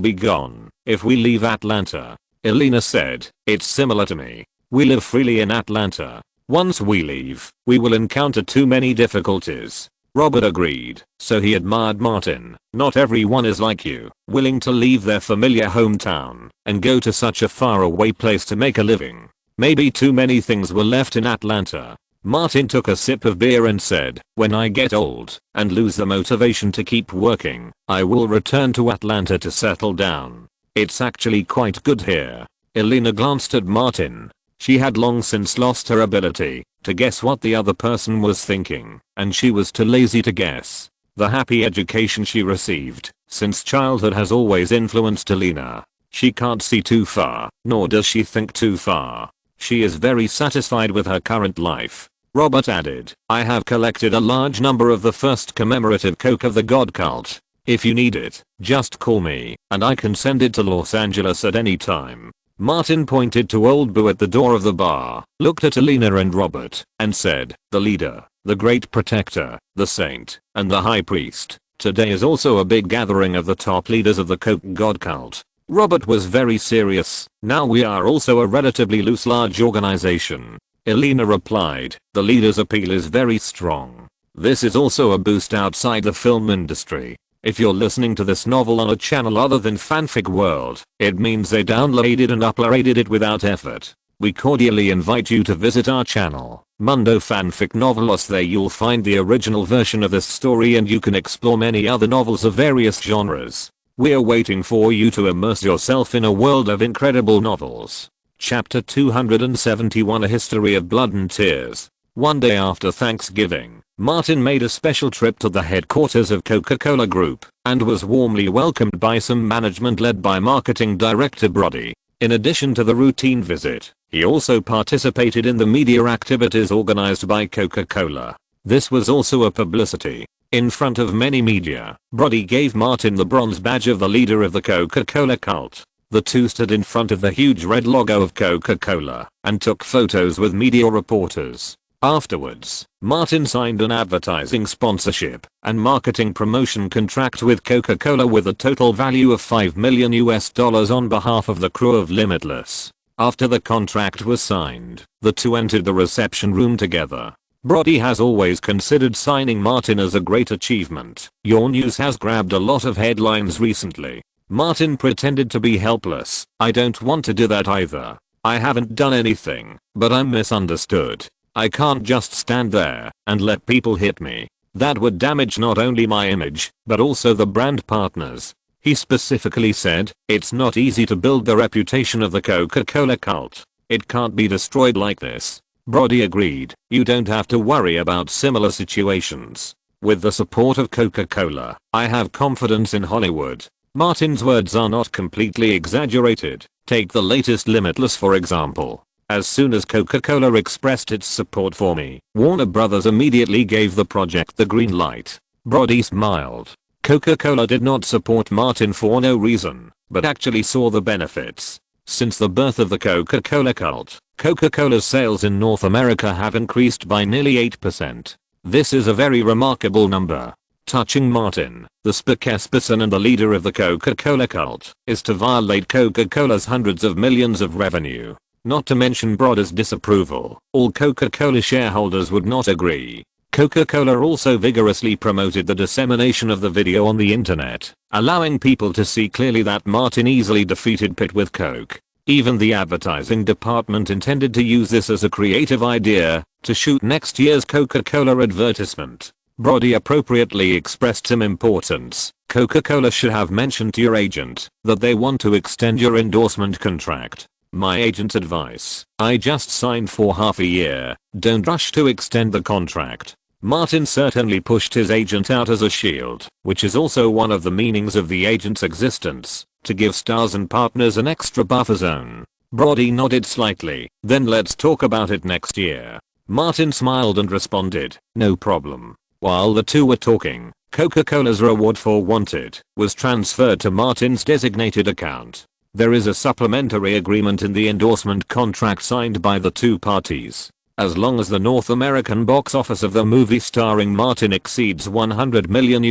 be gone if we leave Atlanta." Elena said, "It's similar to me. We live freely in Atlanta. Once we leave, we will encounter too many difficulties." Robert agreed, so he admired Martin. "Not everyone is like you, willing to leave their familiar hometown and go to such a faraway place to make a living. Maybe too many things were left in Atlanta." Martin took a sip of beer and said, "When I get old and lose the motivation to keep working, I will return to Atlanta to settle down. It's actually quite good here." Elena glanced at Martin. She had long since lost her ability to guess what the other person was thinking, and she was too lazy to guess. The happy education she received since childhood has always influenced Elena. She can't see too far, nor does she think too far. She is very satisfied with her current life. Robert added, "I have collected a large number of the first commemorative coke of the god cult. If you need it, just call me, and I can send it to Los Angeles at any time." Martin pointed to Old Boo at the door of the bar, looked at Elena and Robert, and said, "The leader, the great protector, the saint, and the high priest. Today is also a big gathering of the top leaders of the coke god cult." Robert was very serious. "Now we are also a relatively loose large organization." Elena replied, "The leader's appeal is very strong. This is also a boost outside the film industry. If you're listening to this novel on a channel other than Fanfic World, it means they downloaded and uploaded it without effort. We cordially invite you to visit our channel, Mundo Fanfic Novelos. There you'll find the original version of this story and you can explore many other novels of various genres. We're waiting for you to immerse yourself in a world of incredible novels." Chapter 271, A History of Blood and Tears. One day after Thanksgiving, Martin made a special trip to the headquarters of Coca-Cola Group and was warmly welcomed by some management led by marketing director Brody. In addition to the routine visit, he also participated in the media activities organized by Coca-Cola. This was also a publicity. In front of many media, Brody gave Martin the bronze badge of the leader of the Coca-Cola cult. The two stood in front of the huge red logo of Coca-Cola and took photos with media reporters. Afterwards, Martin signed an advertising sponsorship and marketing promotion contract with Coca-Cola with a total value of $5 million on behalf of the crew of Limitless. After the contract was signed, the two entered the reception room together. Brody has always considered signing Martin as a great achievement. Your news has grabbed a lot of headlines recently. Martin pretended to be helpless. "I don't want to do that either. I haven't done anything, but I'm misunderstood. I can't just stand there and let people hit me. That would damage not only my image, but also the brand partners." He specifically said, "It's not easy to build the reputation of the Coca-Cola cult. It can't be destroyed like this." Brody agreed, "You don't have to worry about similar situations. With the support of Coca-Cola, I have confidence in Hollywood." Martin's words are not completely exaggerated. Take the latest Limitless for example. As soon as Coca-Cola expressed its support for me, Warner Brothers immediately gave the project the green light. Brody smiled. Coca-Cola did not support Martin for no reason, but actually saw the benefits. Since the birth of the Coca-Cola cult, Coca-Cola's sales in North America have increased by nearly 8%. This is a very remarkable number. Touching Martin, the spokesperson and the leader of the Coca-Cola cult, is to violate Coca-Cola's hundreds of millions of revenue. Not to mention Brody's disapproval. All Coca-Cola shareholders would not agree. Coca-Cola also vigorously promoted the dissemination of the video on the internet, allowing people to see clearly that Martin easily defeated Pitt with Coke. Even the advertising department intended to use this as a creative idea to shoot next year's Coca-Cola advertisement. Brody appropriately expressed some importance. Coca-Cola should have mentioned to your agent that they want to extend your endorsement contract. My agent's advice: I just signed for half a year, don't rush to extend the contract. Martin certainly pushed his agent out as a shield, which is also one of the meanings of the agent's existence, to give stars and partners an extra buffer zone. Brody nodded slightly. Then let's talk about it next year. Martin smiled and responded, no problem. While the two were talking, Coca-Cola's reward for Wanted was transferred to Martin's designated account. There is a supplementary agreement in the endorsement contract signed by the two parties. As long as the North American box office of the movie starring Martin exceeds $100 million,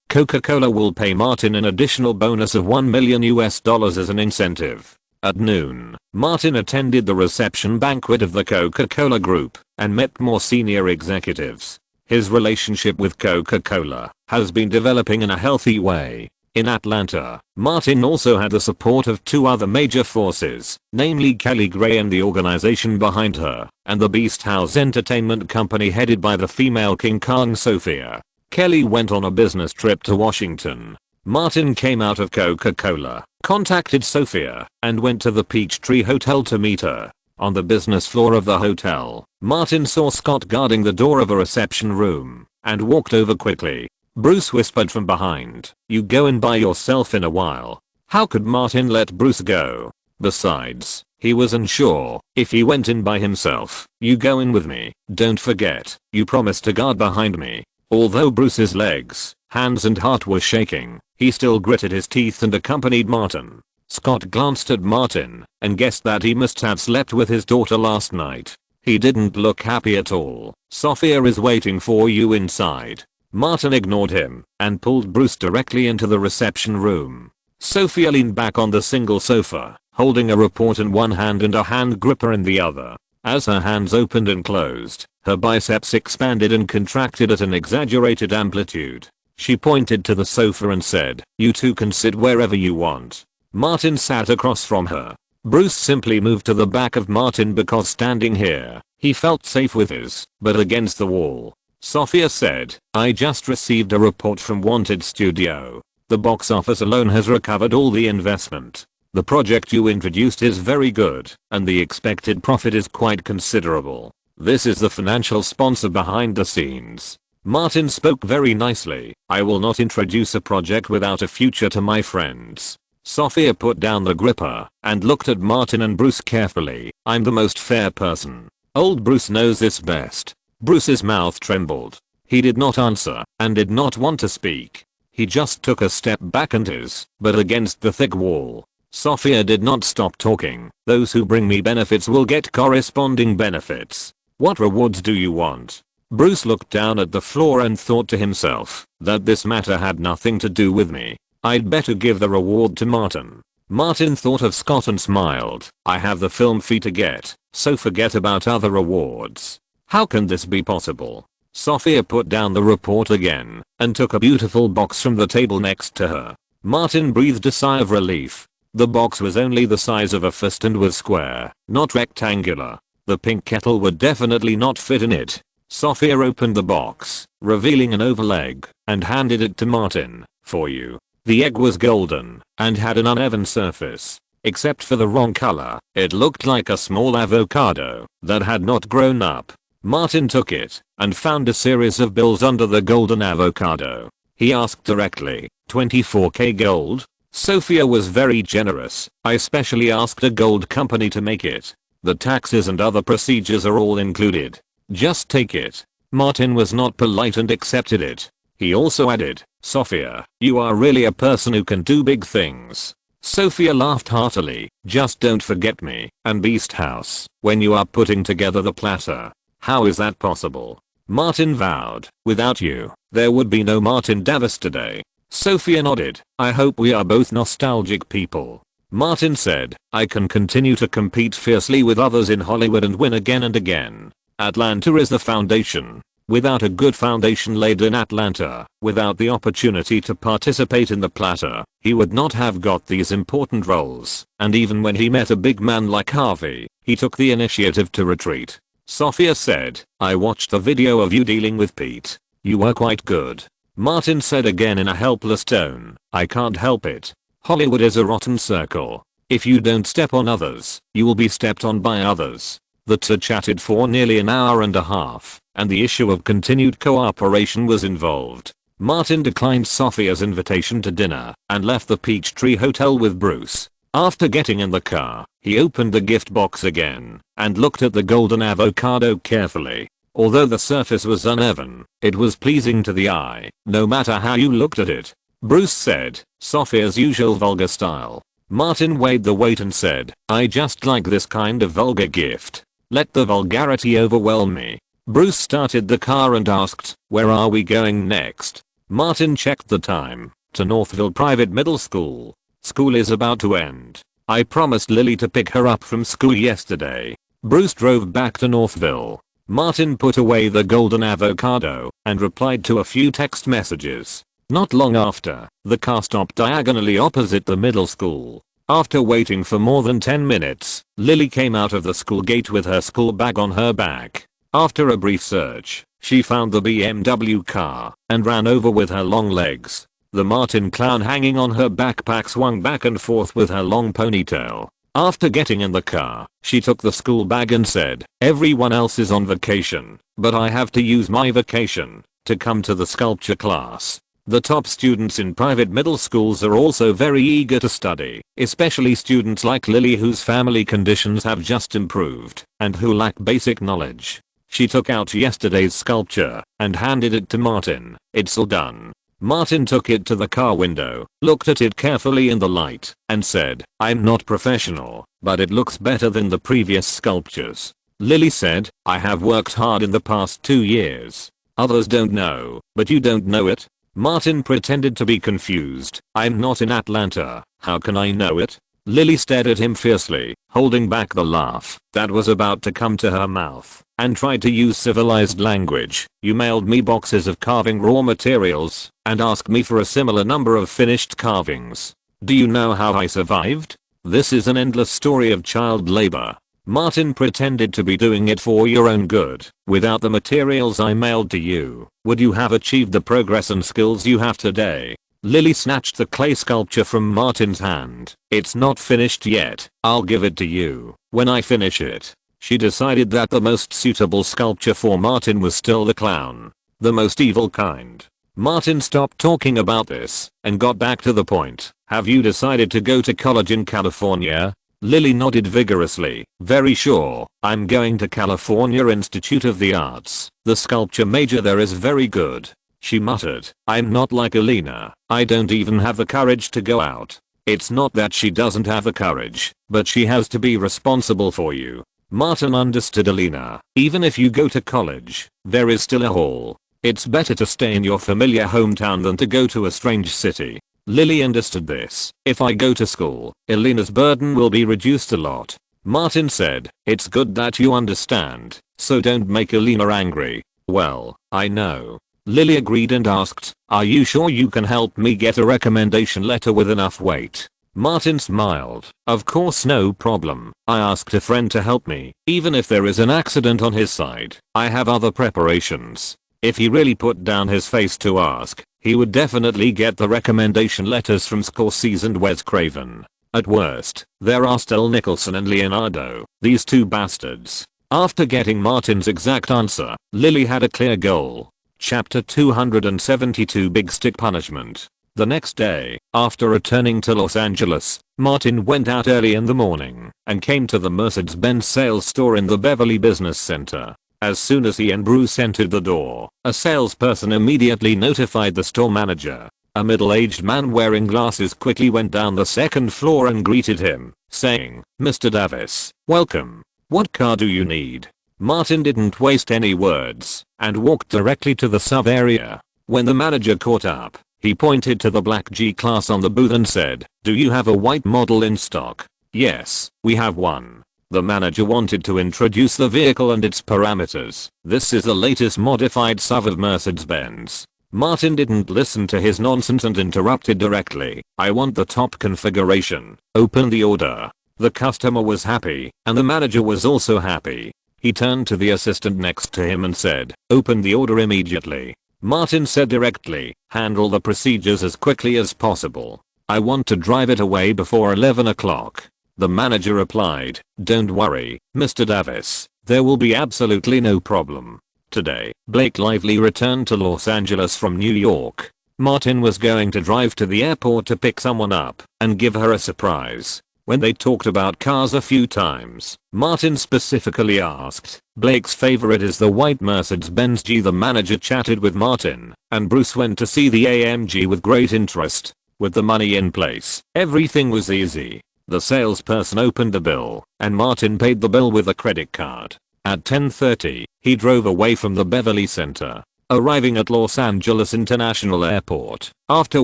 Coca-Cola will pay Martin an additional bonus of $1 million as an incentive. At noon, Martin attended the reception banquet of the Coca-Cola Group and met more senior executives. His relationship with Coca-Cola has been developing in a healthy way. In Atlanta, Martin also had the support of two other major forces, namely Kelly Gray and the organization behind her, and the Beast House Entertainment Company headed by the female King Kong Sophia. Kelly went on a business trip to Washington. Martin came out of Coca-Cola, contacted Sophia, and went to the Peachtree Hotel to meet her. On the business floor of the hotel, Martin saw Scott guarding the door of a reception room, and walked over quickly. Bruce whispered from behind, you go in by yourself in a while. How could Martin let Bruce go? Besides, he was unsure if he went in by himself. You go in with me, don't forget, you promised to guard behind me. Although Bruce's legs, hands and heart were shaking, he still gritted his teeth and accompanied Martin. Scott glanced at Martin and guessed that he must have slept with his daughter last night. He didn't look happy at all. Sophia is waiting for you inside. Martin ignored him and pulled Bruce directly into the reception room. Sophia leaned back on the single sofa, holding a report in one hand and a hand gripper in the other. As her hands opened and closed, her biceps expanded and contracted at an exaggerated amplitude. She pointed to the sofa and said, you two can sit wherever you want. Martin sat across from her. Bruce simply moved to the back of Martin because standing here, he felt safe with his butt against the wall. Sophia said, I just received a report from Wanted Studio. The box office alone has recovered all the investment. The project you introduced is very good, and the expected profit is quite considerable. This is the financial sponsor behind the scenes. Martin spoke very nicely. I will not introduce a project without a future to my friends. Sophia put down the gripper and looked at Martin and Bruce carefully. I'm the most fair person. Old Bruce knows this best. Bruce's mouth trembled. He did not answer and did not want to speak. He just took a step back and his butt against the thick wall. Sophia did not stop talking. Those who bring me benefits will get corresponding benefits. What rewards do you want? Bruce looked down at the floor and thought to himself that this matter had nothing to do with me. I'd better give the reward to Martin. Martin thought of Scott and smiled. I have the film fee to get, so forget about other rewards. How can this be possible? Sophia put down the report again and took a beautiful box from the table next to her. Martin breathed a sigh of relief. The box was only the size of a fist and was square, not rectangular. The pink kettle would definitely not fit in it. Sophia opened the box, revealing an oval egg, and handed it to Martin. For you. The egg was golden and had an uneven surface. Except for the wrong color, it looked like a small avocado that had not grown up. Martin took it and found a series of bills under the golden avocado. He asked directly, 24K gold? Sophia was very generous. I specially asked a gold company to make it. The taxes and other procedures are all included. Just take it. Martin was not polite and accepted it. He also added, Sophia, you are really a person who can do big things. Sophia laughed heartily. Just don't forget me and Beast House when you are putting together the platter. How is that possible? Martin vowed, without you, there would be no Martin Davis today. Sophia nodded. I hope we are both nostalgic people. Martin said, I can continue to compete fiercely with others in Hollywood and win again and again. Atlanta is the foundation. Without a good foundation laid in Atlanta, without the opportunity to participate in the platter, he would not have got these important roles, and even when he met a big man like Harvey, he took the initiative to retreat. Sophia said, "I watched the video of you dealing with Pete. You were quite good." Martin said again in a helpless tone, "I can't help it. Hollywood is a rotten circle. If you don't step on others, you will be stepped on by others." The two chatted for nearly an hour and a half, and the issue of continued cooperation was involved. Martin declined Sophia's invitation to dinner and left the Peachtree Hotel with Bruce. After getting in the car, he opened the gift box again and looked at the golden avocado carefully. Although the surface was uneven, it was pleasing to the eye, no matter how you looked at it. Bruce said, Sophia's usual vulgar style. Martin weighed the weight and said, "I just like this kind of vulgar gift. Let the vulgarity overwhelm me." Bruce started the car and asked, "Where are we going next?" Martin checked the time. "To Northville Private Middle School. School is about to end. I promised Lily to pick her up from school yesterday." Bruce drove back to Northville. Martin put away the golden avocado and replied to a few text messages. Not long after, the car stopped diagonally opposite the middle school. After waiting for more than 10 minutes, Lily came out of the school gate with her school bag on her back. After a brief search, she found the BMW car and ran over with her long legs. The Martin clown hanging on her backpack swung back and forth with her long ponytail. After getting in the car, she took the school bag and said, "Everyone else is on vacation, but I have to use my vacation to come to the sculpture class." The top students in private middle schools are also very eager to study, especially students like Lily whose family conditions have just improved and who lack basic knowledge. She took out yesterday's sculpture and handed it to Martin. "It's all done." Martin took it to the car window, looked at it carefully in the light, and said, "I'm not professional, but it looks better than the previous sculptures." Lily said, "I have worked hard in the past 2 years. Others don't know, but you don't know it." Martin pretended to be confused. "I'm not in Atlanta. How can I know it?" Lily stared at him fiercely, holding back the laugh that was about to come to her mouth, and tried to use civilized language. "You mailed me boxes of carving raw materials and asked me for a similar number of finished carvings. Do you know how I survived? This is an endless story of child labor." Martin pretended to be doing it for your own good. "Without the materials I mailed to you, would you have achieved the progress and skills you have today?" Lily snatched the clay sculpture from Martin's hand. "It's not finished yet. I'll give it to you when I finish it." She decided that the most suitable sculpture for Martin was still the clown. The most evil kind. Martin stopped talking about this and got back to the point. "Have you decided to go to college in California?" Lily nodded vigorously. "Very sure. I'm going to California Institute of the Arts. The sculpture major there is very good." She muttered, "I'm not like Alina. I don't even have the courage to go out." It's not that she doesn't have the courage, but she has to be responsible for you. Martin understood Alina. Even if you go to college, there is still a hall. It's better to stay in your familiar hometown than to go to a strange city. Lily understood this. "If I go to school, Elena's burden will be reduced a lot." Martin said, "It's good that you understand, so don't make Elena angry." "Well, I know." Lily agreed and asked, "Are you sure you can help me get a recommendation letter with enough weight?" Martin smiled. "Of course, no problem. I asked a friend to help me. Even if there is an accident on his side, I have other preparations." If he really put down his face to ask, he would definitely get the recommendation letters from Scorsese and Wes Craven. At worst, there are still Nicholson and Leonardo, these two bastards. After getting Martin's exact answer, Lily had a clear goal. Chapter 272 Big Stick Punishment. The next day, after returning to Los Angeles, Martin went out early in the morning and came to the Mercedes-Benz sales store in the Beverly Business Center. As soon as he and Bruce entered the door, a salesperson immediately notified the store manager. A middle-aged man wearing glasses quickly went down the second floor and greeted him, saying, "Mr. Davis, welcome. What car do you need?" Martin didn't waste any words and walked directly to the sub-area. When the manager caught up, he pointed to the black G-Class on the booth and said, "Do you have a white model in stock?" "Yes, we have one." The manager wanted to introduce the vehicle and its parameters. This is the latest modified suburban Mercedes-Benz. Martin didn't listen to his nonsense and interrupted directly. I want the top configuration. Open the order. The customer was happy, and the manager was also happy. He turned to the assistant next to him and said, open the order immediately. Martin said directly, handle the procedures as quickly as possible. I want to drive it away before 11 o'clock. The manager replied, don't worry, Mr. Davis, there will be absolutely no problem. Today, Blake Lively returned to Los Angeles from New York. Martin was going to drive to the airport to pick someone up and give her a surprise. When they talked about cars a few times, Martin specifically asked, Blake's favorite is the white Mercedes-Benz G. The manager chatted with Martin, and Bruce went to see the AMG with great interest. With the money in place, everything was easy. The salesperson opened the bill, and Martin paid the bill with a credit card. At 10:30, he drove away from the Beverly Center, arriving at Los Angeles International Airport. After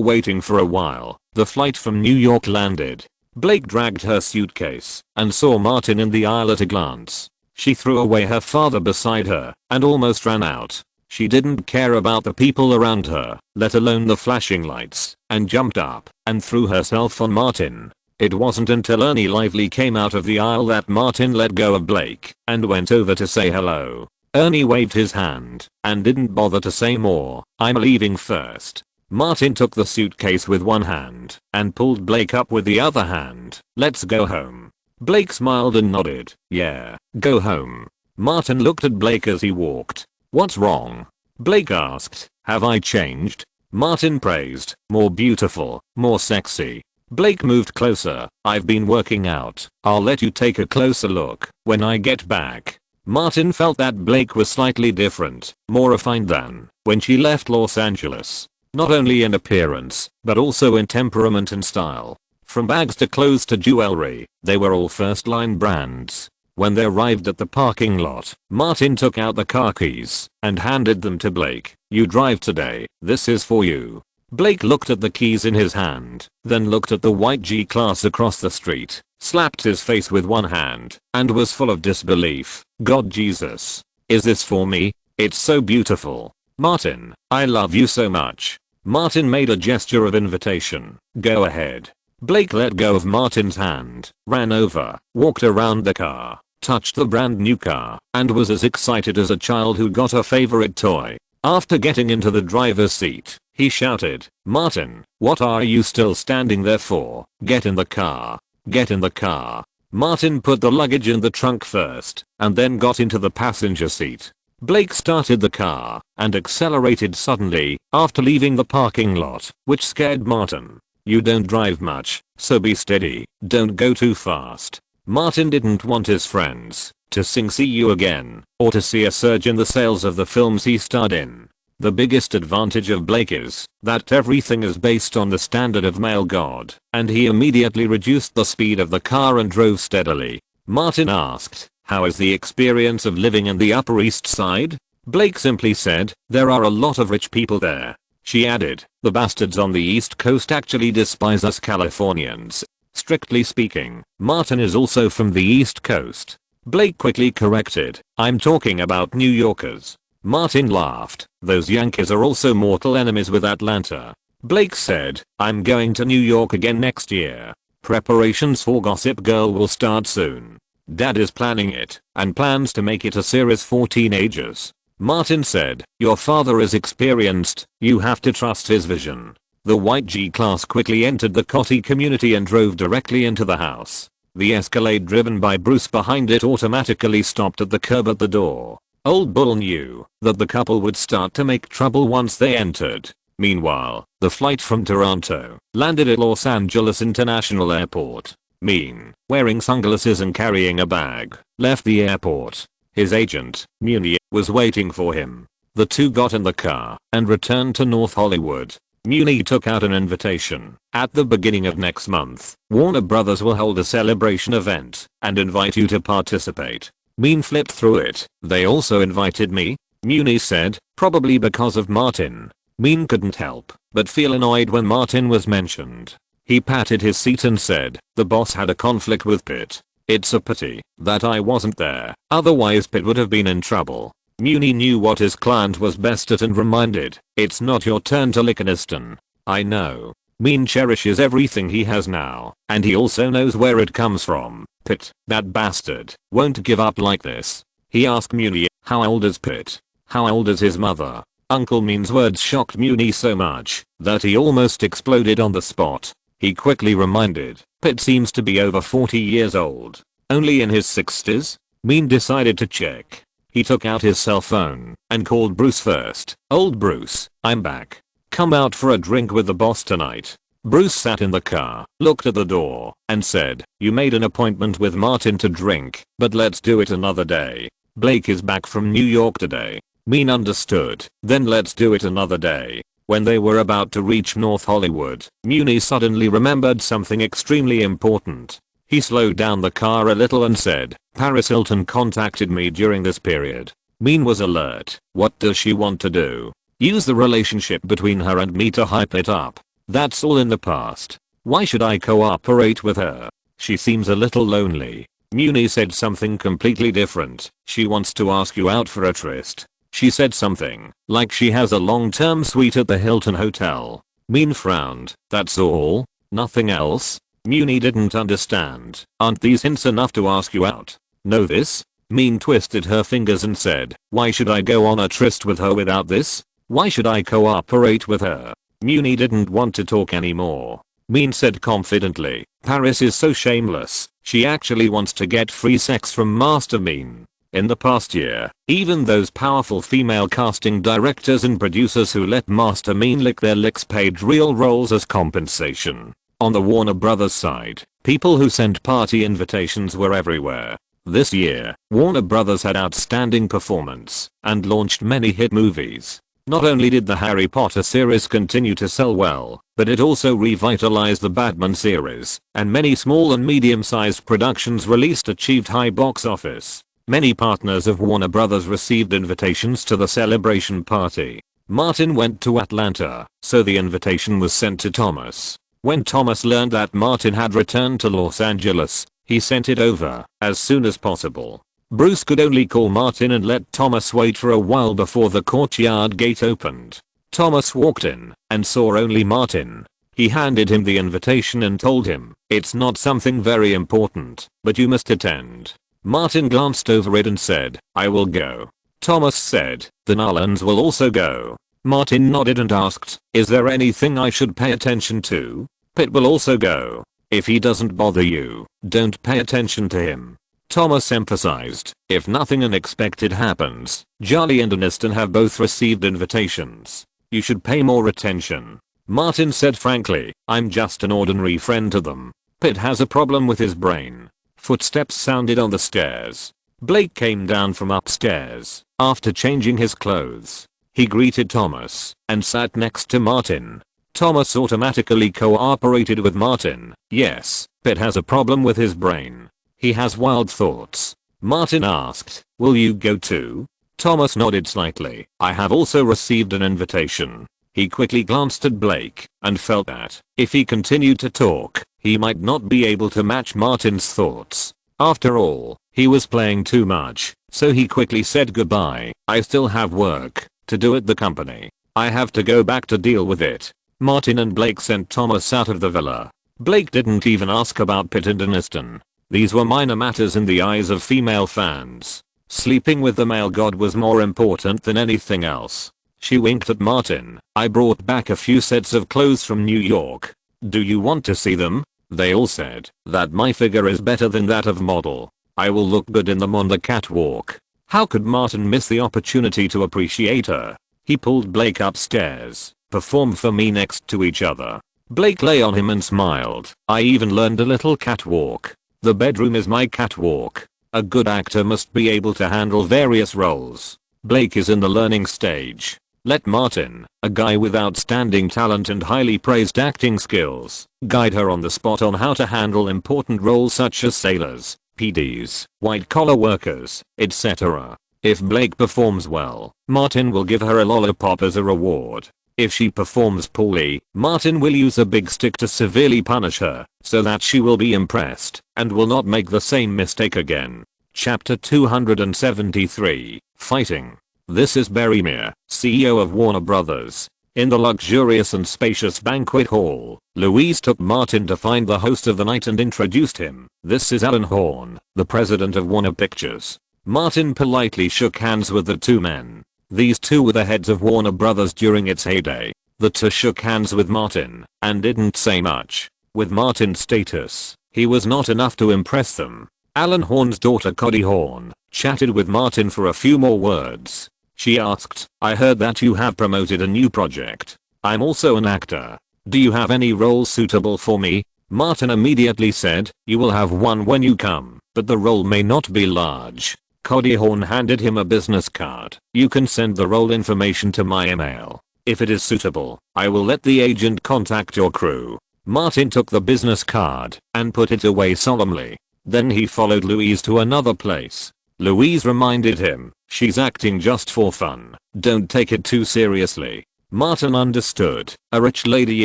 waiting for a while, the flight from New York landed. Blake dragged her suitcase and saw Martin in the aisle at a glance. She threw away her father beside her and almost ran out. She didn't care about the people around her, let alone the flashing lights, and jumped up and threw herself on Martin. It wasn't until Ernie Lively came out of the aisle that Martin let go of Blake and went over to say hello. Ernie waved his hand and didn't bother to say more. I'm leaving first. Martin took the suitcase with one hand and pulled Blake up with the other hand. Let's go home. Blake smiled and nodded. Yeah, go home. Martin looked at Blake as he walked. What's wrong? Blake asked. Have I changed? Martin praised. More beautiful, more sexy. Blake moved closer. I've been working out. I'll let you take a closer look when I get back. Martin felt that Blake was slightly different, more refined than when she left Los Angeles. Not only in appearance, but also in temperament and style. From bags to clothes to jewelry, they were all first-line brands. When they arrived at the parking lot, Martin took out the car keys and handed them to Blake. You drive today. This is for you. Blake looked at the keys in his hand, then looked at the white G-Class across the street, slapped his face with one hand, and was full of disbelief. God Jesus. Is this for me? It's so beautiful. Martin, I love you so much. Martin made a gesture of invitation. Go ahead. Blake let go of Martin's hand, ran over, walked around the car, touched the brand new car, and was as excited as a child who got a favorite toy. After getting into the driver's seat, he shouted, Martin, what are you still standing there for? Get in the car. Get in the car. Martin put the luggage in the trunk first, and then got into the passenger seat. Blake started the car and accelerated suddenly after leaving the parking lot, which scared Martin. You don't drive much, so be steady, don't go too fast. Martin didn't want his friends to sing "See You Again" or to see a surge in the sales of the films he starred in. The biggest advantage of Blake is that everything is based on the standard of male god, and he immediately reduced the speed of the car and drove steadily. Martin asked, how is the experience of living in the Upper East Side? Blake simply said, there are a lot of rich people there. She added, the bastards on the East Coast actually despise us Californians. Strictly speaking, Martin is also from the East Coast. Blake quickly corrected, I'm talking about New Yorkers. Martin laughed, those Yankees are also mortal enemies with Atlanta. Blake said, I'm going to New York again next year. Preparations for Gossip Girl will start soon. Dad is planning it, and plans to make it a series for teenagers. Martin said, your father is experienced, you have to trust his vision. The white G-Class quickly entered the Coty community and drove directly into the house. The Escalade driven by Bruce behind it automatically stopped at the curb at the door. Old Bull knew that the couple would start to make trouble once they entered. Meanwhile, the flight from Toronto landed at Los Angeles International Airport. Mean, wearing sunglasses and carrying a bag, left the airport. His agent, Muni, was waiting for him. The two got in the car and returned to North Hollywood. Muni took out an invitation. At the beginning of next month, Warner Brothers will hold a celebration event and invite you to participate. Mean flipped through it. They also invited me? Muni said, probably because of Martin. Mean couldn't help but feel annoyed when Martin was mentioned. He patted his seat and said, the boss had a conflict with Pitt. It's a pity that I wasn't there, otherwise Pitt would have been in trouble. Muni knew what his client was best at and reminded, it's not your turn to lick Aniston. I know. Mean cherishes everything he has now, and he also knows where it comes from. Pitt, that bastard, won't give up like this. He asked Muni, how old is Pitt? How old is his mother? Uncle Mean's words shocked Muni so much that he almost exploded on the spot. He quickly reminded, Pitt seems to be over 40 years old. Only in his 60s? Mean decided to check. He took out his cell phone and called Bruce first. Old Bruce, I'm back. Come out for a drink with the boss tonight. Bruce sat in the car, looked at the door, and said, you made an appointment with Martin to drink, but let's do it another day. Blake is back from New York today. Mean understood, then let's do it another day. When they were about to reach North Hollywood, Muni suddenly remembered something extremely important. He slowed down the car a little and said, Paris Hilton contacted me during this period. Mean was alert. What does she want to do? Use the relationship between her and me to hype it up. That's all in the past. Why should I cooperate with her? She seems a little lonely. Muni said something completely different. She wants to ask you out for a tryst. She said something like she has a long-term suite at the Hilton Hotel. Mean frowned. That's all? Nothing else? Muni didn't understand. Aren't these hints enough to ask you out? Know this? Mean twisted her fingers and said, why should I go on a tryst with her without this? Why should I cooperate with her? Muni didn't want to talk anymore. Mean said confidently, Paris is so shameless, she actually wants to get free sex from Master Mean. In the past year, even those powerful female casting directors and producers who let Master Mean lick their licks paid real roles as compensation. On the Warner Brothers side, people who sent party invitations were everywhere. This year, Warner Brothers had outstanding performance and launched many hit movies. Not only did the Harry Potter series continue to sell well, but it also revitalized the Batman series, and many small and medium-sized productions released achieved high box office. Many partners of Warner Brothers received invitations to the celebration party. Martin went to Atlanta, so the invitation was sent to Thomas. When Thomas learned that Martin had returned to Los Angeles, he sent it over as soon as possible. Bruce could only call Martin and let Thomas wait for a while before the courtyard gate opened. Thomas walked in and saw only Martin. He handed him the invitation and told him, it's not something very important, but you must attend. Martin glanced over it and said, I will go. Thomas said, the Nolans will also go. Martin nodded and asked, is there anything I should pay attention to? Pitt will also go. If he doesn't bother you, don't pay attention to him. Thomas emphasized, if nothing unexpected happens, Charlie and Aniston have both received invitations. You should pay more attention. Martin said frankly, I'm just an ordinary friend to them. Pitt has a problem with his brain. Footsteps sounded on the stairs. Blake came down from upstairs after changing his clothes. He greeted Thomas and sat next to Martin. Thomas automatically cooperated with Martin. Yes, Pitt has a problem with his brain. He has wild thoughts. Martin asked, will you go too? Thomas nodded slightly. I have also received an invitation. He quickly glanced at Blake and felt that if he continued to talk, he might not be able to match Martin's thoughts. After all, he was playing too much, so he quickly said goodbye. I still have work to do at the company. I have to go back to deal with it. Martin and Blake sent Thomas out of the villa. Blake didn't even ask about Pitt and Aniston. These were minor matters in the eyes of female fans. Sleeping with the male god was more important than anything else. She winked at Martin. I brought back a few sets of clothes from New York. Do you want to see them? They all said that my figure is better than that of model. I will look good in them on the catwalk. How could Martin miss the opportunity to appreciate her? He pulled Blake upstairs. Perform for me next to each other. Blake lay on him and smiled. I even learned a little catwalk. The bedroom is my catwalk. A good actor must be able to handle various roles. Blake is in the learning stage. Let Martin, a guy with outstanding talent and highly praised acting skills, guide her on the spot on how to handle important roles such as sailors, PDs, white-collar workers, etc. If Blake performs well, Martin will give her a lollipop as a reward. If she performs poorly, Martin will use a big stick to severely punish her, so that she will be impressed, and will not make the same mistake again. Chapter 273, Fighting. This is Berrymere, CEO of Warner Brothers. In the luxurious and spacious banquet hall, Louise took Martin to find the host of the night and introduced him. This is Alan Horn, the president of Warner Pictures. Martin politely shook hands with the two men. These two were the heads of Warner Brothers during its heyday. The two shook hands with Martin and didn't say much. With Martin's status, he was not enough to impress them. Alan Horn's daughter Cody Horn chatted with Martin for a few more words. She asked, "I heard that you have promoted a new project. I'm also an actor. Do you have any roles suitable for me?" Martin immediately said, "You will have one when you come, but the role may not be large." Cody Horn handed him a business card. "You can send the role information to my email. If it is suitable, I will let the agent contact your crew." Martin took the business card and put it away solemnly. Then he followed Louise to another place. Louise reminded him, "She's acting just for fun. Don't take it too seriously." Martin understood, a rich lady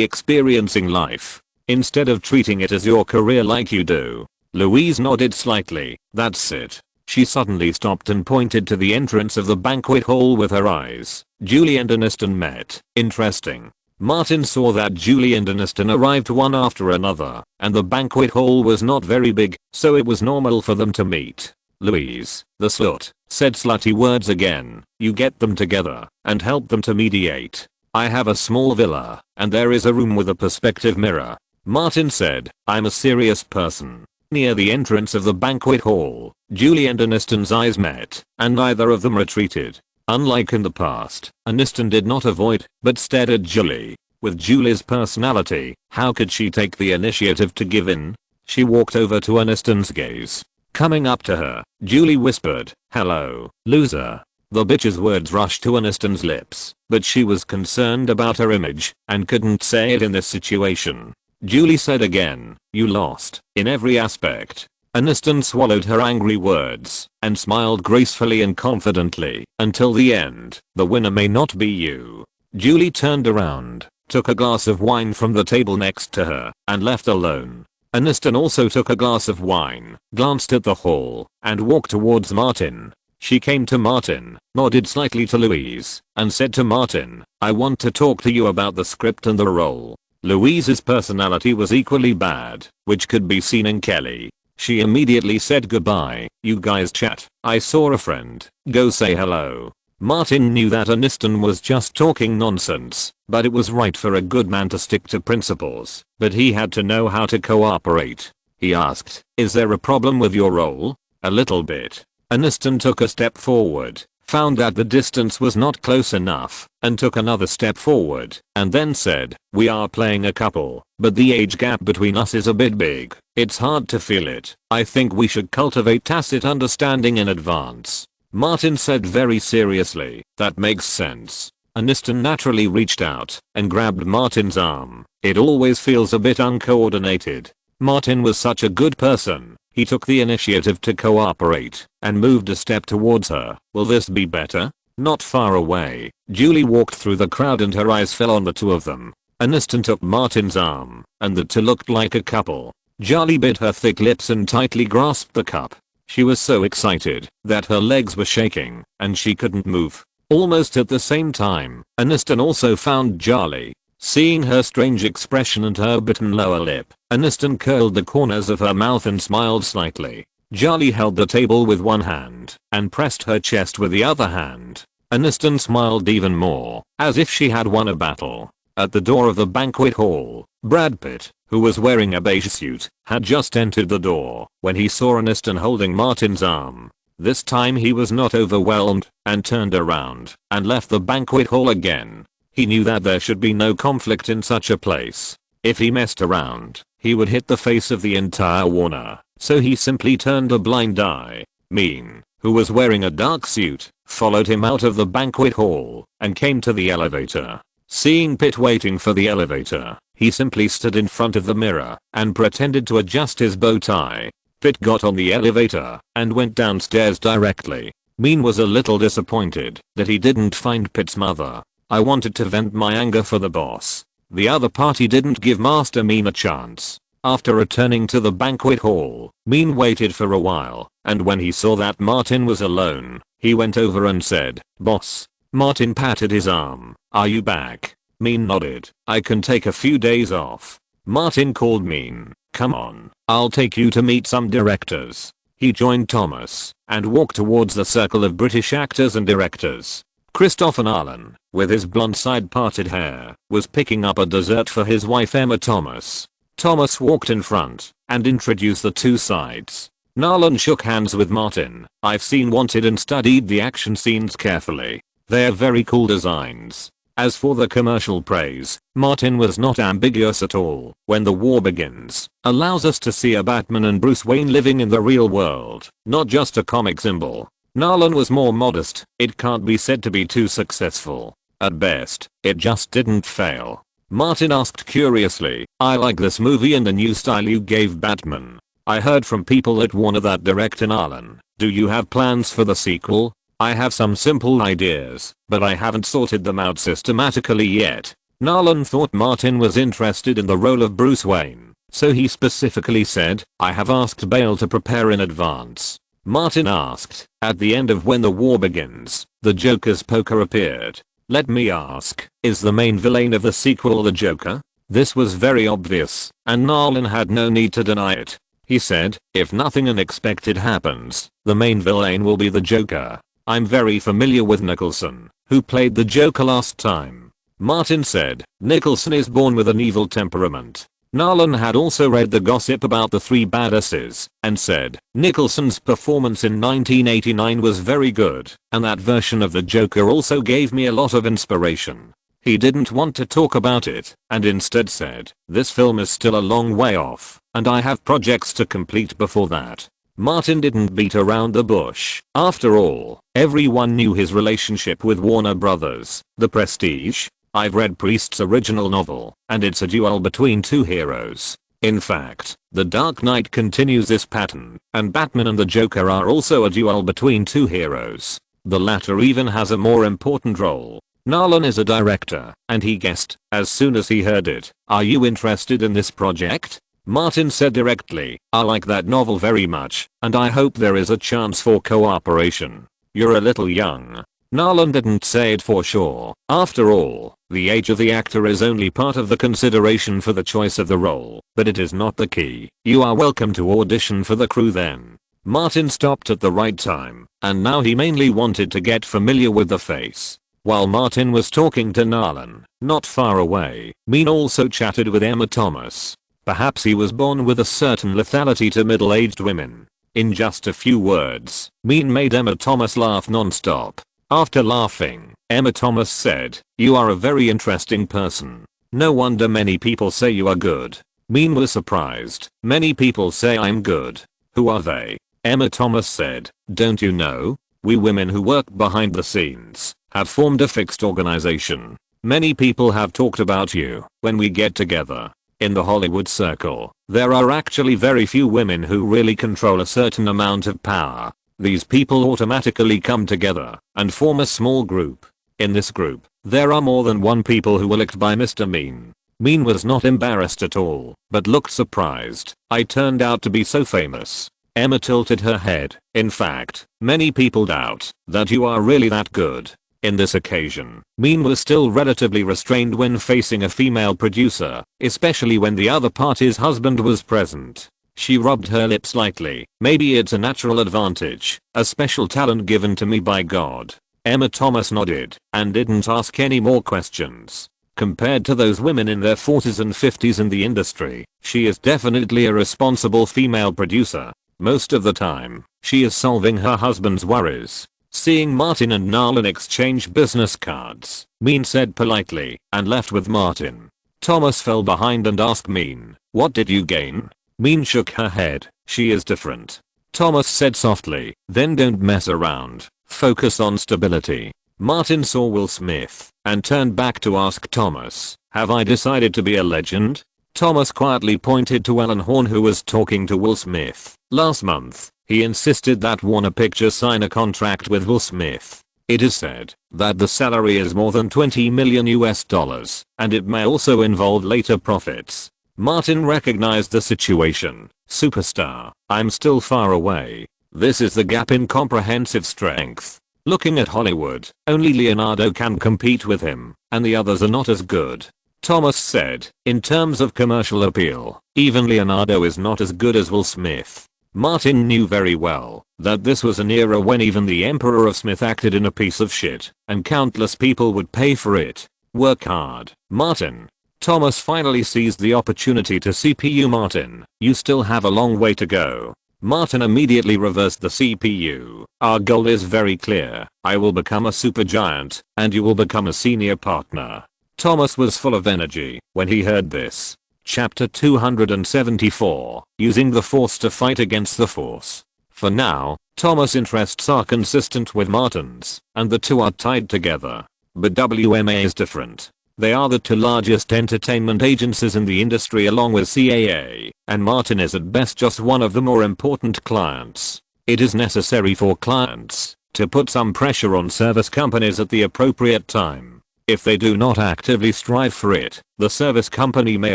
experiencing life. Instead of treating it as your career like you do. Louise nodded slightly. "That's it." She suddenly stopped and pointed to the entrance of the banquet hall with her eyes. Julie and Aniston met. Interesting. Martin saw that Julie and Aniston arrived one after another, and the banquet hall was not very big, so it was normal for them to meet. Louise, the slut, said slutty words again. "You get them together and help them to mediate. I have a small villa, and there is a room with a perspective mirror." Martin said, "I'm a serious person." Near the entrance of the banquet hall, Julie and Aniston's eyes met, and neither of them retreated. Unlike in the past, Aniston did not avoid, but stared at Julie. With Julie's personality, how could she take the initiative to give in? She walked over to Aniston's gaze. Coming up to her, Julie whispered, "Hello, loser." The bitch's words rushed to Aniston's lips, but she was concerned about her image and couldn't say it in this situation. Julie said again, "You lost, in every aspect." Aniston swallowed her angry words and smiled gracefully and confidently. "Until the end, the winner may not be you." Julie turned around, took a glass of wine from the table next to her, and left alone. Aniston also took a glass of wine, glanced at the hall, and walked towards Martin. She came to Martin, nodded slightly to Louise, and said to Martin, "I want to talk to you about the script and the role." Louise's personality was equally bad, which could be seen in Kelly. She immediately said goodbye. "You guys chat. I saw a friend. Go say hello." Martin knew that Aniston was just talking nonsense, but it was right for a good man to stick to principles, but he had to know how to cooperate. He asked, "Is there a problem with your role?" "A little bit." Aniston took a step forward, found that the distance was not close enough, and took another step forward, and then said, "We are playing a couple, but the age gap between us is a bit big. It's hard to feel it. I think we should cultivate tacit understanding in advance." Martin said very seriously, "That makes sense." Aniston naturally reached out and grabbed Martin's arm. "It always feels a bit uncoordinated." Martin was such a good person. He took the initiative to cooperate and moved a step towards her. "Will this be better?" Not far away, Julie walked through the crowd and her eyes fell on the two of them. Aniston took Martin's arm, and the two looked like a couple. Julie bit her thick lips and tightly grasped the cup. She was so excited that her legs were shaking, and she couldn't move. Almost at the same time, Aniston also found Julie. Seeing her strange expression and her bitten lower lip, Aniston curled the corners of her mouth and smiled slightly. Julie held the table with one hand and pressed her chest with the other hand. Aniston smiled even more, as if she had won a battle. At the door of the banquet hall, Brad Pitt, who was wearing a beige suit, had just entered the door when he saw Aniston holding Martin's arm. This time he was not overwhelmed and turned around and left the banquet hall again. He knew that there should be no conflict in such a place. If he messed around, he would hit the face of the entire Warner, so he simply turned a blind eye. Mean, who was wearing a dark suit, followed him out of the banquet hall and came to the elevator. Seeing Pitt waiting for the elevator, he simply stood in front of the mirror and pretended to adjust his bow tie. Pitt got on the elevator and went downstairs directly. Mean was a little disappointed that he didn't find Pitt's mother. I wanted to vent my anger for the boss. The other party didn't give Master Mean a chance. After returning to the banquet hall, Mean waited for a while, and when he saw that Martin was alone, he went over and said, "Boss." Martin patted his arm. "Are you back?" Mean nodded. "I can take a few days off." Martin called Mean. "Come on, I'll take you to meet some directors." He joined Thomas and walked towards the circle of British actors and directors. Christopher Nolan, with his blonde side-parted hair, was picking up a dessert for his wife Emma Thomas. Thomas walked in front and introduced the two sides. Nolan shook hands with Martin. "I've seen Wanted and studied the action scenes carefully. They're very cool designs." As for the commercial praise, Martin was not ambiguous at all. "When the war begins" allows us to see a Batman and Bruce Wayne living in the real world, not just a comic symbol. Nolan was more modest. "It can't be said to be too successful. At best, it just didn't fail." Martin asked curiously, "I like this movie and the new style you gave Batman. I heard from people at Warner that director Nolan. Do you have plans for the sequel?" "I have some simple ideas, but I haven't sorted them out systematically yet." Nolan thought Martin was interested in the role of Bruce Wayne, so he specifically said, "I have asked Bale to prepare in advance." Martin asked, "At the end of When the War Begins, the Joker's poker appeared. Let me ask, is the main villain of the sequel the Joker?" This was very obvious, and Nolan had no need to deny it. He said, "If nothing unexpected happens, the main villain will be the Joker. I'm very familiar with Nicholson, who played the Joker last time." Martin said, "Nicholson is born with an evil temperament." Nolan had also read the gossip about the three badasses and said, "Nicholson's performance in 1989 was very good, and that version of the Joker also gave me a lot of inspiration." He didn't want to talk about it and instead said, "This film is still a long way off, and I have projects to complete before that." Martin didn't beat around the bush. After all, everyone knew his relationship with Warner Brothers, The Prestige. "I've read Priest's original novel, and it's a duel between two heroes. In fact, The Dark Knight continues this pattern, and Batman and the Joker are also a duel between two heroes. The latter even has a more important role." Nolan is a director, and he guessed, as soon as he heard it, "Are you interested in this project?" Martin said directly, "I like that novel very much, and I hope there is a chance for cooperation." "You're a little young." Nolan didn't say it for sure. After all, the age of the actor is only part of the consideration for the choice of the role, but it is not the key. "You are welcome to audition for the crew then." Martin stopped at the right time, and now he mainly wanted to get familiar with the face. While Martin was talking to Nolan, not far away, Mean also chatted with Emma Thomas. Perhaps he was born with a certain lethality to middle-aged women. In just a few words, Mean made Emma Thomas laugh non-stop. After laughing, Emma Thomas said, "You are a very interesting person. No wonder many people say you are good." Mean was surprised. "Many people say I'm good. Who are they?" Emma Thomas said, "Don't you know? We women who work behind the scenes have formed a fixed organization. Many people have talked about you when we get together. In the Hollywood circle, there are actually very few women who really control a certain amount of power. These people automatically come together and form a small group. In this group, there are more than one people who were licked by Mr. Mean." Mean was not embarrassed at all, but looked surprised. "I turned out to be so famous." Emma tilted her head. "In fact, many people doubt that you are really that good." In this occasion, Mean was still relatively restrained when facing a female producer, especially when the other party's husband was present. She rubbed her lips lightly. "Maybe it's a natural advantage, a special talent given to me by God." Emma Thomas nodded and didn't ask any more questions. Compared to those women in their 40s and 50s in the industry, she is definitely a responsible female producer. Most of the time, she is solving her husband's worries. Seeing Martin and Nolan exchange business cards, Mean said politely and left with Martin. Thomas fell behind and asked Mean, "What did you gain?" Mean shook her head. "She is different." Thomas said softly, "Then don't mess around. Focus on stability." Martin saw Will Smith and turned back to ask Thomas, "Have I decided to be a legend?" Thomas quietly pointed to Alan Horn, who was talking to Will Smith. Last month, he insisted that Warner Pictures sign a contract with Will Smith. It is said that the salary is more than 20 million US dollars, and it may also involve later profits. Martin recognized the situation. Superstar, I'm still far away. This is the gap in comprehensive strength. Looking at Hollywood, only Leonardo can compete with him, and the others are not as good. Thomas said, in terms of commercial appeal, even Leonardo is not as good as Will Smith. Martin knew very well that this was an era when even the Emperor of Smith acted in a piece of shit, and countless people would pay for it. Work hard, Martin. Thomas finally seized the opportunity to CPU Martin, you still have a long way to go. Martin immediately reversed the CPU. Our goal is very clear. I will become a supergiant, and you will become a senior partner. Thomas was full of energy when he heard this. Chapter 274, Using the Force to Fight Against the Force. For now, Thomas' interests are consistent with Martin's, and the two are tied together. But WMA is different. They are the two largest entertainment agencies in the industry along with CAA, and Martin is at best just one of the more important clients. It is necessary for clients to put some pressure on service companies at the appropriate time. If they do not actively strive for it, the service company may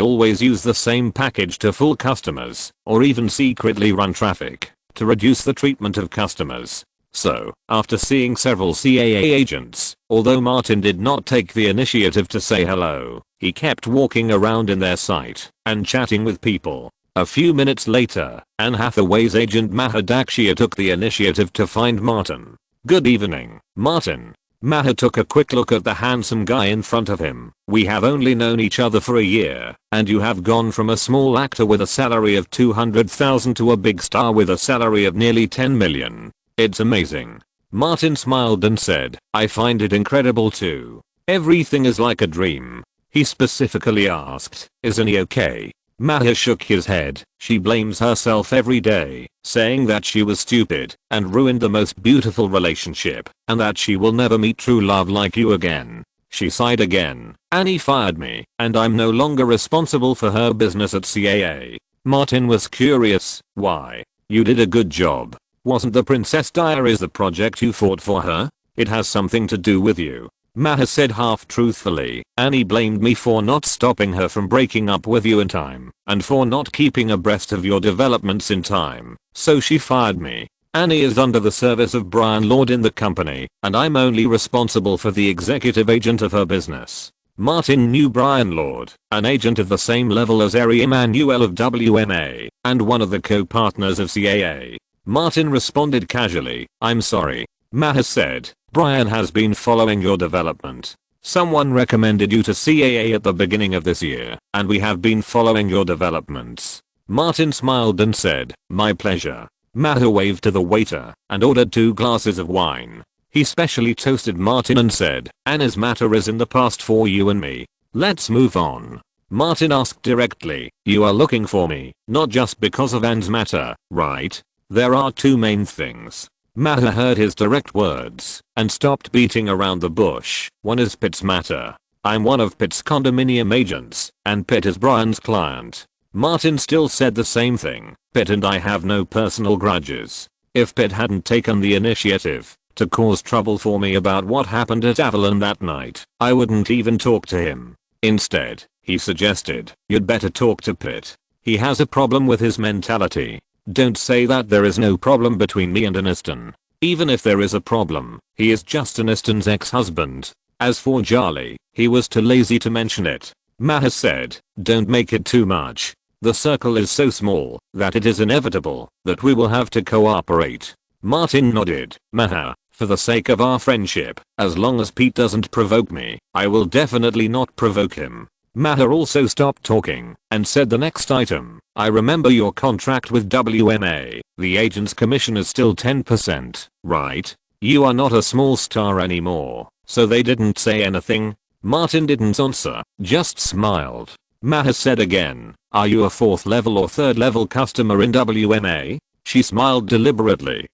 always use the same package to fool customers, or even secretly run traffic to reduce the treatment of customers. So, after seeing several CAA agents, although Martin did not take the initiative to say hello, he kept walking around in their sight and chatting with people. A few minutes later, Anne Hathaway's agent Maher Dakshia took the initiative to find Martin. Good evening, Martin. Maher took a quick look at the handsome guy in front of him. We have only known each other for a year, and you have gone from a small actor with a salary of 200,000 to a big star with a salary of nearly 10 million. It's amazing. Martin smiled and said, I find it incredible too. Everything is like a dream. He specifically asked, isn't he okay? Maher shook his head. She blames herself every day, saying that she was stupid and ruined the most beautiful relationship, and that she will never meet true love like you again. She sighed again. Annie fired me, and I'm no longer responsible for her business at CAA. Martin was curious. Why? You did a good job. Wasn't the Princess Diaries the project you fought for her? It has something to do with you. Maher said half truthfully. Annie blamed me for not stopping her from breaking up with you in time, and for not keeping abreast of your developments in time, so she fired me. Annie is under the service of Brian Lord in the company, and I'm only responsible for the executive agent of her business. Martin knew Brian Lord, an agent of the same level as Ari Emanuel of WMA, and one of the co-partners of CAA. Martin responded casually, I'm sorry. Maher said, Brian has been following your development. Someone recommended you to CAA at the beginning of this year, and we have been following your developments. Martin smiled and said, my pleasure. Maher waved to the waiter and ordered 2 glasses of wine. He specially toasted Martin and said, Anna's matter is in the past for you and me. Let's move on. Martin asked directly, you are looking for me, not just because of Anne's matter, right? There are 2 main things. Maher heard his direct words and stopped beating around the bush. One is Pitt's matter. I'm one of Pitt's condominium agents, and Pitt is Brian's client. Martin still said the same thing. Pitt and I have no personal grudges. If Pitt hadn't taken the initiative to cause trouble for me about what happened at Avalon that night, I wouldn't even talk to him. Instead, he suggested, you'd better talk to Pitt. He has a problem with his mentality. Don't say that there is no problem between me and Aniston. Even if there is a problem, he is just Aniston's ex-husband. As for Charlie, he was too lazy to mention it. Maher said, don't make it too much. The circle is so small that it is inevitable that we will have to cooperate. Martin nodded. Maher, for the sake of our friendship, as long as Pete doesn't provoke me, I will definitely not provoke him. Maher also stopped talking and said the next item. I remember your contract with WMA. The agent's commission is still 10%, right? You are not a small star anymore, so they didn't say anything? Martin didn't answer, just smiled. Maher said again, are you a 4th level or 3rd level customer in WMA? She smiled deliberately.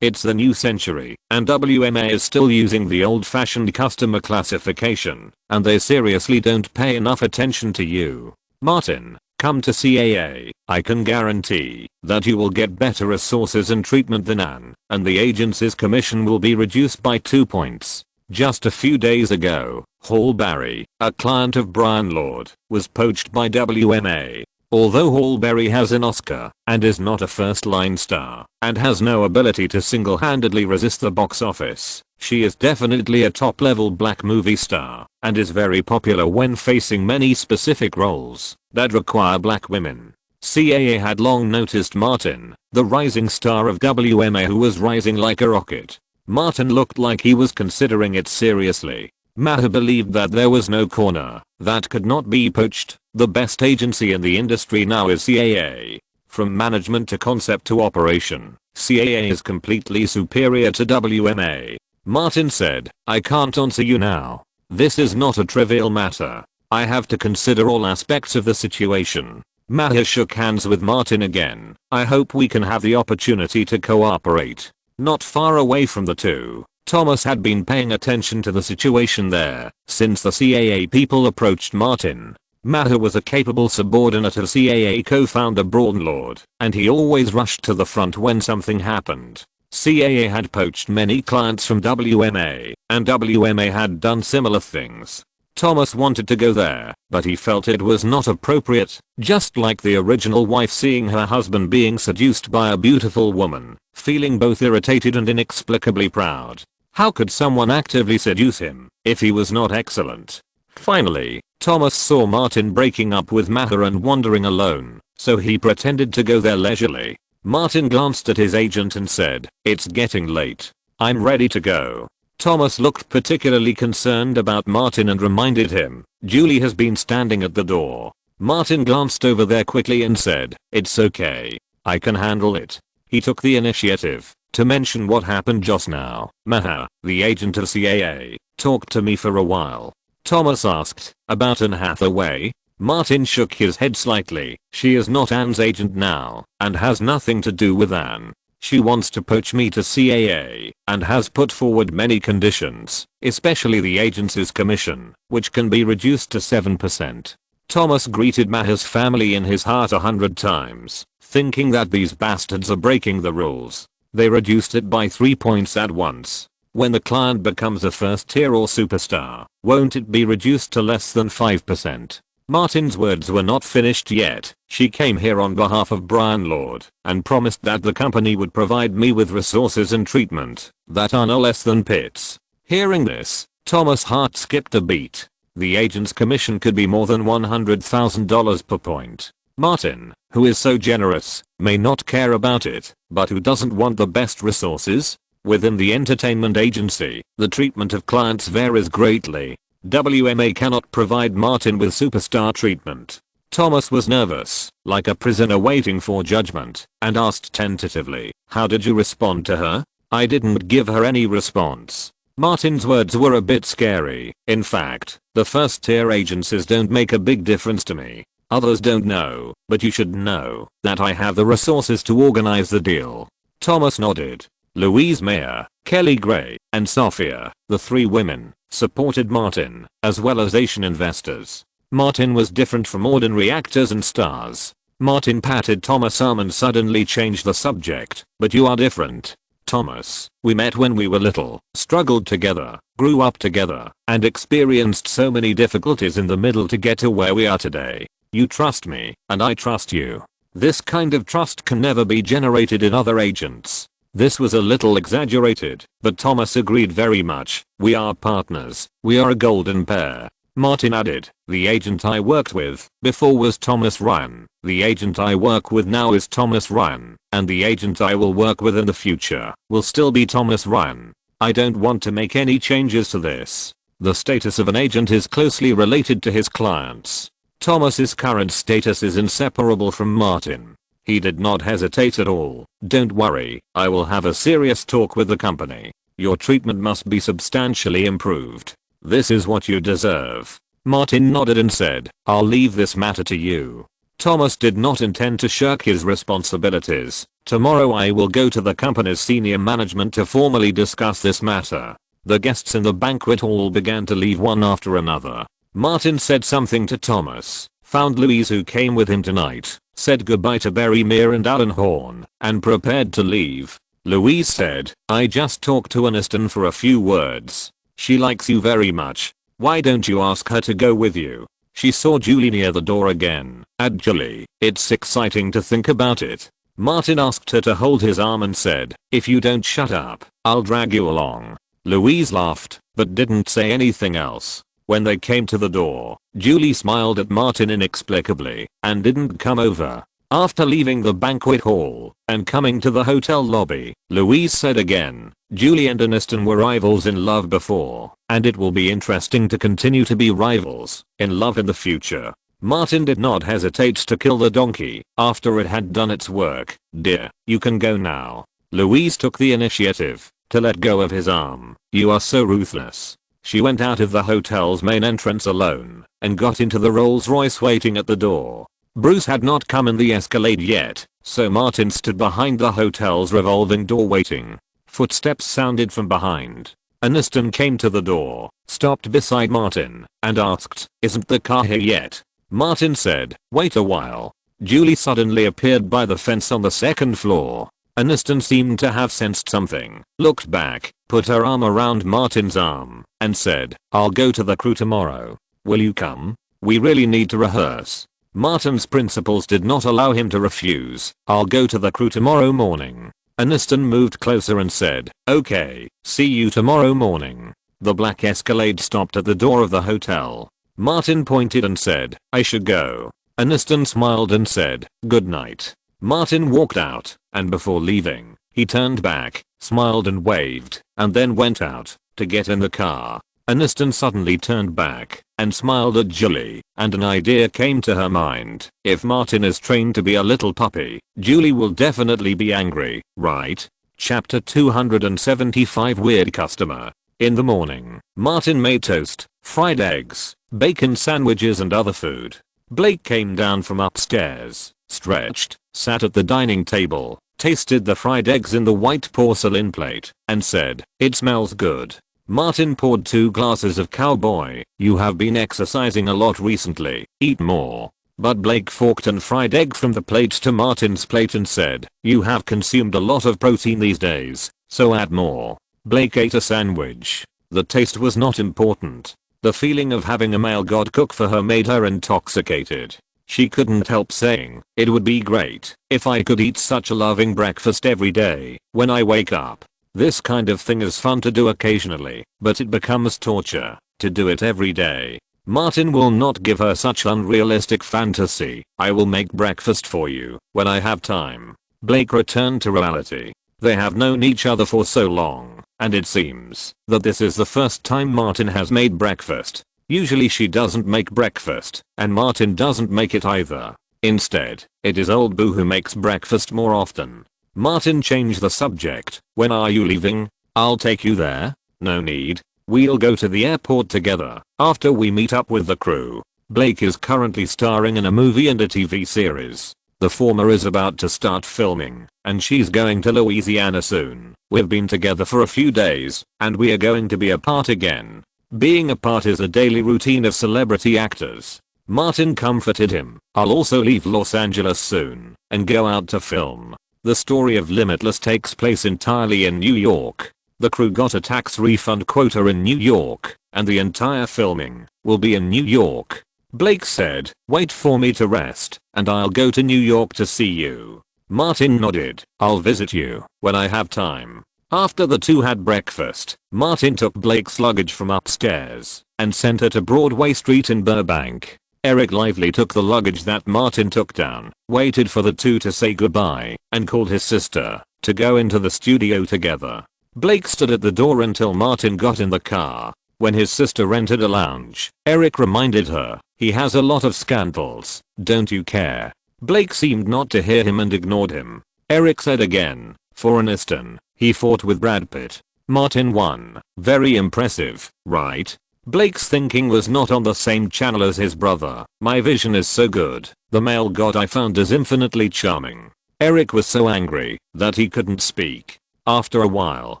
It's the new century, and WMA is still using the old-fashioned customer classification, and they seriously don't pay enough attention to you. Martin, Come to CAA. I can guarantee that you will get better resources and treatment than Anne, and the agency's commission will be reduced by 2 points. Just a few days ago, Hall Barry, a client of Brian Lord, was poached by WMA. Although Hall Berry has an Oscar and is not a first-line star and has no ability to single-handedly resist the box office, she is definitely a top-level black movie star and is very popular when facing many specific roles that require black women. CAA had long noticed Martin, the rising star of WMA who was rising like a rocket. Martin looked like he was considering it seriously. Maher believed that there was no corner that could not be poached. The best agency in the industry now is CAA. From management to concept to operation, CAA is completely superior to WMA. Martin said, I can't answer you now. This is not a trivial matter. I have to consider all aspects of the situation. Maher shook hands with Martin again. I hope we can have the opportunity to cooperate. Not far away from the two, Thomas had been paying attention to the situation there since the CAA people approached Martin. Maher was a capable subordinate of CAA co-founder Brian Lord, and he always rushed to the front when something happened. CAA had poached many clients from WMA, and WMA had done similar things. Thomas wanted to go there, but he felt it was not appropriate, just like the original wife seeing her husband being seduced by a beautiful woman, feeling both irritated and inexplicably proud. How could someone actively seduce him if he was not excellent? Finally, Thomas saw Martin breaking up with Maher and wandering alone, so he pretended to go there leisurely. Martin glanced at his agent and said, It's getting late. I'm ready to go. Thomas looked particularly concerned about Martin and reminded him, Julie has been standing at the door. Martin glanced over there quickly and said, It's okay. I can handle it. He took the initiative to mention what happened just now. Maher, the agent of CAA, talked to me for a while. Thomas asked, about Anne Hathaway? Martin shook his head slightly. She is not Anne's agent now and has nothing to do with Anne. She wants to poach me to CAA and has put forward many conditions, especially the agency's commission, which can be reduced to 7%. Thomas greeted Maher's family in his heart 100 times, thinking that these bastards are breaking the rules. They reduced it by 3 points at once. When the client becomes a first tier or superstar, won't it be reduced to less than 5%? Martin's words were not finished yet. She came here on behalf of Brian Lord and promised that the company would provide me with resources and treatment that are no less than pits. Hearing this, Thomas' heart skipped a beat. The agent's commission could be more than $100,000 per point. Martin, who is so generous, may not care about it, but who doesn't want the best resources? Within the entertainment agency, the treatment of clients varies greatly. WMA cannot provide Martin with superstar treatment. Thomas was nervous, like a prisoner waiting for judgment, and asked tentatively, How did you respond to her? I didn't give her any response. Martin's words were a bit scary. In fact, the first tier agencies don't make a big difference to me. Others don't know, but you should know that I have the resources to organize the deal. Thomas nodded. Louise Mayer, Kelly Gray, and Sophia, the three women, supported Martin, as well as Asian investors. Martin was different from ordinary actors and stars. Martin patted Thomas' arm and suddenly changed the subject. But you are different. Thomas, we met when we were little, struggled together, grew up together, and experienced so many difficulties in the middle to get to where we are today. You trust me, and I trust you. This kind of trust can never be generated in other agents. This was a little exaggerated, but Thomas agreed very much. We are partners. We are a golden pair. Martin added, the agent I worked with before was Thomas Ryan. The agent I work with now is Thomas Ryan, and the agent I will work with in the future will still be Thomas Ryan. I don't want to make any changes to this. The status of an agent is closely related to his clients. Thomas's current status is inseparable from Martin. He did not hesitate at all. Don't worry, I will have a serious talk with the company. Your treatment must be substantially improved. This is what you deserve. Martin nodded and said, I'll leave this matter to you. Thomas did not intend to shirk his responsibilities. Tomorrow I will go to the company's senior management to formally discuss this matter. The guests in the banquet hall began to leave one after another. Martin said something to Thomas, found Louise who came with him tonight, said goodbye to Barry Meir and Alan Horn, and prepared to leave. Louise said, I just talked to Aniston for a few words. She likes you very much. Why don't you ask her to go with you? She saw Julie near the door again. Actually, it's exciting to think about it. Martin asked her to hold his arm and said, if you don't shut up, I'll drag you along. Louise laughed, but didn't say anything else. When they came to the door, Julie smiled at Martin inexplicably and didn't come over. After leaving the banquet hall and coming to the hotel lobby, Louise said again, Julie and Aniston were rivals in love before, and it will be interesting to continue to be rivals in love in the future. Martin did not hesitate to kill the donkey after it had done its work. Dear, you can go now. Louise took the initiative to let go of his arm. You are so ruthless. She went out of the hotel's main entrance alone and got into the Rolls-Royce waiting at the door. Bruce had not come in the Escalade yet, so Martin stood behind the hotel's revolving door waiting. Footsteps sounded from behind. Aniston came to the door, stopped beside Martin, and asked, isn't the car here yet? Martin said, wait a while. Julie suddenly appeared by the fence on the second floor. Aniston seemed to have sensed something, looked back, put her arm around Martin's arm, and said, I'll go to the crew tomorrow. Will you come? We really need to rehearse. Martin's principles did not allow him to refuse. I'll go to the crew tomorrow morning. Aniston moved closer and said, okay, see you tomorrow morning. The black Escalade stopped at the door of the hotel. Martin pointed and said, I should go. Aniston smiled and said, good night. Martin walked out, and before leaving, he turned back, smiled and waved, and then went out to get in the car. Aniston suddenly turned back and smiled at Julie, and an idea came to her mind. If Martin is trained to be a little puppy, Julie will definitely be angry, right? Chapter 275 Weird Customer. In the morning, Martin made toast, fried eggs, bacon sandwiches and other food. Blake came down from upstairs, stretched, sat at the dining table, tasted the fried eggs in the white porcelain plate, and said, it smells good. Martin poured 2 glasses of cowboy. You have been exercising a lot recently, eat more. But Blake forked an fried egg from the plate to Martin's plate and said, you have consumed a lot of protein these days, so add more. Blake ate a sandwich. The taste was not important. The feeling of having a male god cook for her made her intoxicated. She couldn't help saying, it would be great if I could eat such a loving breakfast every day when I wake up. This kind of thing is fun to do occasionally, but it becomes torture to do it every day. Martin will not give her such unrealistic fantasy. I will make breakfast for you when I have time. Blake returned to reality. They have known each other for so long, and it seems that this is the first time Martin has made breakfast. Usually she doesn't make breakfast, and Martin doesn't make it either. Instead, it is old Boo who makes breakfast more often. Martin changed the subject. When are you leaving? I'll take you there. No need. We'll go to the airport together after we meet up with the crew. Blake is currently starring in a movie and a TV series. The former is about to start filming, and she's going to Louisiana soon. We've been together for a few days, and we are going to be apart again. Being apart is a daily routine of celebrity actors. Martin comforted him. I'll also leave Los Angeles soon and go out to film. The story of Limitless takes place entirely in New York. The crew got a tax refund quota in New York, and the entire filming will be in New York. Blake said, wait for me to rest, and I'll go to New York to see you. Martin nodded. I'll visit you when I have time. After the two had breakfast, Martin took Blake's luggage from upstairs and sent her to Broadway Street in Burbank. Eric Lively took the luggage that Martin took down, waited for the two to say goodbye, and called his sister to go into the studio together. Blake stood at the door until Martin got in the car. When his sister entered a lounge, Eric reminded her, he has a lot of scandals, don't you care? Blake seemed not to hear him and ignored him. Eric said again, for Aniston, he fought with Brad Pitt. Martin won. Very impressive, right? Blake's thinking was not on the same channel as his brother. My vision is so good. The male god I found is infinitely charming. Eric was so angry that he couldn't speak. After a while,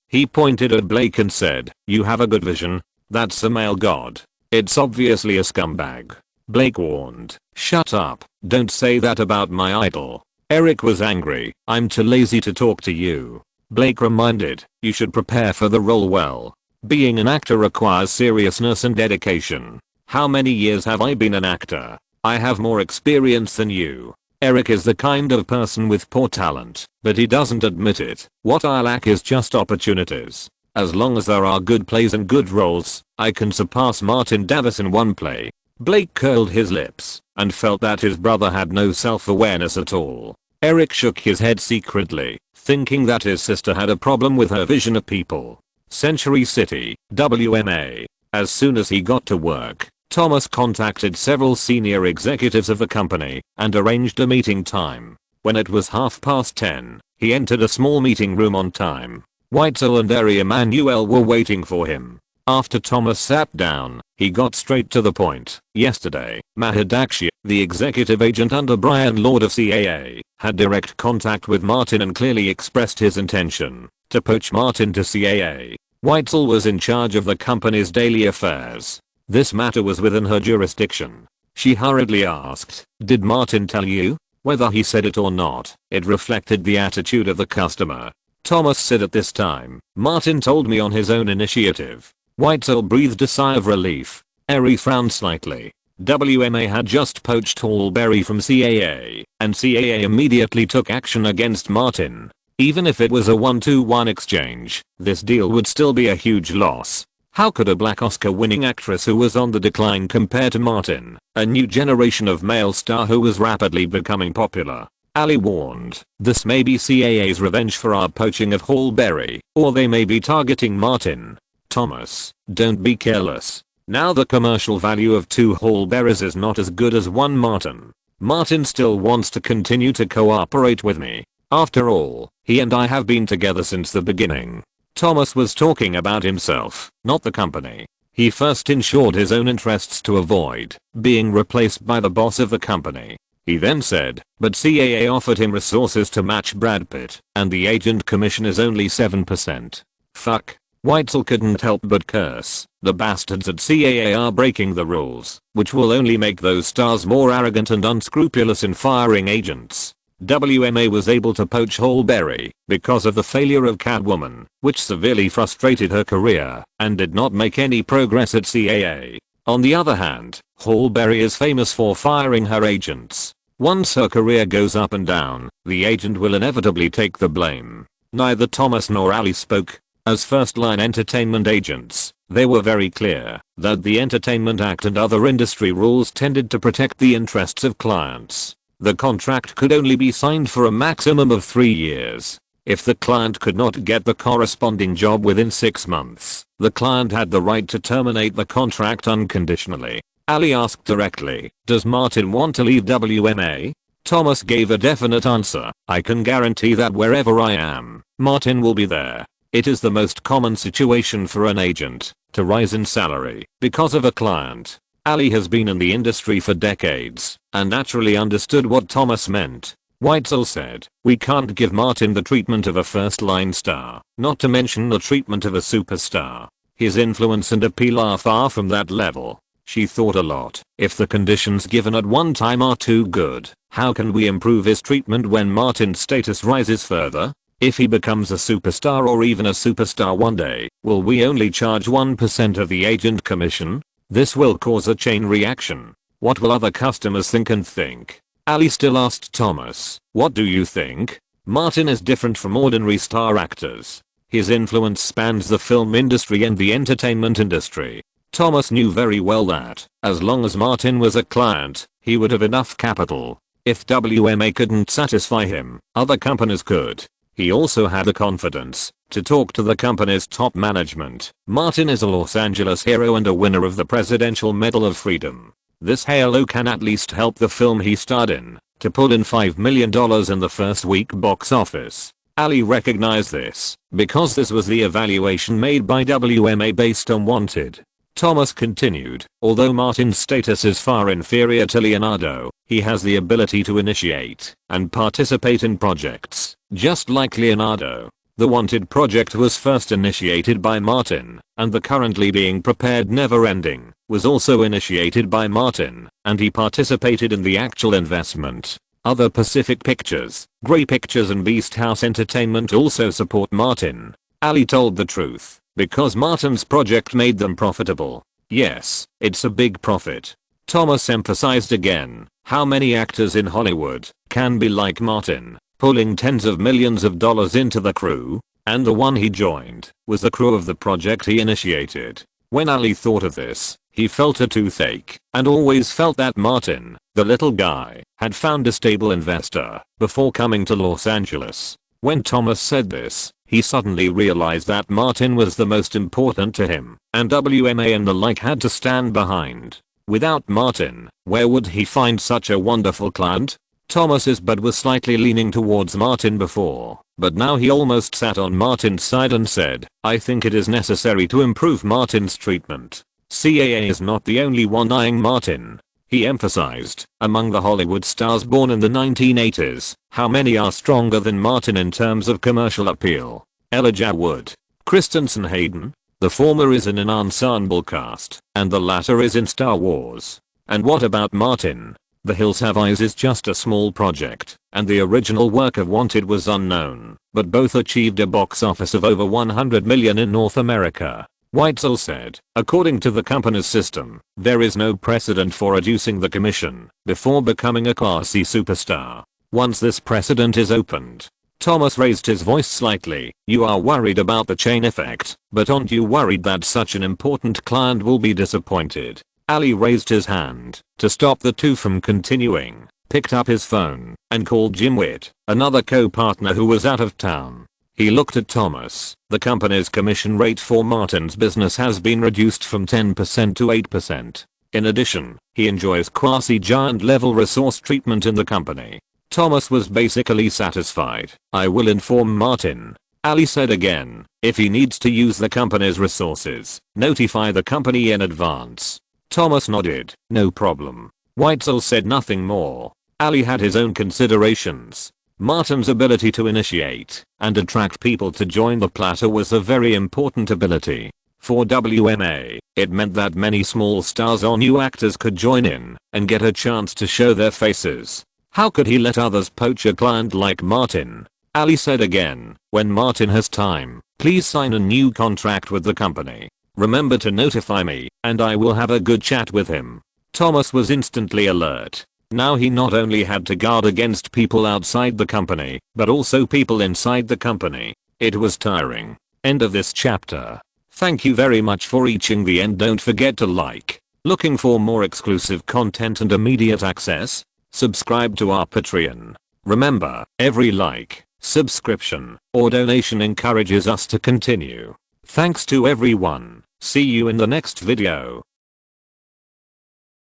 he pointed at Blake and said, you have a good vision? That's a male god. It's obviously a scumbag. Blake warned. "Shut up, don't say that about my idol." Eric was angry. "I'm too lazy to talk to you." Blake reminded, "You should prepare for the role well. Being an actor requires seriousness and dedication. How many years have I been an actor? I have more experience than you." Eric is the kind of person with poor talent, but he doesn't admit it. "What I lack is just opportunities. As long as there are good plays and good roles, I can surpass Martin Davis in one play." Blake curled his lips and felt that his brother had no self-awareness at all. Eric shook his head secretly, thinking that his sister had a problem with her vision of people. Century City, WMA. As soon as he got to work, Thomas contacted several senior executives of the company and arranged a meeting time. When it was 10:30, he entered a small meeting room on time. Weitzel and Ari Emanuel were waiting for him. After Thomas sat down, he got straight to the point. Yesterday, Mahadakshia, the executive agent under Brian Lord of CAA, had direct contact with Martin and clearly expressed his intention to poach Martin to CAA. Weitzel was in charge of the company's daily affairs. This matter was within her jurisdiction. She hurriedly asked, "Did Martin tell you?" Whether he said it or not, it reflected the attitude of the customer. Thomas said at this time, "Martin told me on his own initiative." Weitzel breathed a sigh of relief. Ari frowned slightly. WMA had just poached Hallberry from CAA, and CAA immediately took action against Martin. Even if it was a 1-to-1 exchange, this deal would still be a huge loss. How could a black Oscar-winning actress who was on the decline compare to Martin, a new generation of male star who was rapidly becoming popular? Ali warned, "This may be CAA's revenge for our poaching of Hallberry, or they may be targeting Martin." Thomas, "Don't be careless. Now the commercial value of 2 Hallberries is not as good as 1 Martin. Martin still wants to continue to cooperate with me. After all, he and I have been together since the beginning." Thomas was talking about himself, not the company. He first ensured his own interests to avoid being replaced by the boss of the company. He then said, "But CAA offered him resources to match Brad Pitt, and the agent commission is only 7%. Fuck." Weitzel couldn't help but curse. The bastards at CAA are breaking the rules, which will only make those stars more arrogant and unscrupulous in firing agents. WMA was able to poach Hallberry because of the failure of Catwoman, which severely frustrated her career and did not make any progress at CAA. On the other hand, Hallberry is famous for firing her agents. Once her career goes up and down, the agent will inevitably take the blame. Neither Thomas nor Ali spoke. As first-line entertainment agents, they were very clear that the Entertainment Act and other industry rules tended to protect the interests of clients. The contract could only be signed for a maximum of 3 years. If the client could not get the corresponding job within 6 months, the client had the right to terminate the contract unconditionally. Ali asked directly, "Does Martin want to leave WMA?" Thomas gave a definite answer, "I can guarantee that wherever I am, Martin will be there." It is the most common situation for an agent to rise in salary because of a client. Ali has been in the industry for decades and naturally understood what Thomas meant. Weitzel said, "We can't give Martin the treatment of a first-line star, not to mention the treatment of a superstar. His influence and appeal are far from that level." She thought a lot. If the conditions given at one time are too good, how can we improve his treatment when Martin's status rises further? If he becomes a superstar or even a superstar one day, will we only charge 1% of the agent commission? This will cause a chain reaction. What will other customers think and think? Ali still asked Thomas, "What do you think?" Martin is different from ordinary star actors. His influence spans the film industry and the entertainment industry. Thomas knew very well that, as long as Martin was a client, he would have enough capital. If WMA couldn't satisfy him, other companies could. He also had the confidence to talk to the company's top management. Martin is a Los Angeles hero and a winner of the Presidential Medal of Freedom. This halo can at least help the film he starred in to pull in $5 million in the first week box office. Ali recognized this because this was the evaluation made by WMA based on Wanted. Thomas continued, "Although Martin's status is far inferior to Leonardo, he has the ability to initiate and participate in projects, just like Leonardo. The Wanted project was first initiated by Martin, and the currently being prepared Never Ending was also initiated by Martin, and he participated in the actual investment. Other Pacific Pictures, Grey Pictures and Beast House Entertainment also support Martin. Ali told the truth, because Martin's project made them profitable. Yes, it's a big profit. Thomas emphasized again, how many actors in Hollywood can be like Martin, pulling tens of millions of dollars into the crew, and the one he joined was the crew of the project he initiated. When Ali thought of this, he felt a toothache, and always felt that Martin, the little guy, had found a stable investor before coming to Los Angeles. When Thomas said this, he suddenly realized that Martin was the most important to him, and WMA and the like had to stand behind. Without Martin, where would he find such a wonderful client? Thomas's bud was slightly leaning towards Martin before, but now he almost sat on Martin's side and said, I think it is necessary to improve Martin's treatment. CAA is not the only one eyeing Martin. He emphasized, among the Hollywood stars born in the 1980s, how many are stronger than Martin in terms of commercial appeal. Elijah Wood, Christensen Hayden. The former is in an ensemble cast, and the latter is in Star Wars. And what about Martin? The Hills Have Eyes is just a small project, and the original work of Wanted was unknown, but both achieved a box office of over 100 million in North America. Weitzel said, according to the company's system, there is no precedent for reducing the commission before becoming a Class C superstar. Once this precedent is opened. Thomas raised his voice slightly. You are worried about the chain effect, but aren't you worried that such an important client will be disappointed? Ali raised his hand to stop the two from continuing, picked up his phone, and called Jim Witt, another co-partner who was out of town. He looked at Thomas. The company's commission rate for Martin's business has been reduced from 10% to 8%. In addition, he enjoys quasi-giant level resource treatment in the company. Thomas was basically satisfied. I will inform Martin. Ali said again, if he needs to use the company's resources, notify the company in advance. Thomas nodded, no problem. Weitzel said nothing more. Ali had his own considerations. Martin's ability to initiate and attract people to join the platter was a very important ability. For WMA, it meant that many small stars or new actors could join in and get a chance to show their faces. How could he let others poach a client like Martin? Ali said again, when Martin has time, please sign a new contract with the company. Remember to notify me, and I will have a good chat with him. Thomas was instantly alert. Now he not only had to guard against people outside the company, but also people inside the company. It was tiring. End of this chapter. Thank you very much for reaching the end. Don't forget to like. Looking for more exclusive content and immediate access? Subscribe to our Patreon. Remember, every like, subscription, or donation encourages us to continue. Thanks to everyone. See you in the next video.